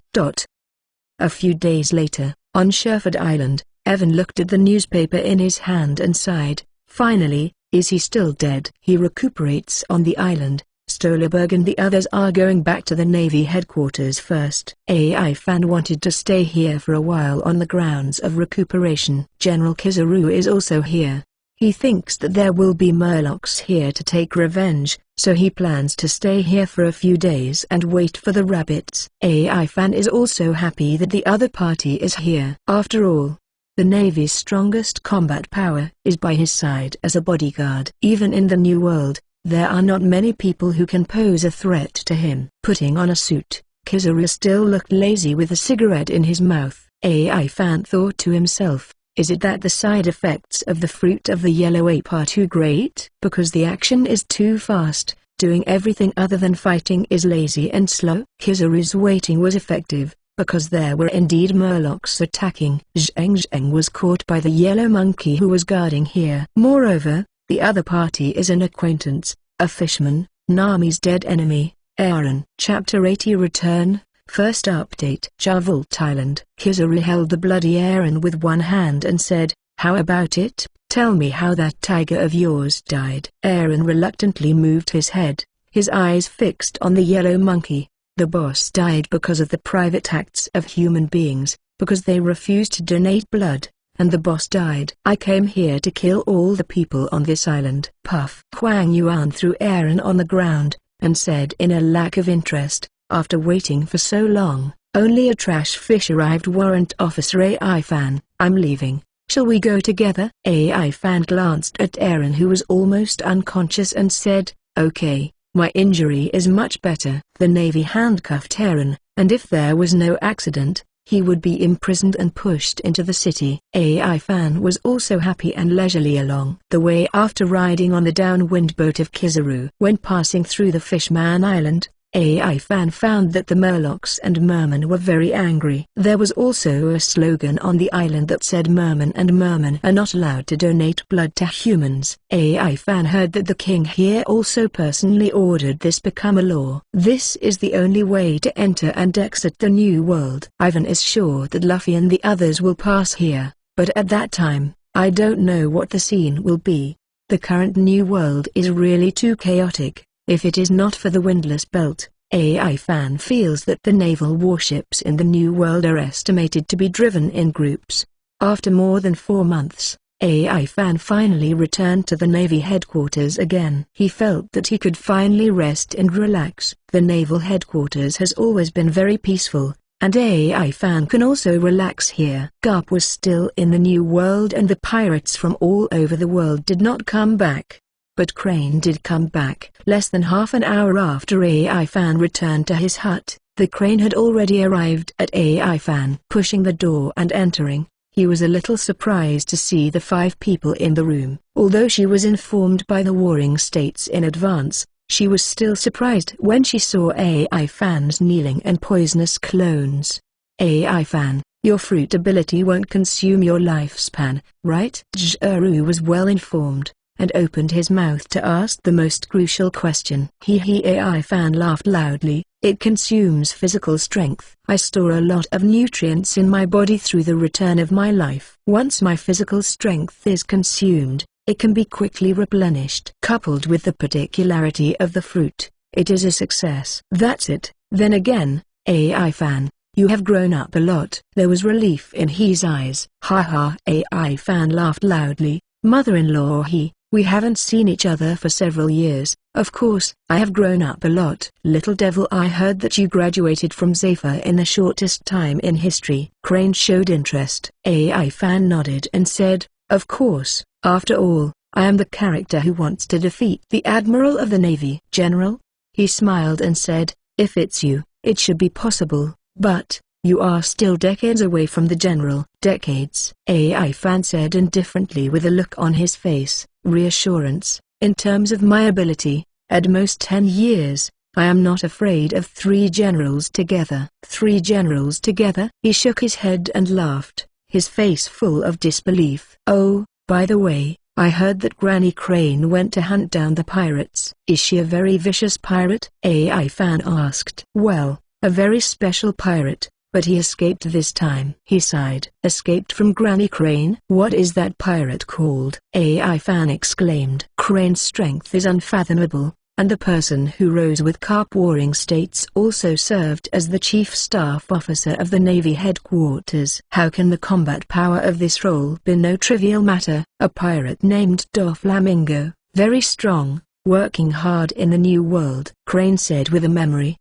A few days later, on Sherford Island, Evan looked at the newspaper in his hand and sighed. Finally, is he still dead? He recuperates on the island. Stolberg and the others are going back to the Navy headquarters first. AI Fan wanted to stay here for a while on the grounds of recuperation. General Kizaru is also here. He thinks that there will be Murlocs here to take revenge, so he plans to stay here for a few days and wait for the rabbits. AI Fan is also happy that the other party is here. After all, the Navy's strongest combat power is by his side as a bodyguard. Even in the New World, there are not many people who can pose a threat to him. Putting on a suit, Kizaru still looked lazy with a cigarette in his mouth. AI Fan thought to himself, is it that the side effects of the fruit of the yellow ape are too great? Because the action is too fast, doing everything other than fighting is lazy and slow? Kizaru's waiting was effective, because there were indeed Murlocs attacking. Zheng was caught by the yellow monkey who was guarding here. Moreover, the other party is an acquaintance, a fisherman, Nami's dead enemy, Aaron. Chapter 80 Return, First Update. Javult Island. Kizaru held the bloody Aaron with one hand and said, how about it? Tell me how that tiger of yours died. Aaron reluctantly moved his head, his eyes fixed on the yellow monkey. The boss died because of the private acts of human beings, because they refused to donate blood. And the boss died. I came here to kill all the people on this island. Puff. Huang Yuan threw Aaron on the ground, and said in a lack of interest, "After waiting for so long, only a trash fish arrived. Warrant Officer AI Fan, I'm leaving. Shall we go together?" AI Fan glanced at Aaron, who was almost unconscious, and said, "Okay, my injury is much better." The Navy handcuffed Aaron, and if there was no accident, he would be imprisoned and pushed into the city. AI Fan was also happy and leisurely along the way after riding on the downwind boat of Kizaru. When passing through the Fishman Island, AI Fan found that the Murlocs and Mermen were very angry. There was also a slogan on the island that said Mermen and Mermen are not allowed to donate blood to humans. AI Fan heard that the king here also personally ordered this become a law. This is the only way to enter and exit the new world. Ivan is sure that Luffy and the others will pass here, but at that time, I don't know what the scene will be. The current new world is really too chaotic. If it is not for the Windless Belt, AI Fan feels that the naval warships in the New World are estimated to be driven in groups. After more than 4 months, AI Fan finally returned to the Navy headquarters again. He felt that he could finally rest and relax. The naval headquarters has always been very peaceful, and AI Fan can also relax here. Garp was still in the New World, and the pirates from all over the world did not come back. But Crane did come back. Less than half an hour after AI Fan returned to his hut, the Crane had already arrived at AI Fan. Pushing the door and entering, he was a little surprised to see the 5 people in the room. Although she was informed by the warring states in advance, she was still surprised when she saw AI Fan's kneeling and poisonous clones. AI Fan, your fruit ability won't consume your lifespan, right? Kizaru was well informed, and opened his mouth to ask the most crucial question. AI Fan laughed loudly. "It consumes physical strength. I store a lot of nutrients in my body through the return of my life. Once my physical strength is consumed, it can be quickly replenished. Coupled with the particularity of the fruit, it is a success." "That's it. Then again, AI Fan, you have grown up a lot." There was relief in his eyes. "Haha." AI Fan laughed loudly. "Mother-in-law, we haven't seen each other for several years. Of course, I have grown up a lot." "Little devil, I heard that you graduated from Zephyr in the shortest time in history." Crane showed interest. AI Fan nodded and said, "Of course, after all, I am the character who wants to defeat the Admiral of the Navy." "General?" He smiled and said, "If it's you, it should be possible, but you are still decades away from the General." "Decades?" AI Fan said indifferently with a look on his face. "Reassurance. In terms of my ability, at most 10 years. I am not afraid of 3 generals together." "3 generals together?" He shook his head and laughed, his face full of disbelief. "Oh, by the way, I heard that Granny Crane went to hunt down the pirates." "Is she a very vicious pirate?" AI Fan asked. "Well, a very special pirate, but he escaped this time." He sighed. "Escaped from Granny Crane?" "What is that pirate called?" AI Fan exclaimed. "Crane's strength is unfathomable, and the person who rose with Garp warring states also served as the chief staff officer of the Navy headquarters. How can the combat power of this role be no trivial matter?" "A pirate named Doflamingo, very strong, working hard in the New World," Crane said with a memory.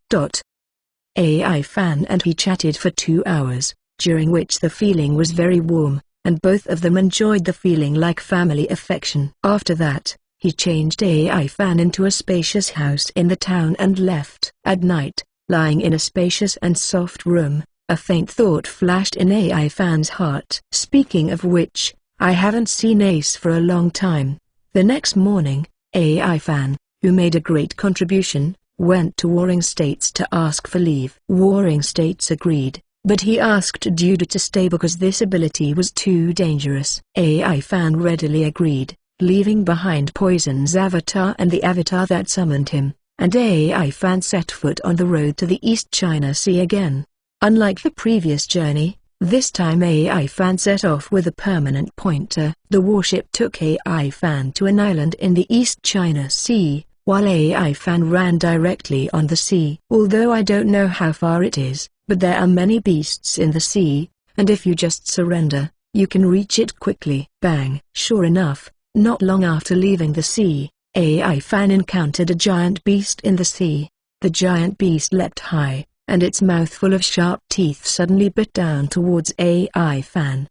AI Fan and he chatted for 2 hours, during which the feeling was very warm, and both of them enjoyed the feeling like family affection. After that, he changed AI Fan into a spacious house in the town and left. At night, lying in a spacious and soft room, a faint thought flashed in AI Fan's heart. "Speaking of which, I haven't seen Ace for a long time." The next morning, AI Fan, who made a great contribution, went to Warring States to ask for leave. Warring States agreed, but he asked Duda to stay because this ability was too dangerous. AI Fan readily agreed, leaving behind Poison's avatar and the avatar that summoned him, and AI Fan set foot on the road to the East China Sea again. Unlike the previous journey, this time AI Fan set off with a permanent pointer. The warship took AI Fan to an island in the East China Sea, while AI Fan ran directly on the sea. "Although I don't know how far it is, but there are many beasts in the sea, and if you just surrender, you can reach it quickly." Bang! Sure enough, not long after leaving the sea, AI Fan encountered a giant beast in the sea. The giant beast leapt high, and its mouth full of sharp teeth suddenly bit down towards AI Fan.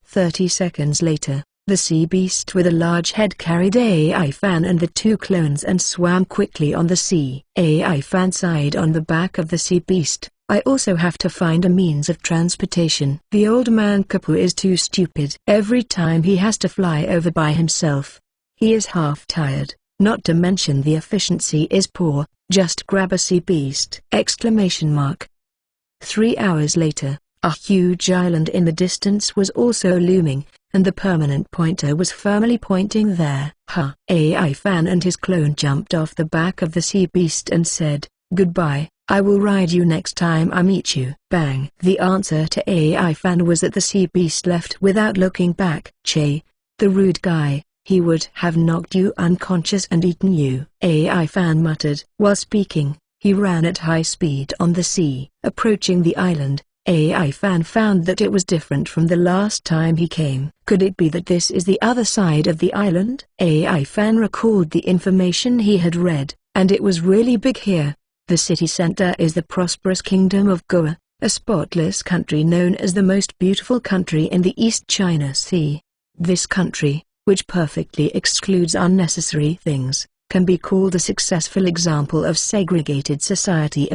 30 seconds later, the sea beast with a large head carried AI Fan and the two clones and swam quickly on the sea. AI Fan sighed on the back of the sea beast. I also have to find a means of transportation. The old man Kapu is too stupid. Every time he has to fly over by himself, he is half tired, not to mention the efficiency is poor. Just grab a sea beast! 3 hours later, a huge island in the distance was also looming, and the permanent pointer was firmly pointing there. AI Fan and his clone jumped off the back of the sea beast and said, "Goodbye, I will ride you next time I meet you." Bang! The answer to AI Fan was that the sea beast left without looking back. Che, the rude guy. He would have knocked you unconscious and eaten you, AI Fan muttered. While speaking, he ran at high speed on the sea. Approaching the island, AI Fan found that it was different from the last time he came. Could it be that this is the other side of the island? AI Fan recalled the information he had read, and it was really big here. The city center is the prosperous kingdom of Goa, a spotless country known as the most beautiful country in the East China Sea. This country, which perfectly excludes unnecessary things, can be called a successful example of segregated society.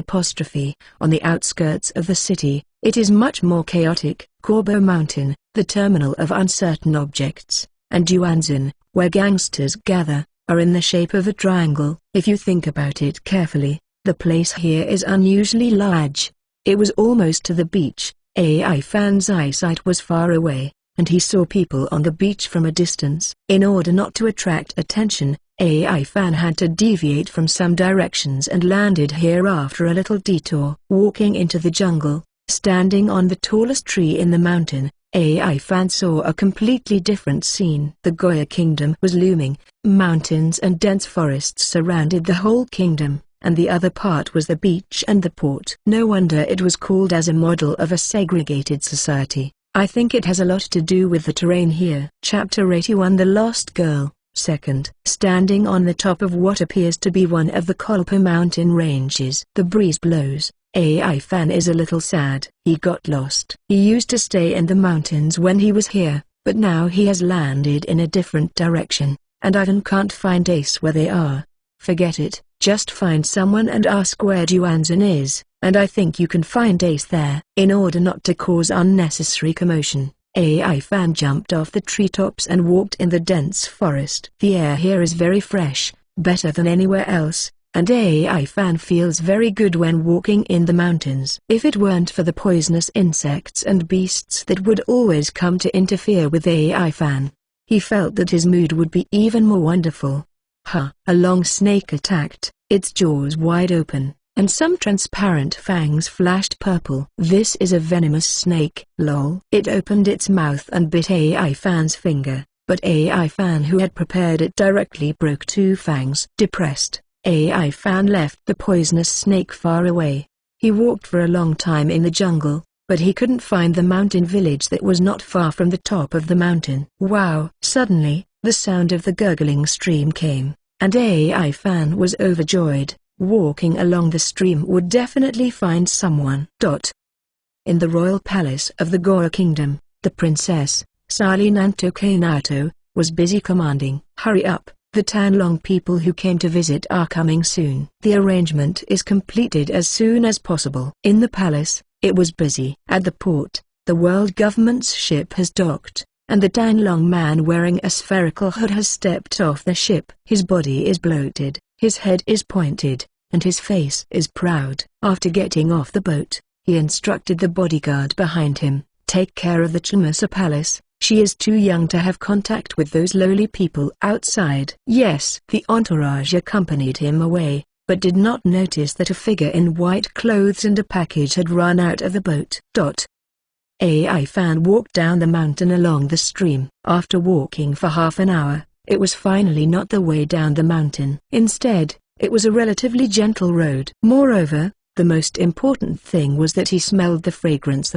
On the outskirts of the city, it is much more chaotic. Korbo Mountain, the terminal of uncertain objects, and Yuanzin, where gangsters gather, are in the shape of a triangle. If you think about it carefully, the place here is unusually large. It was almost to the beach. AI Fan's eyesight was far away, and he saw people on the beach from a distance. In order not to attract attention, AI Fan had to deviate from some directions and landed here after a little detour. Walking into the jungle, standing on the tallest tree in the mountain, AI Fan saw a completely different scene. The Goya kingdom was looming. Mountains and dense forests surrounded the whole kingdom, and the other part was the beach and the port. No wonder it was called as a model of a segregated society. I think it has a lot to do with the terrain here. Chapter 81 The Lost Girl, 2nd. Standing on the top of what appears to be one of the Kolpa mountain ranges. The breeze blows. AI Fan is a little sad. He got lost. He used to stay in the mountains when he was here, but now he has landed in a different direction, and I can't find Ace where they are. Forget it, just find someone and ask where Juanzin is, and I think you can find Ace there. In order not to cause unnecessary commotion, AI Fan jumped off the treetops and walked in the dense forest. The air here is very fresh, better than anywhere else, and AI Fan feels very good when walking in the mountains. If it weren't for the poisonous insects and beasts that would always come to interfere with AI Fan, he felt that his mood would be even more wonderful. A long snake attacked, its jaws wide open, and some transparent fangs flashed purple. This is a venomous snake, lol. It opened its mouth and bit AI Fan's finger, but AI Fan who had prepared it directly broke 2 fangs. Depressed, AI Fan left the poisonous snake far away. He walked for a long time in the jungle, but he couldn't find the mountain village that was not far from the top of the mountain. Wow! Suddenly, the sound of the gurgling stream came, and AI Fan was overjoyed. Walking along the stream would definitely find someone. In the royal palace of the Goa kingdom, the princess, Sali Nantoke, was busy commanding. Hurry up, the Tanlong people who came to visit are coming soon. The arrangement is completed as soon as possible. In the palace, it was busy. At the port, the world government's ship has docked, and the Tanlong man wearing a spherical hood has stepped off the ship. His body is bloated, his head is pointed, and his face is proud. After getting off the boat, he instructed the bodyguard behind him, "Take care of the Chamasa Palace. She is too young to have contact with those lowly people outside." Yes. The entourage accompanied him away, but did not notice that a figure in white clothes and a package had run out of the boat. AI Fan walked down the mountain along the stream. After walking for half an hour, it was finally not the way down the mountain. Instead, it was a relatively gentle road. Moreover, the most important thing was that he smelled the fragrance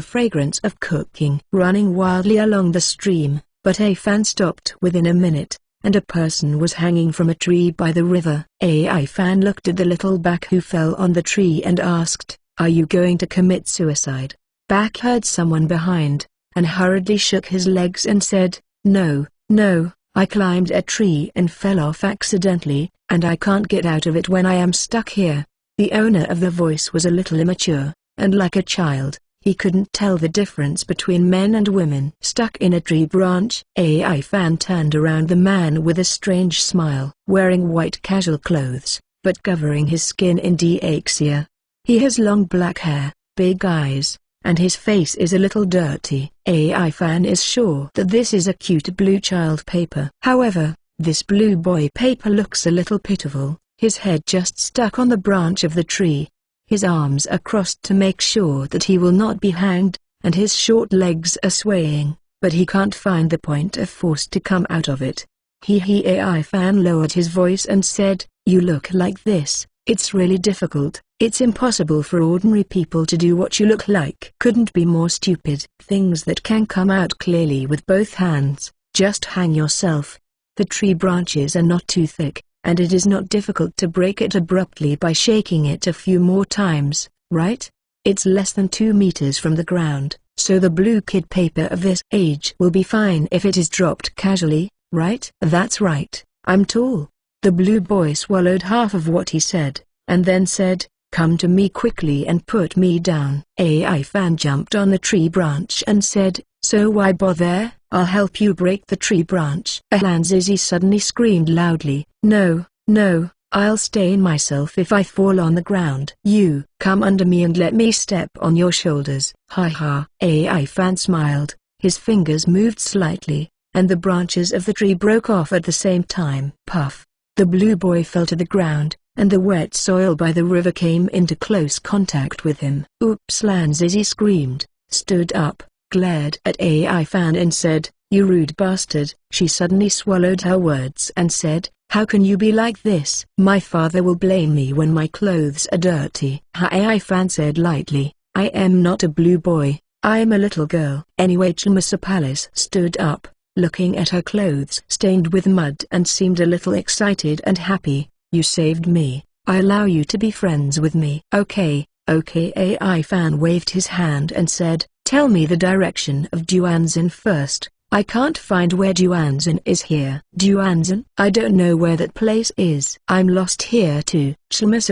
of cooking. Running wildly along the stream, but AI Fan stopped within a minute. and a person was hanging from a tree by the river. AI fan looked at the little Bak who fell on the tree and asked, "Are you going to commit suicide?" Bak heard someone behind, and hurriedly shook his legs and said, "No, no, I climbed a tree and fell off accidentally, and I can't get out of it when I am stuck here." The owner of the voice was a little immature, and like a child, he couldn't tell the difference between men and women. Stuck in a tree branch, AI fan turned around the man with a strange smile. Wearing white casual clothes, but covering his skin in Daxia. He has long black hair, big eyes, and his face is a little dirty. AI fan is sure that this is a cute blue child paper. However, this blue boy paper looks a little pitiful, his head just stuck on the branch of the tree. His arms are crossed to make sure that he will not be hanged, and his short legs are swaying, but he can't find the point of force to come out of it. AI fan lowered his voice and said, "You look like this, it's really difficult, it's impossible for ordinary people to do what you look like." Couldn't be more stupid. Things that can come out clearly with both hands, just hang yourself. The tree branches are not too thick, and it is not difficult to break it abruptly by shaking it a few more times, right? It's less than 2 meters from the ground, so the blue kid paper of this age will be fine if it is dropped casually, right? That's right, I'm tall. The blue boy swallowed half of what he said, and then said, "Come to me quickly and put me down." AI fan jumped on the tree branch and said, "So why bother? I'll help you break the tree branch." Zizi suddenly screamed loudly, "No, no, I'll stain myself if I fall on the ground." "You, come under me and let me step on your shoulders." "Ha ha." AI fan smiled, his fingers moved slightly, and the branches of the tree broke off at the same time. Puff. The blue boy fell to the ground, and the wet soil by the river came into close contact with him. "Oops!" Zizi screamed, stood up, glared at AI fan and said, "You rude bastard." She suddenly swallowed her words and said, "How can you be like this? My father will blame me when my clothes are dirty." AI fan said lightly, "I am not a blue boy, I am a little girl." Anyway, Palace stood up, looking at her clothes stained with mud, and seemed a little excited and happy. "You saved me, I allow you to be friends with me." Okay. AI fan waved his hand and said, "Tell me the direction of Duanzin first. I can't find where Duanzin is here." "Duanzin? I don't know where that place is." "I'm lost here too,"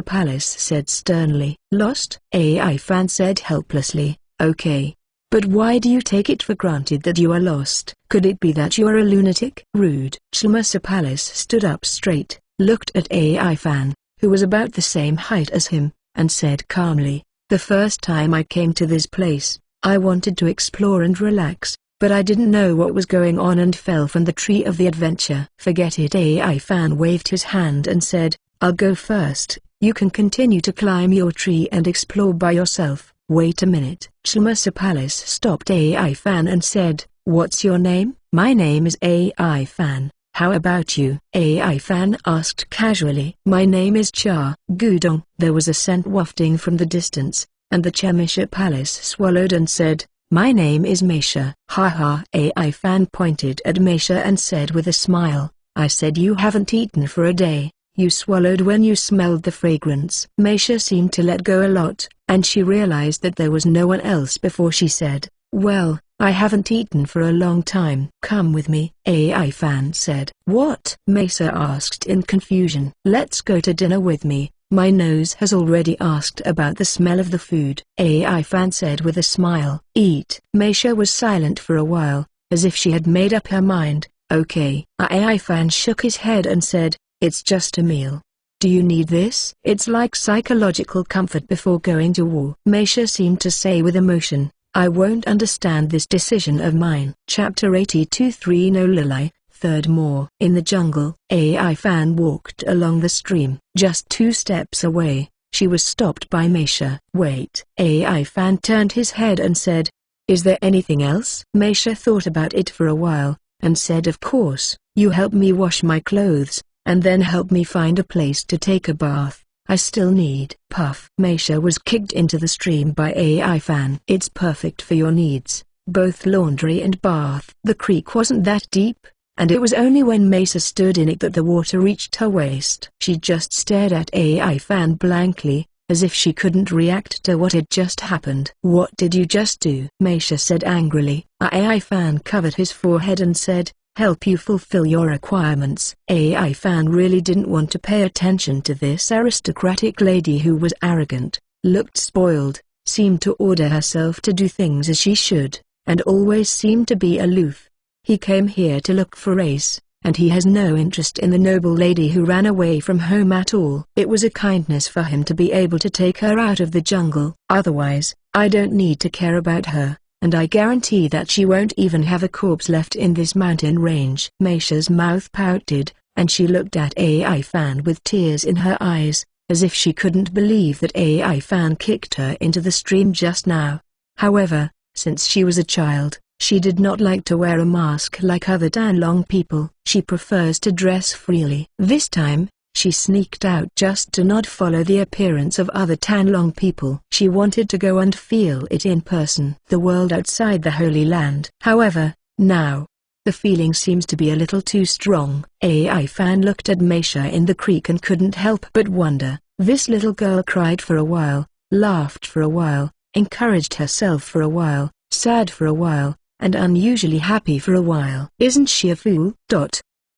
Palace said sternly. "Lost?" AI fan said helplessly. "Okay. But why do you take it for granted that you are lost? Could it be that you are a lunatic?" "Rude." Palace stood up straight, looked at AI fan, who was about the same height as him, and said calmly, "The first time I came to this place, I wanted to explore and relax, but I didn't know what was going on and fell from the tree of the adventure." "Forget it." AI fan waved his hand and said, "I'll go first, you can continue to climb your tree and explore by yourself." "Wait a minute." Palace stopped AI fan and said, "What's your name?" "My name is AI fan. How about you?" AI fan asked casually. "My name is Cha Gudong." There was a scent wafting from the distance, and the Palace swallowed and said, "My name is Meisha." "Ha ha." AI fan pointed at Meisha and said with a smile, "I said you haven't eaten for a day, you swallowed when you smelled the fragrance." Meisha seemed to let go a lot, and she realized that there was no one else before she said, "Well, I haven't eaten for a long time." "Come with me," AI fan said. "What?" Meisha asked in confusion. "Let's go to dinner with me. My nose has already asked about the smell of the food." AI fan said with a smile. "Eat." Meisha was silent for a while, as if she had made up her mind. "Okay." AI fan shook his head and said, "It's just a meal. Do you need this?" "It's like psychological comfort before going to war." Meisha seemed to say with emotion, "I won't understand this decision of mine." Chapter 82. No Lili, third more. In the jungle, AI fan walked along the stream. Just 2 steps away, she was stopped by Meisha. "Wait." AI fan turned his head and said, "Is there anything else?" Meisha thought about it for a while, and said, "Of course, you help me wash my clothes, and then help me find a place to take a bath. I still need." Puff. Meisha was kicked into the stream by AI fan. "It's perfect for your needs, both laundry and bath." The creek wasn't that deep, and it was only when Mesa stood in it that the water reached her waist. She just stared at AI Fan blankly, as if she couldn't react to what had just happened. "What did you just do?" Mesa said angrily. AI Fan covered his forehead and said, "Help you fulfill your requirements." AI Fan really didn't want to pay attention to this aristocratic lady who was arrogant, looked spoiled, seemed to order herself to do things as she should, and always seemed to be aloof. He came here to look for Ace, and he has no interest in the noble lady who ran away from home at all. It was a kindness for him to be able to take her out of the jungle. Otherwise, I don't need to care about her, and I guarantee that she won't even have a corpse left in this mountain range. Meisha's mouth pouted, and she looked at AI Fan with tears in her eyes, as if she couldn't believe that AI Fan kicked her into the stream just now. However, since she was a child, she did not like to wear a mask like other Danlong people. She prefers to dress freely. This time, she sneaked out just to not follow the appearance of other Danlong people. She wanted to go and feel it in person. The world outside the Holy Land. However, now, the feeling seems to be a little too strong. AI Fan looked at Meisha in the creek and couldn't help but wonder. This little girl cried for a while, laughed for a while, encouraged herself for a while, sad for a while, and unusually happy for a while. Isn't she a fool?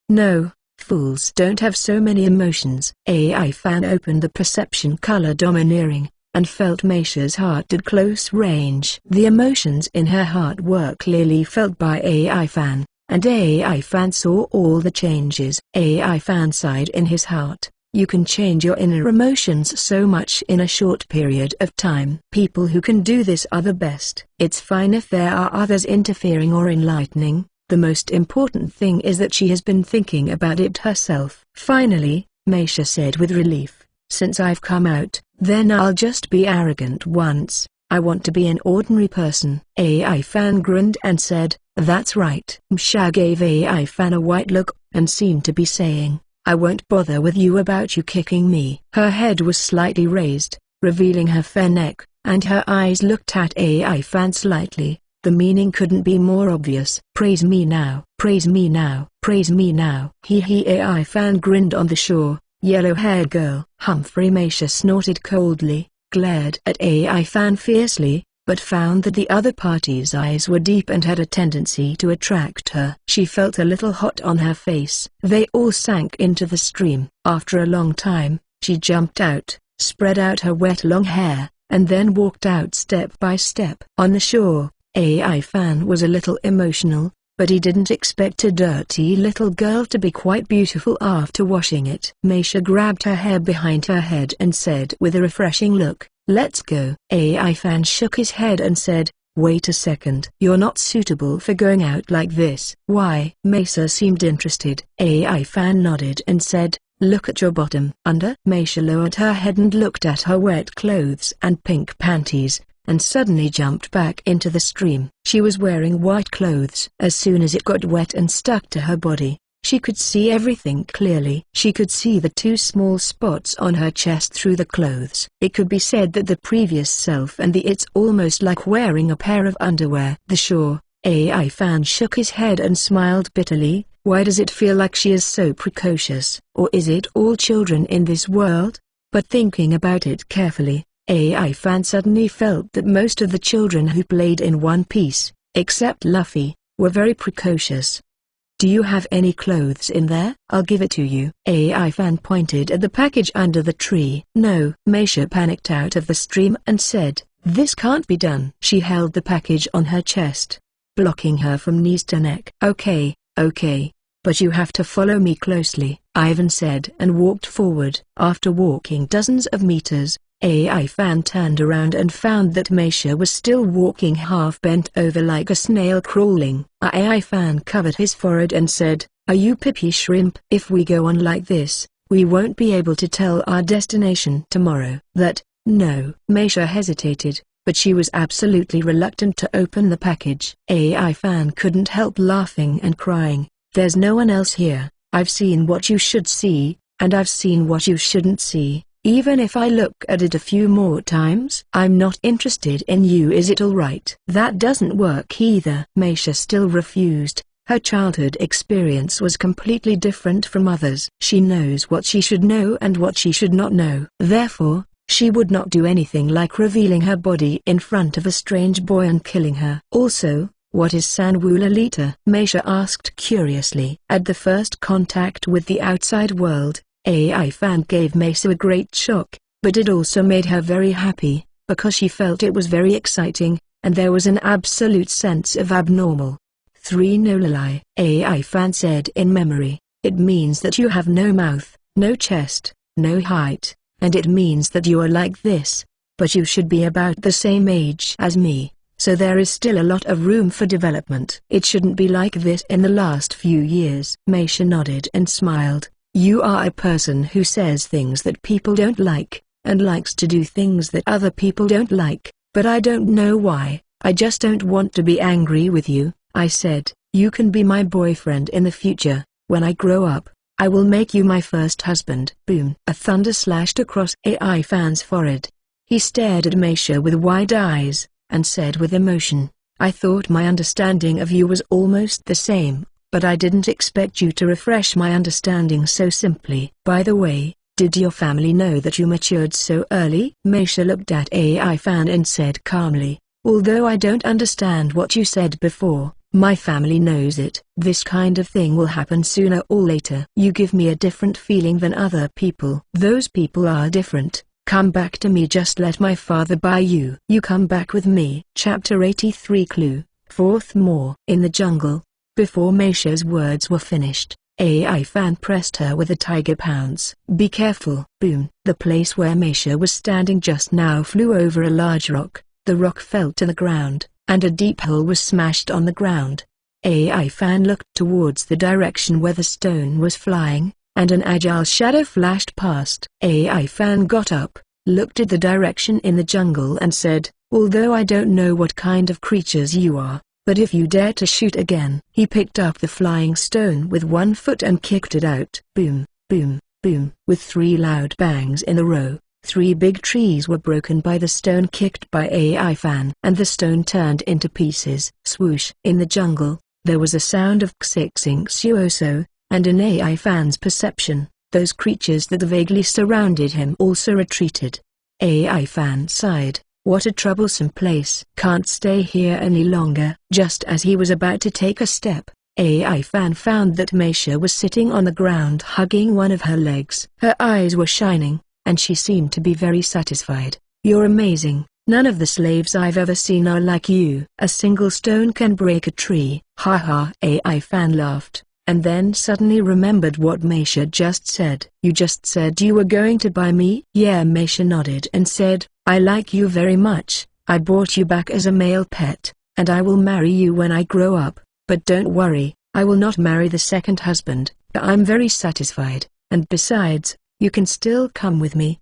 No, fools don't have so many emotions. AI Fan opened the perception color domineering, and felt Meisha's heart at close range. The emotions in her heart were clearly felt by AI Fan, and AI Fan saw all the changes. AI Fan sighed in his heart. You can change your inner emotions so much in a short period of time. People who can do this are the best. It's fine if there are others interfering or enlightening. The most important thing is that she has been thinking about it herself. Finally, Meisha said with relief, "Since I've come out, then I'll just be arrogant once. I want to be an ordinary person." AI Fan grinned and said, "That's right." Meisha gave AI Fan a white look, and seemed to be saying, "I won't bother with you about you kicking me." Her head was slightly raised, revealing her fair neck, and her eyes looked at AI Fan slightly. The meaning couldn't be more obvious. "Praise me now, praise me now, praise me now." AI Fan grinned on the shore. "Yellow-haired girl." Humphrey Meisha snorted coldly, glared at AI Fan fiercely, but found that the other party's eyes were deep and had a tendency to attract her. She felt a little hot on her face. They all sank into the stream. After a long time, she jumped out, spread out her wet long hair, and then walked out step by step. On the shore, AI Fan was a little emotional, but he didn't expect a dirty little girl to be quite beautiful after washing it. Meisha grabbed her hair behind her head and said with a refreshing look, "Let's go." AI Fan shook his head and said, "Wait a second. You're not suitable for going out like this." "Why?" Meisha seemed interested. AI Fan nodded and said, "Look at your bottom." "Under?" Meisha lowered her head and looked at her wet clothes and pink panties, and suddenly jumped back into the stream. She was wearing white clothes. As soon as it got wet and stuck to her body, she could see everything clearly. She could see the two small spots on her chest through the clothes. It could be said that the previous self and it's almost like wearing a pair of underwear. The shore, AI Fan shook his head and smiled bitterly. Why does it feel like she is so precocious? Or is it all children in this world? But thinking about it carefully, AI Fan suddenly felt that most of the children who played in One Piece, except Luffy, were very precocious. "Do you have any clothes in there? I'll give it to you." AI Fan pointed at the package under the tree. "No." Meisha panicked out of the stream and said, "This can't be done." She held the package on her chest, blocking her from knees to neck. Okay, but you have to follow me closely," Ivan said and walked forward. After walking dozens of meters, AI Fan turned around and found that Meisha was still walking half bent over like a snail crawling. AI Fan covered his forehead and said, "Are you Pippy Shrimp? If we go on like this, we won't be able to tell our destination tomorrow." No. Meisha hesitated, but she was absolutely reluctant to open the package. AI Fan couldn't help laughing and crying. "There's no one else here. I've seen what you should see, and I've seen what you shouldn't see. Even if I look at it a few more times, I'm not interested in you. Is it all right?" "That doesn't work either." Meisha still refused, Her childhood experience was completely different from others. She knows what she should know and what she should not know. Therefore, she would not do anything like revealing her body in front of a strange boy and killing her. Also, what is Sanwulalita? Meisha asked curiously. At the first contact with the outside world, AI Fan gave Meisha a great shock, but it also made her very happy, because she felt it was very exciting, and there was an absolute sense of abnormal. 3 No lie. AI Fan said in memory, it means that you have no mouth, no chest, no height, and it means that you are like this, but you should be about the same age as me, so there is still a lot of room for development. It shouldn't be like this in the last few years. Meisha nodded and smiled. You are a person who says things that people don't like, and likes to do things that other people don't like, but I don't know why. I just don't want to be angry with you. I said, you can be my boyfriend in the future. When I grow up, I will make you my first husband. Boom. A thunder slashed across AI Fan's forehead. He stared at Meisha with wide eyes, and said with emotion, I thought my understanding of you was almost the same, but I didn't expect you to refresh my understanding so simply. By the way, did your family know that you matured so early? Meisha looked at AI Fan and said calmly, although I don't understand what you said before, my family knows it. This kind of thing will happen sooner or later. You give me a different feeling than other people. Those people are different. Come back to me, just let my father buy you. You come back with me. Chapter 83 Clue, 4th More. In the jungle. Before Meisha's words were finished, AI Fan pressed her with a tiger pounce. Be careful. Boom. The place where Meisha was standing just now flew over a large rock. The rock fell to the ground, and a deep hole was smashed on the ground. AI Fan looked towards the direction where the stone was flying, and an agile shadow flashed past. AI Fan got up, looked at the direction in the jungle and said, although I don't know what kind of creatures you are, but if you dare to shoot again. He picked up the flying stone with one foot and kicked it out. Boom, boom, boom. With 3 loud bangs in a row, 3 big trees were broken by the stone kicked by AI Fan, and the stone turned into pieces. Swoosh. In the jungle, there was a sound of xixing, and in AI Fan's perception, those creatures that vaguely surrounded him also retreated. AI Fan sighed. What a troublesome place. Can't stay here any longer. Just as he was about to take a step, AI Fan found that Meisha was sitting on the ground hugging one of her legs. Her eyes were shining, and she seemed to be very satisfied. You're amazing. None of the slaves I've ever seen are like you. A single stone can break a tree. Ha ha. AI Fan laughed, and then suddenly remembered what Meisha just said. You just said you were going to buy me? Yeah. Meisha nodded and said, I like you very much. I bought you back as a male pet, and I will marry you when I grow up, but don't worry, I will not marry the second husband. I'm very satisfied, and besides, you can still come with me.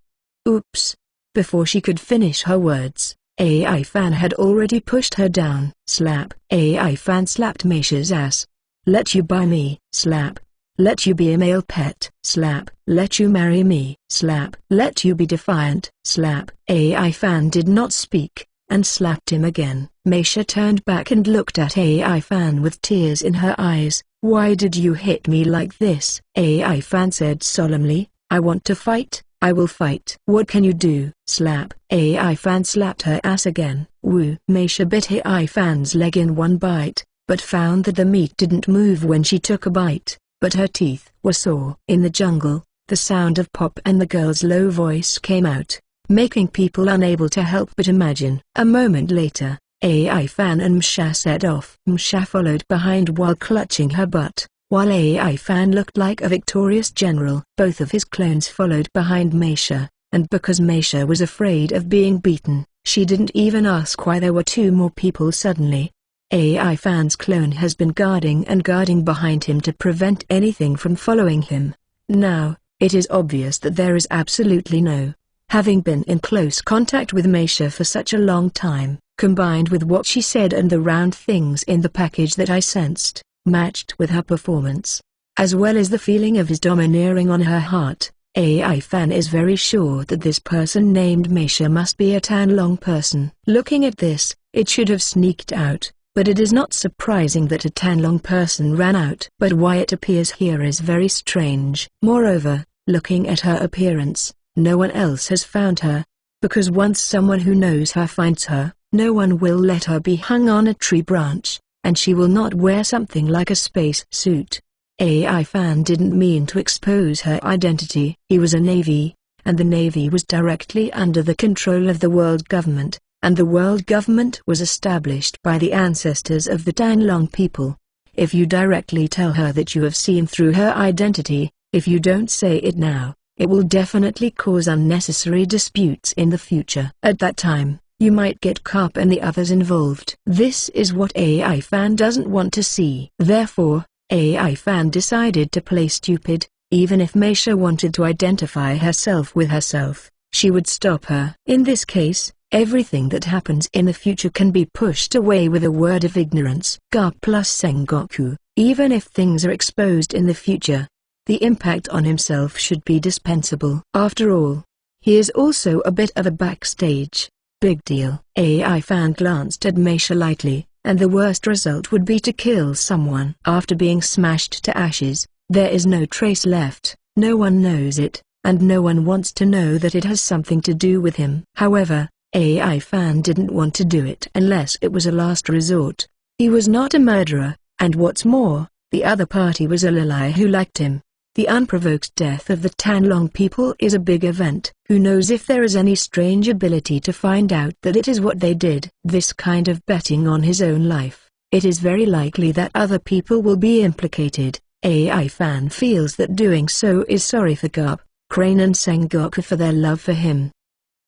Oops. Before she could finish her words, AI Fan had already pushed her down. Slap. AI Fan slapped Meisha's ass. Let you buy me. Slap. Let you be a male pet. Slap. Let you marry me. Slap. Let you be defiant. Slap. AI Fan did not speak, and slapped him again. Meisha turned back and looked at AI Fan with tears in her eyes. Why did you hit me like this? AI Fan said solemnly, I want to fight. I will fight. What can you do? Slap. AI Fan slapped her ass again. Woo. Meisha bit AI Fan's leg in one bite, but found that the meat didn't move when she took a bite, but her teeth were sore. In the jungle, the sound of pop and the girl's low voice came out, making people unable to help but imagine. A moment later, AI Fan and Msha set off. Msha followed behind while clutching her butt, while AI Fan looked like a victorious general. Both of his clones followed behind Meisha, and because Meisha was afraid of being beaten, she didn't even ask why there were 2 more people suddenly. AI Fan's clone has been guarding and guarding behind him to prevent anything from following him. Now, it is obvious that there is absolutely no. Having been in close contact with Meisha for such a long time, combined with what she said and the round things in the package that I sensed, matched with her performance, as well as the feeling of his domineering on her heart, AI Fan is very sure that this person named Meisha must be a Tan Long person. Looking at this, it should have sneaked out, but it is not surprising that a Tanlong person ran out. But why it appears here is very strange. Moreover, looking at her appearance, no one else has found her. Because once someone who knows her finds her, no one will let her be hung on a tree branch, and she will not wear something like a space suit. AI Fan didn't mean to expose her identity. He was a navy, and the navy was directly under the control of the world government, and the world government was established by the ancestors of the Tanlong people. If you directly tell her that you have seen through her identity, if you don't say it now, it will definitely cause unnecessary disputes in the future. At that time, you might get Garp and the others involved. This is what AI Fan doesn't want to see. Therefore, AI Fan decided to play stupid. Even if Meisha wanted to identify herself with herself, she would stop her. In this case, everything that happens in the future can be pushed away with a word of ignorance. Garp plus Sengoku, even if things are exposed in the future, the impact on himself should be dispensable. After all, he is also a bit of a backstage. Big deal. AI Fan glanced at Meisha lightly, and the worst result would be to kill someone. After being smashed to ashes, there is no trace left, no one knows it, and no one wants to know that it has something to do with him. However, AI Fan didn't want to do it unless it was a last resort. He was not a murderer, and what's more, the other party was a Lilai who liked him. The unprovoked death of the Tanlong people is a big event. Who knows if there is any strange ability to find out that it is what they did. This kind of betting on his own life, it is very likely that other people will be implicated. AI Fan feels that doing so is sorry for Garp, Crane and Sengoku for their love for him.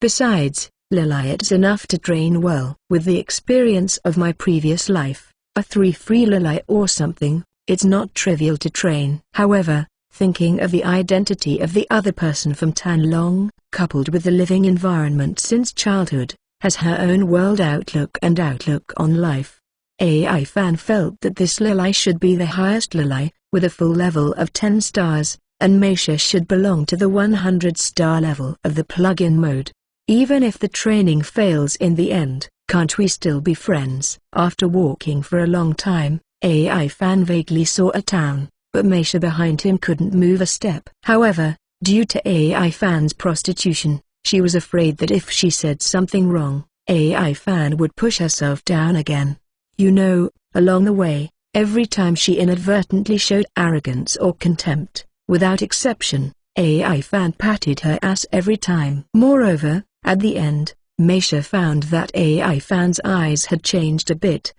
Besides, Lilai, it's enough to train well. With the experience of my previous life, a 3-free Lilai or something, it's not trivial to train. However, thinking of the identity of the other person from Tanlong, coupled with the living environment since childhood, has her own world outlook and outlook on life. AI Fan felt that this Lilai should be the highest Lilai, with a full level of 10 stars, and Meisha should belong to the 100-star level of the plug-in mode. Even if the training fails in the end, can't we still be friends? After walking for a long time, AI Fan vaguely saw a town, but Meisha behind him couldn't move a step. However, due to AI Fan's prostitution, she was afraid that if she said something wrong, AI Fan would push herself down again. You know, along the way, every time she inadvertently showed arrogance or contempt, without exception, AI Fan patted her ass every time. Moreover, at the end, Meisha found that AI Fan's eyes had changed a bit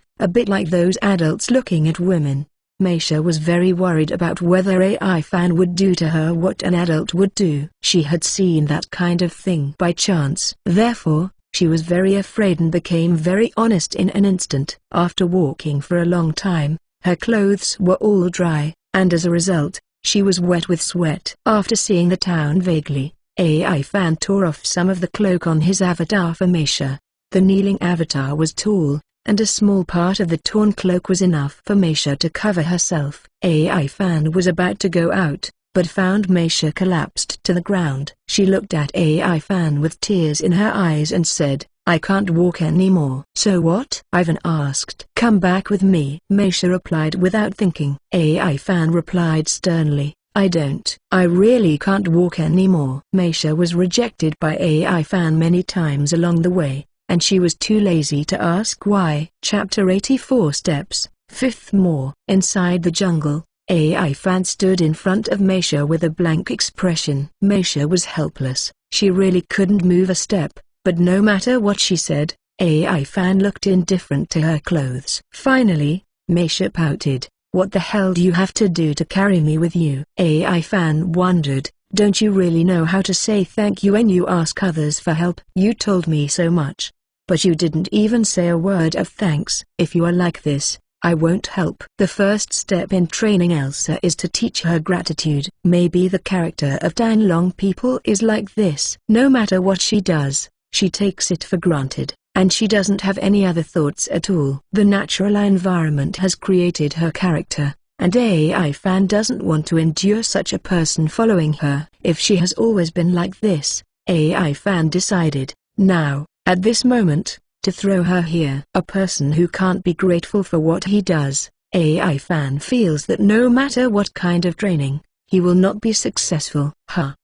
like those adults looking at women. Meisha was very worried about whether AI Fan would do to her what an adult would do. She had seen that kind of thing by chance. Therefore, she was very afraid and became very honest in an instant. After walking for a long time, her clothes were all dry, and as a result, she was wet with sweat. After seeing the town vaguely, AI Fan tore off some of the cloak on his avatar for Meisha. The kneeling avatar was tall, and a small part of the torn cloak was enough for Meisha to cover herself. AI Fan was about to go out, but found Meisha collapsed to the ground. She looked at AI Fan with tears in her eyes and said, "I can't walk anymore." "So what?" Ivan asked. "Come back with me," Meisha replied without thinking. AI Fan replied sternly, "I don't. I really can't walk anymore." Meisha was rejected by AI Fan many times along the way, and she was too lazy to ask why. Chapter 84 Steps, 5th More. Inside the jungle, AI Fan stood in front of Meisha with a blank expression. Meisha was helpless. She really couldn't move a step, but no matter what she said, AI Fan looked indifferent to her clothes. Finally, Meisha pouted, "What the hell do you have to do to carry me with you?" AI Fan wondered, "Don't you really know how to say thank you when you ask others for help? You told me so much, but you didn't even say a word of thanks." "If you are like this, I won't help." The first step in training Elsa is to teach her gratitude. Maybe the character of Tanlong people is like this. No matter what she does, she takes it for granted, and she doesn't have any other thoughts at all. The natural environment has created her character, and AI Fan doesn't want to endure such a person following her. If she has always been like this, AI Fan decided, now, at this moment, to throw her here. A person who can't be grateful for what he does, AI fan feels that no matter what kind of training, he will not be successful.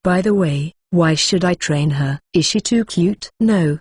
By the way, why should I train her? Is she too cute? No,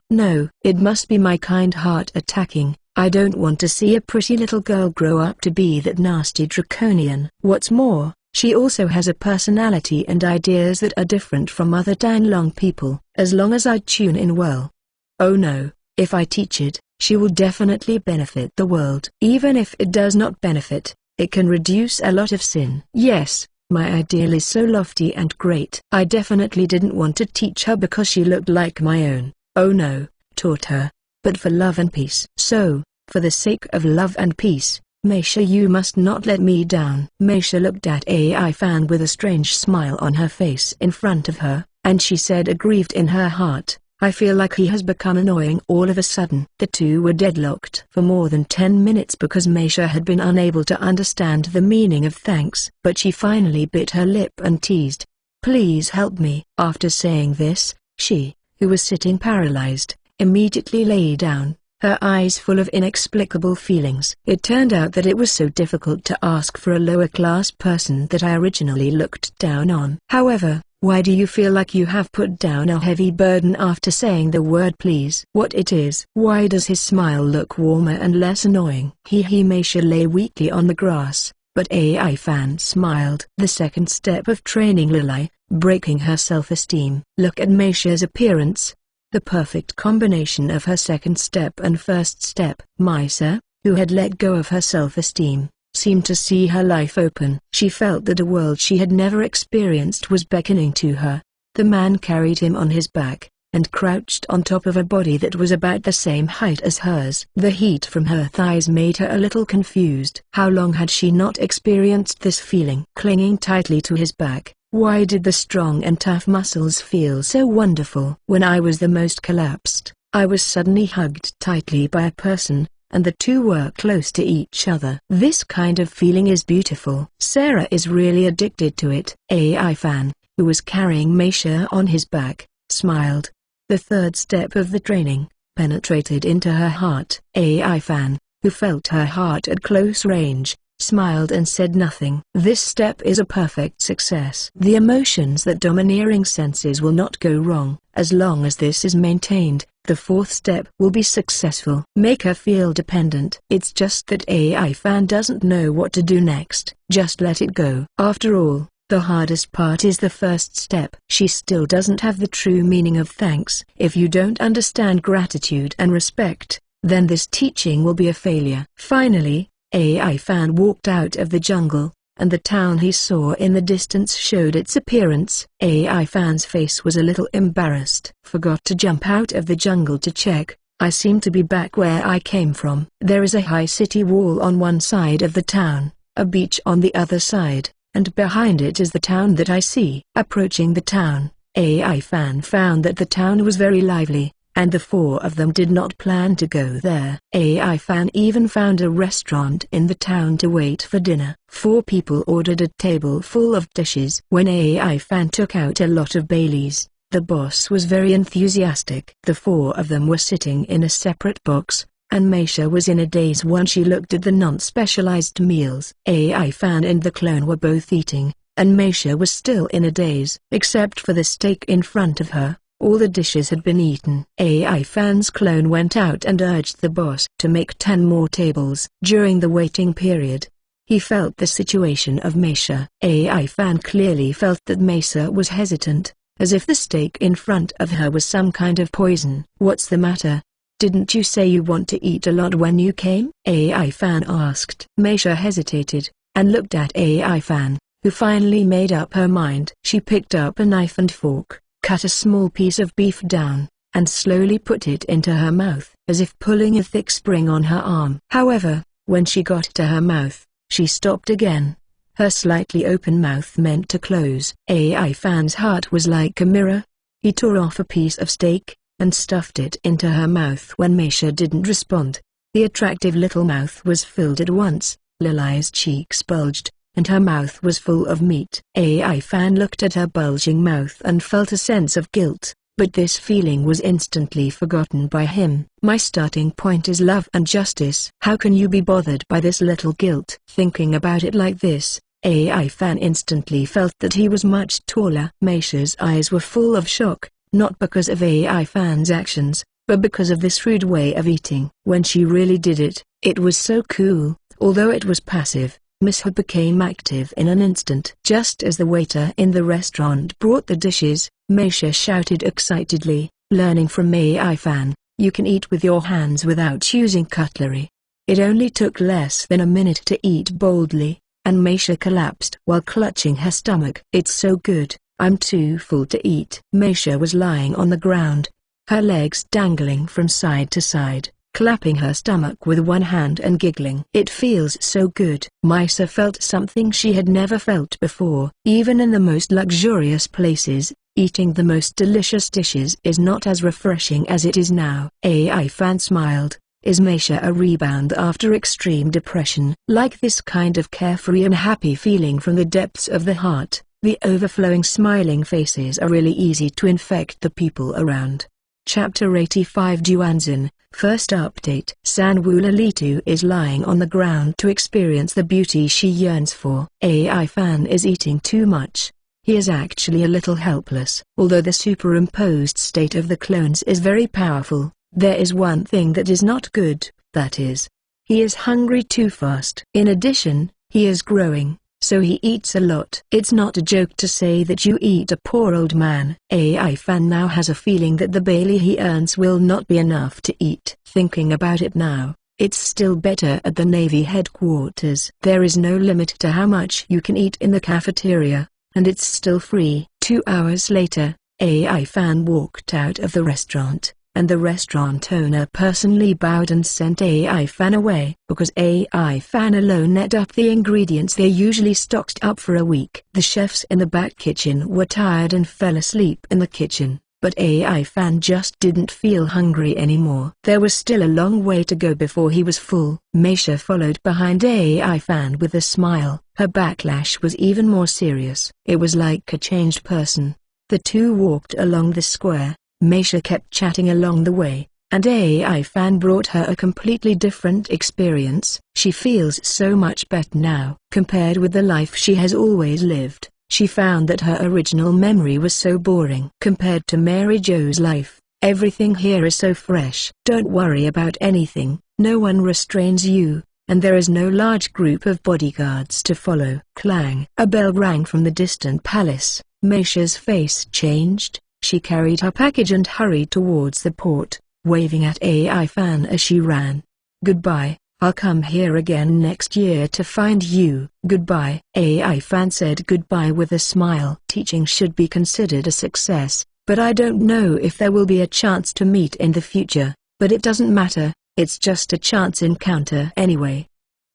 it must be my kind heart attacking. I don't want to see a pretty little girl grow up to be that nasty draconian. What's more, she also has a personality and ideas that are different from other Danlong people. As long as I tune in well. Oh no, if I teach it, she will definitely benefit the world. Even if it does not benefit, it can reduce a lot of sin. Yes, my ideal is so lofty and great. I definitely didn't want to teach her because she looked like my own. Oh no, taught her, but for love and peace. So, for the sake of love and peace, Meisha, you must not let me down. Meisha looked at AI fan with a strange smile on her face in front of her, and she said aggrieved in her heart, I feel like he has become annoying all of a sudden. The two were deadlocked for more than 10 minutes because Meisha had been unable to understand the meaning of thanks. But she finally bit her lip and teased, please help me. After saying this, she, who was sitting paralyzed, immediately lay down, her eyes full of inexplicable feelings. It turned out that it was so difficult to ask for a lower-class person that I originally looked down on. However, why do you feel like you have put down a heavy burden after saying the word please? What it is? Why does his smile look warmer and less annoying? Meisha lay weakly on the grass, but AI fan smiled. The second step of training Lily, breaking her self-esteem. Look at Meisha's appearance. The perfect combination of her second step and first step. Meisha, who had let go of her self-esteem, seemed to see her life open. She felt that a world she had never experienced was beckoning to her. The man carried him on his back, and crouched on top of a body that was about the same height as hers. The heat from her thighs made her a little confused. How long had she not experienced this feeling? Clinging tightly to his back, why did the strong and tough muscles feel so wonderful? When I was the most collapsed, I was suddenly hugged tightly by a person, and the two were close to each other. This kind of feeling is beautiful. Sarah is really addicted to it. AI fan, who was carrying Meisha on his back, smiled. The third step of the training penetrated into her heart. AI fan, who felt her heart at close range, smiled and said nothing. This step is a perfect success. The emotions that domineering senses will not go wrong. As long as this is maintained, the fourth step will be successful. Make her feel dependent. It's just that AI fan doesn't know what to do next. Just let it go. After all, the hardest part is the first step. She still doesn't have the true meaning of thanks. If you don't understand gratitude and respect, then this teaching will be a failure. Finally, AI fan walked out of the jungle, and the town he saw in the distance showed its appearance. AI fan's face was a little embarrassed. Forgot to jump out of the jungle to check. I seem to be back where I came from. There is a high city wall on one side of the town, a beach on the other side, and behind it is the town that I see. Approaching the town, AI fan found that the town was very lively, and the four of them did not plan to go there. AI fan even found a restaurant in the town to wait for dinner. 4 people ordered a table full of dishes. When AI fan took out a lot of Baileys, the boss was very enthusiastic. The 4 of them were sitting in a separate box, and Meisha was in a daze when she looked at the non-specialized meals. AI fan and the clone were both eating, and Meisha was still in a daze. Except for the steak in front of her, all the dishes had been eaten. AI fan's clone went out and urged the boss to make 10 more tables. During the waiting period, he felt the situation of Meisha. AI fan clearly felt that Meisha was hesitant, as if the steak in front of her was some kind of poison. What's the matter? Didn't you say you want to eat a lot when you came? AI fan asked. Meisha hesitated, and looked at AI fan, who finally made up her mind. She picked up a knife and fork, cut a small piece of beef down, and slowly put it into her mouth, as if pulling a thick spring on her arm. However, when she got to her mouth, she stopped again. Her slightly open mouth meant to close. AI fan's heart was like a mirror. He tore off a piece of steak, and stuffed it into her mouth. When Meisha didn't respond, the attractive little mouth was filled at once. Lily's cheeks bulged, and her mouth was full of meat. AI fan looked at her bulging mouth and felt a sense of guilt. But this feeling was instantly forgotten by him. My starting point is love and justice. How can you be bothered by this little guilt? Thinking about it like this, AI Fan instantly felt that he was much taller. Meisha's eyes were full of shock, not because of AI Fan's actions, but because of this rude way of eating. When she really did it, it was so cool. Although it was passive, Miss Ho became active in an instant. Just as the waiter in the restaurant brought the dishes, Meisha shouted excitedly, learning from AI Fan, "You can eat with your hands without using cutlery." It only took less than a minute to eat boldly, and Meisha collapsed while clutching her stomach. "It's so good, I'm too full to eat." Meisha was lying on the ground, her legs dangling from side to side, clapping her stomach with one hand and giggling. "It feels so good." Meisha felt something she had never felt before. Even in the most luxurious places, eating the most delicious dishes is not as refreshing as it is now. AI Fan smiled. Is Meisha a rebound after extreme depression? Like this kind of carefree and happy feeling from the depths of the heart, the overflowing smiling faces are really easy to infect the people around. Chapter 85 Duanzin, First Update. Sanwula Litu is lying on the ground to experience the beauty she yearns for. AI Fan is eating too much. He is actually a little helpless. Although the superimposed state of the clones is very powerful, there is one thing that is not good, that is, he is hungry too fast. In addition, he is growing, so he eats a lot. It's not a joke to say that you eat a poor old man. AI Fan now has a feeling that the Bailey he earns will not be enough to eat. Thinking about it now, it's still better at the Navy headquarters. There is no limit to how much you can eat in the cafeteria, and it's still free. 2 hours later, AI Fan walked out of the restaurant, and the restaurant owner personally bowed and sent AI Fan away. Because AI Fan alone ate up the ingredients they usually stocked up for a week. The chefs in the back kitchen were tired and fell asleep in the kitchen, but AI Fan just didn't feel hungry anymore. There was still a long way to go before he was full. Meisha followed behind AI Fan with a smile. Her backlash was even more serious. It was like a changed person. The two walked along the square. Meisha kept chatting along the way, and AI Fan brought her a completely different experience. She feels so much better now. Compared with the life she has always lived, she found that her original memory was so boring. Compared to Mary Jo's life, everything here is so fresh. Don't worry about anything, no one restrains you, and there is no large group of bodyguards to follow. Clang! A bell rang from the distant palace. Meisha's face changed. She carried her package and hurried towards the port, waving at AI Fan as she ran. "Goodbye, I'll come here again next year to find you." "Goodbye." AI Fan said goodbye with a smile. "Teaching should be considered a success, but I don't know if there will be a chance to meet in the future, but it doesn't matter, it's just a chance encounter anyway.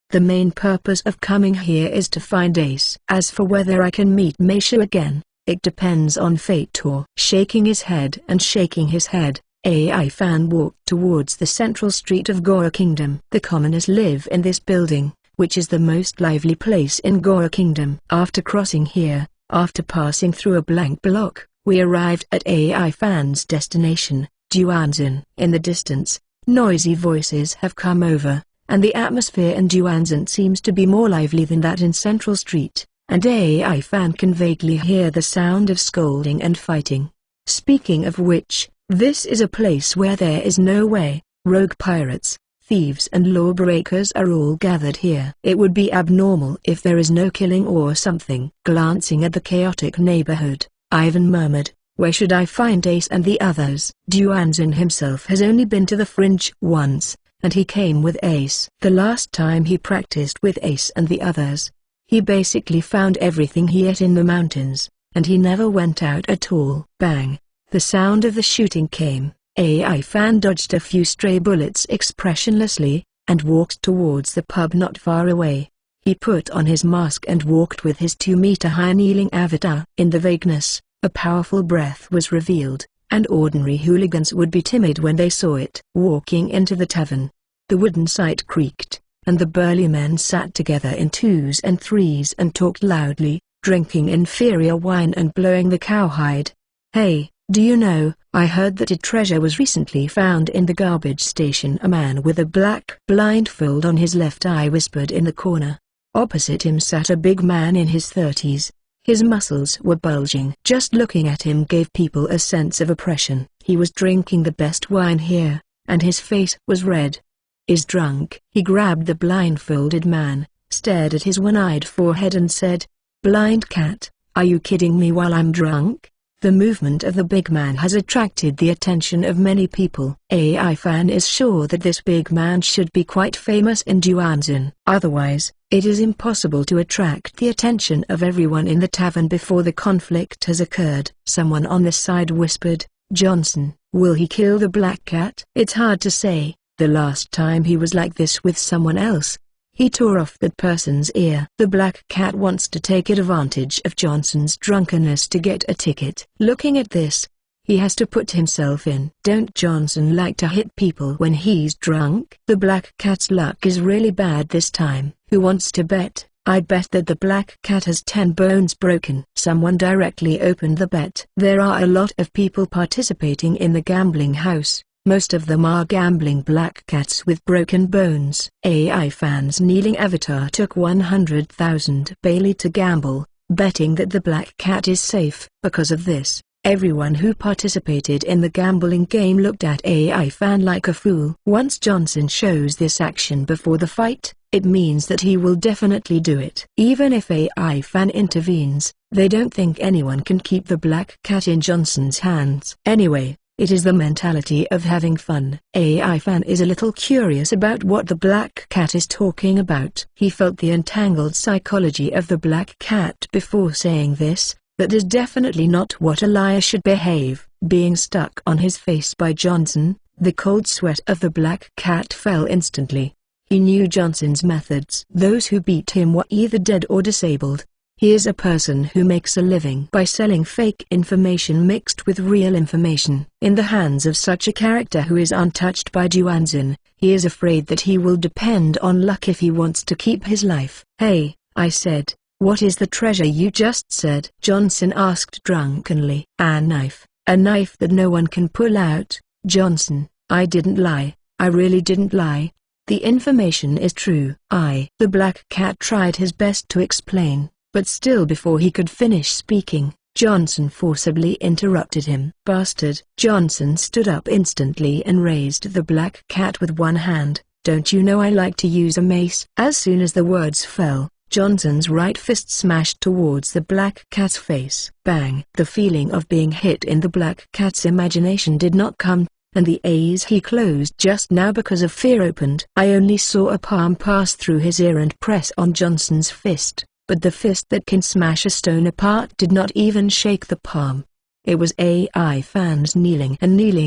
The main purpose of coming here is to find Ace. As for whether I can meet Meisha again, it depends on fate." Or shaking his head and shaking his head, AI Fan walked towards the central street of Gora Kingdom. The commoners live in this building, which is the most lively place in Gora Kingdom. After crossing here, after passing through a blank block, we arrived at AI Fan's destination, Duanzin. In the distance, noisy voices have come over, and the atmosphere in Duanzin seems to be more lively than that in Central Street, and AI Fan can vaguely hear the sound of scolding and fighting. Speaking of which, this is a place where there is no way. Rogue pirates, thieves and lawbreakers are all gathered here. It would be abnormal if there is no killing or something. Glancing at the chaotic neighborhood, Ivan murmured, "Where should I find Ace and the others?" Duanzin himself has only been to the fringe once, and he came with Ace. The last time he practiced with Ace and the others, he basically found everything he ate in the mountains, and he never went out at all. Bang! The sound of the shooting came. AI Fan dodged a few stray bullets expressionlessly, and walked towards the pub not far away. He put on his mask and walked with his 2-meter-high kneeling avatar. In the vagueness, a powerful breath was revealed, and ordinary hooligans would be timid when they saw it. Walking into the tavern, the wooden site creaked, and the burly men sat together in 2s and 3s and talked loudly, drinking inferior wine and blowing the cowhide. "Hey, Do you know, I heard that a treasure was recently found in the garbage station. A man with a black blindfold on his left eye whispered in the corner. Opposite him sat a big man in his 30s. His muscles were bulging. Just looking at him gave people a sense of oppression. He was drinking the best wine here, and his face was red. Is drunk. He grabbed the blindfolded man, stared at his one-eyed forehead and said, "Blind cat, are you kidding me while I'm drunk?" The movement of the big man has attracted the attention of many people. AI fan is sure that this big man should be quite famous in Duanzin. Otherwise, it is impossible to attract the attention of everyone in the tavern before the conflict has occurred. Someone on the side whispered, "Johnson, will he kill the black cat?" It's hard to say. The last time he was like this with someone else, he tore off that person's ear. The black cat wants to take advantage of Johnson's drunkenness to get a ticket. Looking at this, he has to put himself in. Don't Johnson like to hit people when he's drunk? The black cat's luck is really bad this time. Who wants to bet? I bet that the black cat has 10 bones broken. Someone directly opened the bet. There are a lot of people participating in the gambling house. Most of them are gambling black cats with broken bones. AI fans kneeling avatar took 100,000 Bailey to gamble, betting that the black cat is safe. Because of this, everyone who participated in the gambling game looked at AI fan like a fool. Once Johnson shows this action before the fight, it means that he will definitely do it. Even if AI fan intervenes, they don't think anyone can keep the black cat in Johnson's hands. Anyway, it is the mentality of having fun. AI fan is a little curious about what the black cat is talking about. He felt the entangled psychology of the black cat before saying this. That is definitely not what a liar should behave. Being stuck on his face by Johnson, the cold sweat of the black cat fell instantly. He knew Johnson's methods. Those who beat him were either dead or disabled. He is a person who makes a living by selling fake information mixed with real information. In the hands of such a character who is untouched by Duanzin, he is afraid that he will depend on luck if he wants to keep his life. "Hey," I said, "what is the treasure you just said?" Johnson asked drunkenly. "A knife that no one can pull out." "Johnson, I didn't lie, I really didn't lie. The information is true." The black cat tried his best to explain. But still before he could finish speaking, Johnson forcibly interrupted him. "Bastard!" Johnson stood up instantly and raised the black cat with one hand. "Don't you know I like to use a mace?" As soon as the words fell, Johnson's right fist smashed towards the black cat's face. Bang! The feeling of being hit in the black cat's imagination did not come, and the eyes he closed just now because of fear opened. I only saw a palm pass through his ear and press on Johnson's fist. But the fist that can smash a stone apart did not even shake the palm. It was AI fan's kneeling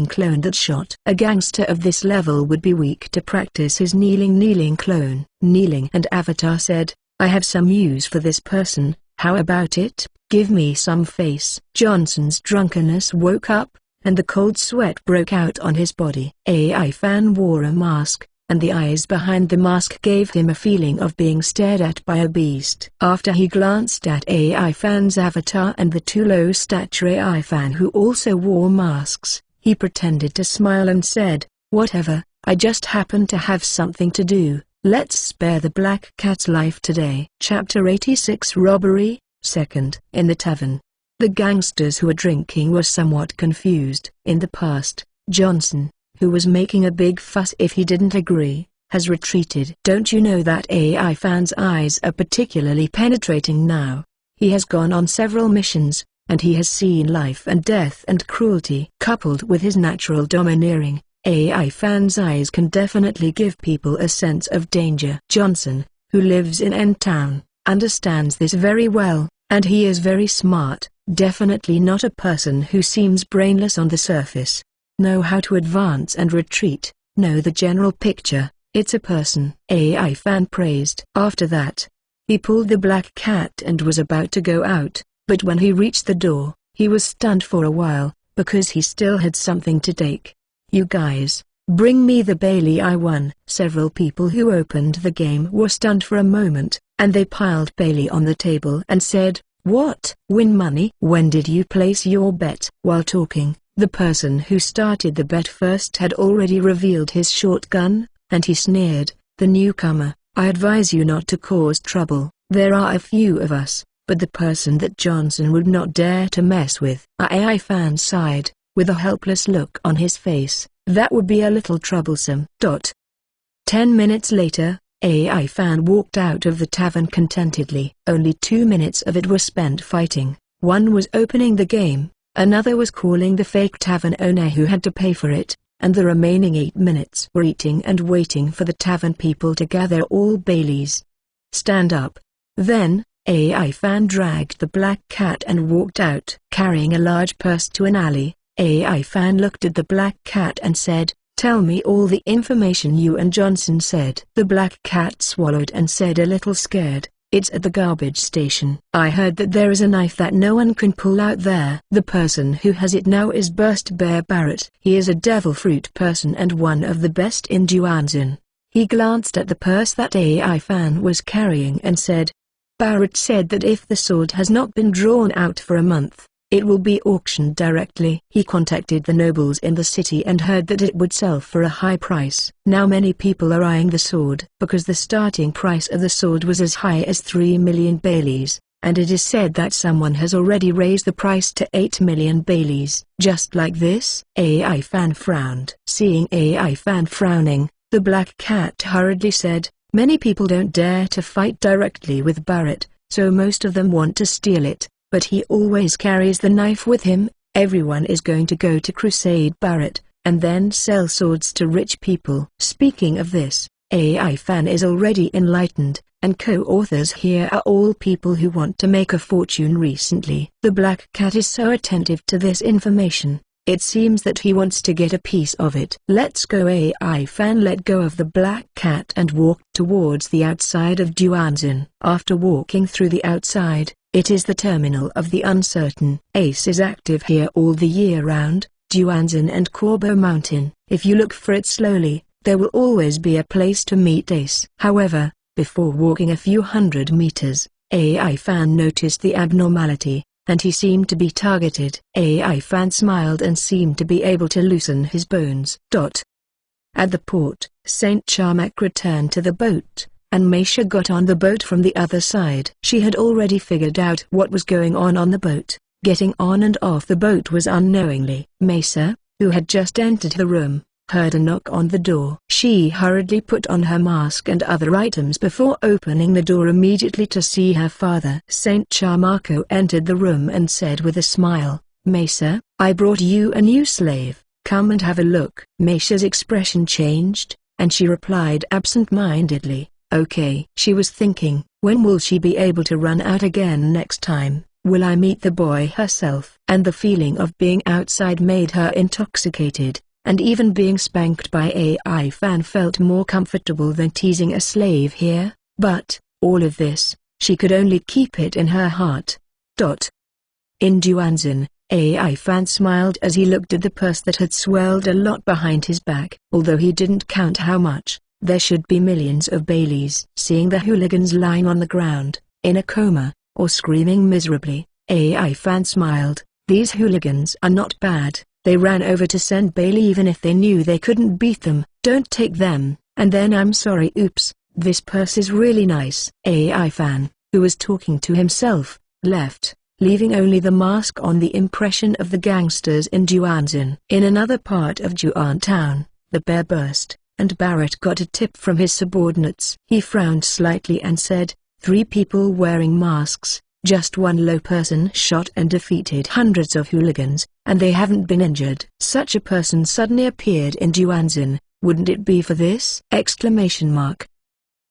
clone that shot. A gangster of this level would be weak to practice his kneeling clone. Kneeling and Avatar said, "I have some use for this person, how about it? Give me some face." Johnson's drunkenness woke up, and the cold sweat broke out on his body. AI fan wore a mask, and the eyes behind the mask gave him a feeling of being stared at by a beast. After he glanced at AI fan's avatar and the two low-stature AI fan who also wore masks, he pretended to smile and said, "Whatever, I just happen to have something to do. Let's spare the black cat's life today." Chapter 86 Robbery, 2nd. In the tavern, the gangsters who were drinking were somewhat confused. In the past, Johnson, who was making a big fuss if he didn't agree, has retreated. Don't you know that AI fan's eyes are particularly penetrating now? He has gone on several missions, and he has seen life and death and cruelty. Coupled with his natural domineering, AI fan's eyes can definitely give people a sense of danger. Johnson, who lives in N-Town, understands this very well, and he is very smart, definitely not a person who seems brainless on the surface. Know how to advance and retreat, know the general picture. It's a person. AI fan praised. After that, he pulled the black cat and was about to go out, but when he reached the door, he was stunned for a while, because he still had something to take. "You guys, bring me the Bailey I won." Several people who opened the game were stunned for a moment, and they piled Bailey on the table and said, What? Win money? When did you place your bet? While talking, the person who started the bet first had already revealed his shotgun, and he sneered, "The newcomer, I advise you not to cause trouble. There are a few of us, but the person that Johnson would not dare to mess with." AI fan sighed, with a helpless look on his face. That would be a little troublesome. 10 minutes later, AI fan walked out of the tavern contentedly. Only 2 minutes of it were spent fighting. One was opening the game, another was calling the fake tavern owner who had to pay for it, and the remaining 8 minutes were eating and waiting for the tavern people to gather all Baileys. "Stand up." Then, AI fan dragged the black cat and walked out. Carrying a large purse to an alley, AI fan looked at the black cat and said, "Tell me all the information you and Johnson said." The black cat swallowed and said, a little scared, "It's at the garbage station. I heard that there is a knife that no one can pull out there. The person who has it now is Burst Bear Barrett. He is a devil fruit person and one of the best in Duanzin." He glanced at the purse that AI fan was carrying and said, "Barrett said that if the sword has not been drawn out for a month, it will be auctioned directly." He contacted the nobles in the city and heard that it would sell for a high price. Now many people are eyeing the sword because the starting price of the sword was as high as 3 million Baileys, and it is said that someone has already raised the price to 8 million Baileys. Just like this? AI fan frowned. Seeing AI fan frowning, the black cat hurriedly said, "Many people don't dare to fight directly with Barrett, so most of them want to steal it. But he always carries the knife with him. Everyone is going to go to Crusade Barrett, and then sell swords to rich people." Speaking of this, AI fan is already enlightened, and co-authors here are all people who want to make a fortune recently. The black cat is so attentive to this information, it seems that he wants to get a piece of it. "Let's go." AI fan let go of the black cat and walked towards the outside of Duanzin. After walking through the outside, it is the terminal of the uncertain. Ace is active here all the year round, Duanzin and Corbeau Mountain. If you look for it slowly, there will always be a place to meet Ace. However, before walking a few hundred meters, AI fan noticed the abnormality, and he seemed to be targeted. AI fan smiled and seemed to be able to loosen his bones. At the port, Saint Charmac returned to the boat, and Meisha got on the boat from the other side. She had already figured out what was going on the boat. Getting on and off the boat was unknowingly. Meisha, who had just entered the room, heard a knock on the door. She hurriedly put on her mask and other items before opening the door immediately to see her father. Saint Charmarco entered the room and said with a smile, "Meisha, I brought you a new slave. Come and have a look." Meisha's expression changed, and she replied absent-mindedly, "Okay." She was thinking, when will she be able to run out again next time? Will I meet the boy herself? And the feeling of being outside made her intoxicated, and even being spanked by AI fan felt more comfortable than teasing a slave here. But, all of this, she could only keep it in her heart. In Duanzin, AI fan smiled as he looked at the purse that had swelled a lot behind his back. Although he didn't count how much, there should be millions of Baileys. Seeing the hooligans lying on the ground, in a coma, or screaming miserably, AI fan smiled. These hooligans are not bad. They ran over to send Bailey even if they knew they couldn't beat them. Don't take them, and then I'm sorry. Oops, this purse is really nice. AI fan, who was talking to himself, left, leaving only the mask on the impression of the gangsters in Duanzin. In another part of Duan town, the bear burst, and Barrett got a tip from his subordinates. He frowned slightly and said, 3 people wearing masks, just one low person shot and defeated hundreds of hooligans, and they haven't been injured. Such a person suddenly appeared in Duanzin, wouldn't it be for this? Exclamation mark.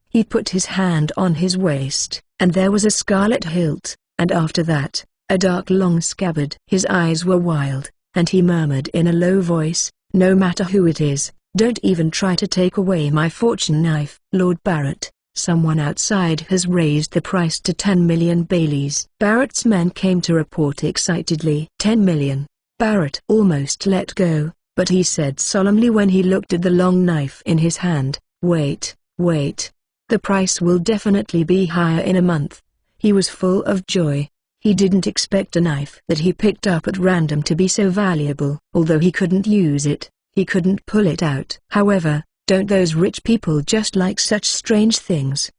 He put his hand on his waist, and there was a scarlet hilt, and after that, a dark long scabbard. His eyes were wild, and he murmured in a low voice, "No matter who it is, don't even try to take away my fortune knife." "Lord Barrett, someone outside has raised the price to 10 million Baileys." Barrett's men came to report excitedly. 10 million. Barrett almost let go, but he said solemnly when he looked at the long knife in his hand, "Wait, wait. The price will definitely be higher in a month." He was full of joy. He didn't expect a knife that he picked up at random to be so valuable. Although he couldn't use it, he couldn't pull it out. However, don't those rich people just like such strange things?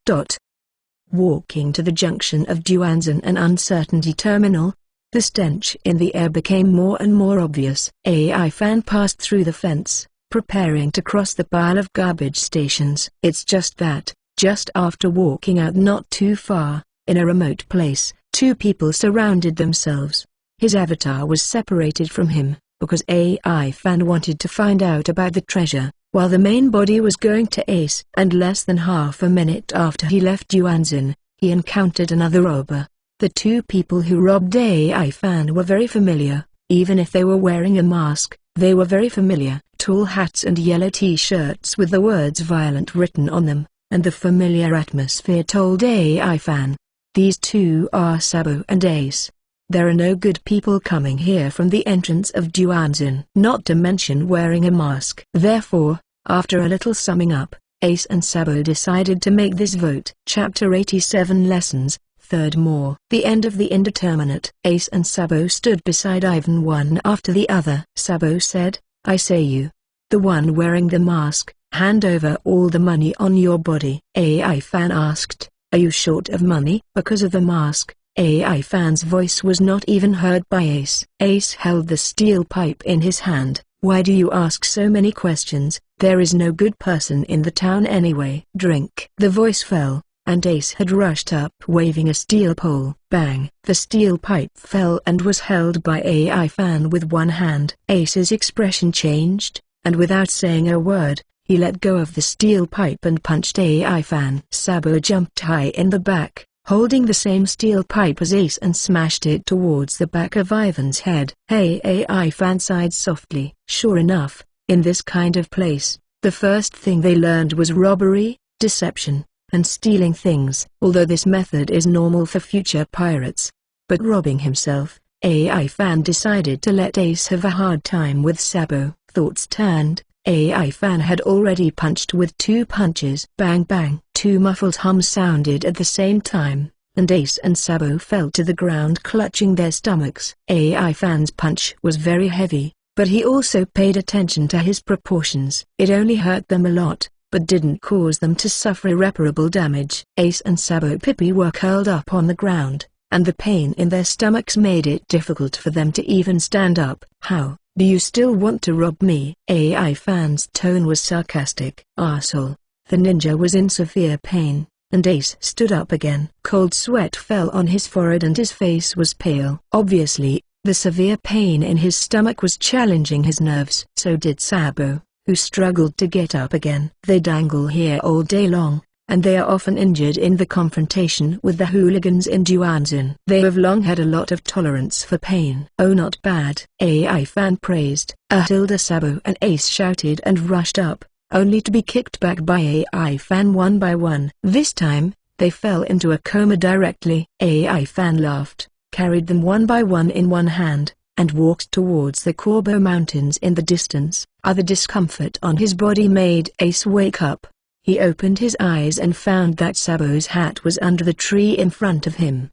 Walking to the junction of Duanzan and Uncertainty Terminal, the stench in the air became more and more obvious. AI Fan passed through the fence, preparing to cross the pile of garbage stations. It's just that, just after walking out not too far, in a remote place, two people surrounded themselves. His avatar was separated from him, because AI Fan wanted to find out about the treasure, while the main body was going to Ace. And less than half a minute after he left Duanzan, he encountered another robber. The two people who robbed AI Fan were very familiar, even if they were wearing a mask, they were very familiar. Tall hats and yellow t-shirts with the words violent written on them, and the familiar atmosphere told AI Fan. These two are Sabo and Ace. There are no good people coming here from the entrance of Duanzan, not to mention wearing a mask. Therefore, after a little summing up, Ace and Sabo decided to make this vote. Chapter 87 Lessons, Third More. The end of the indeterminate. Ace and Sabo stood beside Ivan one after the other. Sabo said, I say you, the one wearing the mask, hand over all the money on your body. AI Fan asked, are you short of money? Because of the mask, AI Fan's voice was not even heard by Ace. Ace held the steel pipe in his hand. Why do you ask so many questions? There is no good person in the town anyway. Drink. The voice fell, and Ace had rushed up waving a steel pole. Bang! The steel pipe fell and was held by AI Fan with one hand. Ace's expression changed, and without saying a word, he let go of the steel pipe and punched AI Fan. Sabo jumped high in the back, holding the same steel pipe as Ace, and smashed it towards the back of Ivan's head. Hey! AI Fan sighed softly. Sure enough, in this kind of place, the first thing they learned was robbery, deception, and stealing things. Although this method is normal for future pirates, but robbing himself, AI Fan decided to let Ace have a hard time with Sabo. Thoughts turned. AI Fan had already punched with two punches. Bang bang! Two muffled hums sounded at the same time, and Ace and Sabo fell to the ground clutching their stomachs. AI Fan's punch was very heavy, but he also paid attention to his proportions. It only hurt them a lot, but didn't cause them to suffer irreparable damage. Ace and Sabo Pippi were curled up on the ground, and the pain in their stomachs made it difficult for them to even stand up. How? Do you still want to rob me? AI Fan's tone was sarcastic. Arsehole. The ninja was in severe pain, and Ace stood up again. Cold sweat fell on his forehead and his face was pale. Obviously, the severe pain in his stomach was challenging his nerves. So did Sabo, who struggled to get up again. They dangle here all day long, and they are often injured in the confrontation with the hooligans in Duanzan. They have long had a lot of tolerance for pain. Oh, not bad. AI Fan praised. Hilda, Sabo and Ace shouted and rushed up, only to be kicked back by AI Fan one by one. This time, they fell into a coma directly. AI Fan laughed, carried them one by one in one hand, and walked towards the Corbo Mountains in the distance. Other discomfort on his body made Ace wake up. He opened his eyes and found that Sabo's hat was under the tree in front of him.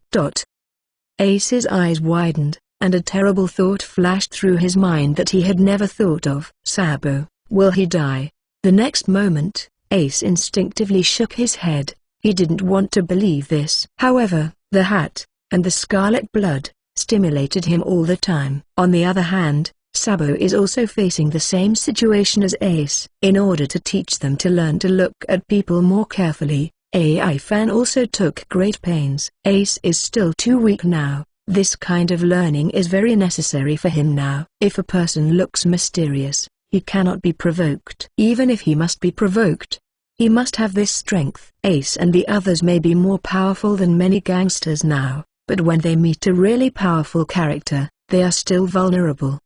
Ace's eyes widened, and a terrible thought flashed through his mind that he had never thought of. Sabo, will he die? The next moment, Ace instinctively shook his head. He didn't want to believe this. However, the hat, and the scarlet blood, stimulated him all the time. On the other hand, Sabo is also facing the same situation as Ace. In order to teach them to learn to look at people more carefully, AI Fan also took great pains. Ace is still too weak now. This kind of learning is very necessary for him now. If a person looks mysterious, he cannot be provoked. Even if he must be provoked, he must have this strength. Ace and the others may be more powerful than many gangsters now, but when they meet a really powerful character, they are still vulnerable.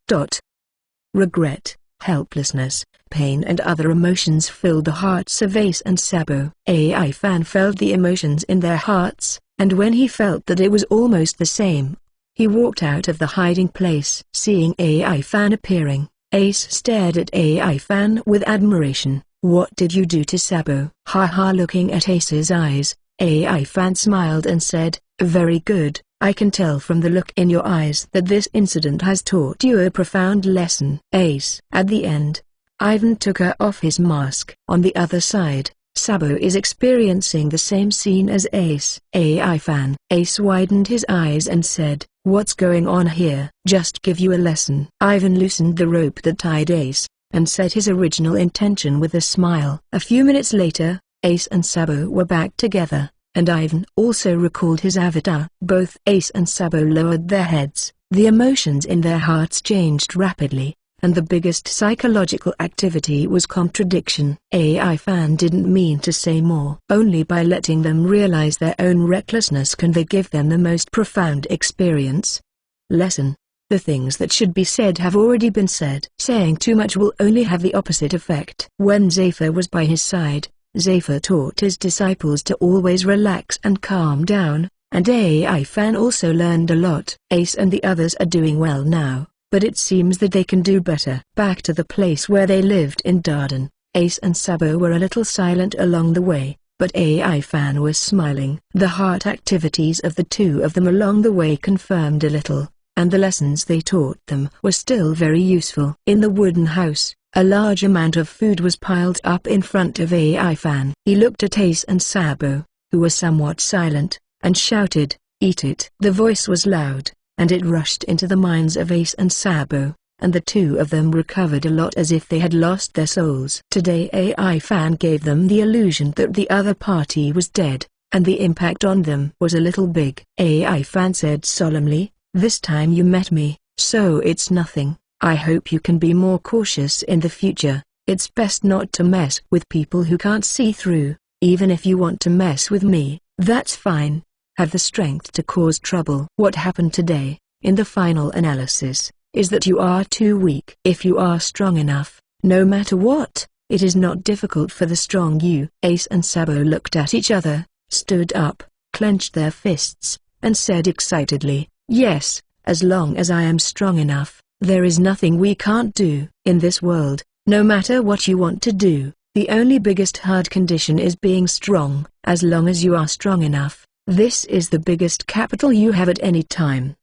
Regret, helplessness, pain and other emotions filled the hearts of Ace and Sabo. AI Fan felt the emotions in their hearts, and when he felt that it was almost the same, he walked out of the hiding place. Seeing AI Fan appearing, Ace stared at AI Fan with admiration. What did you do to Sabo? Haha. Looking at Ace's eyes, AI Fan smiled and said, very good, I can tell from the look in your eyes that this incident has taught you a profound lesson. Ace. At the end, Ivan took off his mask. On the other side, Sabo is experiencing the same scene as Ace. AI fan. Ace widened his eyes and said, "What's going on here?" "Just give you a lesson." Ivan loosened the rope that tied Ace, and said his original intention with a smile. A few minutes later, Ace and Sabo were back together, and Ivan also recalled his avatar. Both Ace and Sabo lowered their heads. The emotions in their hearts changed rapidly, and the biggest psychological activity was contradiction. AI fan didn't mean to say more. Only by letting them realize their own recklessness can they give them the most profound experience. Lesson: the things that should be said have already been said. Saying too much will only have the opposite effect. When Zephyr was by his side, Zephyr taught his disciples to always relax and calm down, and AI fan also learned a lot. Ace and the others are doing well now, but it seems that they can do better. Back to the place where they lived in Darden, Ace and Sabo were a little silent along the way, but AI fan was smiling. The heart activities of the two of them along the way confirmed a little, and the lessons they taught them were still very useful. In the wooden house, a large amount of food was piled up in front of AI fan. He looked at Ace and Sabo, who were somewhat silent, and shouted, "Eat it!" The voice was loud, and it rushed into the minds of Ace and Sabo, and the two of them recovered a lot as if they had lost their souls. Today AI fan gave them the illusion that the other party was dead, and the impact on them was a little big. AI fan said solemnly, "This time you met me, so it's nothing. I hope you can be more cautious in the future. It's best not to mess with people who can't see through. Even if you want to mess with me, that's fine. Have the strength to cause trouble." What happened today, in the final analysis, is that you are too weak. If you are strong enough, no matter what, it is not difficult for the strong you. Ace and Sabo looked at each other, stood up, clenched their fists, and said excitedly, "Yes, as long as I am strong enough, there is nothing we can't do." In this world, no matter what you want to do, the only biggest hard condition is being strong. As long as you are strong enough, this is the biggest capital you have at any time.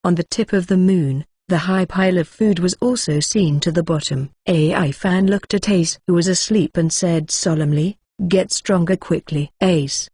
On the tip of the moon, the high pile of food was also seen to the bottom. AI fan looked at Ace, who was asleep, and said solemnly, "Get stronger quickly." Ace.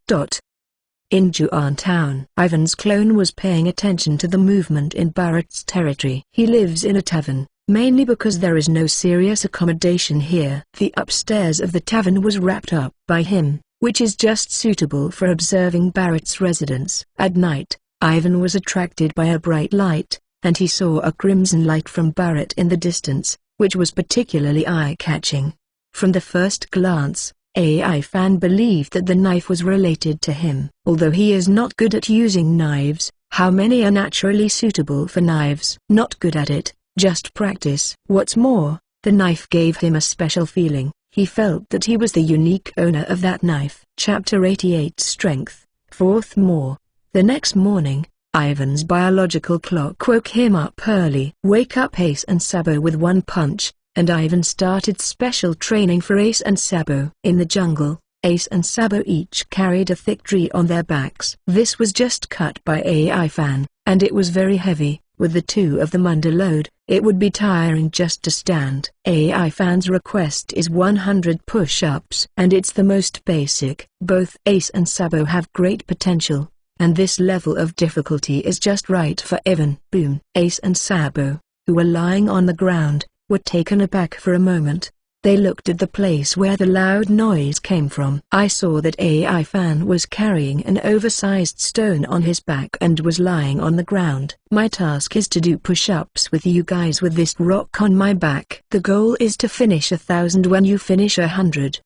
In Juan Town, Ivan's clone was paying attention to the movement in Barrett's territory. He lives in a tavern, mainly because there is no serious accommodation here. The upstairs of the tavern was wrapped up by him, which is just suitable for observing Barrett's residence. At night, Ivan was attracted by a bright light, and he saw a crimson light from Barrett in the distance, which was particularly eye-catching. From the first glance, AI fan believed that the knife was related to him. Although he is not good at using knives, how many are naturally suitable for knives? Not good at it, just practice. What's more, the knife gave him a special feeling. He felt that he was the unique owner of that knife. Chapter 88 Strength. Fourth More. The next morning, Ivan's biological clock woke him up early. Wake up Ace and Sabo with one punch, and Ivan started special training for Ace and Sabo. In the jungle, Ace and Sabo each carried a thick tree on their backs. This was just cut by AI fan, and it was very heavy. With the two of them under load, it would be tiring just to stand. AI fan's request is 100 push-ups, and it's the most basic. Both Ace and Sabo have great potential, and this level of difficulty is just right for Ivan. Boom. Ace and Sabo, who were lying on the ground, were taken aback for a moment. They looked at the place where the loud noise came from. I saw that AI fan was carrying an oversized stone on his back and was lying on the ground. My task is to do push-ups with you guys with this rock on my back. The goal is to finish 1,000 when you finish 100.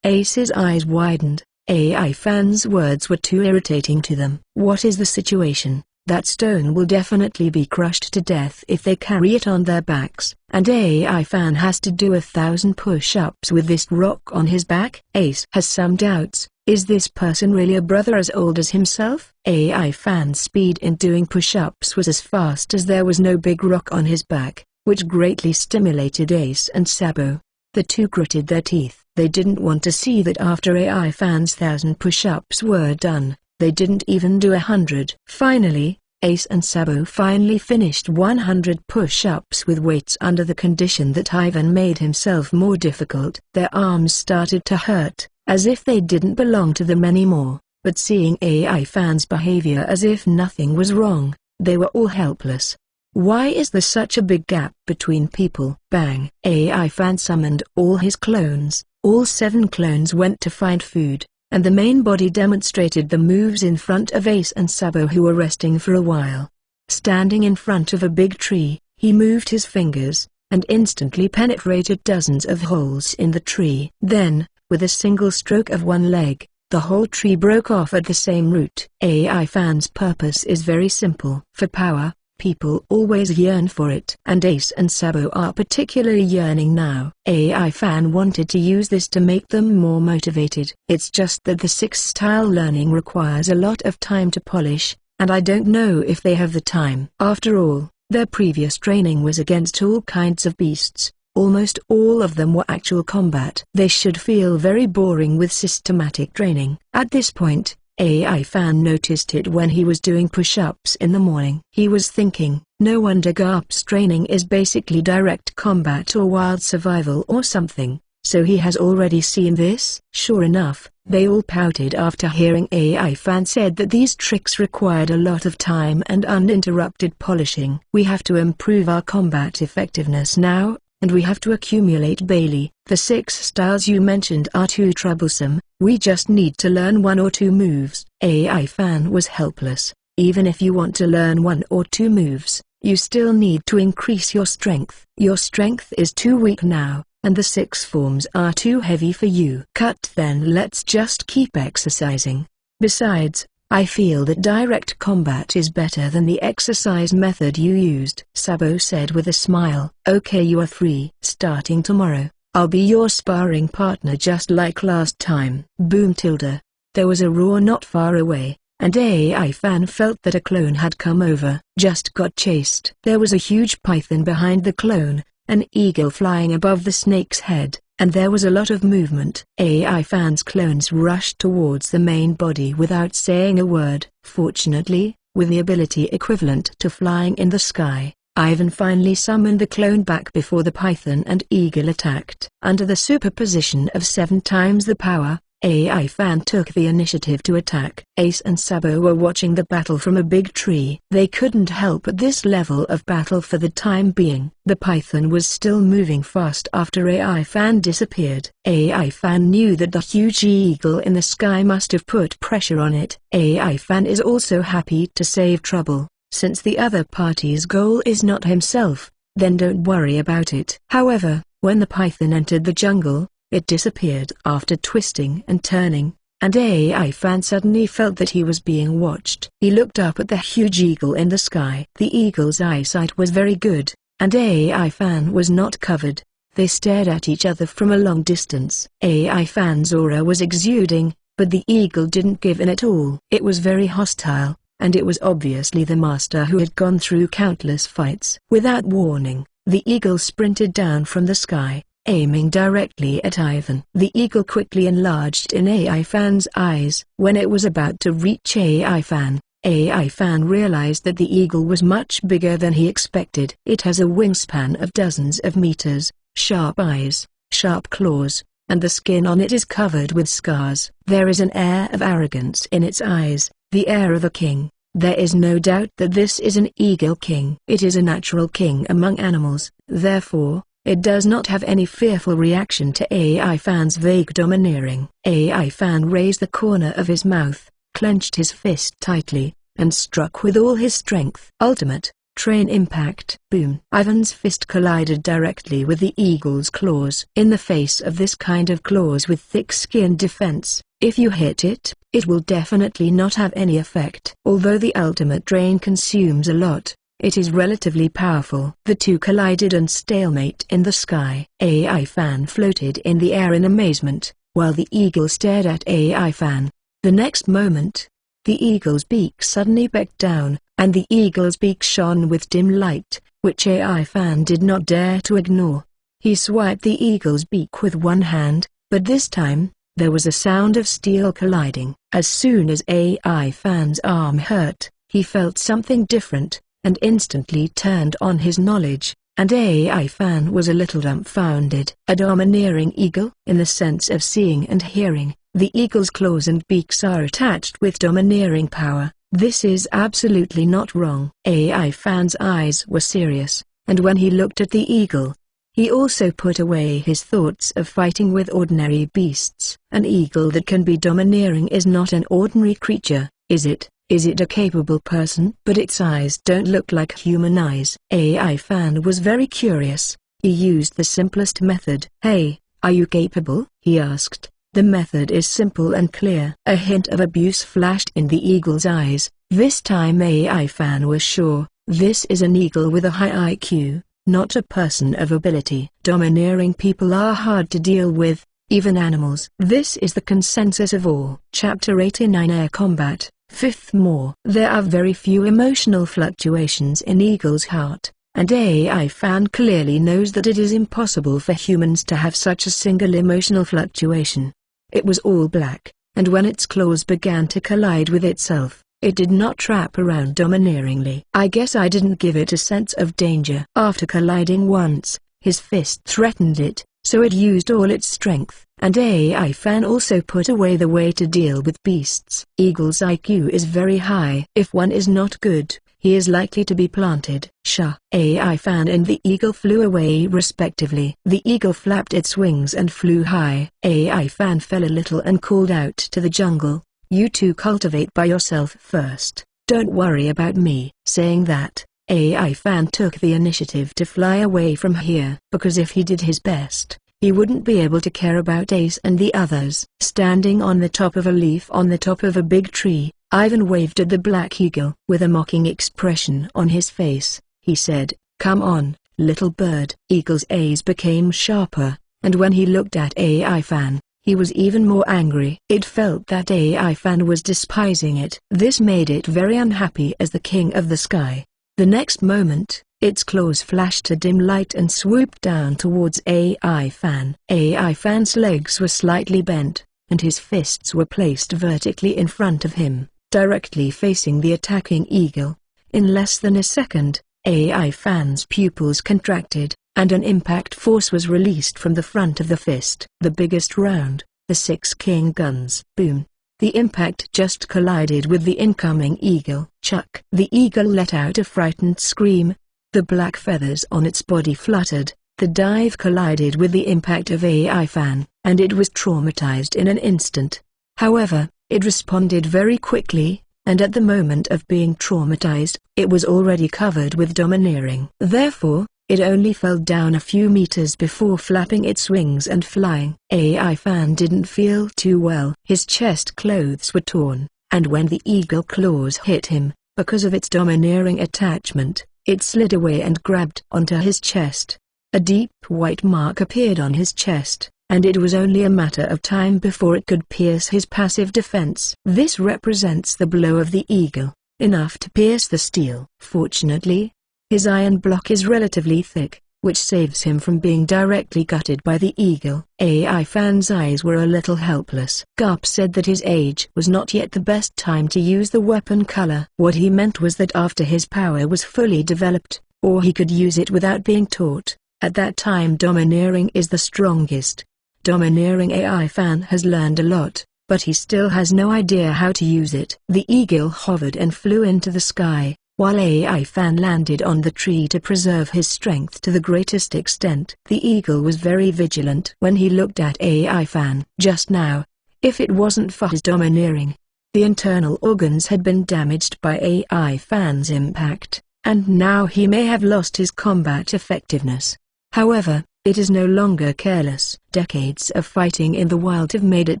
Ace's eyes widened. AI fan's words were too irritating to them. What is the situation? That stone will definitely be crushed to death if they carry it on their backs, and AI fan has to do 1,000 push-ups with this rock on his back? Ace has some doubts. Is this person really a brother as old as himself? AI fan's speed in doing push-ups was as fast as there was no big rock on his back, which greatly stimulated Ace and Sabo. The two gritted their teeth. They didn't want to see that after AI fan's 1,000 push-ups were done, They didn't even do 100. Finally, Ace and Sabo finally finished 100 push-ups with weights under the condition that Ivan made himself more difficult. Their arms started to hurt, as if they didn't belong to them anymore, but seeing AI fans' behavior as if nothing was wrong, they were all helpless. Why is there such a big gap between people? Bang! AI fan summoned all his clones. All 7 clones went to find food, and the main body demonstrated the moves in front of Ace and Sabo, who were resting for a while. Standing in front of a big tree, he moved his fingers, and instantly penetrated dozens of holes in the tree. Then, with a single stroke of one leg, the whole tree broke off at the same root. AI fan's purpose is very simple. For power, people always yearn for it. And Ace and Sabo are particularly yearning now. AI fan wanted to use this to make them more motivated. It's just that the 6-style learning requires a lot of time to polish, and I don't know if they have the time. After all, their previous training was against all kinds of beasts. Almost all of them were actual combat. They should feel very boring with systematic training. At this point, AI fan noticed it when he was doing push-ups in the morning. He was thinking, no wonder Garp's training is basically direct combat or wild survival or something, so he has already seen this. Sure enough, they all pouted after hearing AI fan said that these tricks required a lot of time and uninterrupted polishing. We have to improve our combat effectiveness now, and we have to accumulate Bailey. The 6 styles you mentioned are too troublesome. We just need to learn 1 or 2 moves. AI fan was helpless. Even if you want to learn 1 or 2 moves, you still need to increase your strength. Your strength is too weak now, and the 6 forms are too heavy for you. Cut. Then let's just keep exercising. Besides, I feel that direct combat is better than the exercise method you used, Sabo said with a smile. Okay, you are free. Starting tomorrow, I'll be your sparring partner just like last time. Boom tilde. There was a roar not far away, and AI fan felt that a clone had come over. Just got chased. There was a huge python behind the clone, an eagle flying above the snake's head, and there was a lot of movement. AI fan's clones rushed towards the main body without saying a word. Fortunately, with the ability equivalent to flying in the sky, Ivan finally summoned the clone back before the python and eagle attacked. Under the superposition of 7 times the power, AI fan took the initiative to attack. Ace and Sabo were watching the battle from a big tree. They couldn't help at this level of battle for the time being. The python was still moving fast after AI fan disappeared. AI fan knew that the huge eagle in the sky must have put pressure on it. AI fan is also happy to save trouble. Since the other party's goal is not himself, then don't worry about it. However, when the python entered the jungle, it disappeared after twisting and turning, and AI fan suddenly felt that he was being watched. He looked up at the huge eagle in the sky. The eagle's eyesight was very good, and AI fan was not covered. They stared at each other from a long distance. AI fan's aura was exuding, but the eagle didn't give in at all. It was very hostile, and it was obviously the master who had gone through countless fights. Without warning, the eagle sprinted down from the sky, aiming directly at Ivan. The eagle quickly enlarged in AI fan's eyes. When it was about to reach AI fan realized that the eagle was much bigger than he expected. It has a wingspan of dozens of meters, sharp eyes, sharp claws, and the skin on it is covered with scars. There is an air of arrogance in its eyes, the air of a king. There is no doubt that this is an eagle king. It is a natural king among animals, therefore, it does not have any fearful reaction to AI fan's vague domineering. AI fan raised the corner of his mouth, clenched his fist tightly, and struck with all his strength. Ultimate, train impact. Boom. Ivan's fist collided directly with the eagle's claws. In the face of this kind of claws with thick-skinned defense, if you hit it, it will definitely not have any effect. Although the ultimate train consumes a lot, it is relatively powerful. The two collided and stalemate in the sky. AI fan floated in the air in amazement, while the eagle stared at AI fan. The next moment, the eagle's beak suddenly becked down, and the eagle's beak shone with dim light, which AI fan did not dare to ignore. He swiped the eagle's beak with one hand, but this time, There was a sound of steel colliding. As soon as AI Fan's arm hurt, he felt something different, and instantly turned on his knowledge, and AI Fan was a little dumbfounded. A domineering eagle? In the sense of seeing and hearing, the eagle's claws and beaks are attached with domineering power. This is absolutely not wrong. AI Fan's eyes were serious, and when he looked at the eagle, he also put away his thoughts of fighting with ordinary beasts. An eagle that can be domineering is not an ordinary creature, is it? Is it a capable person? But its eyes don't look like human eyes. AI Fan was very curious. He used the simplest method. "Hey, are you capable?" he asked. The method is simple and clear. A hint of abuse flashed in the eagle's eyes. This time AI Fan was sure, this is an eagle with a high IQ, not a person of ability. Domineering people are hard to deal with, even animals. This is the consensus of all. Chapter 89 Air Combat, 5th More. There are very few emotional fluctuations in Eagle's heart, and AI Fan clearly knows that it is impossible for humans to have such a single emotional fluctuation. It was all black, and when its claws began to collide with itself, it did not wrap around domineeringly. I guess I didn't give it a sense of danger. After colliding once, his fist threatened it, so it used all its strength. And AI Fan also put away the way to deal with beasts. Eagle's IQ is very high. If one is not good, he is likely to be planted. Shah. AI Fan and the eagle flew away respectively. The eagle flapped its wings and flew high. AI Fan fell a little and called out to the jungle, "You two cultivate by yourself first. Don't worry about me." Saying that, AI Fan took the initiative to fly away from here. Because if he did his best, he wouldn't be able to care about Ace and the others. Standing on the top of a leaf on the top of a big tree, Ivan waved at the black eagle. With a mocking expression on his face, he said, "Come on, little bird." Eagle's eyes became sharper, and when he looked at AI Fan, he was even more angry. It felt that AI Fan was despising it. This made it very unhappy as the king of the sky. The next moment, its claws flashed a dim light and swooped down towards AI Fan. AI Fan's legs were slightly bent, and his fists were placed vertically in front of him, directly facing the attacking eagle. In less than a second, AI Fan's pupils contracted, and an impact force was released from the front of the fist. The biggest round, the 6 king guns. Boom. The impact just collided with the incoming eagle. Chuck! The eagle let out a frightened scream. The black feathers on its body fluttered. The dive collided with the impact of AI Fan, and it was traumatized in an instant. However, it responded very quickly, and at the moment of being traumatized, it was already covered with domineering. Therefore, it only fell down a few meters before flapping its wings and flying. AI Fan didn't feel too well. His chest clothes were torn, and when the eagle claws hit him, because of its domineering attachment, it slid away and grabbed onto his chest. A deep white mark appeared on his chest, and it was only a matter of time before it could pierce his passive defense. This represents the blow of the eagle, enough to pierce the steel. Fortunately, his iron block is relatively thick, which saves him from being directly gutted by the eagle. AI Fan's eyes were a little helpless. Garp said that his age was not yet the best time to use the weapon color. What he meant was that after his power was fully developed, or he could use it without being taught, at that time domineering is the strongest. Domineering AI Fan has learned a lot, but he still has no idea how to use it. The eagle hovered and flew into the sky, while AI Fan landed on the tree to preserve his strength to the greatest extent. The eagle was very vigilant when he looked at AI Fan. Just now, if it wasn't for his domineering, the internal organs had been damaged by AI Fan's impact, and now he may have lost his combat effectiveness. However, it is no longer careless. Decades of fighting in the wild have made it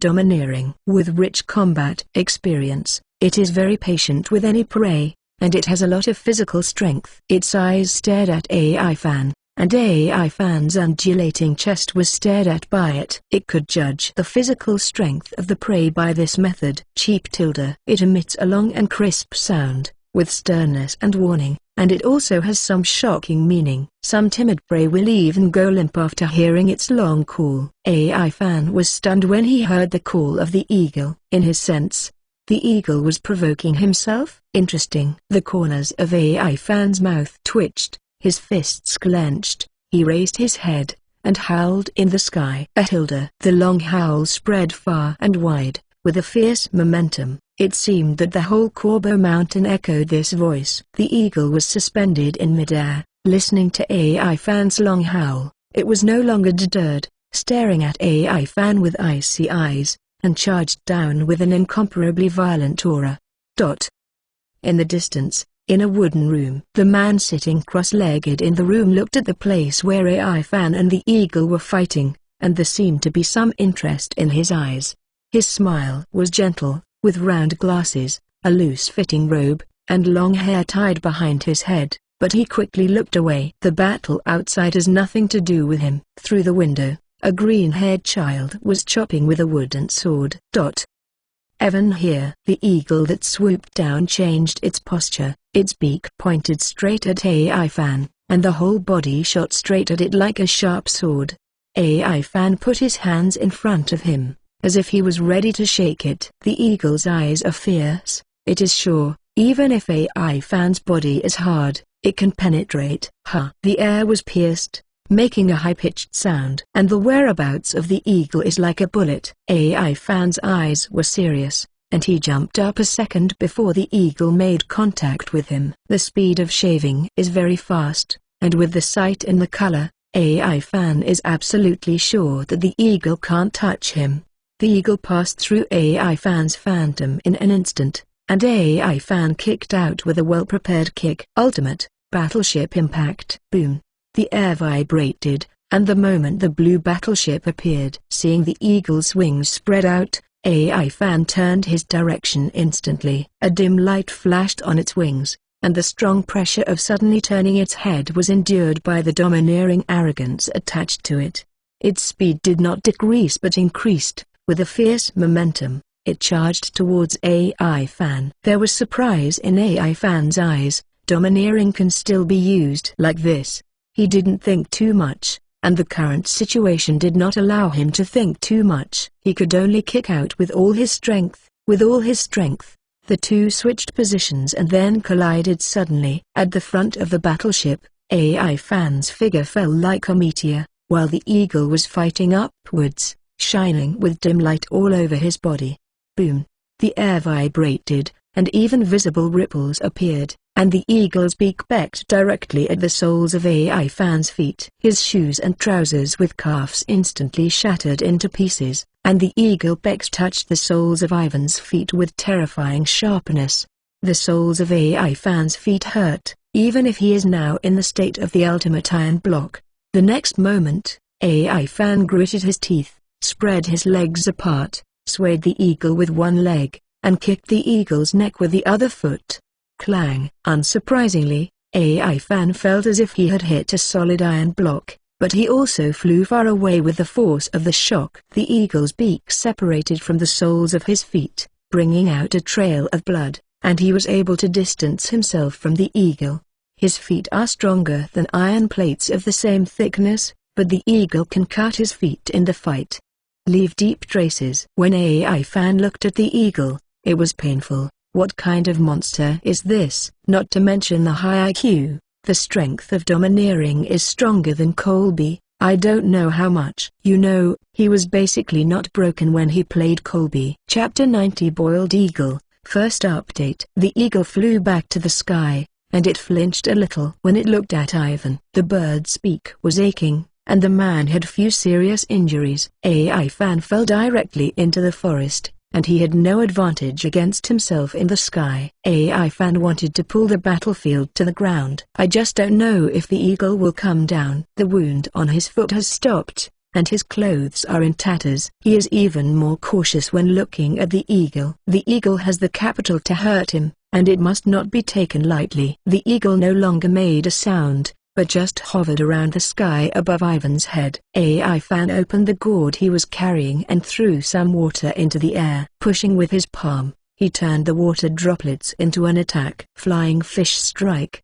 domineering. With rich combat experience, it is very patient with any prey, and it has a lot of physical strength. Its eyes stared at AI Fan, and AI Fan's undulating chest was stared at by it. It could judge the physical strength of the prey by this method. Cheep tilde. It emits a long and crisp sound, with sternness and warning, and it also has some shocking meaning. Some timid prey will even go limp after hearing its long call. AI Fan was stunned when he heard the call of the eagle. In his sense, the eagle was provoking himself. Interesting. The corners of AI Fan's mouth twitched, his fists clenched, he raised his head, and howled in the sky. A Hilda. The long howl spread far and wide, with a fierce momentum. It seemed that the whole Corbo Mountain echoed this voice. The eagle was suspended in midair, listening to AI Fan's long howl. It was no longer deterred, staring at AI Fan with icy eyes, and charged down with an incomparably violent aura. In the distance, in a wooden room, the man sitting cross-legged in the room looked at the place where AI Fan and the eagle were fighting, and there seemed to be some interest in his eyes. His smile was gentle, with round glasses, a loose-fitting robe, and long hair tied behind his head, but he quickly looked away. The battle outside has nothing to do with him. Through the window, a green-haired child was chopping with a wooden sword. Even here, the eagle that swooped down changed its posture, its beak pointed straight at AI Fan, and the whole body shot straight at it like a sharp sword. AI Fan put his hands in front of him, as if he was ready to shake it. The eagle's eyes are fierce, it is sure. Even if AI Fan's body is hard, it can penetrate. The air was pierced, making a high-pitched sound. And the whereabouts of the eagle is like a bullet. AI Fan's eyes were serious, and he jumped up a second before the eagle made contact with him. The speed of shaving is very fast, and with the sight in the color, AI Fan is absolutely sure that the eagle can't touch him. The eagle passed through AI Fan's phantom in an instant, and AI Fan kicked out with a well-prepared kick. Ultimate battleship impact. Boom. The air vibrated, and the moment the blue battleship appeared, seeing the eagle's wings spread out, AI Fan turned his direction instantly. A dim light flashed on its wings, and the strong pressure of suddenly turning its head was endured by the domineering arrogance attached to it. Its speed did not decrease but increased. With a fierce momentum, it charged towards AI Fan. There was surprise in AI Fan's eyes. Domineering can still be used like this. He didn't think too much, and the current situation did not allow him to think too much. He could only kick out with all his strength. With all his strength, the two switched positions and then collided suddenly. At the front of the battleship, AI Fan's figure fell like a meteor, while the eagle was fighting upwards, shining with dim light all over his body. Boom! The air vibrated, and even visible ripples appeared, and the eagle's beak pecked directly at the soles of AI Fan's feet. His shoes and trousers with cuffs instantly shattered into pieces, and the eagle pecks touched the soles of Ivan's feet with terrifying sharpness. The soles of AI Fan's feet hurt, even if he is now in the state of the ultimate iron block. The next moment, AI Fan gritted his teeth, spread his legs apart, swayed the eagle with one leg, and kicked the eagle's neck with the other foot. Clang! Unsurprisingly, AI Fan felt as if he had hit a solid iron block, but he also flew far away with the force of the shock. The eagle's beak separated from the soles of his feet, bringing out a trail of blood, and he was able to distance himself from the eagle. His feet are stronger than iron plates of the same thickness, but the eagle can cut his feet in the fight. Leave deep traces. When AI Fan looked at the eagle, it was painful. What kind of monster is this? Not to mention the high IQ, the strength of domineering is stronger than Colby. I don't know how much. You know, he was basically not broken when he played Colby. Chapter 90 Boiled Eagle. First update. The eagle flew back to the sky, and it flinched a little when it looked at Ivan. The bird's beak was aching, and the man had few serious injuries. AI Fan fell directly into the forest, and he had no advantage against himself in the sky. AI Fan wanted to pull the battlefield to the ground. I just don't know if the eagle will come down. The wound on his foot has stopped, and his clothes are in tatters. He is even more cautious when looking at the eagle. The eagle has the capital to hurt him, and it must not be taken lightly. The eagle no longer made a sound, but just hovered around the sky above Ivan's head. AI Fan opened the gourd he was carrying and threw some water into the air. Pushing with his palm, he turned the water droplets into an attack. Flying fish strike.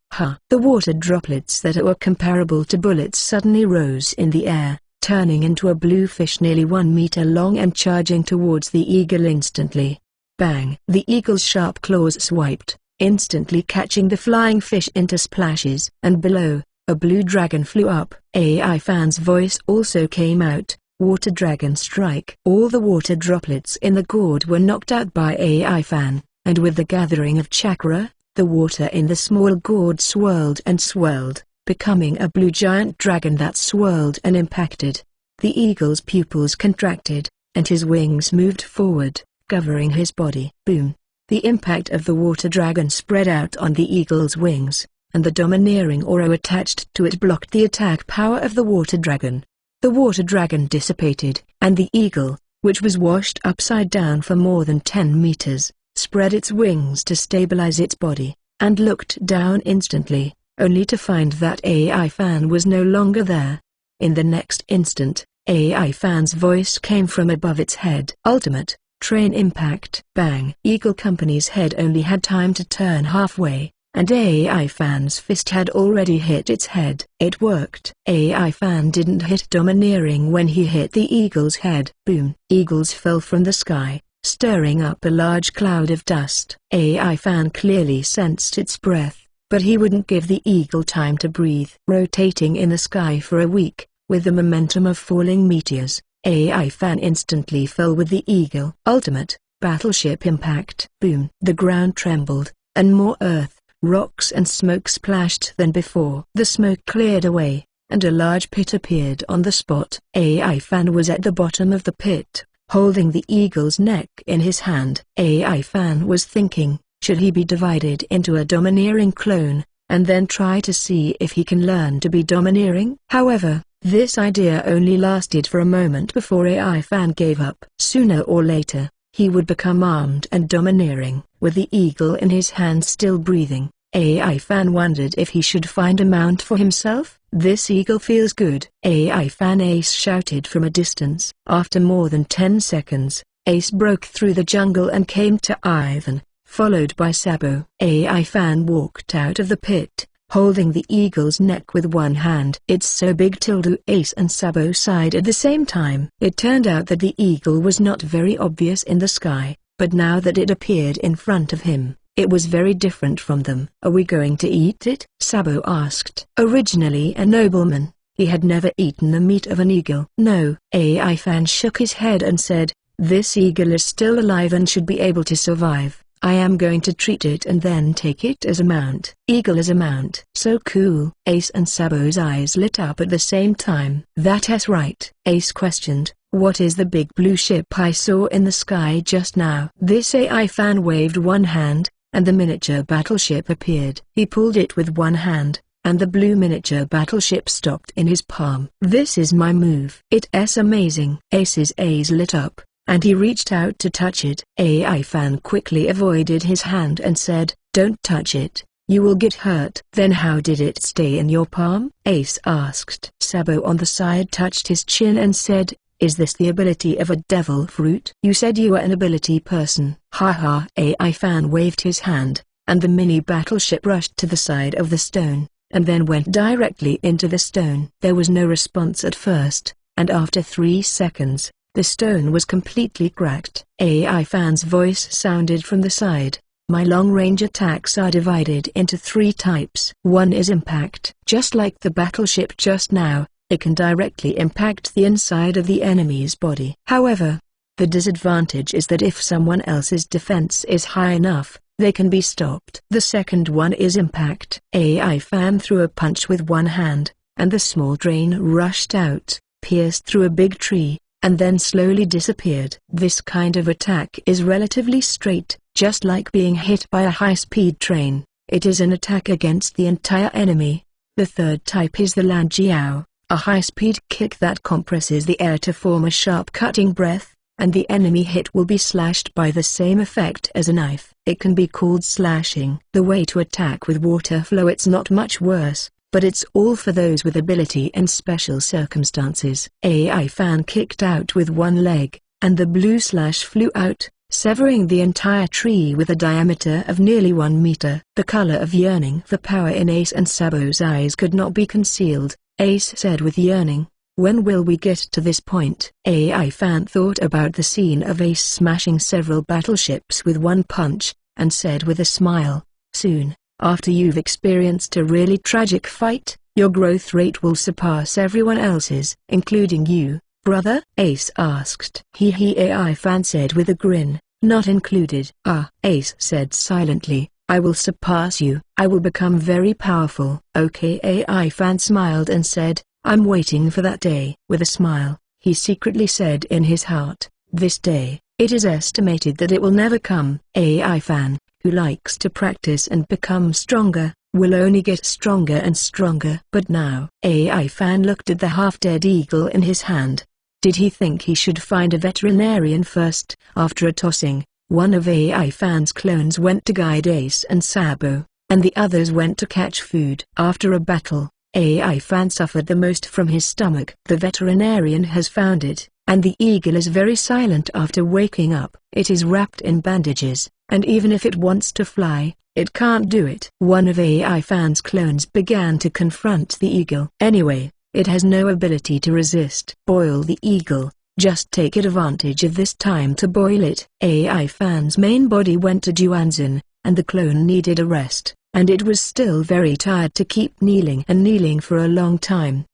The water droplets that were comparable to bullets suddenly rose in the air, turning into a blue fish nearly 1 meter long and charging towards the eagle instantly. Bang! The eagle's sharp claws swiped, instantly catching the flying fish into splashes. And below, a blue dragon flew up. AI Fan's voice also came out. Water dragon strike. All the water droplets in the gourd were knocked out by AI Fan, and with the gathering of chakra, the water in the small gourd swirled and swirled, becoming a blue giant dragon that swirled and impacted. The eagle's pupils contracted, and his wings moved forward, covering his body. Boom! The impact of the water dragon spread out on the eagle's wings, and the domineering aura attached to it blocked the attack power of the water dragon. The water dragon dissipated, and the eagle, which was washed upside down for more than 10 meters, spread its wings to stabilize its body, and looked down instantly, only to find that AI Fan was no longer there. In the next instant, AI Fan's voice came from above its head. Ultimate, train impact. Bang! Eagle Company's head only had time to turn halfway, and AI Fan's fist had already hit its head. It worked. AI Fan didn't hit domineering when he hit the eagle's head. Boom! Eagles fell from the sky, stirring up a large cloud of dust. AI Fan clearly sensed its breath, but he wouldn't give the eagle time to breathe. Rotating in the sky for a week, with the momentum of falling meteors, AI Fan instantly fell with the eagle. Ultimate, battleship impact. Boom! The ground trembled, and more earth, rocks and smoke splashed than before. The smoke cleared away, and a large pit appeared on the spot. AI Fan was at the bottom of the pit, holding the eagle's neck in his hand. AI Fan was thinking, should he be divided into a domineering clone, and then try to see if he can learn to be domineering? However, this idea only lasted for a moment before AI Fan gave up. Sooner or later, he would become armed and domineering. With the eagle in his hand still breathing, AI Fan wondered if he should find a mount for himself. This eagle feels good. AI Fan Ace shouted from a distance. After more than 10 seconds, Ace broke through the jungle and came to Ivan, followed by Sabo. AI Fan walked out of the pit, holding the eagle's neck with one hand. It's so big. Ace and Sabo sighed at the same time. It turned out that the eagle was not very obvious in the sky, but now that it appeared in front of him, it was very different from them. Are we going to eat it? Sabo asked. Originally a nobleman, he had never eaten the meat of an eagle. No. AI Fan shook his head and said, this eagle is still alive and should be able to survive. I am going to treat it and then take it as a mount. Eagle as a mount. So cool. Ace and Sabo's eyes lit up at the same time. That's right. Ace questioned, what is the big blue ship I saw in the sky just now? This AI Fan waved one hand, and the miniature battleship appeared. He pulled it with one hand, and the blue miniature battleship stopped in his palm. This is my move. It's amazing. Ace's eyes lit up, and he reached out to touch it. AI Fan quickly avoided his hand and said, don't touch it, you will get hurt. Then how did it stay in your palm? Ace asked. Sabo on the side touched his chin and said, is this the ability of a devil fruit? You said you were an ability person. Haha. AI Fan waved his hand, and the mini battleship rushed to the side of the stone, and then went directly into the stone. There was no response at first, and after 3 seconds, the stone was completely cracked. AI Fan's voice sounded from the side. My long-range attacks are divided into 3 types. One is impact. Just like the battleship just now, it can directly impact the inside of the enemy's body. However, the disadvantage is that if someone else's defense is high enough, they can be stopped. The second one is impact. AI Fan threw a punch with one hand, and the small train rushed out, pierced through a big tree, and then slowly disappeared. This kind of attack is relatively straight, just like being hit by a high-speed train. It is an attack against the entire enemy. The third type is the land jiao, a high-speed kick that compresses the air to form a sharp cutting breath, and the enemy hit will be slashed by the same effect as a knife. It can be called slashing. The way to attack with water flow, it's not much worse, but it's all for those with ability and special circumstances. AI Fan kicked out with one leg, and the blue slash flew out, severing the entire tree with a diameter of nearly 1 meter. The color of yearning for power in Ace and Sabo's eyes could not be concealed. Ace said with yearning, "When will we get to this point?" AI Fan thought about the scene of Ace smashing several battleships with one punch, and said with a smile, "Soon, after you've experienced a really tragic fight, your growth rate will surpass everyone else's, including you, brother?" Ace asked. AI Fan said with a grin, "Not included." "Ah," Ace said silently, "I will surpass you. I will become very powerful." "Okay." AI Fan smiled and said, "I'm waiting for that day." With a smile, he secretly said in his heart, "This day, it is estimated that it will never come." AI Fan, who likes to practice and become stronger, will only get stronger and stronger. But now, AI Fan looked at the half-dead eagle in his hand. Did he think he should find a veterinarian first? After a tossing, one of AI Fan's clones went to guide Ace and Sabo, and the others went to catch food. After a battle, AI Fan suffered the most from his stomach. The veterinarian has found it, and the eagle is very silent after waking up. It is wrapped in bandages, and even if it wants to fly, it can't do it. One of AI Fan's clones began to confront the eagle. Anyway, it has no ability to resist. Boil the eagle. Just take advantage of this time to boil it. AI Fan's main body went to Juanzin, and the clone needed a rest, and it was still very tired to keep kneeling for a long time.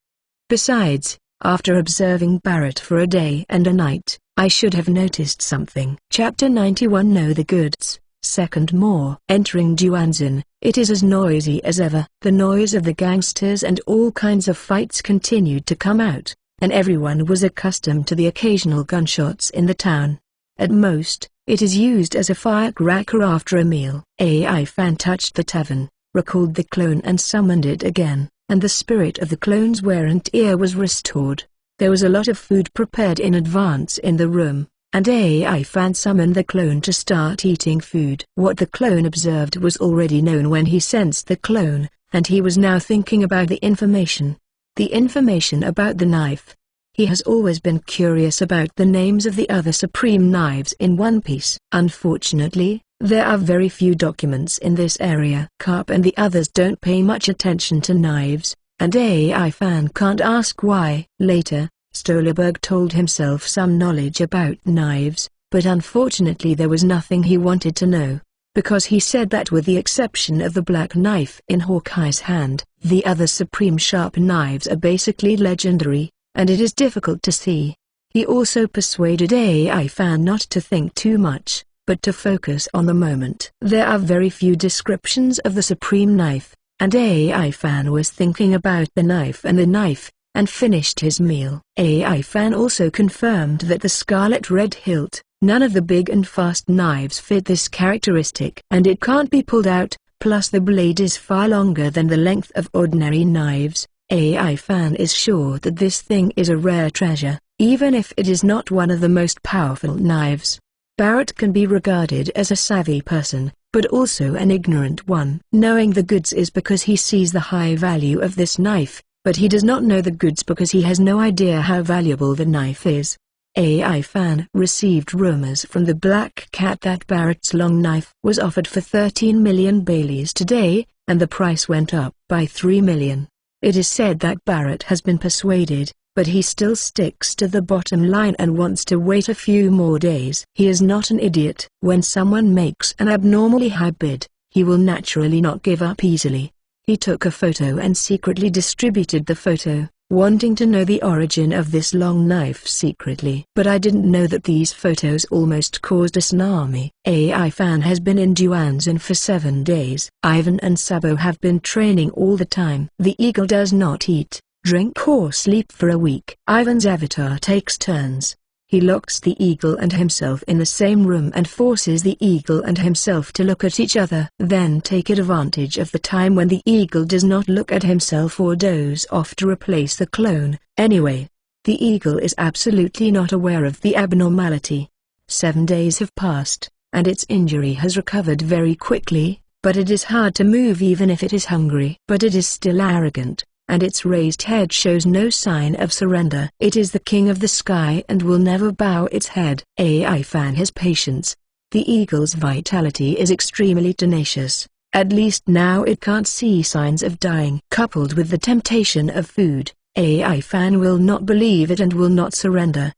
Besides, after observing Barrett for a day and a night, I should have noticed something. Chapter 91 Know the Goods. Second more. Entering Juanzin, it is as noisy as ever. The noise of the gangsters and all kinds of fights continued to come out, and everyone was accustomed to the occasional gunshots in the town. At most, it is used as a firecracker after a meal. AI Fan touched the tavern, recalled the clone and summoned it again, and the spirit of the clone's wear and tear was restored. There was a lot of food prepared in advance in the room, and AI Fan summoned the clone to start eating food. What the clone observed was already known when he sensed the clone, and he was now thinking about the information. The information about the knife. He has always been curious about the names of the other supreme knives in One Piece. Unfortunately, there are very few documents in this area. Garp and the others don't pay much attention to knives, and AI Fan can't ask why. Later, Stolberg told himself some knowledge about knives, but unfortunately there was nothing he wanted to know, because he said that with the exception of the black knife in Hawkeye's hand, the other supreme sharp knives are basically legendary, and it is difficult to see. He also persuaded AI Fan not to think too much, but to focus on the moment. There are very few descriptions of the supreme knife, and AI Fan was thinking about the knife, and finished his meal. AI Fan also confirmed that the scarlet red hilt, none of the big and fast knives fit this characteristic, and it can't be pulled out, plus the blade is far longer than the length of ordinary knives. AI Fan is sure that this thing is a rare treasure, even if it is not one of the most powerful knives. Barrett can be regarded as a savvy person, but also an ignorant one. Knowing the goods is because he sees the high value of this knife, but he does not know the goods because he has no idea how valuable the knife is. AI Fan received rumors from the Black Cat that Barrett's long knife was offered for 13 million Baileys today, and the price went up by 3 million. It is said that Barrett has been persuaded, but he still sticks to the bottom line and wants to wait a few more days. He is not an idiot. When someone makes an abnormally high bid, he will naturally not give up easily. He took a photo and secretly distributed the photo, wanting to know the origin of this long knife secretly. But I didn't know that these photos almost caused a tsunami. AI Fan has been in Juanzin for 7 days. Ivan and Sabo have been training all the time. The eagle does not eat, drink or sleep for a week. Ivan's avatar takes turns. He locks the eagle and himself in the same room and forces the eagle and himself to look at each other. Then take advantage of the time when the eagle does not look at himself or doze off to replace the clone. Anyway, the eagle is absolutely not aware of the abnormality. 7 days have passed, and its injury has recovered very quickly, but it is hard to move even if it is hungry. But it is still arrogant, and its raised head shows no sign of surrender. It is the king of the sky and will never bow its head. AI Fan has patience, The eagle's vitality is extremely tenacious. At least now it can't see signs of dying. Coupled with the temptation of food, AI fan will not believe it and will not surrender.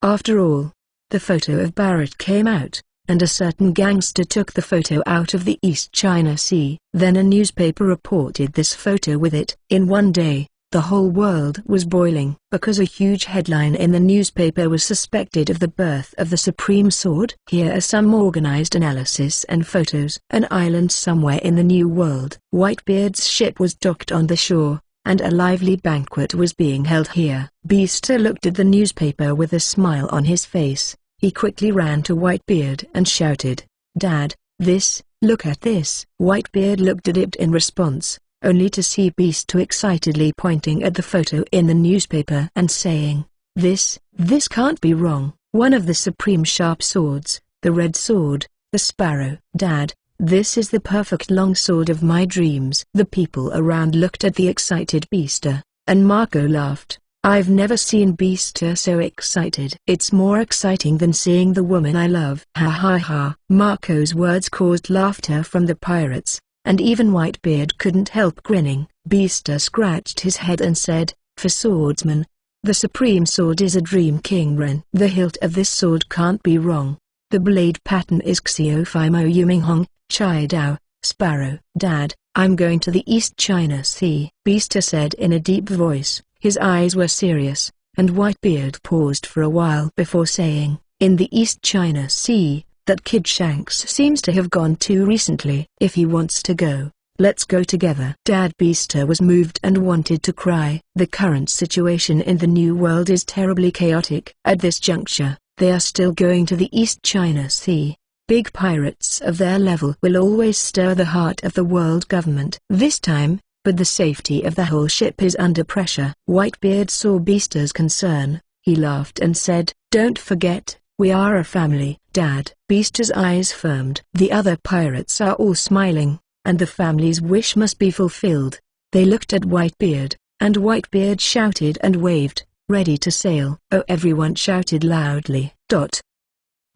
After all, the photo of Barrett came out, and a certain gangster took the photo out of the East China Sea. Then a newspaper reported this photo with it. In one day, the whole world was boiling because a huge headline in the newspaper was suspected of the birth of the Supreme Sword. Here are some organized analysis and photos. An island somewhere in the New World. Whitebeard's ship was docked on the shore, and a lively banquet was being held here. Beaster looked at the newspaper with a smile on his face. He quickly ran to Whitebeard and shouted, "Dad, look at this." Whitebeard looked at it in response, only to see Beaster excitedly pointing at the photo in the newspaper and saying, This can't be wrong. One of the supreme sharp swords, the red sword, the sparrow." "Dad, this is the perfect long sword of my dreams." The people around looked at the excited Beaster, and Marco laughed. "I've never seen Beaster so excited. It's more exciting than seeing the woman I love." Ha ha ha. Marco's words caused laughter from the pirates, and even Whitebeard couldn't help grinning. Beaster scratched his head and said, "For swordsmen, the supreme sword is a dream King Ren. The hilt of this sword can't be wrong. The blade pattern is Xiofimo Yuminghong, Chai Dao, Sparrow." "Dad, I'm going to the East China Sea," Beaster said in a deep voice. His eyes were serious, and Whitebeard paused for a while before saying, "In the East China Sea, that kid Shanks seems to have gone too recently. If he wants to go, let's go together." Dad Beaster was moved and wanted to cry. The current situation in the New World is terribly chaotic. At this juncture, they are still going to the East China Sea. Big pirates of their level will always stir the heart of the world government. This time, but the safety of the whole ship is under pressure. Whitebeard saw Beaster's concern. He laughed and said, "Don't forget, we are a family." "Dad." Beaster's eyes firmed. The other pirates are all smiling, and the family's wish must be fulfilled. They looked at Whitebeard, and Whitebeard shouted and waved, ready to sail. "Oh!" everyone shouted loudly.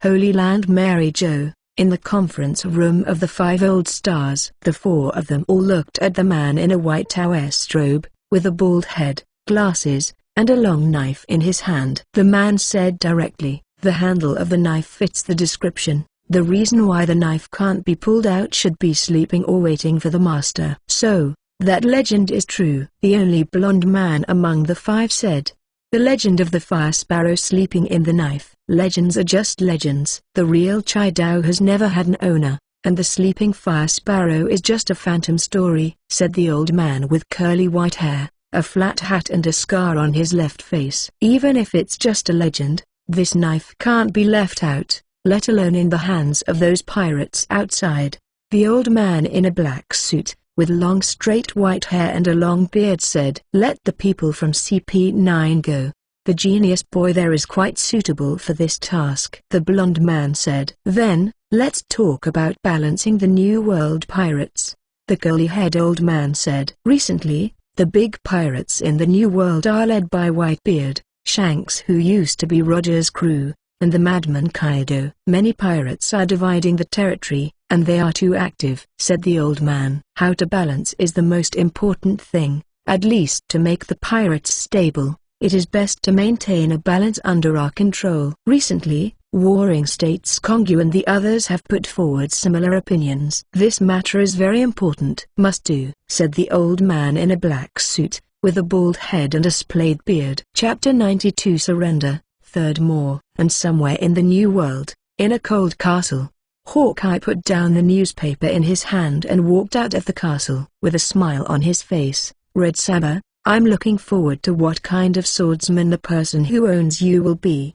Holy Land Mary Jo. In the conference room of the 5 Old Stars, the 4 of them all looked at the man in a white Taoist robe, with a bald head, glasses, and a long knife in his hand. The man said directly, "The handle of the knife fits the description. The reason why the knife can't be pulled out should be sleeping or waiting for the master." "So, that legend is true," the only blonde man among the 5 said. "The legend of the fire sparrow sleeping in the knife." "Legends are just legends. The real Chai Dao has never had an owner, and the sleeping fire sparrow is just a phantom story," said the old man with curly white hair, a flat hat and a scar on his left face. "Even if it's just a legend, this knife can't be left out, let alone in the hands of those pirates outside." The old man in a black suit, with long straight white hair and a long beard said, "Let the people from CP9 go. The genius boy there is quite suitable for this task." The blonde man said. "Then, let's talk about balancing the New World pirates," the curly-haired old man said. "Recently, the big pirates in the New World are led by Whitebeard, Shanks who used to be Roger's crew, and the madman Kaido. Many pirates are dividing the territory, and they are too active," said the old man. "How to balance is the most important thing, at least to make the pirates stable. It is best to maintain a balance under our control." Recently, warring states Kongu and the others have put forward similar opinions. "This matter is very important." "Must do," said the old man in a black suit, with a bald head and a splayed beard. Chapter 92 Surrender, 3rd More. And somewhere in the New World, in a cold castle, Hawkeye put down the newspaper in his hand and walked out of the castle. With a smile on his face, Red Saber, "I'm looking forward to what kind of swordsman the person who owns you will be."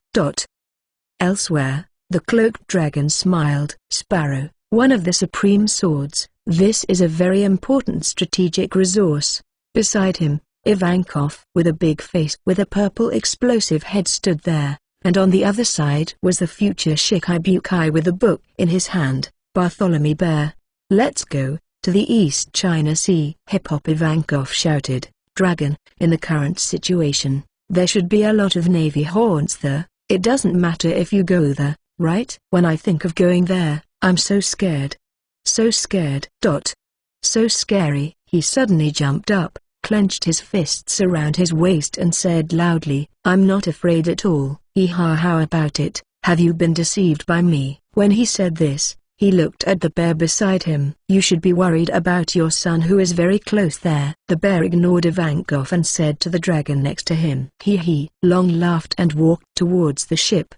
Elsewhere, the cloaked dragon smiled. "Sparrow, one of the supreme swords, this is a very important strategic resource." Beside him, Ivankov with a big face with a purple explosive head stood there, and on the other side was the future Shikibukai with a book in his hand, Bartholomew Bear. "Let's go to the East China Sea." Hip-hop Ivankov shouted. "Dragon, in the current situation, there should be a lot of navy haunts there. It doesn't matter if you go there, right? When I think of going there, I'm so scared. So scared. So scary. He suddenly jumped up, clenched his fists around his waist and said loudly, I'm not afraid at all. How about it? Have you been deceived by me? When he said this, he looked at the bear beside him. You should be worried about your son who is very close there. The bear ignored Ivankov and said to the dragon next to him. He long laughed and walked towards the ship.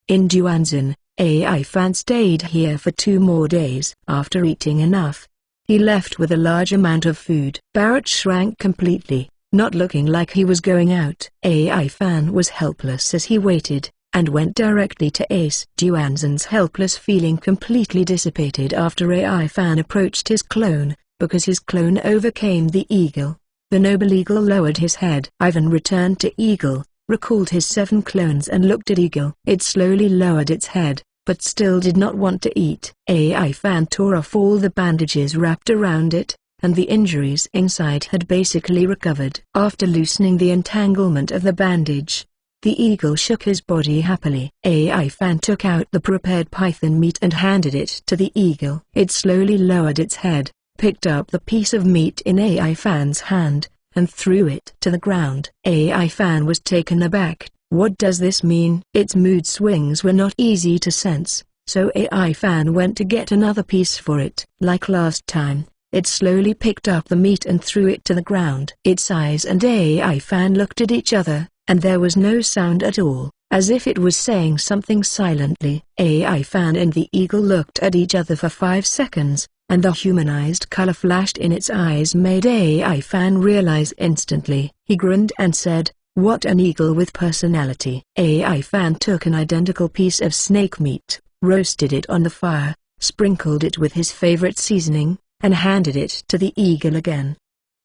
In Duanzin, AI Fan stayed here for 2 more days. After eating enough, he left with a large amount of food. Barrett shrank completely, not looking like he was going out. AI Fan was helpless as he waited, and went directly to Ace. Duanzin's helpless feeling completely dissipated after AI Fan approached his clone, because his clone overcame the eagle. The noble eagle lowered his head. Ivan returned to Eagle, recalled his 7 clones and looked at Eagle. It slowly lowered its head, but still did not want to eat. AI Fan tore off all the bandages wrapped around it, and the injuries inside had basically recovered. After loosening the entanglement of the bandage, the eagle shook his body happily. AI Fan took out the prepared python meat and handed it to the eagle. It slowly lowered its head, picked up the piece of meat in AI Fan's hand, and threw it to the ground. AI Fan was taken aback. What does this mean? Its mood swings were not easy to sense, so AI Fan went to get another piece for it. Like last time, it slowly picked up the meat and threw it to the ground. Its eyes and AI Fan looked at each other, and there was no sound at all, as if it was saying something silently. AI Fan and the eagle looked at each other for 5 seconds, and the humanized color flashed in its eyes made AI Fan realize instantly. He grinned and said, what an eagle with personality. AI Fan took an identical piece of snake meat, roasted it on the fire, sprinkled it with his favorite seasoning, and handed it to the eagle again.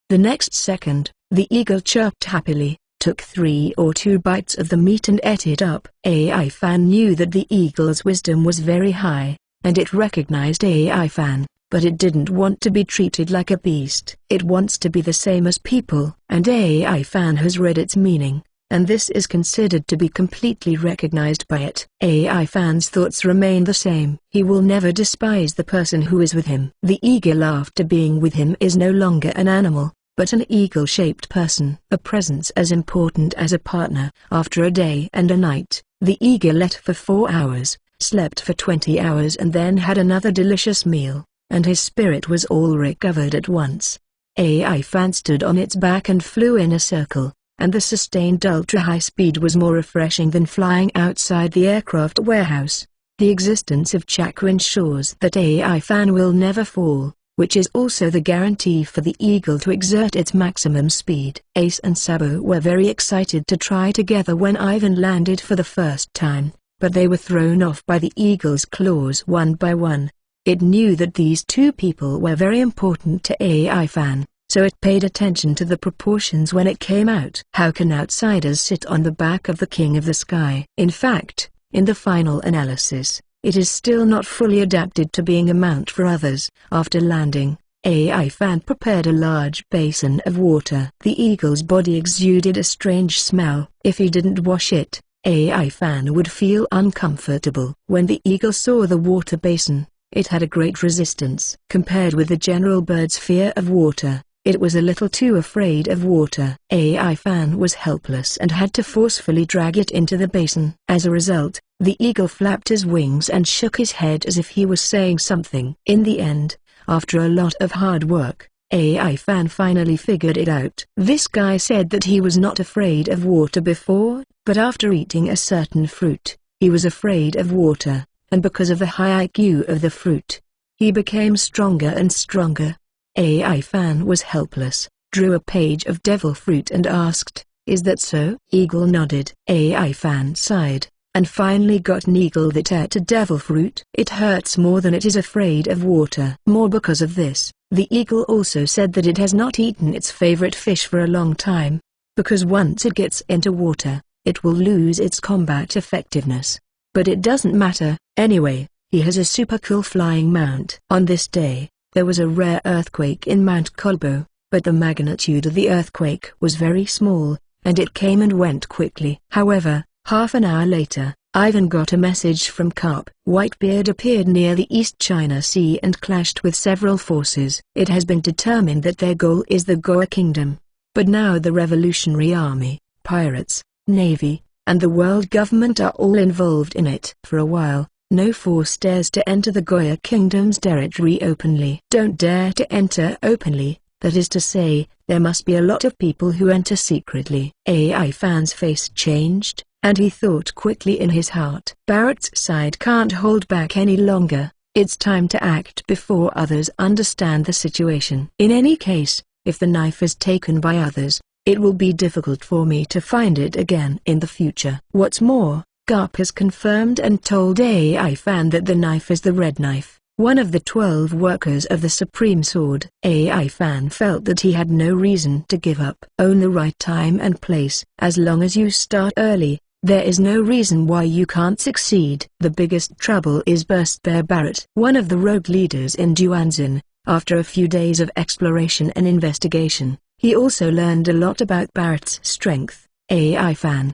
The next second, the eagle chirped happily, took 3 or 2 bites of the meat and ate it up. AI Fan knew that the eagle's wisdom was very high, and it recognized AI Fan, but it didn't want to be treated like a beast. It wants to be the same as people, and AI Fan has read its meaning, and this is considered to be completely recognized by it. AI Fan's thoughts remain the same. He will never despise the person who is with him. The eagle after being with him is no longer an animal, but an eagle-shaped person, a presence as important as a partner. After a day and a night, the eagle ate for 4 hours, slept for 20 hours and then had another delicious meal, and his spirit was all recovered at once. AI Fan stood on its back and flew in a circle, and the sustained ultra-high speed was more refreshing than flying outside the aircraft warehouse. The existence of Chaku ensures that AI Fan will never fall, which is also the guarantee for the eagle to exert its maximum speed. Ace and Sabo were very excited to try together when Ivan landed for the first time, but they were thrown off by the eagle's claws one by one. It knew that these 2 people were very important to AI Fan, so it paid attention to the proportions when it came out. How can outsiders sit on the back of the King of the Sky? In fact, in the final analysis, it is still not fully adapted to being a mount for others. After landing, AI Fan prepared a large basin of water. The eagle's body exuded a strange smell. If he didn't wash it, AI Fan would feel uncomfortable. When the eagle saw the water basin, it had a great resistance. Compared with the general bird's fear of water, it was a little too afraid of water. AI Fan was helpless and had to forcefully drag it into the basin. As a result, the eagle flapped his wings and shook his head as if he was saying something. In the end, after a lot of hard work, AI Fan finally figured it out. This guy said that he was not afraid of water before, but after eating a certain fruit, he was afraid of water, and because of the high IQ of the fruit, he became stronger and stronger. AI Fan was helpless, drew a page of devil fruit and asked, "Is that so?" Eagle nodded. AI Fan sighed, and finally got an eagle that ate a devil fruit. It hurts more than it is afraid of water. More because of this, the eagle also said that it has not eaten its favorite fish for a long time, because once it gets into water, it will lose its combat effectiveness. But it doesn't matter, anyway, he has a super cool flying mount. On this day, there was a rare earthquake in Mount Kolbo, but the magnitude of the earthquake was very small, and it came and went quickly. However, half an hour later, Ivan got a message from Garp. Whitebeard appeared near the East China Sea and clashed with several forces. It has been determined that their goal is the Goa Kingdom. But now the Revolutionary Army, pirates, Navy, and the world government are all involved in it. For a while, no force dares to enter the Goa Kingdom's territory openly. Don't dare to enter openly, that is to say, there must be a lot of people who enter secretly. AI Fan's face changed, and he thought quickly in his heart. Barrett's side can't hold back any longer. It's time to act before others understand the situation. In any case, if the knife is taken by others, it will be difficult for me to find it again in the future. What's more, Garp has confirmed and told AI Fan that the knife is the red knife, one of the 12 workers of the Supreme Sword. AI Fan felt that he had no reason to give up. Own the right time and place. As long as you start early, there is no reason why you can't succeed. The biggest trouble is Burst Bear Barrett, one of the rogue leaders in Duanzin. After a few days of exploration and investigation, he also learned a lot about Barrett's strength. AI Fan.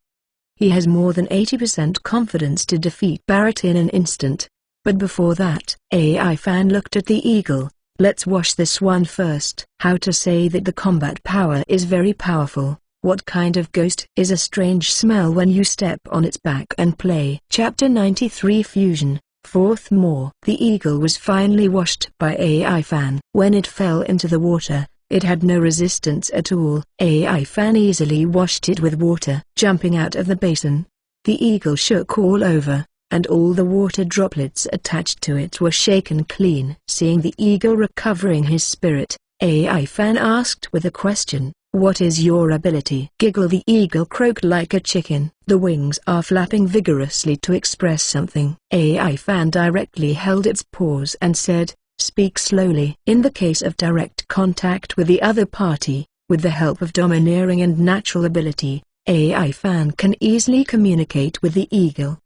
He has more than 80% confidence to defeat Barrett in an instant. But before that, AI Fan looked at the eagle. Let's wash this one first. How to say that the combat power is very powerful. What kind of ghost is a strange smell when you step on its back and play? Chapter 93 Fusion. Fourth More. The eagle was finally washed by AI Fan. When it fell into the water, it had no resistance at all. AI Fan easily washed it with water. Jumping out of the basin, the eagle shook all over, and all the water droplets attached to it were shaken clean. Seeing the eagle recovering his spirit, AI Fan asked with a question. What is your ability? Giggle. The eagle croaked like a chicken. The wings are flapping vigorously to express something. AI Fan directly held its paws and said, speak slowly. In the case of direct contact with the other party, with the help of domineering and natural ability, AI Fan can easily communicate with the eagle.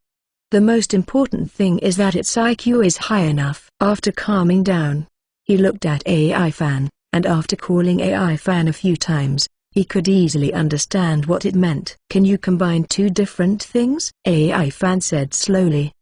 The most important thing is that its IQ is high enough. After calming down, he looked at AI Fan, and after calling AI Fan a few times, he could easily understand what it meant. Can you combine two different things? AI Fan said slowly.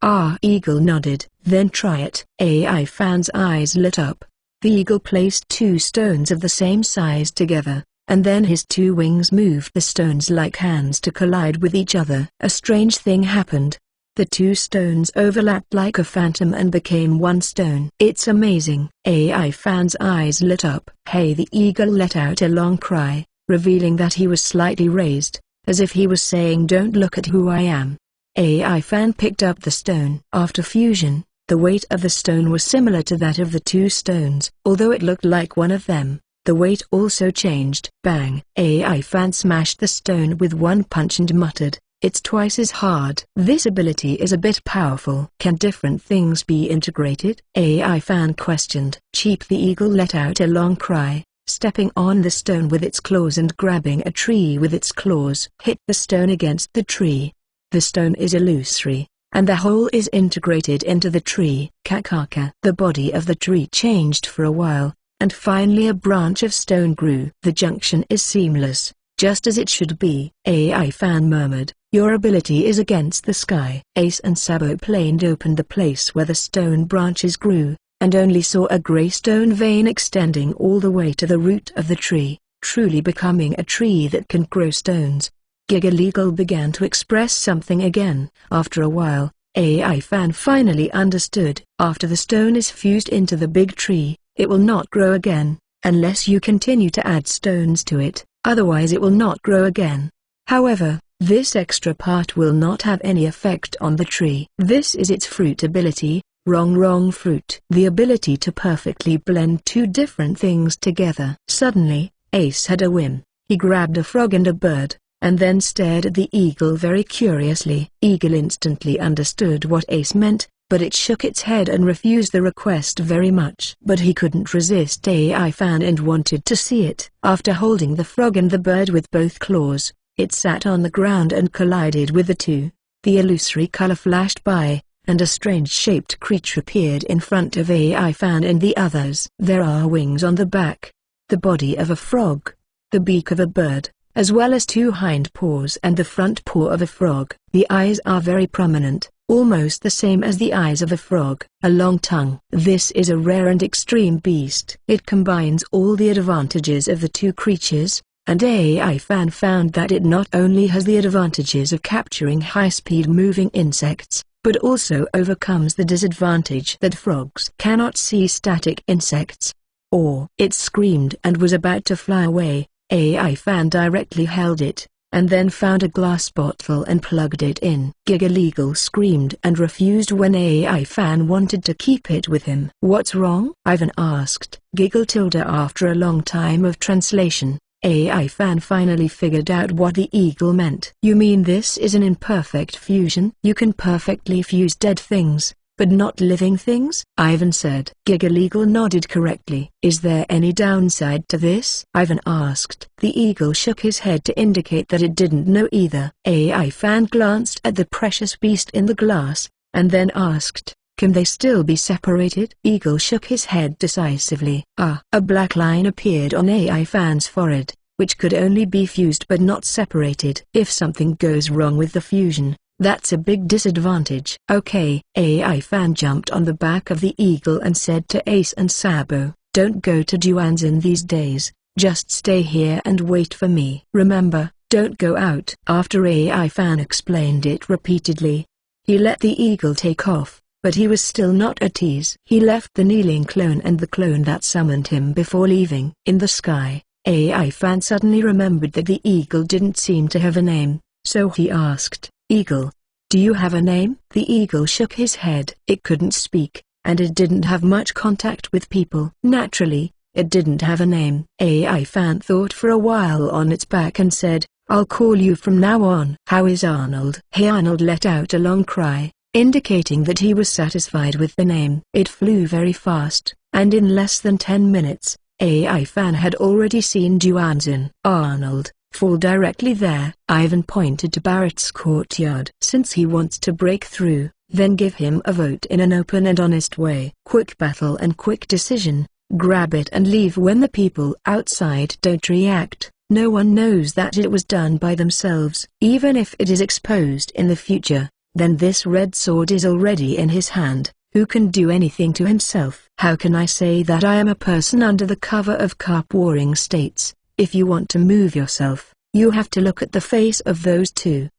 Eagle nodded. Then try it. AI Fan's eyes lit up. The eagle placed two stones of the same size together, and then his two wings moved the stones like hands to collide with each other. A strange thing happened. The two stones overlapped like a phantom and became one stone. It's amazing. AI Fan's eyes lit up. Hey! The eagle let out a long cry, revealing that he was slightly raised, as if he was saying don't look at who I am. AI Fan picked up the stone. After fusion, the weight of the stone was similar to that of the two stones. Although it looked like one of them, the weight also changed. Bang! AI Fan smashed the stone with one punch and muttered, it's twice as hard. This ability is a bit powerful. Can different things be integrated? AI Fan questioned. Cheap. The eagle let out a long cry, stepping on the stone with its claws and grabbing a tree with its claws. Hit the stone against the tree. The stone is illusory, and the whole is integrated into the tree. Kakaka. The body of the tree changed for a while, and finally a branch of stone grew. The junction is seamless, just as it should be. AI Fan murmured. Your ability is against the sky. Ace and Sabo planed opened the place where the stone branches grew, and only saw a grey stone vein extending all the way to the root of the tree, truly becoming a tree that can grow stones. Giggle Eagle began to express something again. After a while, AI Fan finally understood. After the stone is fused into the big tree, it will not grow again, unless you continue to add stones to it, otherwise it will not grow again. However, this extra part will not have any effect on the tree. This is its fruit ability. Wrong fruit. The ability to perfectly blend two different things together. Suddenly, Ace had a whim. He grabbed a frog and a bird, and then stared at the eagle very curiously. Eagle instantly understood what Ace meant, but it shook its head and refused the request very much. But he couldn't resist AI Fan and wanted to see it. After holding the frog and the bird with both claws, it sat on the ground and collided with the two. The illusory color flashed by, and a strange-shaped creature appeared in front of AI Fan and the others. There are wings on the back, the body of a frog, the beak of a bird, as well as 2 hind paws and the front paw of a frog. The eyes are very prominent, almost the same as the eyes of a frog. A long tongue. This is a rare and extreme beast. It combines all the advantages of the 2 creatures, and AI fan found that it not only has the advantages of capturing high-speed moving insects, but also overcomes the disadvantage that frogs cannot see static insects. Or it screamed and was about to fly away. AI fan directly held it, and then found a glass bottle and plugged it in. Giggle screamed and refused when AI fan wanted to keep it with him. "What's wrong?" Ivan asked. Giggle after a long time of translation. AI fan finally figured out what the eagle meant. "You mean this is an imperfect fusion? You can perfectly fuse dead things, but not living things?" Ivan said. Giggle nodded correctly. "Is there any downside to this?" Ivan asked. The eagle shook his head to indicate that it didn't know either. AI fan glanced at the precious beast in the glass, and then asked, "Can they still be separated?" Eagle shook his head decisively. A black line appeared on AI fan's forehead, which could only be fused but not separated. "If something goes wrong with the fusion, that's a big disadvantage." "Okay." AI fan jumped on the back of the eagle and said to Ace and Sabo, "Don't go to Duanzin these days, just stay here and wait for me. Remember, don't go out." After AI fan explained it repeatedly, he let the eagle take off. But he was still not at ease. He left the kneeling clone and the clone that summoned him before leaving. In the sky, AI fan suddenly remembered that the eagle didn't seem to have a name, so he asked, "Eagle, do you have a name?" The eagle shook his head. It couldn't speak, and it didn't have much contact with people. Naturally, it didn't have a name. AI fan thought for a while on its back and said, "I'll call you from now on." "How is Arnold?" Hey, Arnold let out a long cry, indicating that he was satisfied with the name. It flew very fast, and in less than 10 minutes, AI fan had already seen Duanzin. "Arnold, fall directly there." Ivan pointed to Barrett's courtyard. "Since he wants to break through, then give him a vote in an open and honest way. Quick battle and quick decision, grab it and leave when the people outside don't react. No one knows that it was done by themselves. Even if it is exposed in the future, then this red sword is already in his hand. Who can do anything to himself? How can I say that I am a person under the cover of Garp warring states? If you want to move yourself, you have to look at the face of those 2.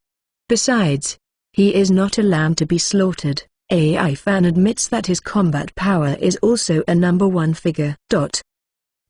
Besides, he is not a lamb to be slaughtered." AI fan admits that his combat power is also a number 1 figure.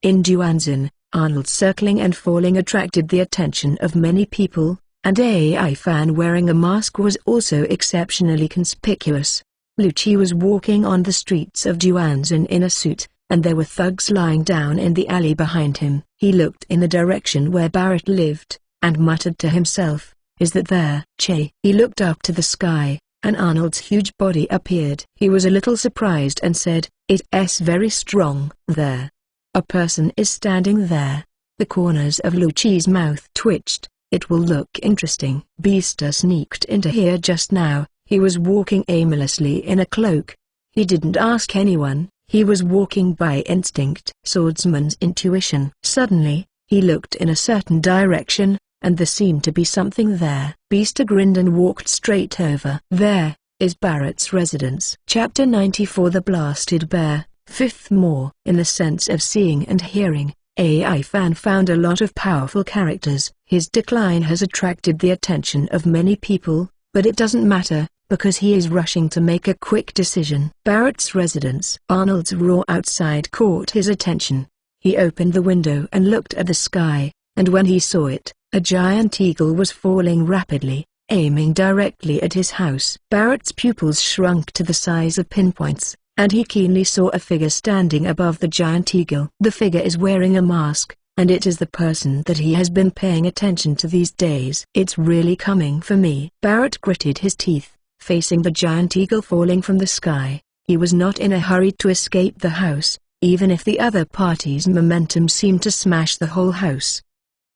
In Duanzin, Arnold's circling and falling attracted the attention of many people, and AI fan wearing a mask was also exceptionally conspicuous. Lucci was walking on the streets of Duanzin in a suit, and there were thugs lying down in the alley behind him. He looked in the direction where Barrett lived, and muttered to himself, "Is that there?" Che. He looked up to the sky, and Arnold's huge body appeared. He was a little surprised and said, "It's very strong." "There. A person is standing there." The corners of Lucci's mouth twitched. "It will look interesting." Beasta sneaked into here just now. He was walking aimlessly in a cloak. He didn't ask anyone, he was walking by instinct. Swordsman's intuition. Suddenly, he looked in a certain direction, and there seemed to be something there. Beasta grinned and walked straight over. "There is Barrett's residence." Chapter 94. The Blasted Bear, 5th More. In the sense of seeing and hearing, AI fan found a lot of powerful characters. His decline has attracted the attention of many people, but it doesn't matter, because he is rushing to make a quick decision. Barrett's residence. Arnold's roar outside caught his attention. He opened the window and looked at the sky, and when he saw it, a giant eagle was falling rapidly, aiming directly at his house. Barrett's pupils shrunk to the size of pinpoints, and he keenly saw a figure standing above the giant eagle. The figure is wearing a mask, and it is the person that he has been paying attention to these days. "It's really coming for me." Barrett gritted his teeth, facing the giant eagle falling from the sky. He was not in a hurry to escape the house, even if the other party's momentum seemed to smash the whole house.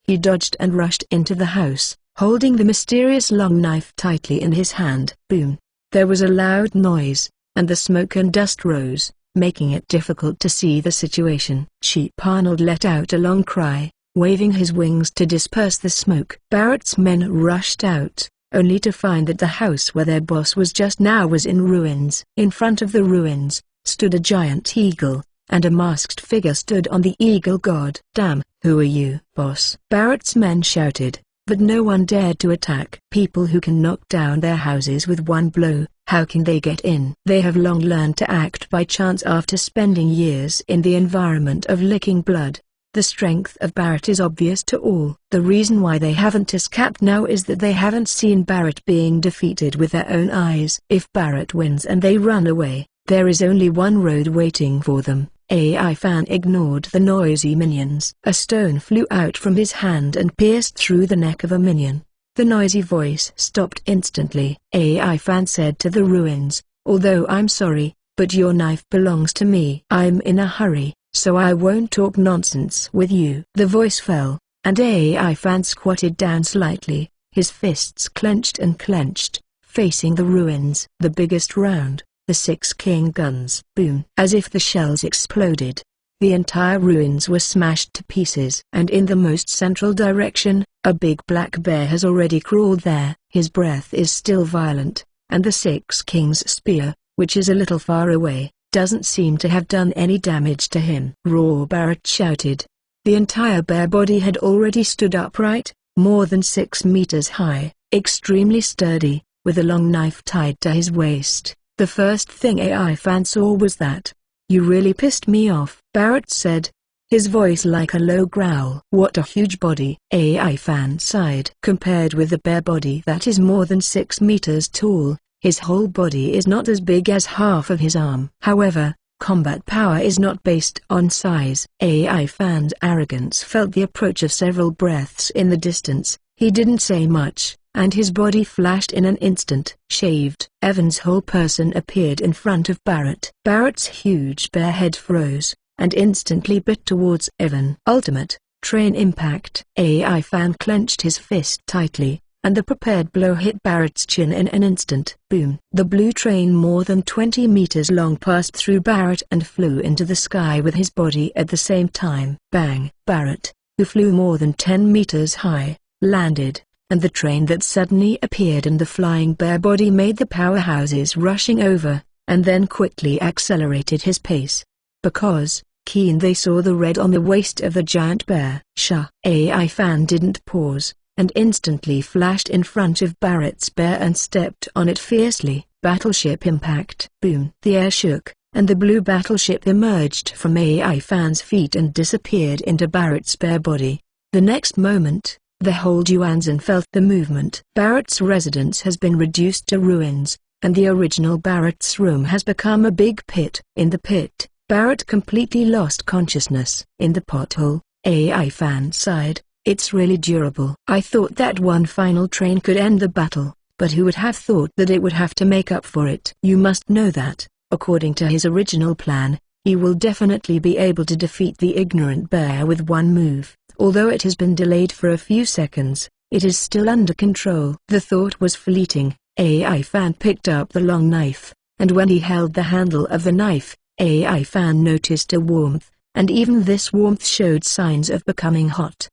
He dodged and rushed into the house, holding the mysterious long knife tightly in his hand. Boom! There was a loud noise, and the smoke and dust rose, making it difficult to see the situation. Cheap. Arnold let out a long cry, waving his wings to disperse the smoke. Barrett's men rushed out, only to find that the house where their boss was just now was in ruins. In front of the ruins, stood a giant eagle, and a masked figure stood on the eagle god. "Damn, who are you, boss?" Barrett's men shouted, but no one dared to attack. People who can knock down their houses with one blow, how can they get in? They have long learned to act by chance after spending years in the environment of licking blood. The strength of Barrett is obvious to all. The reason why they haven't escaped now is that they haven't seen Barrett being defeated with their own eyes. If Barrett wins and they run away, there is only one road waiting for them. AI fan ignored the noisy minions. A stone flew out from his hand and pierced through the neck of a minion. The noisy voice stopped instantly. AI fan said to the ruins, "Although I'm sorry, but your knife belongs to me. I'm in a hurry, so I won't talk nonsense with you." The voice fell, and AI fan squatted down slightly, his fists clenched and clenched, facing the ruins. The biggest round, the 6 king guns. Boom! As if the shells exploded, the entire ruins were smashed to pieces. And in the most central direction, a big black bear has already crawled there. His breath is still violent, and the 6 kings spear, which is a little far away, doesn't seem to have done any damage to him. "Roar!" Barrett shouted. The entire bear body had already stood upright, more than 6 meters high, extremely sturdy, with a long knife tied to his waist. The first thing AI fan saw was that. "You really pissed me off," Barrett said, his voice like a low growl. "What a huge body." AI fan sighed. Compared with the bear body that is more than 6 meters tall, his whole body is not as big as half of his arm. However, combat power is not based on size. AI fan's arrogance felt the approach of several breaths in the distance. He didn't say much, and his body flashed in an instant. Shaved. Evan's whole person appeared in front of Barrett. Barrett's huge bear head froze, and instantly bit towards Evan. Ultimate train impact. AI fan clenched his fist tightly, and the prepared blow hit Barrett's chin in an instant. Boom! The blue train more than 20 meters long passed through Barrett and flew into the sky with his body at the same time. Bang! Barrett, who flew more than 10 meters high, landed, and the train that suddenly appeared in the flying bear body made the powerhouses rushing over, and then quickly accelerated his pace. Because, keen, they saw the red on the waist of the giant bear. AI fan didn't pause, and instantly flashed in front of Barrett's bear and stepped on it fiercely. Battleship impact. Boom! The air shook, and the blue battleship emerged from AI fan's feet and disappeared into Barrett's bear body. The next moment, the whole Duanzan felt the movement. Barrett's residence has been reduced to ruins, and the original Barrett's room has become a big pit. In the pit, Barrett completely lost consciousness. In the pothole, AI fan sighed. "It's really durable. I thought that one final train could end the battle, but who would have thought that it would have to make up for it?" You must know that, according to his original plan, he will definitely be able to defeat the ignorant bear with one move. Although it has been delayed for a few seconds, it is still under control. The thought was fleeting. AI fan picked up the long knife, and when he held the handle of the knife, AI fan noticed a warmth, and even this warmth showed signs of becoming hot.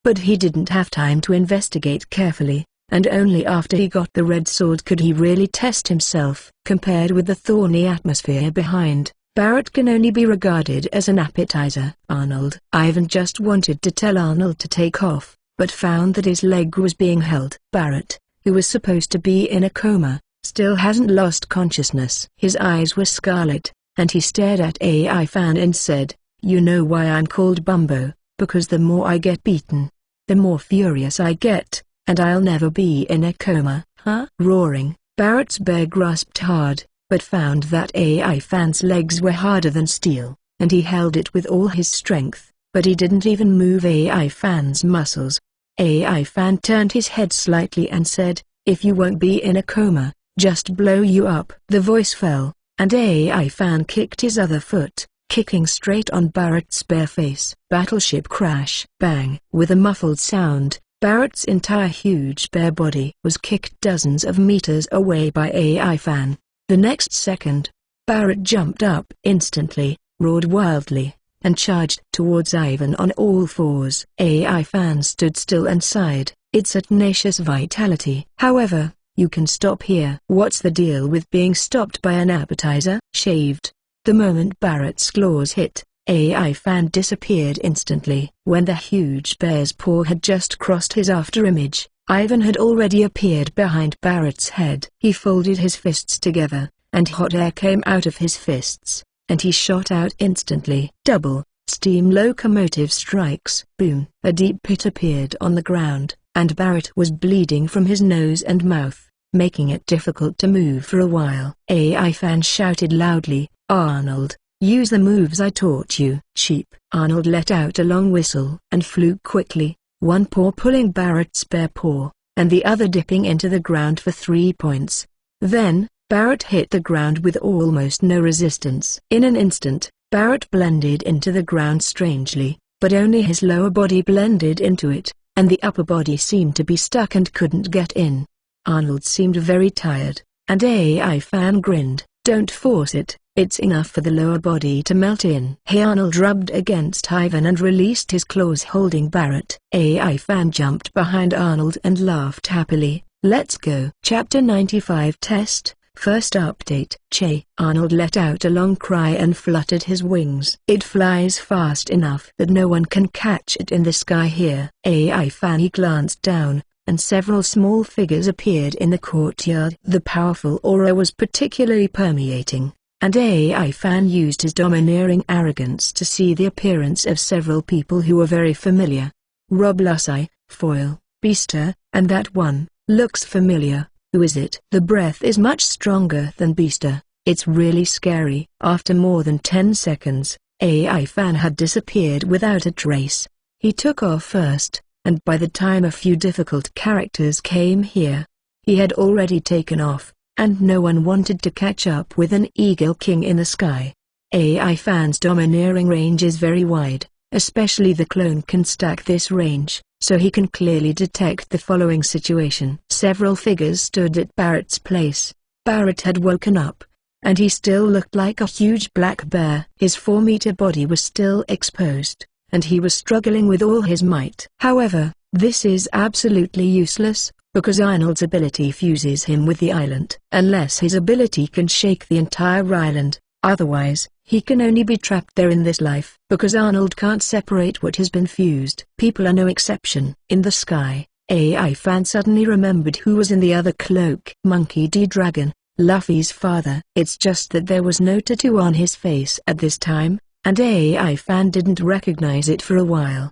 But he didn't have time to investigate carefully, and only after he got the red sword could he really test himself. Compared with the thorny atmosphere behind, Barrett can only be regarded as an appetizer. Arnold. Ivan just wanted to tell Arnold to take off, but found that his leg was being held. Barrett, who was supposed to be in a coma, still hasn't lost consciousness. His eyes were scarlet, and he stared at AI fan and said, "You know why I'm called Bumbo? Because the more I get beaten, the more furious I get, and I'll never be in a coma, huh?" Roaring, Barrett's bear grasped hard, but found that AI fan's legs were harder than steel, and he held it with all his strength, but he didn't even move AI fan's muscles. AI fan turned his head slightly and said, "If you won't be in a coma, just blow you up." The voice fell, and AI fan kicked his other foot, kicking straight on Barrett's bare face. Battleship crash. Bang! With a muffled sound, Barrett's entire huge bare body was kicked dozens of meters away by AI fan. The next second, Barrett jumped up instantly, roared wildly, and charged towards Ivan on all fours. AI fan stood still and sighed. It's a tenacious vitality. However, you can stop here. What's the deal with being stopped by an appetizer? Shaved. The moment Barrett's claws hit, AI fan disappeared instantly. When the huge bear's paw had just crossed his afterimage, Ivan had already appeared behind Barrett's head. He folded his fists together, and hot air came out of his fists, and he shot out instantly. Double, steam locomotive strikes. Boom. A deep pit appeared on the ground, and Barrett was bleeding from his nose and mouth, making it difficult to move for a while. AI fan shouted loudly, "Arnold, use the moves I taught you." Cheap. Arnold let out a long whistle and flew quickly, one paw pulling Barrett's bare paw, and the other dipping into the ground for 3 points. Then, Barrett hit the ground with almost no resistance. In an instant, Barrett blended into the ground strangely, but only his lower body blended into it, and the upper body seemed to be stuck and couldn't get in. Arnold seemed very tired, and AI fan grinned. "Don't force it, it's enough for the lower body to melt in." Hey, Arnold rubbed against Ivan and released his claws holding Barrett. AI fan jumped behind Arnold and laughed happily. "Let's go." Chapter 95 Test. First update. Che. Arnold let out a long cry and fluttered his wings. It flies fast enough that no one can catch it in the sky here. AI fan. He glanced down, and several small figures appeared in the courtyard. The powerful aura was particularly permeating, and AI fan used his domineering arrogance to see the appearance of several people who were very familiar. Rob Lussi, Foil, Beaster, and that one, looks familiar. Who is it? The breath is much stronger than Beaster. It's really scary. After more than 10 seconds, AI fan had disappeared without a trace. He took off first, and by the time a few difficult characters came here, he had already taken off, and no one wanted to catch up with an Eagle King in the sky. AI fan's domineering range is very wide, especially the clone can stack this range, so he can clearly detect the following situation. Several figures stood at Barrett's place. Barrett had woken up, and he still looked like a huge black bear. His 4-meter body was still exposed, and he was struggling with all his might. However, this is absolutely useless, because Arnold's ability fuses him with the island. Unless his ability can shake the entire island, otherwise, he can only be trapped there in this life. Because Arnold can't separate what has been fused. People are no exception. In the sky, AI fan suddenly remembered who was in the other cloak. Monkey D. Dragon, Luffy's father. It's just that there was no tattoo on his face at this time, and AI fan didn't recognize it for a while.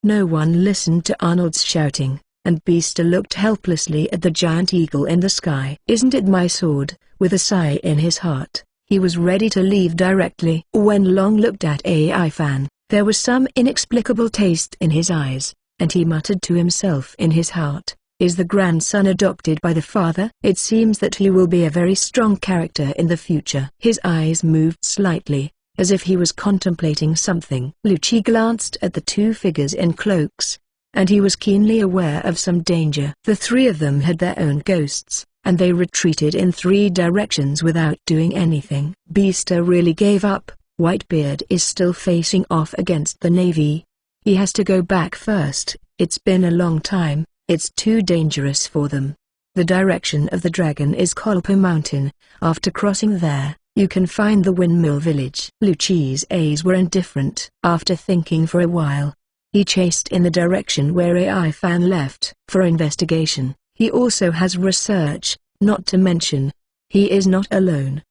No one listened to Arnold's shouting, and Beaster looked helplessly at the giant eagle in the sky. "Isn't it my sword?" With a sigh in his heart, he was ready to leave directly. When Long looked at AI fan, there was some inexplicable taste in his eyes, and he muttered to himself in his heart, "Is the grandson adopted by the father? It seems that he will be a very strong character in the future." His eyes moved slightly, as if he was contemplating something. Lucci glanced at the two figures in cloaks, and he was keenly aware of some danger. The three of them had their own ghosts, and they retreated in 3 directions without doing anything. Beaster really gave up. Whitebeard is still facing off against the Navy. He has to go back first. It's been a long time. It's too dangerous for them. The direction of the dragon is Kolpa Mountain. After crossing there, you can find the windmill village. Lucci's eyes were indifferent. After thinking for a while, he chased in the direction where AI fan left. For investigation, he also has research, not to mention, he is not alone.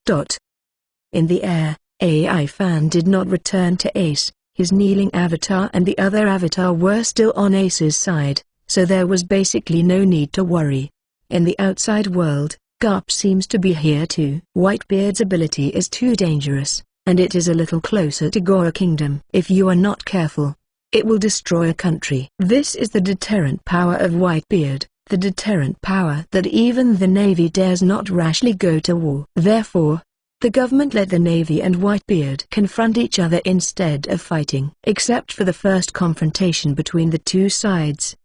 In the air, AI fan did not return to Ace. His kneeling avatar and the other avatar were still on Ace's side, so there was basically no need to worry. In the outside world, Garp seems to be here too. Whitebeard's ability is too dangerous, and it is a little closer to Goa Kingdom. If you are not careful, it will destroy a country. This is the deterrent power of Whitebeard, the deterrent power that even the Navy dares not rashly go to war. Therefore, the government let the Navy and Whitebeard confront each other instead of fighting. Except for the first confrontation between the two sides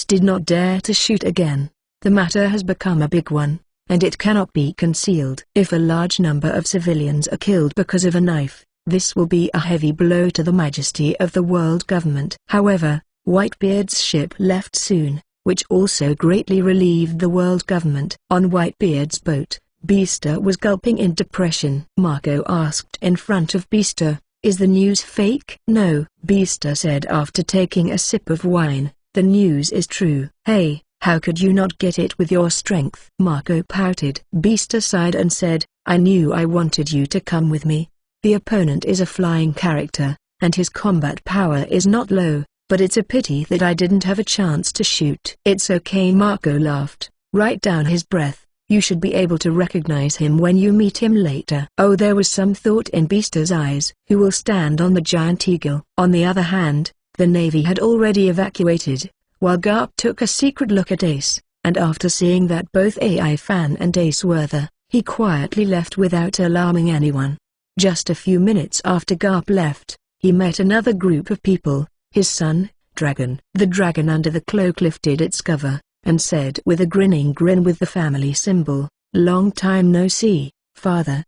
did not dare to shoot again. The matter has become a big one, and it cannot be concealed. If a large number of civilians are killed because of a knife, This will be a heavy blow to the majesty of the world government. However, Whitebeard's ship left soon, which also greatly relieved the world government. On Whitebeard's boat, Beaster was gulping in depression. Marco asked in front of Beaster, "Is the news fake?" "No," Beaster said after taking a sip of wine, "the news is true." "Hey, how could you not get it with your strength?" Marco pouted. Beaster sighed and said, "I knew I wanted you to come with me. The opponent is a flying character, and his combat power is not low, but it's a pity that I didn't have a chance to shoot." "It's okay," Marco laughed. "Write down his breath. You should be able to recognize him when you meet him later." Oh, there was some thought in Beaster's eyes. "Who will stand on the giant eagle?" On the other hand, the Navy had already evacuated, while Garp took a secret look at Ace, and after seeing that both AI Fan and Ace were there, he quietly left without alarming anyone. Just a few minutes after Garp left, he met another group of people, his son, Dragon. The dragon under the cloak lifted its cover, and said with a grinning grin with the family symbol, "Long time no see, father."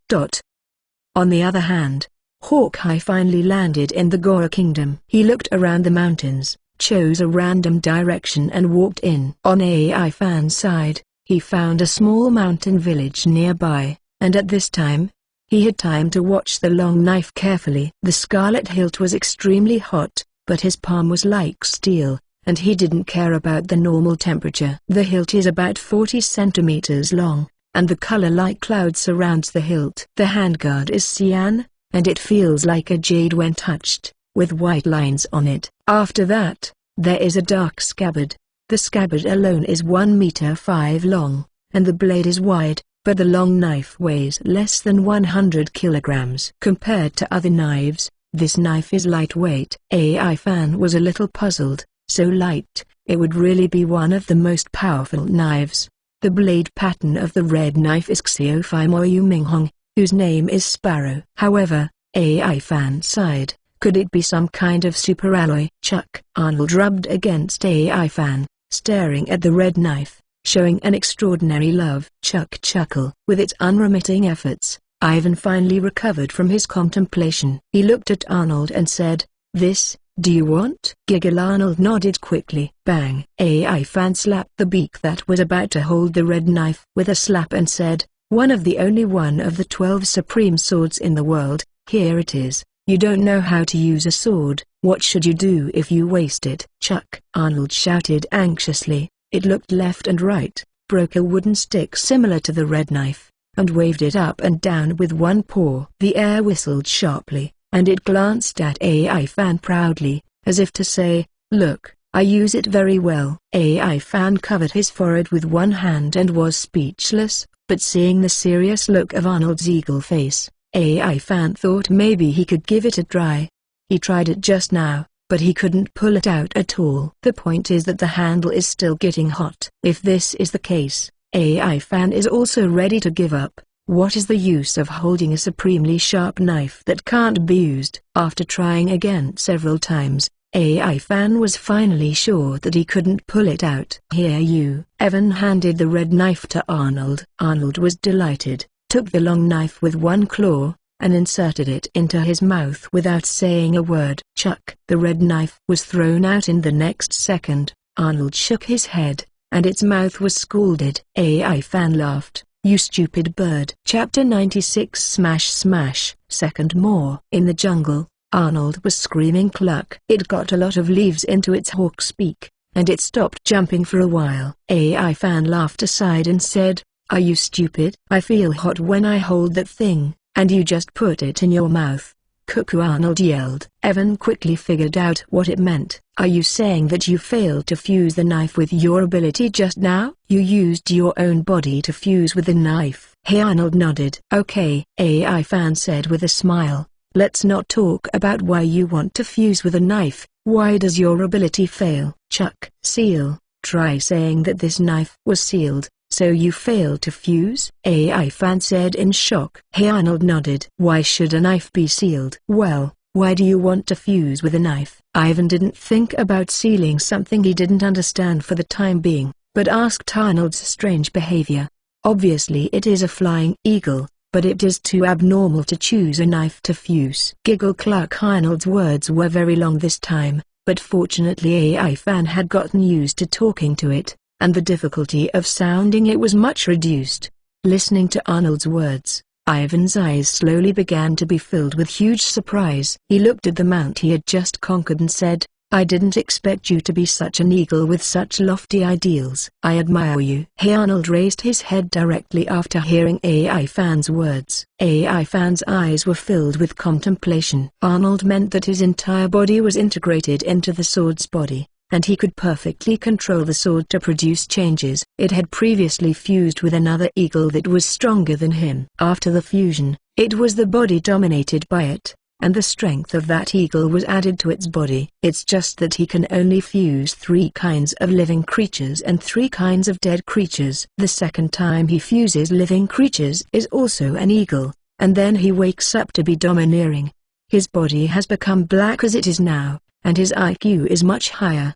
On the other hand, Hawkeye finally landed in the Gora Kingdom. He looked around the mountains, chose a random direction and walked in. On AI Fan's side, he found a small mountain village nearby, and at this time, he had time to watch the long knife carefully. The scarlet hilt was extremely hot, but his palm was like steel, and he didn't care about the normal temperature. The hilt is about 40 centimeters long, and the color like cloud surrounds the hilt. The handguard is cyan, and it feels like a jade when touched, with white lines on it. After that, there is a dark scabbard. The scabbard alone is 1 meter 5 long, and the blade is wide, but the long knife weighs less than 100 kilograms. Compared to other knives, this knife is lightweight. AI Fan was a little puzzled. So light, it would really be one of the most powerful knives. The blade pattern of the red knife is Xiaofai Moyu Minghong, whose name is Sparrow. However, AI Fan sighed, could it be some kind of superalloy? Chuck. Arnold rubbed against AI Fan, staring at the red knife, showing an extraordinary love. Chuck chuckle. With its unremitting efforts, Ivan finally recovered from his contemplation. He looked at Arnold and said, "This, do you want?" Giggle. Arnold nodded quickly. Bang! AI Fan slapped the beak that was about to hold the red knife with a slap and said, "One of the only one of the 12 supreme swords in the world, here it is. You don't know how to use a sword, what should you do if you waste it?" Chuck! Arnold shouted anxiously. It looked left and right, broke a wooden stick similar to the red knife, and waved it up and down with one paw. The air whistled sharply, and it glanced at AI Fan proudly, as if to say, "Look, I use it very well." AI Fan covered his forehead with one hand and was speechless, but seeing the serious look of Arnold's eagle face, AI Fan thought maybe he could give it a try. He tried it just now, but he couldn't pull it out at all. The point is that the handle is still getting hot. If this is the case, AI Fan is also ready to give up. What is the use of holding a supremely sharp knife that can't be used? After trying again several times, AI Fan was finally sure that he couldn't pull it out. "Here you." Evan handed the red knife to Arnold. Arnold was delighted, took the long knife with one claw, and inserted it into his mouth without saying a word. Chuck! The red knife was thrown out in the next second. Arnold shook his head, and its mouth was scalded. AI Fan laughed. "You stupid bird." Chapter 96. Smash Smash. Second more. In the jungle, Arnold was screaming cluck. It got a lot of leaves into its hawk's beak, and it stopped jumping for a while. AI Fan laughed aside and said, "Are you stupid? I feel hot when I hold that thing, and you just put it in your mouth." "Cuckoo!" Arnold yelled. Evan quickly figured out what it meant. "Are you saying that you failed to fuse the knife with your ability just now? You used your own body to fuse with the knife." Hey, Arnold nodded. "Okay," AI Fan said with a smile. "Let's not talk about why you want to fuse with a knife. Why does your ability fail?" Chuck. "Seal. Try saying that this knife was sealed, so you failed to fuse?" AI Fan said in shock. Hey, Arnold nodded. "Why should a knife be sealed?" "Well, why do you want to fuse with a knife?" Ivan didn't think about sealing something he didn't understand for the time being, but asked Arnold's strange behavior. "Obviously it is a flying eagle, but it is too abnormal to choose a knife to fuse. Giggle Cluck. Arnold's words were very long this time, but fortunately AI Fan had gotten used to talking to it, and the difficulty of sounding it was much reduced. Listening to Arnold's words, Ivan's eyes slowly began to be filled with huge surprise. He looked at the mount he had just conquered and said, "I didn't expect you to be such an eagle with such lofty ideals. I admire you." Hey, Arnold raised his head directly after hearing AI Fan's words. AI Fan's eyes were filled with contemplation. Arnold meant that his entire body was integrated into the sword's body, and he could perfectly control the sword to produce changes. It had previously fused with another eagle that was stronger than him. After the fusion, it was the body dominated by it, and the strength of that eagle was added to its body. It's just that he can only fuse 3 kinds of living creatures and 3 kinds of dead creatures. The second time he fuses living creatures is also an eagle, and then he wakes up to be domineering. His body has become black as it is now, and his IQ is much higher.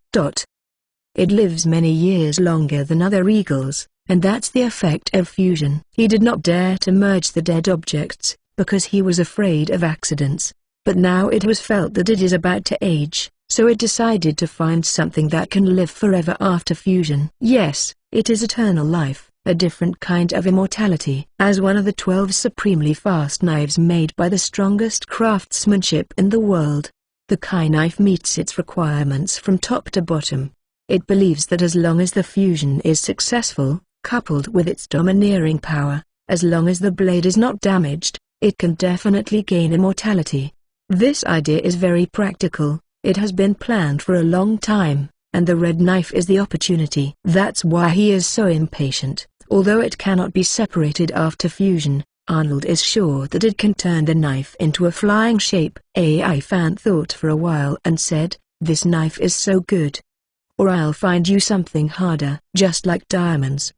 It lives many years longer than other eagles, and that's the effect of fusion. He did not dare to merge the dead objects, because he was afraid of accidents, but now it was felt that it is about to age, so it decided to find something that can live forever after fusion. Yes, it is eternal life, a different kind of immortality. As one of the 12 supremely fast knives made by the strongest craftsmanship in the world, the Kai knife meets its requirements from top to bottom. It believes that as long as the fusion is successful, coupled with its domineering power, as long as the blade is not damaged, it can definitely gain immortality. This idea is very practical, it has been planned for a long time, and the red knife is the opportunity. That's why he is so impatient. Although it cannot be separated after fusion, Arnold is sure that it can turn the knife into a flying shape. AI Fan thought for a while and said, "This knife is so good. Or I'll find you something harder." "Just like diamonds,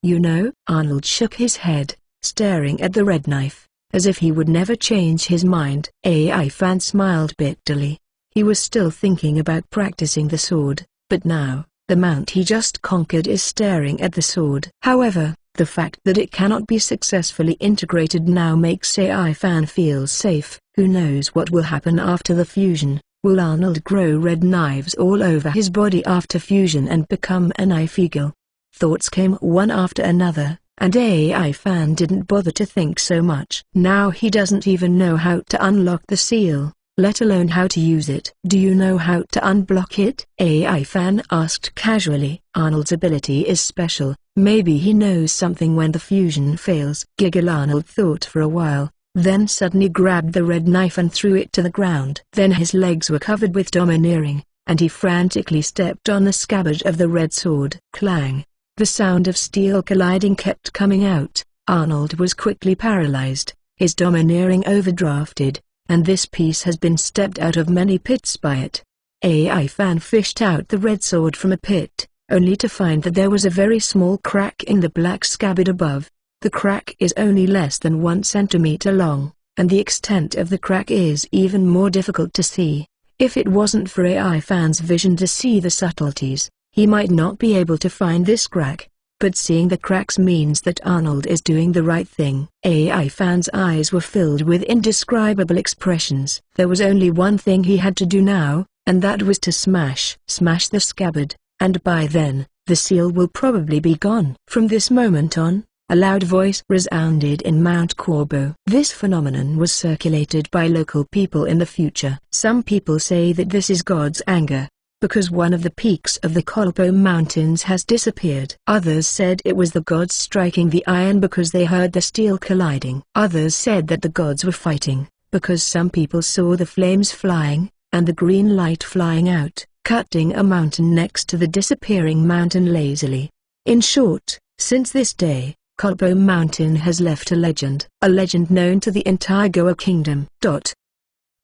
you know?" Arnold shook his head, staring at the red knife, as if he would never change his mind. AI Fan smiled bitterly. He was still thinking about practicing the sword, but now, the mount he just conquered is staring at the sword. However, the fact that it cannot be successfully integrated now makes AI Fan feel safe. Who knows what will happen after the fusion? Will Arnold grow red knives all over his body after fusion and become a knife eagle? Thoughts came one after another, and AI Fan didn't bother to think so much. Now he doesn't even know how to unlock the seal, let alone how to use it. "Do you know how to unblock it?" AI Fan asked casually. Arnold's ability is special, maybe he knows something when the fusion fails. Giggle. Arnold thought for a while, then suddenly grabbed the red knife and threw it to the ground. Then his legs were covered with domineering, and he frantically stepped on the scabbard of the red sword. Clang! The sound of steel colliding kept coming out. Arnold was quickly paralyzed, his domineering overdrafted, and this piece has been stepped out of many pits by it. AI Fan fished out the red sword from a pit, only to find that there was a very small crack in the black scabbard above. The crack is only less than 1 centimeter long, and the extent of the crack is even more difficult to see. If it wasn't for AI Fan's vision to see the subtleties, he might not be able to find this crack, but seeing the cracks means that Arnold is doing the right thing. AI Fan's eyes were filled with indescribable expressions. There was only one thing he had to do now, and that was to smash the scabbard, and by then, the seal will probably be gone. From this moment on, a loud voice resounded in Mount Corbo. This phenomenon was circulated by local people in the future. Some people say that this is God's anger, because one of the peaks of the Corbo Mountains has disappeared. Others said it was the gods striking the iron because they heard the steel colliding. Others said that the gods were fighting, because some people saw the flames flying, and the green light flying out, cutting a mountain next to the disappearing mountain lazily. In short, since this day, Corbo Mountain has left a legend known to the entire Goa Kingdom.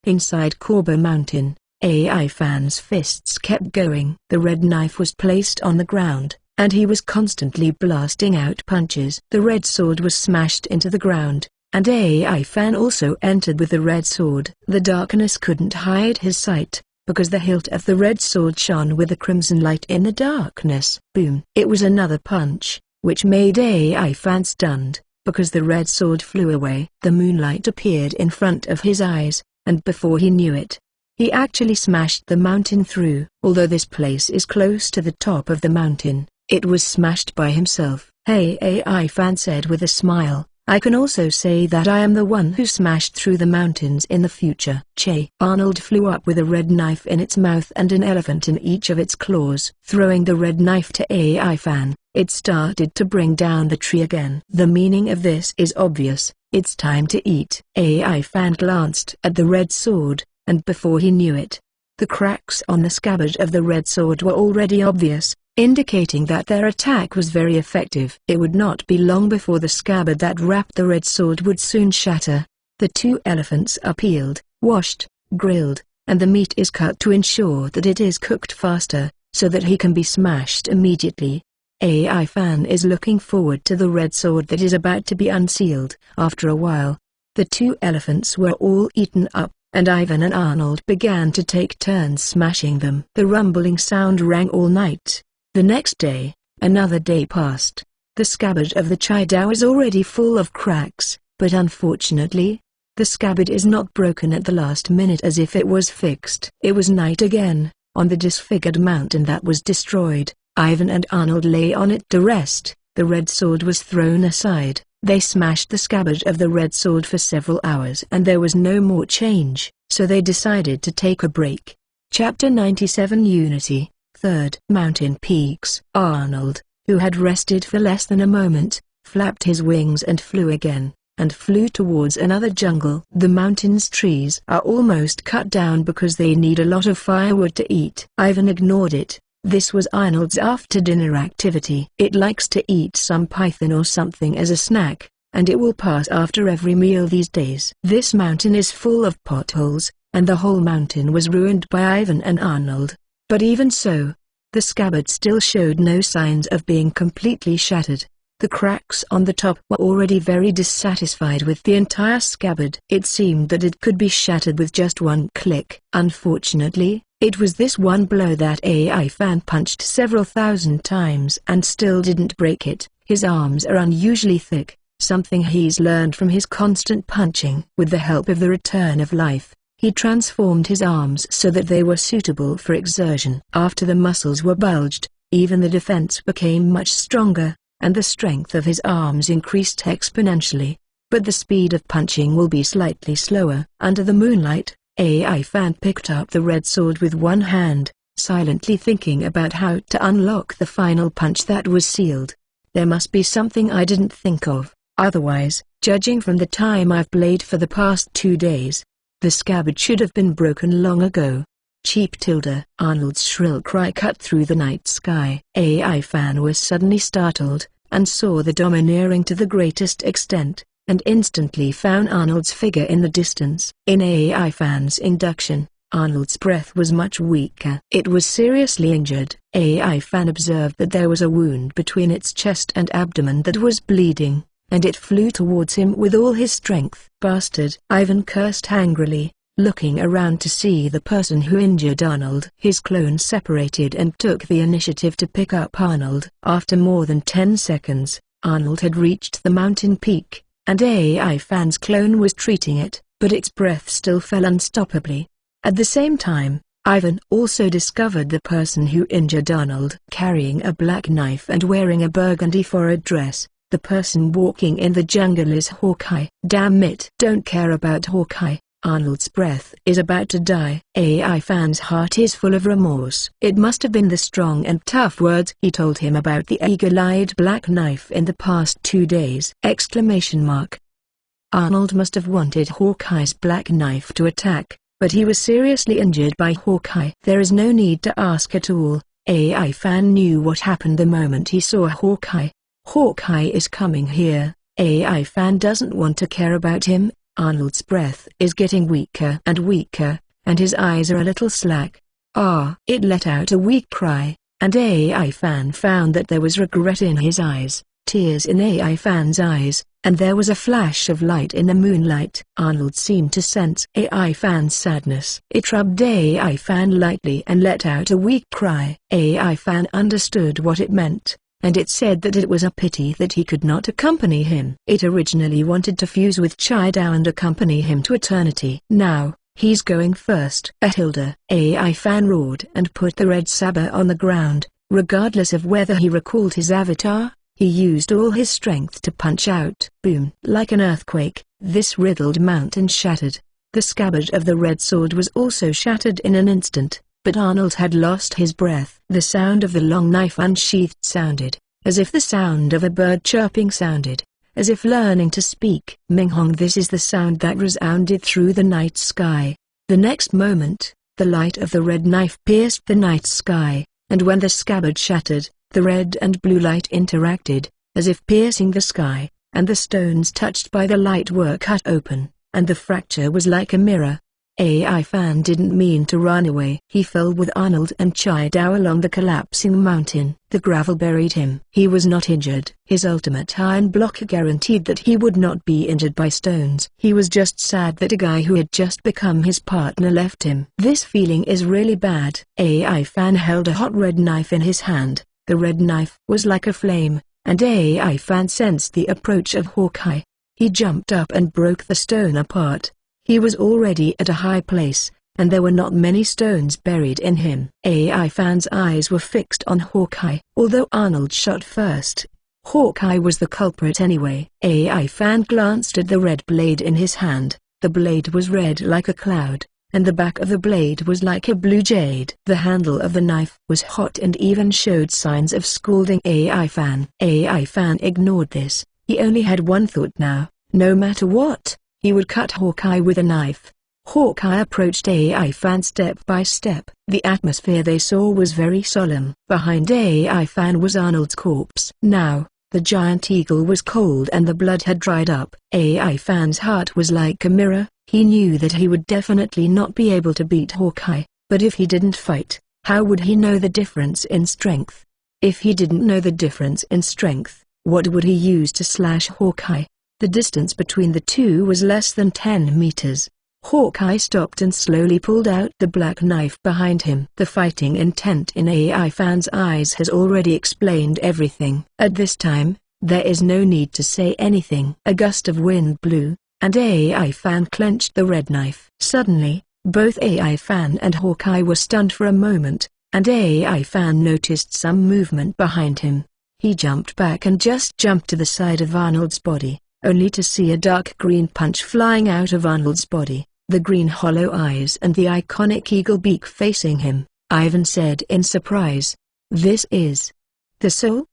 Inside Corbo Mountain, AI Fan's fists kept going. The red knife was placed on the ground, and he was constantly blasting out punches. The red sword was smashed into the ground, and AI Fan also entered with the red sword. The darkness couldn't hide his sight, because the hilt of the red sword shone with a crimson light in the darkness. Boom! It was another punch, which made AI Fan stunned, because the red sword flew away. The moonlight appeared in front of his eyes, and before he knew it, he actually smashed the mountain through. Although this place is close to the top of the mountain, it was smashed by himself. "Hey," AI fan said with a smile, "I can also say that I am the one who smashed through the mountains in the future." Che. Arnold flew up with a red knife in its mouth and an elephant in each of its claws. Throwing the red knife to AI fan, it started to bring down the tree again. The meaning of this is obvious: it's time to eat. AI fan glanced at the red sword, and before he knew it, the cracks on the scabbard of the red sword were already obvious, indicating that their attack was very effective. It would not be long before the scabbard that wrapped the red sword would soon shatter. The two elephants are peeled, washed, grilled, and the meat is cut to ensure that it is cooked faster, so that he can be smashed immediately. AI fan is looking forward to the red sword that is about to be unsealed. After a while, the two elephants were all eaten up, and Ivan and Arnold began to take turns smashing them. The rumbling sound rang all night. The next day, another day passed. The scabbard of the Chidao is already full of cracks, but unfortunately, the scabbard is not broken at the last minute as if it was fixed. It was night again. On the disfigured mountain that was destroyed, Ivan and Arnold lay on it to rest. The red sword was thrown aside. They smashed the scabbard of the red sword for several hours and there was no more change, so they decided to take a break. Chapter 97 Unity. Third. Mountain Peaks. Arnold, who had rested for less than a moment, flapped his wings and flew again, and flew towards another jungle. The mountain's trees are almost cut down because they need a lot of firewood to eat. Ivan ignored it. This was Arnold's after-dinner activity. It likes to eat some python or something as a snack, and it will pass after every meal these days. This mountain is full of potholes, and the whole mountain was ruined by Ivan and Arnold. But even so, the scabbard still showed no signs of being completely shattered. The cracks on the top were already very dissatisfied with the entire scabbard. It seemed that it could be shattered with just one click. Unfortunately, it was this one blow that AI fan punched several thousand times and still didn't break it. His arms are unusually thick, something he's learned from his constant punching. With the help of the return of life, he transformed his arms so that they were suitable for exertion. After the muscles were bulged, even the defense became much stronger, and the strength of his arms increased exponentially. But the speed of punching will be slightly slower. Under the moonlight, AI fan picked up the red sword with one hand, silently thinking about how to unlock the final punch that was sealed. There must be something I didn't think of, otherwise, judging from the time I've played for the past 2 days, the scabbard should have been broken long ago. Cheap tilde. Arnold's shrill cry cut through the night sky. AI fan was suddenly startled, and saw the domineering to the greatest extent, and instantly found Arnold's figure in the distance. In AI fan's induction, Arnold's breath was much weaker. It was seriously injured. AI fan observed that there was a wound between its chest and abdomen that was bleeding, and it flew towards him with all his strength. "Bastard!" Ivan cursed angrily, looking around to see the person who injured Arnold. His clone separated and took the initiative to pick up Arnold. After more than 10 seconds, Arnold had reached the mountain peak, and AI fan's clone was treating it, but its breath still fell unstoppably. At the same time, Ivan also discovered the person who injured Arnold. Carrying a black knife and wearing a burgundy forward dress, the person walking in the jungle is Hawkeye. Damn it! Don't care about Hawkeye. Arnold's breath is about to die. AI fan's heart is full of remorse. It must have been the strong and tough words he told him about the eagle-eyed black knife in the past 2 days. Exclamation mark. Arnold must have wanted Hawkeye's black knife to attack, but he was seriously injured by Hawkeye. There is no need to ask at all. AI fan knew what happened the moment he saw Hawkeye. Hawkeye is coming here. AI fan doesn't want to care about him. Arnold's breath is getting weaker and weaker, and his eyes are a little slack. Ah! It let out a weak cry, and AI fan found that there was regret in his eyes, tears in AI fan's eyes, and there was a flash of light in the moonlight. Arnold seemed to sense AI fan's sadness. It rubbed AI fan lightly and let out a weak cry. AI fan understood what it meant. and it said that it was a pity that he could not accompany him. It originally wanted to fuse with Chidao and accompany him to eternity. Now, he's going first. Ahilda, AI fan roared and put the red saber on the ground. Regardless of whether he recalled his avatar, he used all his strength to punch out. Boom! Like an earthquake, this riddled mountain shattered. The scabbard of the red sword was also shattered in an instant, but Arnold had lost his breath. The sound of the long knife unsheathed sounded, as if the sound of a bird chirping sounded, as if learning to speak. Minghong, this is the sound that resounded through the night sky. The next moment, the light of the red knife pierced the night sky, and when the scabbard shattered, the red and blue light interacted, as if piercing the sky, and the stones touched by the light were cut open, and the fracture was like a mirror. AI fan didn't mean to run away. He fell with Arnold and Chidao along the collapsing mountain. The gravel buried him. He was not injured. His ultimate iron block guaranteed that he would not be injured by stones. He was just sad that a guy who had just become his partner left him. This feeling is really bad. AI fan held a hot red knife in his hand. The red knife was like a flame, and AI fan sensed the approach of Hawkeye. He jumped up and broke the stone apart. He was already at a high place, and there were not many stones buried in him. AI fan's eyes were fixed on Hawkeye. Although Arnold shot first, Hawkeye was the culprit anyway. AI fan glanced at the red blade in his hand. The blade was red like a cloud, and the back of the blade was like a blue jade. The handle of the knife was hot and even showed signs of scalding AI fan. AI fan ignored this. He only had one thought now: no matter what, he would cut Hawkeye with a knife. Hawkeye approached AI fan step by step. The atmosphere they saw was very solemn. Behind AI fan was Arnold's corpse. Now, the giant eagle was cold and the blood had dried up. AI fan's heart was like a mirror. He knew that he would definitely not be able to beat Hawkeye, but if he didn't fight, how would he know the difference in strength? If he didn't know the difference in strength, what would he use to slash Hawkeye? The distance between the two was less than 10 meters. Hawkeye stopped and slowly pulled out the black knife behind him. The fighting intent in AI fan's eyes has already explained everything. At this time, there is no need to say anything. A gust of wind blew, and AI fan clenched the red knife. Suddenly, both AI fan and Hawkeye were stunned for a moment, and AI fan noticed some movement behind him. He jumped back and just jumped to the side of Arnold's body, only to see a dark green punch flying out of Arnold's body, the green hollow eyes and the iconic eagle beak facing him. Ivan said in surprise, "This is the soul?"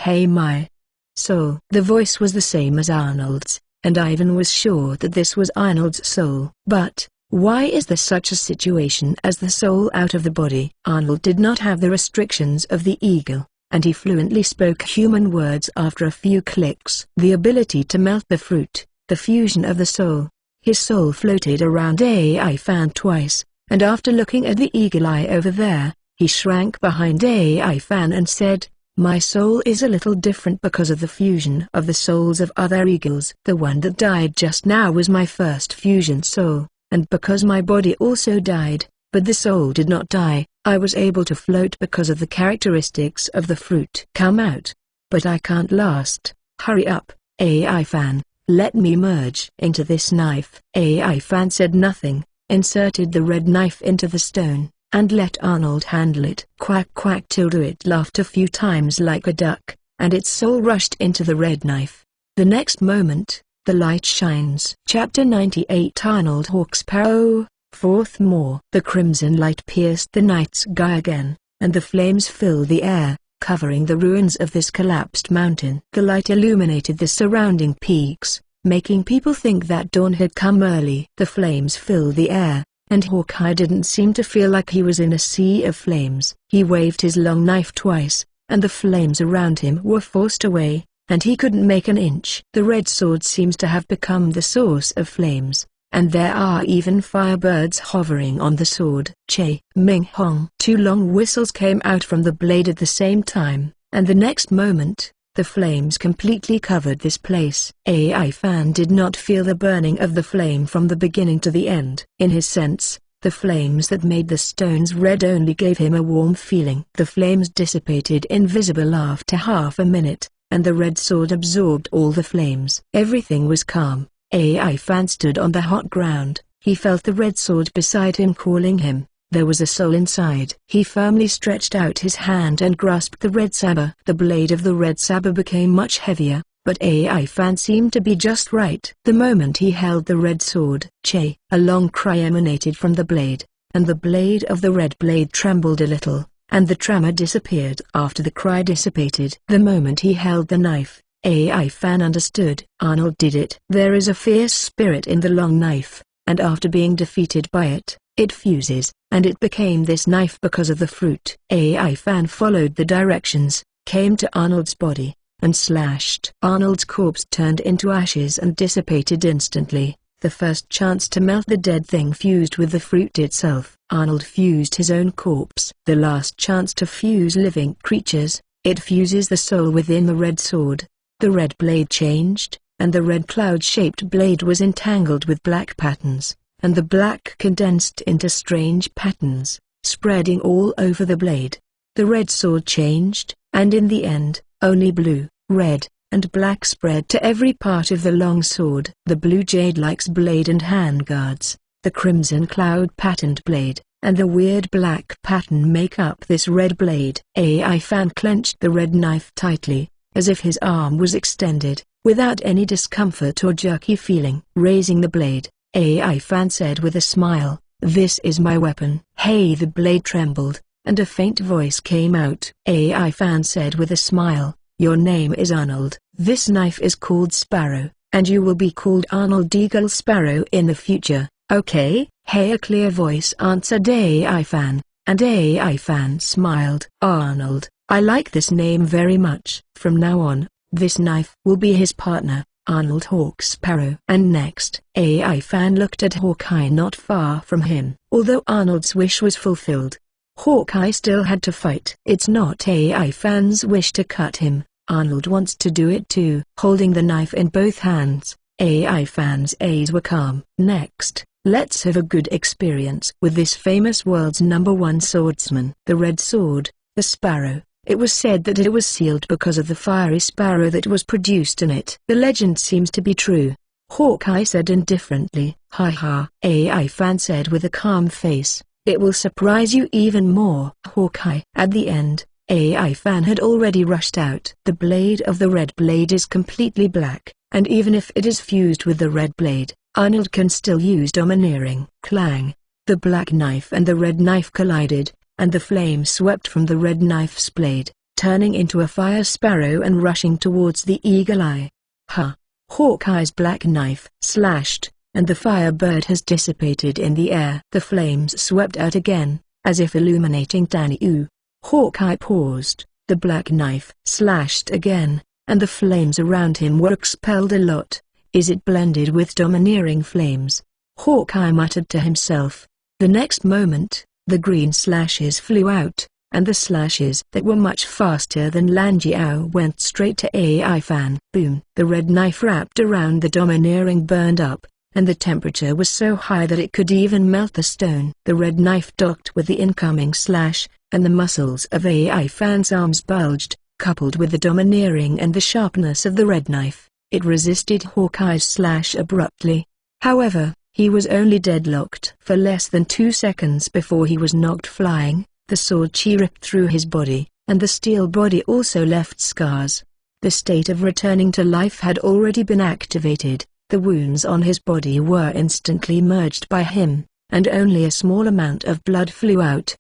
Hey, my soul. The voice was the same as Arnold's, and Ivan was sure that this was Arnold's soul. But why is there such a situation as the soul out of the body? Arnold did not have the restrictions of the eagle, and he fluently spoke human words after a few clicks. The ability to melt the fruit, the fusion of the soul. His soul floated around AI fan twice, and after looking at the eagle eye over there, he shrank behind AI fan and said, "My soul is a little different because of the fusion of the souls of other eagles. The one that died just now was my first fusion soul, and because my body also died, but the soul did not die, I was able to float because of the characteristics of the fruit." "Come out." "But I can't last." "Hurry up, AI fan, let me merge into this knife." AI fan said nothing, inserted the red knife into the stone, and let Arnold handle it. Quack quack tilde. It laughed a few times like a duck, and its soul rushed into the red knife. The next moment, the light shines. Chapter 98. Arnold Hawk's Power. Fourth more. The crimson light pierced the night sky again, and the flames filled the air, covering the ruins of this collapsed mountain. The light illuminated the surrounding peaks, making people think that dawn had come early. The flames filled the air, and Hawkeye didn't seem to feel like he was in a sea of flames. He waved his long knife twice, and the flames around him were forced away, and he couldn't make an inch. The red sword seems to have become the source of flames, and there are even firebirds hovering on the sword. Che Ming Hong. Two long whistles came out from the blade at the same time, and the next moment, the flames completely covered this place. AI fan did not feel the burning of the flame from the beginning to the end. In his sense, the The flames that made the stones red only gave him a warm feeling. The flames dissipated invisible after half a minute, and the red sword absorbed all the flames. Everything was calm. AI Fan stood on the hot ground. He felt the red sword beside him calling him. There was a soul inside. He firmly stretched out his hand and grasped the red saber. The blade of the red saber became much heavier, but AI Fan seemed to be just right. The moment he held the red sword, a long cry emanated from the blade, and the blade of the red blade trembled a little, and the tremor disappeared after the cry dissipated. The moment he held the knife, AI Fan understood. Arnold did it. There is a fierce spirit in the long knife, and after being defeated by it, it fuses, and it became this knife because of the fruit. AI Fan followed the directions, came to Arnold's body, and slashed. Arnold's corpse turned into ashes and dissipated instantly. The first chance to melt the dead thing fused with the fruit itself. Arnold fused his own corpse. The last chance to fuse living creatures, it fuses the soul within the red sword. The red blade changed, and the red cloud-shaped blade was entangled with black patterns, and the black condensed into strange patterns, spreading all over the blade. The red sword changed, and in the end, only blue, red, and black spread to every part of the long sword. The blue jade-like blade and handguards, the crimson cloud-patterned blade, and the weird black pattern make up this red blade. AI Fan clenched the red knife tightly, as if his arm was extended, without any discomfort or jerky feeling. Raising the blade, AI Fan said with a smile, "This is my weapon." Hey! The blade trembled, and a faint voice came out. AI Fan said with a smile, "Your name is Arnold. This knife is called Sparrow, and you will be called Arnold Eagle Sparrow in the future, okay?" Hey! A clear voice answered AI Fan, and AI Fan smiled. "Arnold, I like this name very much. From now on, this knife will be his partner, Arnold Hawk Sparrow." And next, AI Fan looked at Hawkeye not far from him. Although Arnold's wish was fulfilled, Hawkeye still had to fight. It's not AI Fan's wish to cut him, Arnold wants to do it too. Holding the knife in both hands, AI Fan's eyes were calm. Next, let's have a good experience with this famous world's #1 swordsman. The red sword, the sparrow. It was said that it was sealed because of the fiery sparrow that was produced in it. The legend seems to be true, Hawkeye said indifferently. "Ha ha," AI Fan said with a calm face. "It will surprise you even more, Hawkeye." At the end, AI Fan had already rushed out. The blade of the red blade is completely black, and even if it is fused with the red blade, Arnold can still use domineering. Clang! The black knife and the red knife collided, and the flame swept from the red knife's blade, turning into a fire sparrow and rushing towards the eagle eye. Ha! Hawkeye's black knife slashed, and the fire bird has dissipated in the air. The flames swept out again, as if illuminating Taniu. Hawkeye paused, the black knife slashed again, and the flames around him were expelled a lot. Is it blended with domineering flames? Hawkeye muttered to himself. The next moment, the green slashes flew out, and the slashes that were much faster than Lanjiao went straight to AI Fan. Boom! The red knife wrapped around the domineering burned up, and the temperature was so high that it could even melt the stone. The red knife docked with the incoming slash, and the muscles of AI Fan's arms bulged, coupled with the domineering and the sharpness of the red knife. It resisted Hawkeye's slash abruptly. However, he was only deadlocked for less than 2 seconds before he was knocked flying. The sword chi ripped through his body, and the steel body also left scars. The state of returning to life had already been activated. The wounds on his body were instantly merged by him, and only a small amount of blood flew out.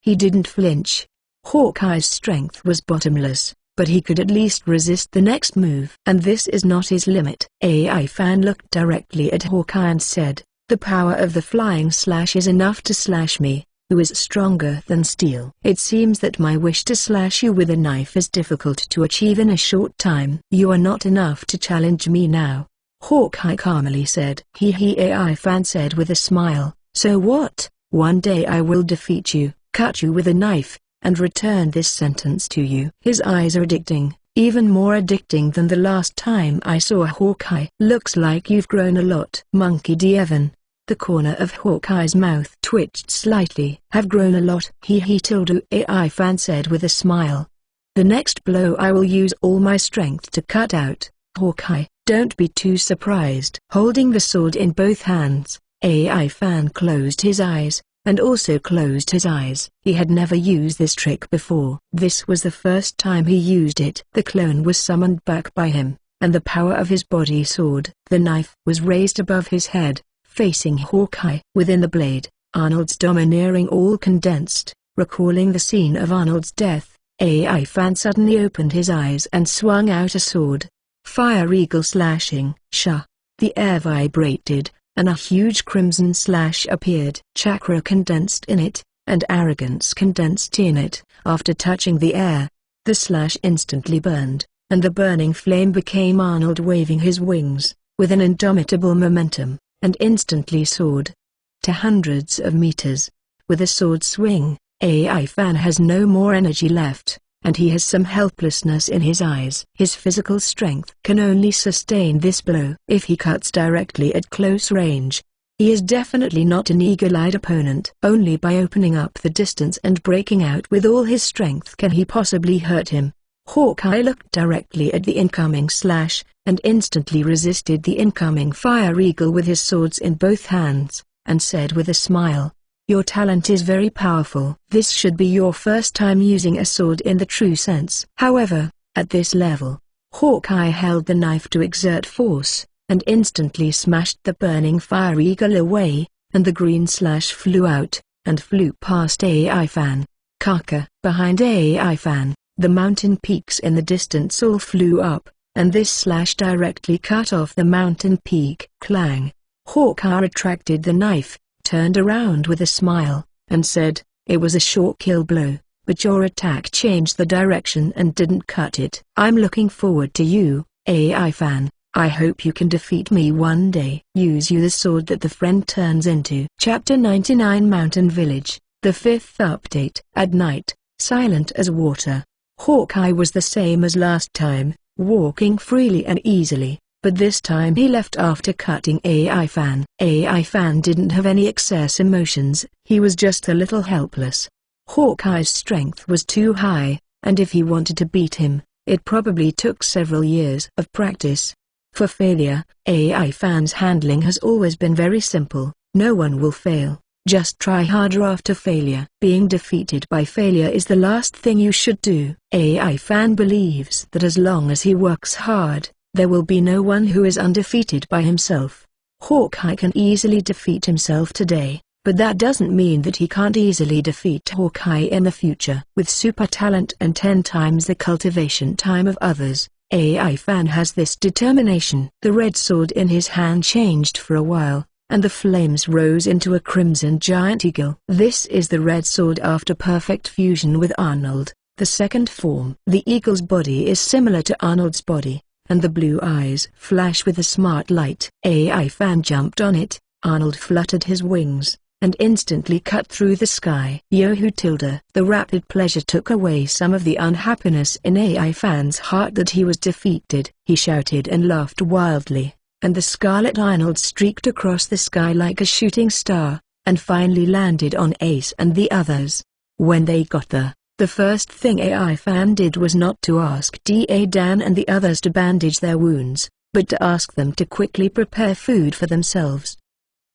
He didn't flinch. Hawkeye's strength was bottomless, but he could at least resist the next move. And this is not his limit. AI Fan looked directly at Hawkeye and said, "The power of the flying slash is enough to slash me, who is stronger than steel. It seems that my wish to slash you with a knife is difficult to achieve in a short time. You are not enough to challenge me now," Hawkeye calmly said. AI Fan said with a smile, "So what? One day I will defeat you, cut you with a knife, and return this sentence to you." His eyes are addicting, even more addicting than the last time I saw Hawkeye. "Looks like you've grown a lot." Monkey D. Evan. The corner of Hawkeye's mouth twitched slightly. "Have grown a lot," he tilde AI fan said with a smile. "The next blow I will use all my strength to cut out." "Hawkeye, don't be too surprised." Holding the sword in both hands, AI fan closed his eyes, and also closed his eyes. He had never used this trick before. This was the first time he used it. The clone was summoned back by him, and the power of his body sword, the knife, was raised above his head, facing Hawkeye. Within the blade, Arnold's domineering all condensed. Recalling the scene of Arnold's death, AI fan suddenly opened his eyes and swung out a sword. Fire eagle slashing. Shah! The air vibrated, and a huge crimson slash appeared. Chakra condensed in it, and arrogance condensed in it. After touching the air, the slash instantly burned, and the burning flame became Arnold waving his wings, with an indomitable momentum, and instantly soared to hundreds of meters. With a sword swing, AI fan has no more energy left, and he has some helplessness in his eyes. His physical strength can only sustain this blow. If he cuts directly at close range, he is definitely not an eagle-eyed opponent. Only by opening up the distance and breaking out with all his strength can he possibly hurt him. Hawkeye looked directly at the incoming slash, and instantly resisted the incoming fire eagle with his swords in both hands, and said with a smile, "Your talent is very powerful. This should be your first time using a sword in the true sense." However, at this level, Hawkeye held the knife to exert force, and instantly smashed the burning fire eagle away, and the green slash flew out, and flew past AI fan. Kaka. Behind AI fan, the mountain peaks in the distance all flew up, and this slash directly cut off the mountain peak. Clang! Hawkeye retracted the knife, turned around with a smile, and said, "It was a short kill blow, but your attack changed the direction and didn't cut it. I'm looking forward to you, AI fan. I hope you can defeat me one day." Use you the sword that the friend turns into. Chapter 99 Mountain Village, the 5th update. At night, silent as water, Hawkeye was the same as last time, walking freely and easily. But this time he left after cutting AI fan. AI fan didn't have any excess emotions, he was just a little helpless. Hawkeye's strength was too high, and if he wanted to beat him, it probably took several years of practice. For failure, AI fan's handling has always been very simple. No one will fail, just try harder after failure. Being defeated by failure is the last thing you should do. AI fan believes that as long as he works hard, there will be no one who is undefeated by himself. Hawkeye can easily defeat himself today, but that doesn't mean that he can't easily defeat Hawkeye in the future. With super talent and 10 times the cultivation time of others, AI fan has this determination. The red sword in his hand changed for a while, and the flames rose into a crimson giant eagle. This is the red sword after perfect fusion with Arnold, the second form. The eagle's body is similar to Arnold's body, and the blue eyes flash with a smart light. AI fan jumped on it, Arnold fluttered his wings, and instantly cut through the sky. Yohu tilde. The rapid pleasure took away some of the unhappiness in AI fan's heart that he was defeated. He shouted and laughed wildly, and the scarlet Arnold streaked across the sky like a shooting star, and finally landed on Ace and the others. When they got there, the first thing AI fan did was not to ask Dan and the others to bandage their wounds, but to ask them to quickly prepare food for themselves.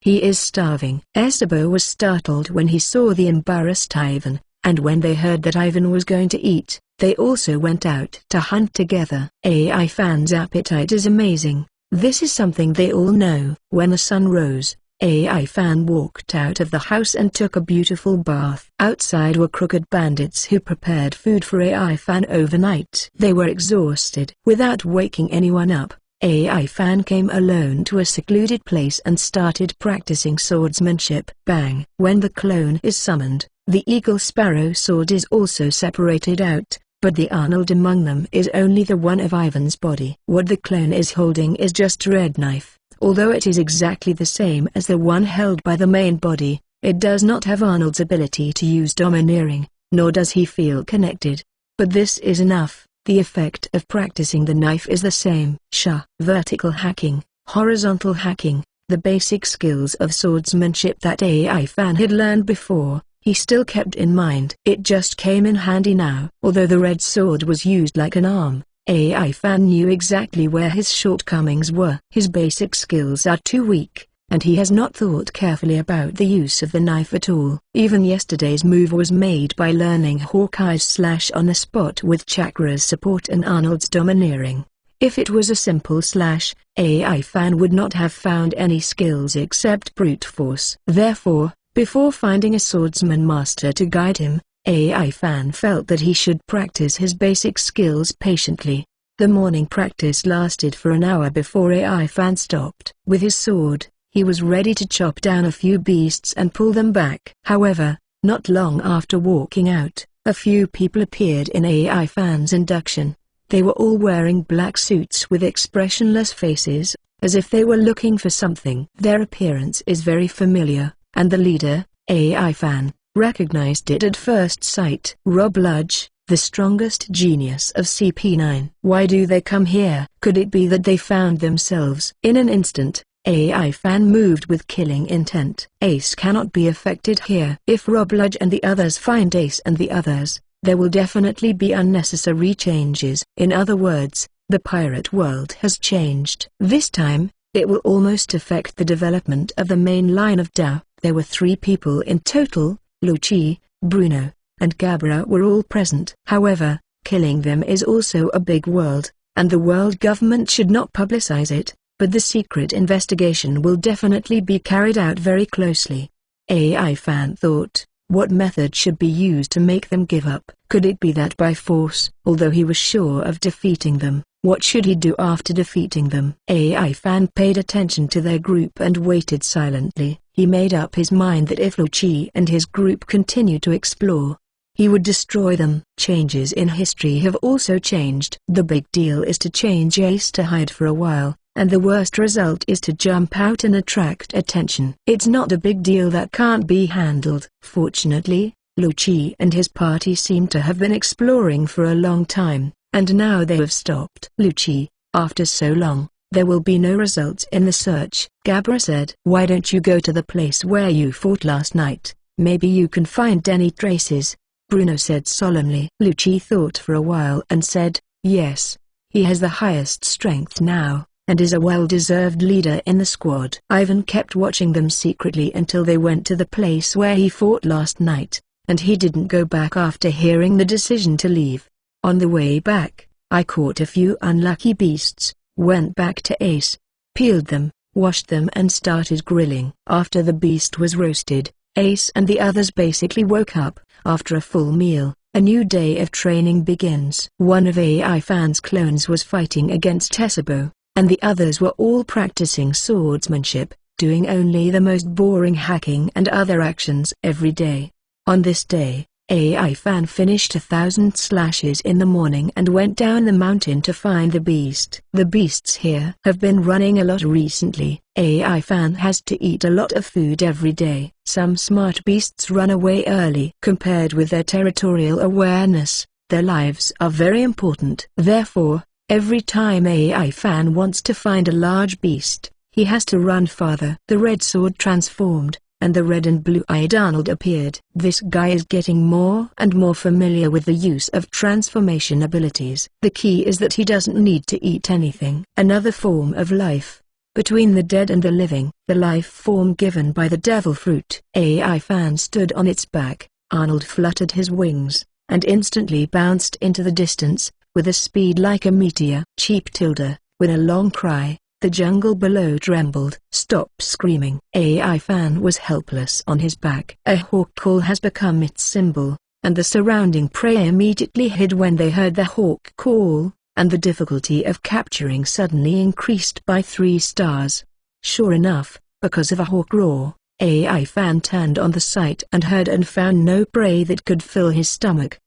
He is starving. Esabo was startled when he saw the embarrassed Ivan, and when they heard that Ivan was going to eat, they also went out to hunt together. AI fan's appetite is amazing. This is something they all know. When the sun rose, AI fan walked out of the house and took a beautiful bath. Outside were crooked bandits who prepared food for AI fan overnight. They were exhausted. Without waking anyone up, AI fan came alone to a secluded place and started practicing swordsmanship. Bang! When the clone is summoned, the eagle sparrow sword is also separated out, but the Arnold among them is only the one of Ivan's body. What the clone is holding is just a red knife. Although it is exactly the same as the one held by the main body, it does not have Arnold's ability to use domineering, nor does he feel connected. But this is enough, the effect of practicing the knife is the same. Vertical hacking, horizontal hacking, The basic skills of swordsmanship that AI fan had learned before, he still kept in mind. It just came in handy now. Although the red sword was used like an arm, AI fan knew exactly where his shortcomings were. His basic skills are too weak, and he has not thought carefully about the use of the knife at all. Even yesterday's move was made by learning Hawkeye's slash on the spot with Chakra's support and Arnold's domineering. If it was a simple slash, AI fan would not have found any skills except brute force. Therefore, before finding a swordsman master to guide him, AI fan felt that he should practice his basic skills patiently. The morning practice lasted for an hour before AI fan stopped. With his sword, he was ready to chop down a few beasts and pull them back. However, not long after walking out, a few people appeared in AI fan's induction. They were all wearing black suits with expressionless faces, as if they were looking for something. Their appearance is very familiar, and the leader, AI fan, recognized it at first sight. Rob Ludge, the strongest genius of CP9. Why do they come here? Could it be that they found themselves? In an instant, AI fan moved with killing intent. Ace cannot be affected here. If Rob Ludge and the others find Ace and the others, there will definitely be unnecessary changes. In other words, the pirate world has changed. This time, it will almost affect the development of the main line of Duel. There were 3 people in total. Luci, Bruno, and Gabra were all present. However, killing them is also a big world, and the world government should not publicize it, but the secret investigation will definitely be carried out very closely. AI fan thought, what method should be used to make them give up? Could it be that by force? Although he was sure of defeating them, what should he do after defeating them? AI fan paid attention to their group and waited silently. He made up his mind that if Luci and his group continued to explore, he would destroy them. Changes in history have also changed. The big deal is to change Ace to hide for a while, and the worst result is to jump out and attract attention. It's not a big deal that can't be handled. Fortunately, Luci and his party seem to have been exploring for a long time, and now they have stopped. Luci, after so long, there will be no results in the search. Gabra said, why don't you go to the place where you fought last night? Maybe you can find any traces. Bruno said solemnly. Luci thought for a while and said, yes. He has the highest strength now, and is a well-deserved leader in the squad. Ivan kept watching them secretly until they went to the place where he fought last night, and he didn't go back after hearing the decision to leave. On the way back, I caught a few unlucky beasts, went back to Ace, peeled them, washed them and started grilling. After the beast was roasted, Ace and the others basically woke up. After a full meal, a new day of training begins. One of AI fan's clones was fighting against Tessabo, and the others were all practicing swordsmanship, doing only the most boring hacking and other actions every day. On this day, AI fan finished 1,000 slashes in the morning and went down the mountain to find the beast. The beasts here have been running a lot recently. AI fan has to eat a lot of food every day. Some smart beasts run away early. Compared with their territorial awareness, their lives are very important. Therefore, every time AI fan wants to find a large beast, he has to run farther. The red sword transformed, and the red and blue-eyed Arnold appeared. This guy is getting more and more familiar with the use of transformation abilities. The key is that he doesn't need to eat anything. Another form of life, between the dead and the living. The life form given by the devil fruit. AI fan stood on its back. Arnold fluttered his wings, and instantly bounced into the distance, with a speed like a meteor. Cheap Tilda, with a long cry, the jungle below trembled. Stop screaming. AI fan was helpless on his back. A hawk call has become its symbol, and the surrounding prey immediately hid when they heard the hawk call, and the difficulty of capturing suddenly increased by 3 stars. Sure enough, because of a hawk roar, AI fan turned on the sight and heard and found no prey that could fill his stomach.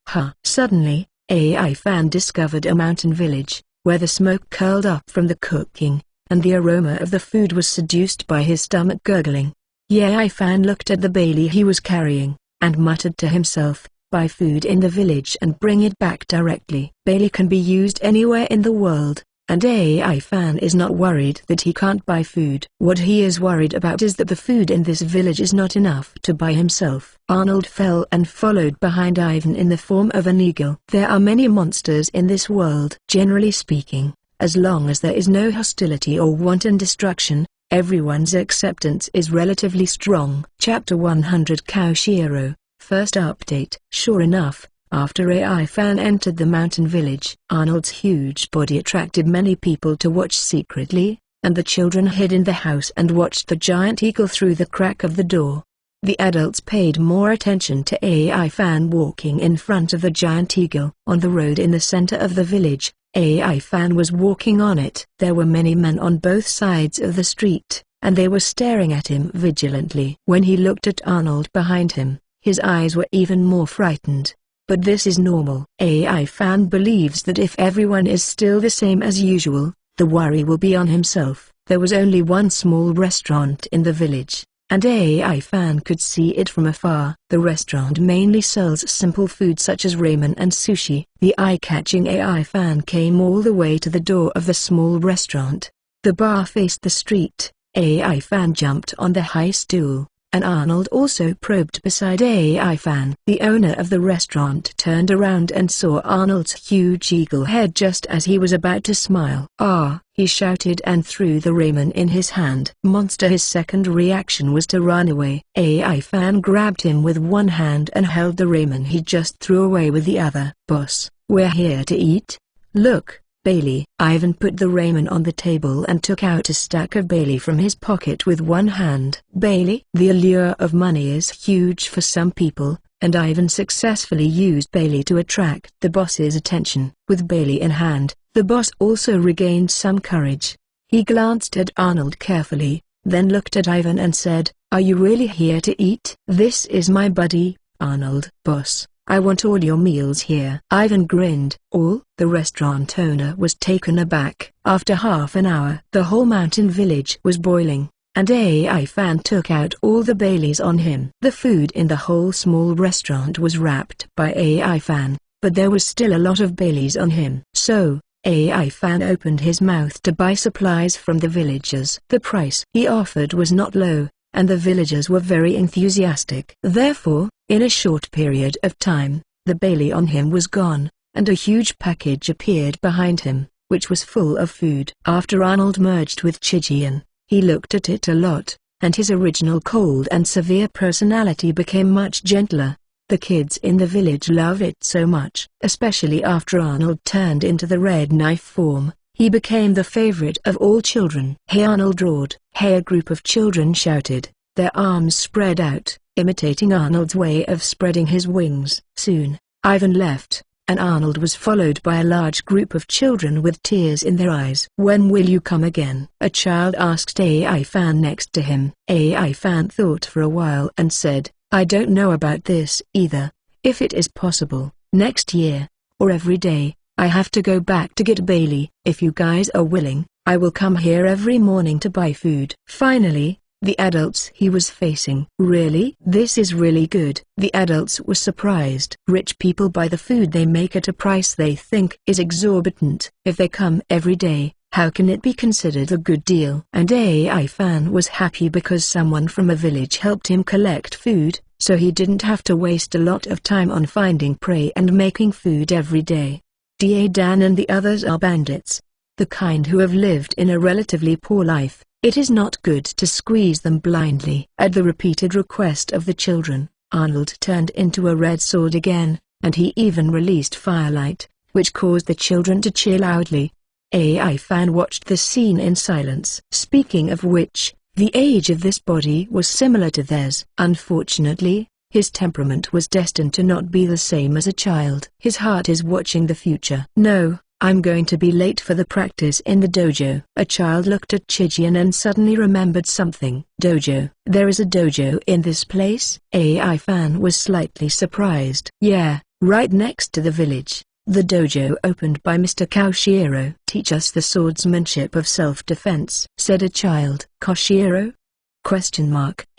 Suddenly, AI fan discovered a mountain village, where the smoke curled up from the cooking, and the aroma of the food was seduced by his stomach gurgling. AI fan looked at the Bailey he was carrying, and muttered to himself, buy food in the village and bring it back directly. Bailey can be used anywhere in the world, And AI Fan is not worried that he can't buy food. What he is worried about is that the food in this village is not enough to buy himself. Arnold fell and followed behind Ivan in the form of an eagle. There are many monsters in this world. Generally speaking, as long as there is no hostility or wanton destruction, everyone's acceptance is relatively strong. Chapter 100 Koshiro, First Update. Sure enough, after AI Fan entered the mountain village, Arnold's huge body attracted many people to watch secretly, and the children hid in the house and watched the giant eagle through the crack of the door. The adults paid more attention to AI Fan walking in front of the giant eagle. On the road in the center of the village, AI Fan was walking on it. There were many men on both sides of the street, and they were staring at him vigilantly. When he looked at Arnold behind him, his eyes were even more frightened. But this is normal. AI Fan believes that if everyone is still the same as usual, the worry will be on himself. There was only one small restaurant in the village, and AI Fan could see it from afar. The restaurant mainly sells simple food such as ramen and sushi. The eye-catching AI Fan came all the way to the door of the small restaurant. The bar faced the street. AI Fan jumped on the high stool, and Arnold also probed beside AI Fan. The owner of the restaurant turned around and saw Arnold's huge eagle head just as he was about to smile. "Ah!" he shouted and threw the ramen in his hand. Monster! His second reaction was to run away. AI Fan grabbed him with one hand and held the ramen he just threw away with the other. "Boss, we're here to eat. Look, Bailey." Ivan put the ramen on the table and took out a stack of Bailey from his pocket with one hand. Bailey? The allure of money is huge for some people, and Ivan successfully used Bailey to attract the boss's attention. With Bailey in hand, the boss also regained some courage. He glanced at Arnold carefully, then looked at Ivan and said, "Are you really here to eat?" "This is my buddy, Arnold." "Boss, I want all your meals here." Ivan grinned. "All?" The restaurant owner was taken aback. After half an hour, the whole mountain village was boiling, and AI Fan took out all the Baileys on him. The food in the whole small restaurant was wrapped by AI Fan, but there was still a lot of Baileys on him. So, AI Fan opened his mouth to buy supplies from the villagers. The price he offered was not low, and the villagers were very enthusiastic. Therefore, in a short period of time, the Bailey on him was gone, and a huge package appeared behind him, which was full of food. After Arnold merged with Chijian, he looked at it a lot, and his original cold and severe personality became much gentler. The kids in the village love it so much. Especially after Arnold turned into the red knife form, he became the favorite of all children. "Hey!" Arnold roared. "Hey!" A group of children shouted, their arms spread out, imitating Arnold's way of spreading his wings. Soon, Ivan left, and Arnold was followed by a large group of children with tears in their eyes. "When will you come again?" a child asked AI Fan next to him. AI Fan thought for a while and said, "I don't know about this either. If it is possible, next year, or every day, I have to go back to get Bailey. If you guys are willing, I will come here every morning to buy food." Finally, the adults he was facing. "Really? This is really good." The adults were surprised. Rich people buy the food they make at a price they think is exorbitant. If they come every day, how can it be considered a good deal? And AI Fan was happy because someone from a village helped him collect food, so he didn't have to waste a lot of time on finding prey and making food every day. Dan and the others are bandits, the kind who have lived in a relatively poor life. It is not good to squeeze them blindly. At the repeated request of the children, Arnold turned into a red sword again, and he even released firelight, which caused the children to cheer loudly. AI Fan watched the scene in silence. Speaking of which, the age of this body was similar to theirs. Unfortunately, his temperament was destined to not be the same as a child. His heart is watching the future. "No, I'm going to be late for the practice in the dojo." A child looked at Chijian and suddenly remembered something. "Dojo? There is a dojo in this place?" AI Fan was slightly surprised. "Yeah, right next to the village. The dojo opened by Mr. Koshiro." "Teach us the swordsmanship of self-defense," said a child. "Koshiro? ?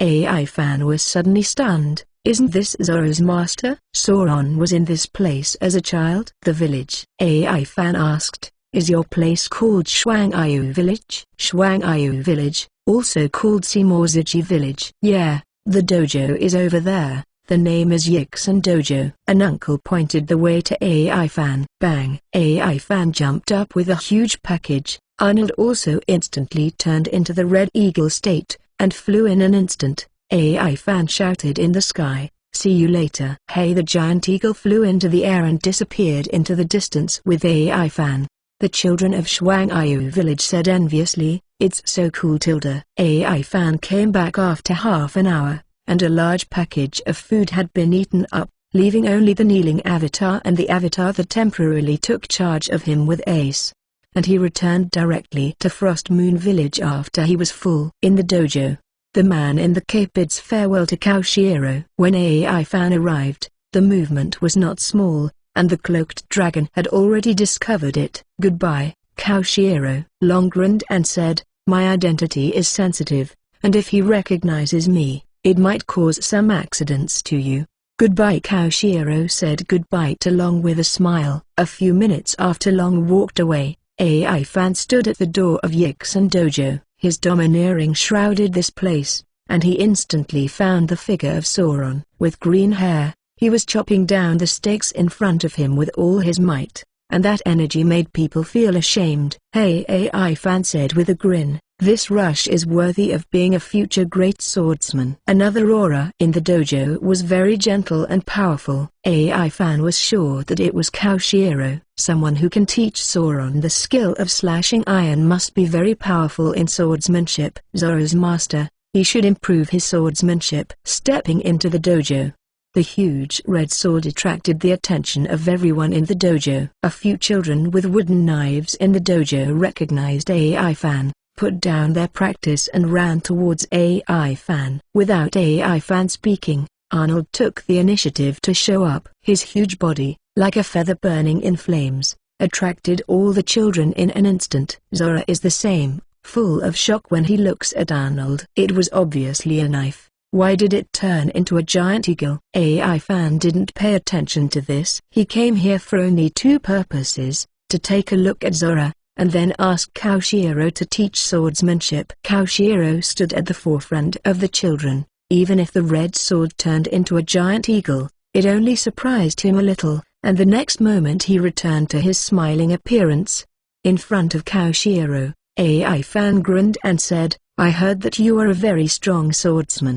AI Fan was suddenly stunned. "Isn't this Zoro's master?" "Sauron was in this place as a child?" "The village?" AI Fan asked. Is your place called Shuangyu Village? Shuangyu Village, also called Simozuchi Village. Yeah, the dojo is over there. The name is Yixin Dojo. An uncle pointed the way to AI Fan. Bang! AI Fan jumped up with a huge package. Arnold also instantly turned into the Red Eagle state, and flew in an instant. AI Fan shouted in the sky, "See you later." Hey! The giant eagle flew into the air and disappeared into the distance with AI Fan. The children of Shuangyu Village said enviously, "It's so cool tilde." AI Fan came back after half an hour, and a large package of food had been eaten up, leaving only the kneeling avatar and the avatar that temporarily took charge of him with Ace. And he returned directly to Frost Moon Village after he was full. In the dojo, the man in the cape bids farewell to Kaoshiro. When AI Fan arrived, the movement was not small, and the cloaked dragon had already discovered it. "Goodbye, Kaoshiro." Long grinned and said, "My identity is sensitive, and if he recognizes me, it might cause some accidents to you." "Goodbye." Kaoshiro said goodbye to Long with a smile. A few minutes after Long walked away, AI Fan stood at the door of Yixin Dojo. His domineering shrouded this place, and he instantly found the figure of Sauron. With green hair, he was chopping down the stakes in front of him with all his might, and that energy made people feel ashamed. "Hey," AI Fan said with a grin, "this rush is worthy of being a future great swordsman." Another aura in the dojo was very gentle and powerful. AI Fan was sure that it was Kaoshiro. Someone who can teach Sauron the skill of slashing iron must be very powerful in swordsmanship. Zora's master, he should improve his swordsmanship. Stepping into the dojo, the huge red sword attracted the attention of everyone in the dojo. A few children with wooden knives in the dojo recognized AI Fan, put down their practice and ran towards AI Fan. Without AI Fan speaking, Arnold took the initiative to show up. His huge body, like a feather burning in flames, attracted all the children in an instant. Zora is the same, full of shock when he looks at Arnold. It was obviously a knife. Why did it turn into a giant eagle? AI Fan didn't pay attention to this. He came here for only two purposes: to take a look at Zora, and then ask Kaoshiro to teach swordsmanship. Kaoshiro stood at the forefront of the children. Even if the red sword turned into a giant eagle, it only surprised him a little, and the next moment he returned to his smiling appearance. In front of Kaoshiro, AI Fan grinned and said, "I heard that you are a very strong swordsman."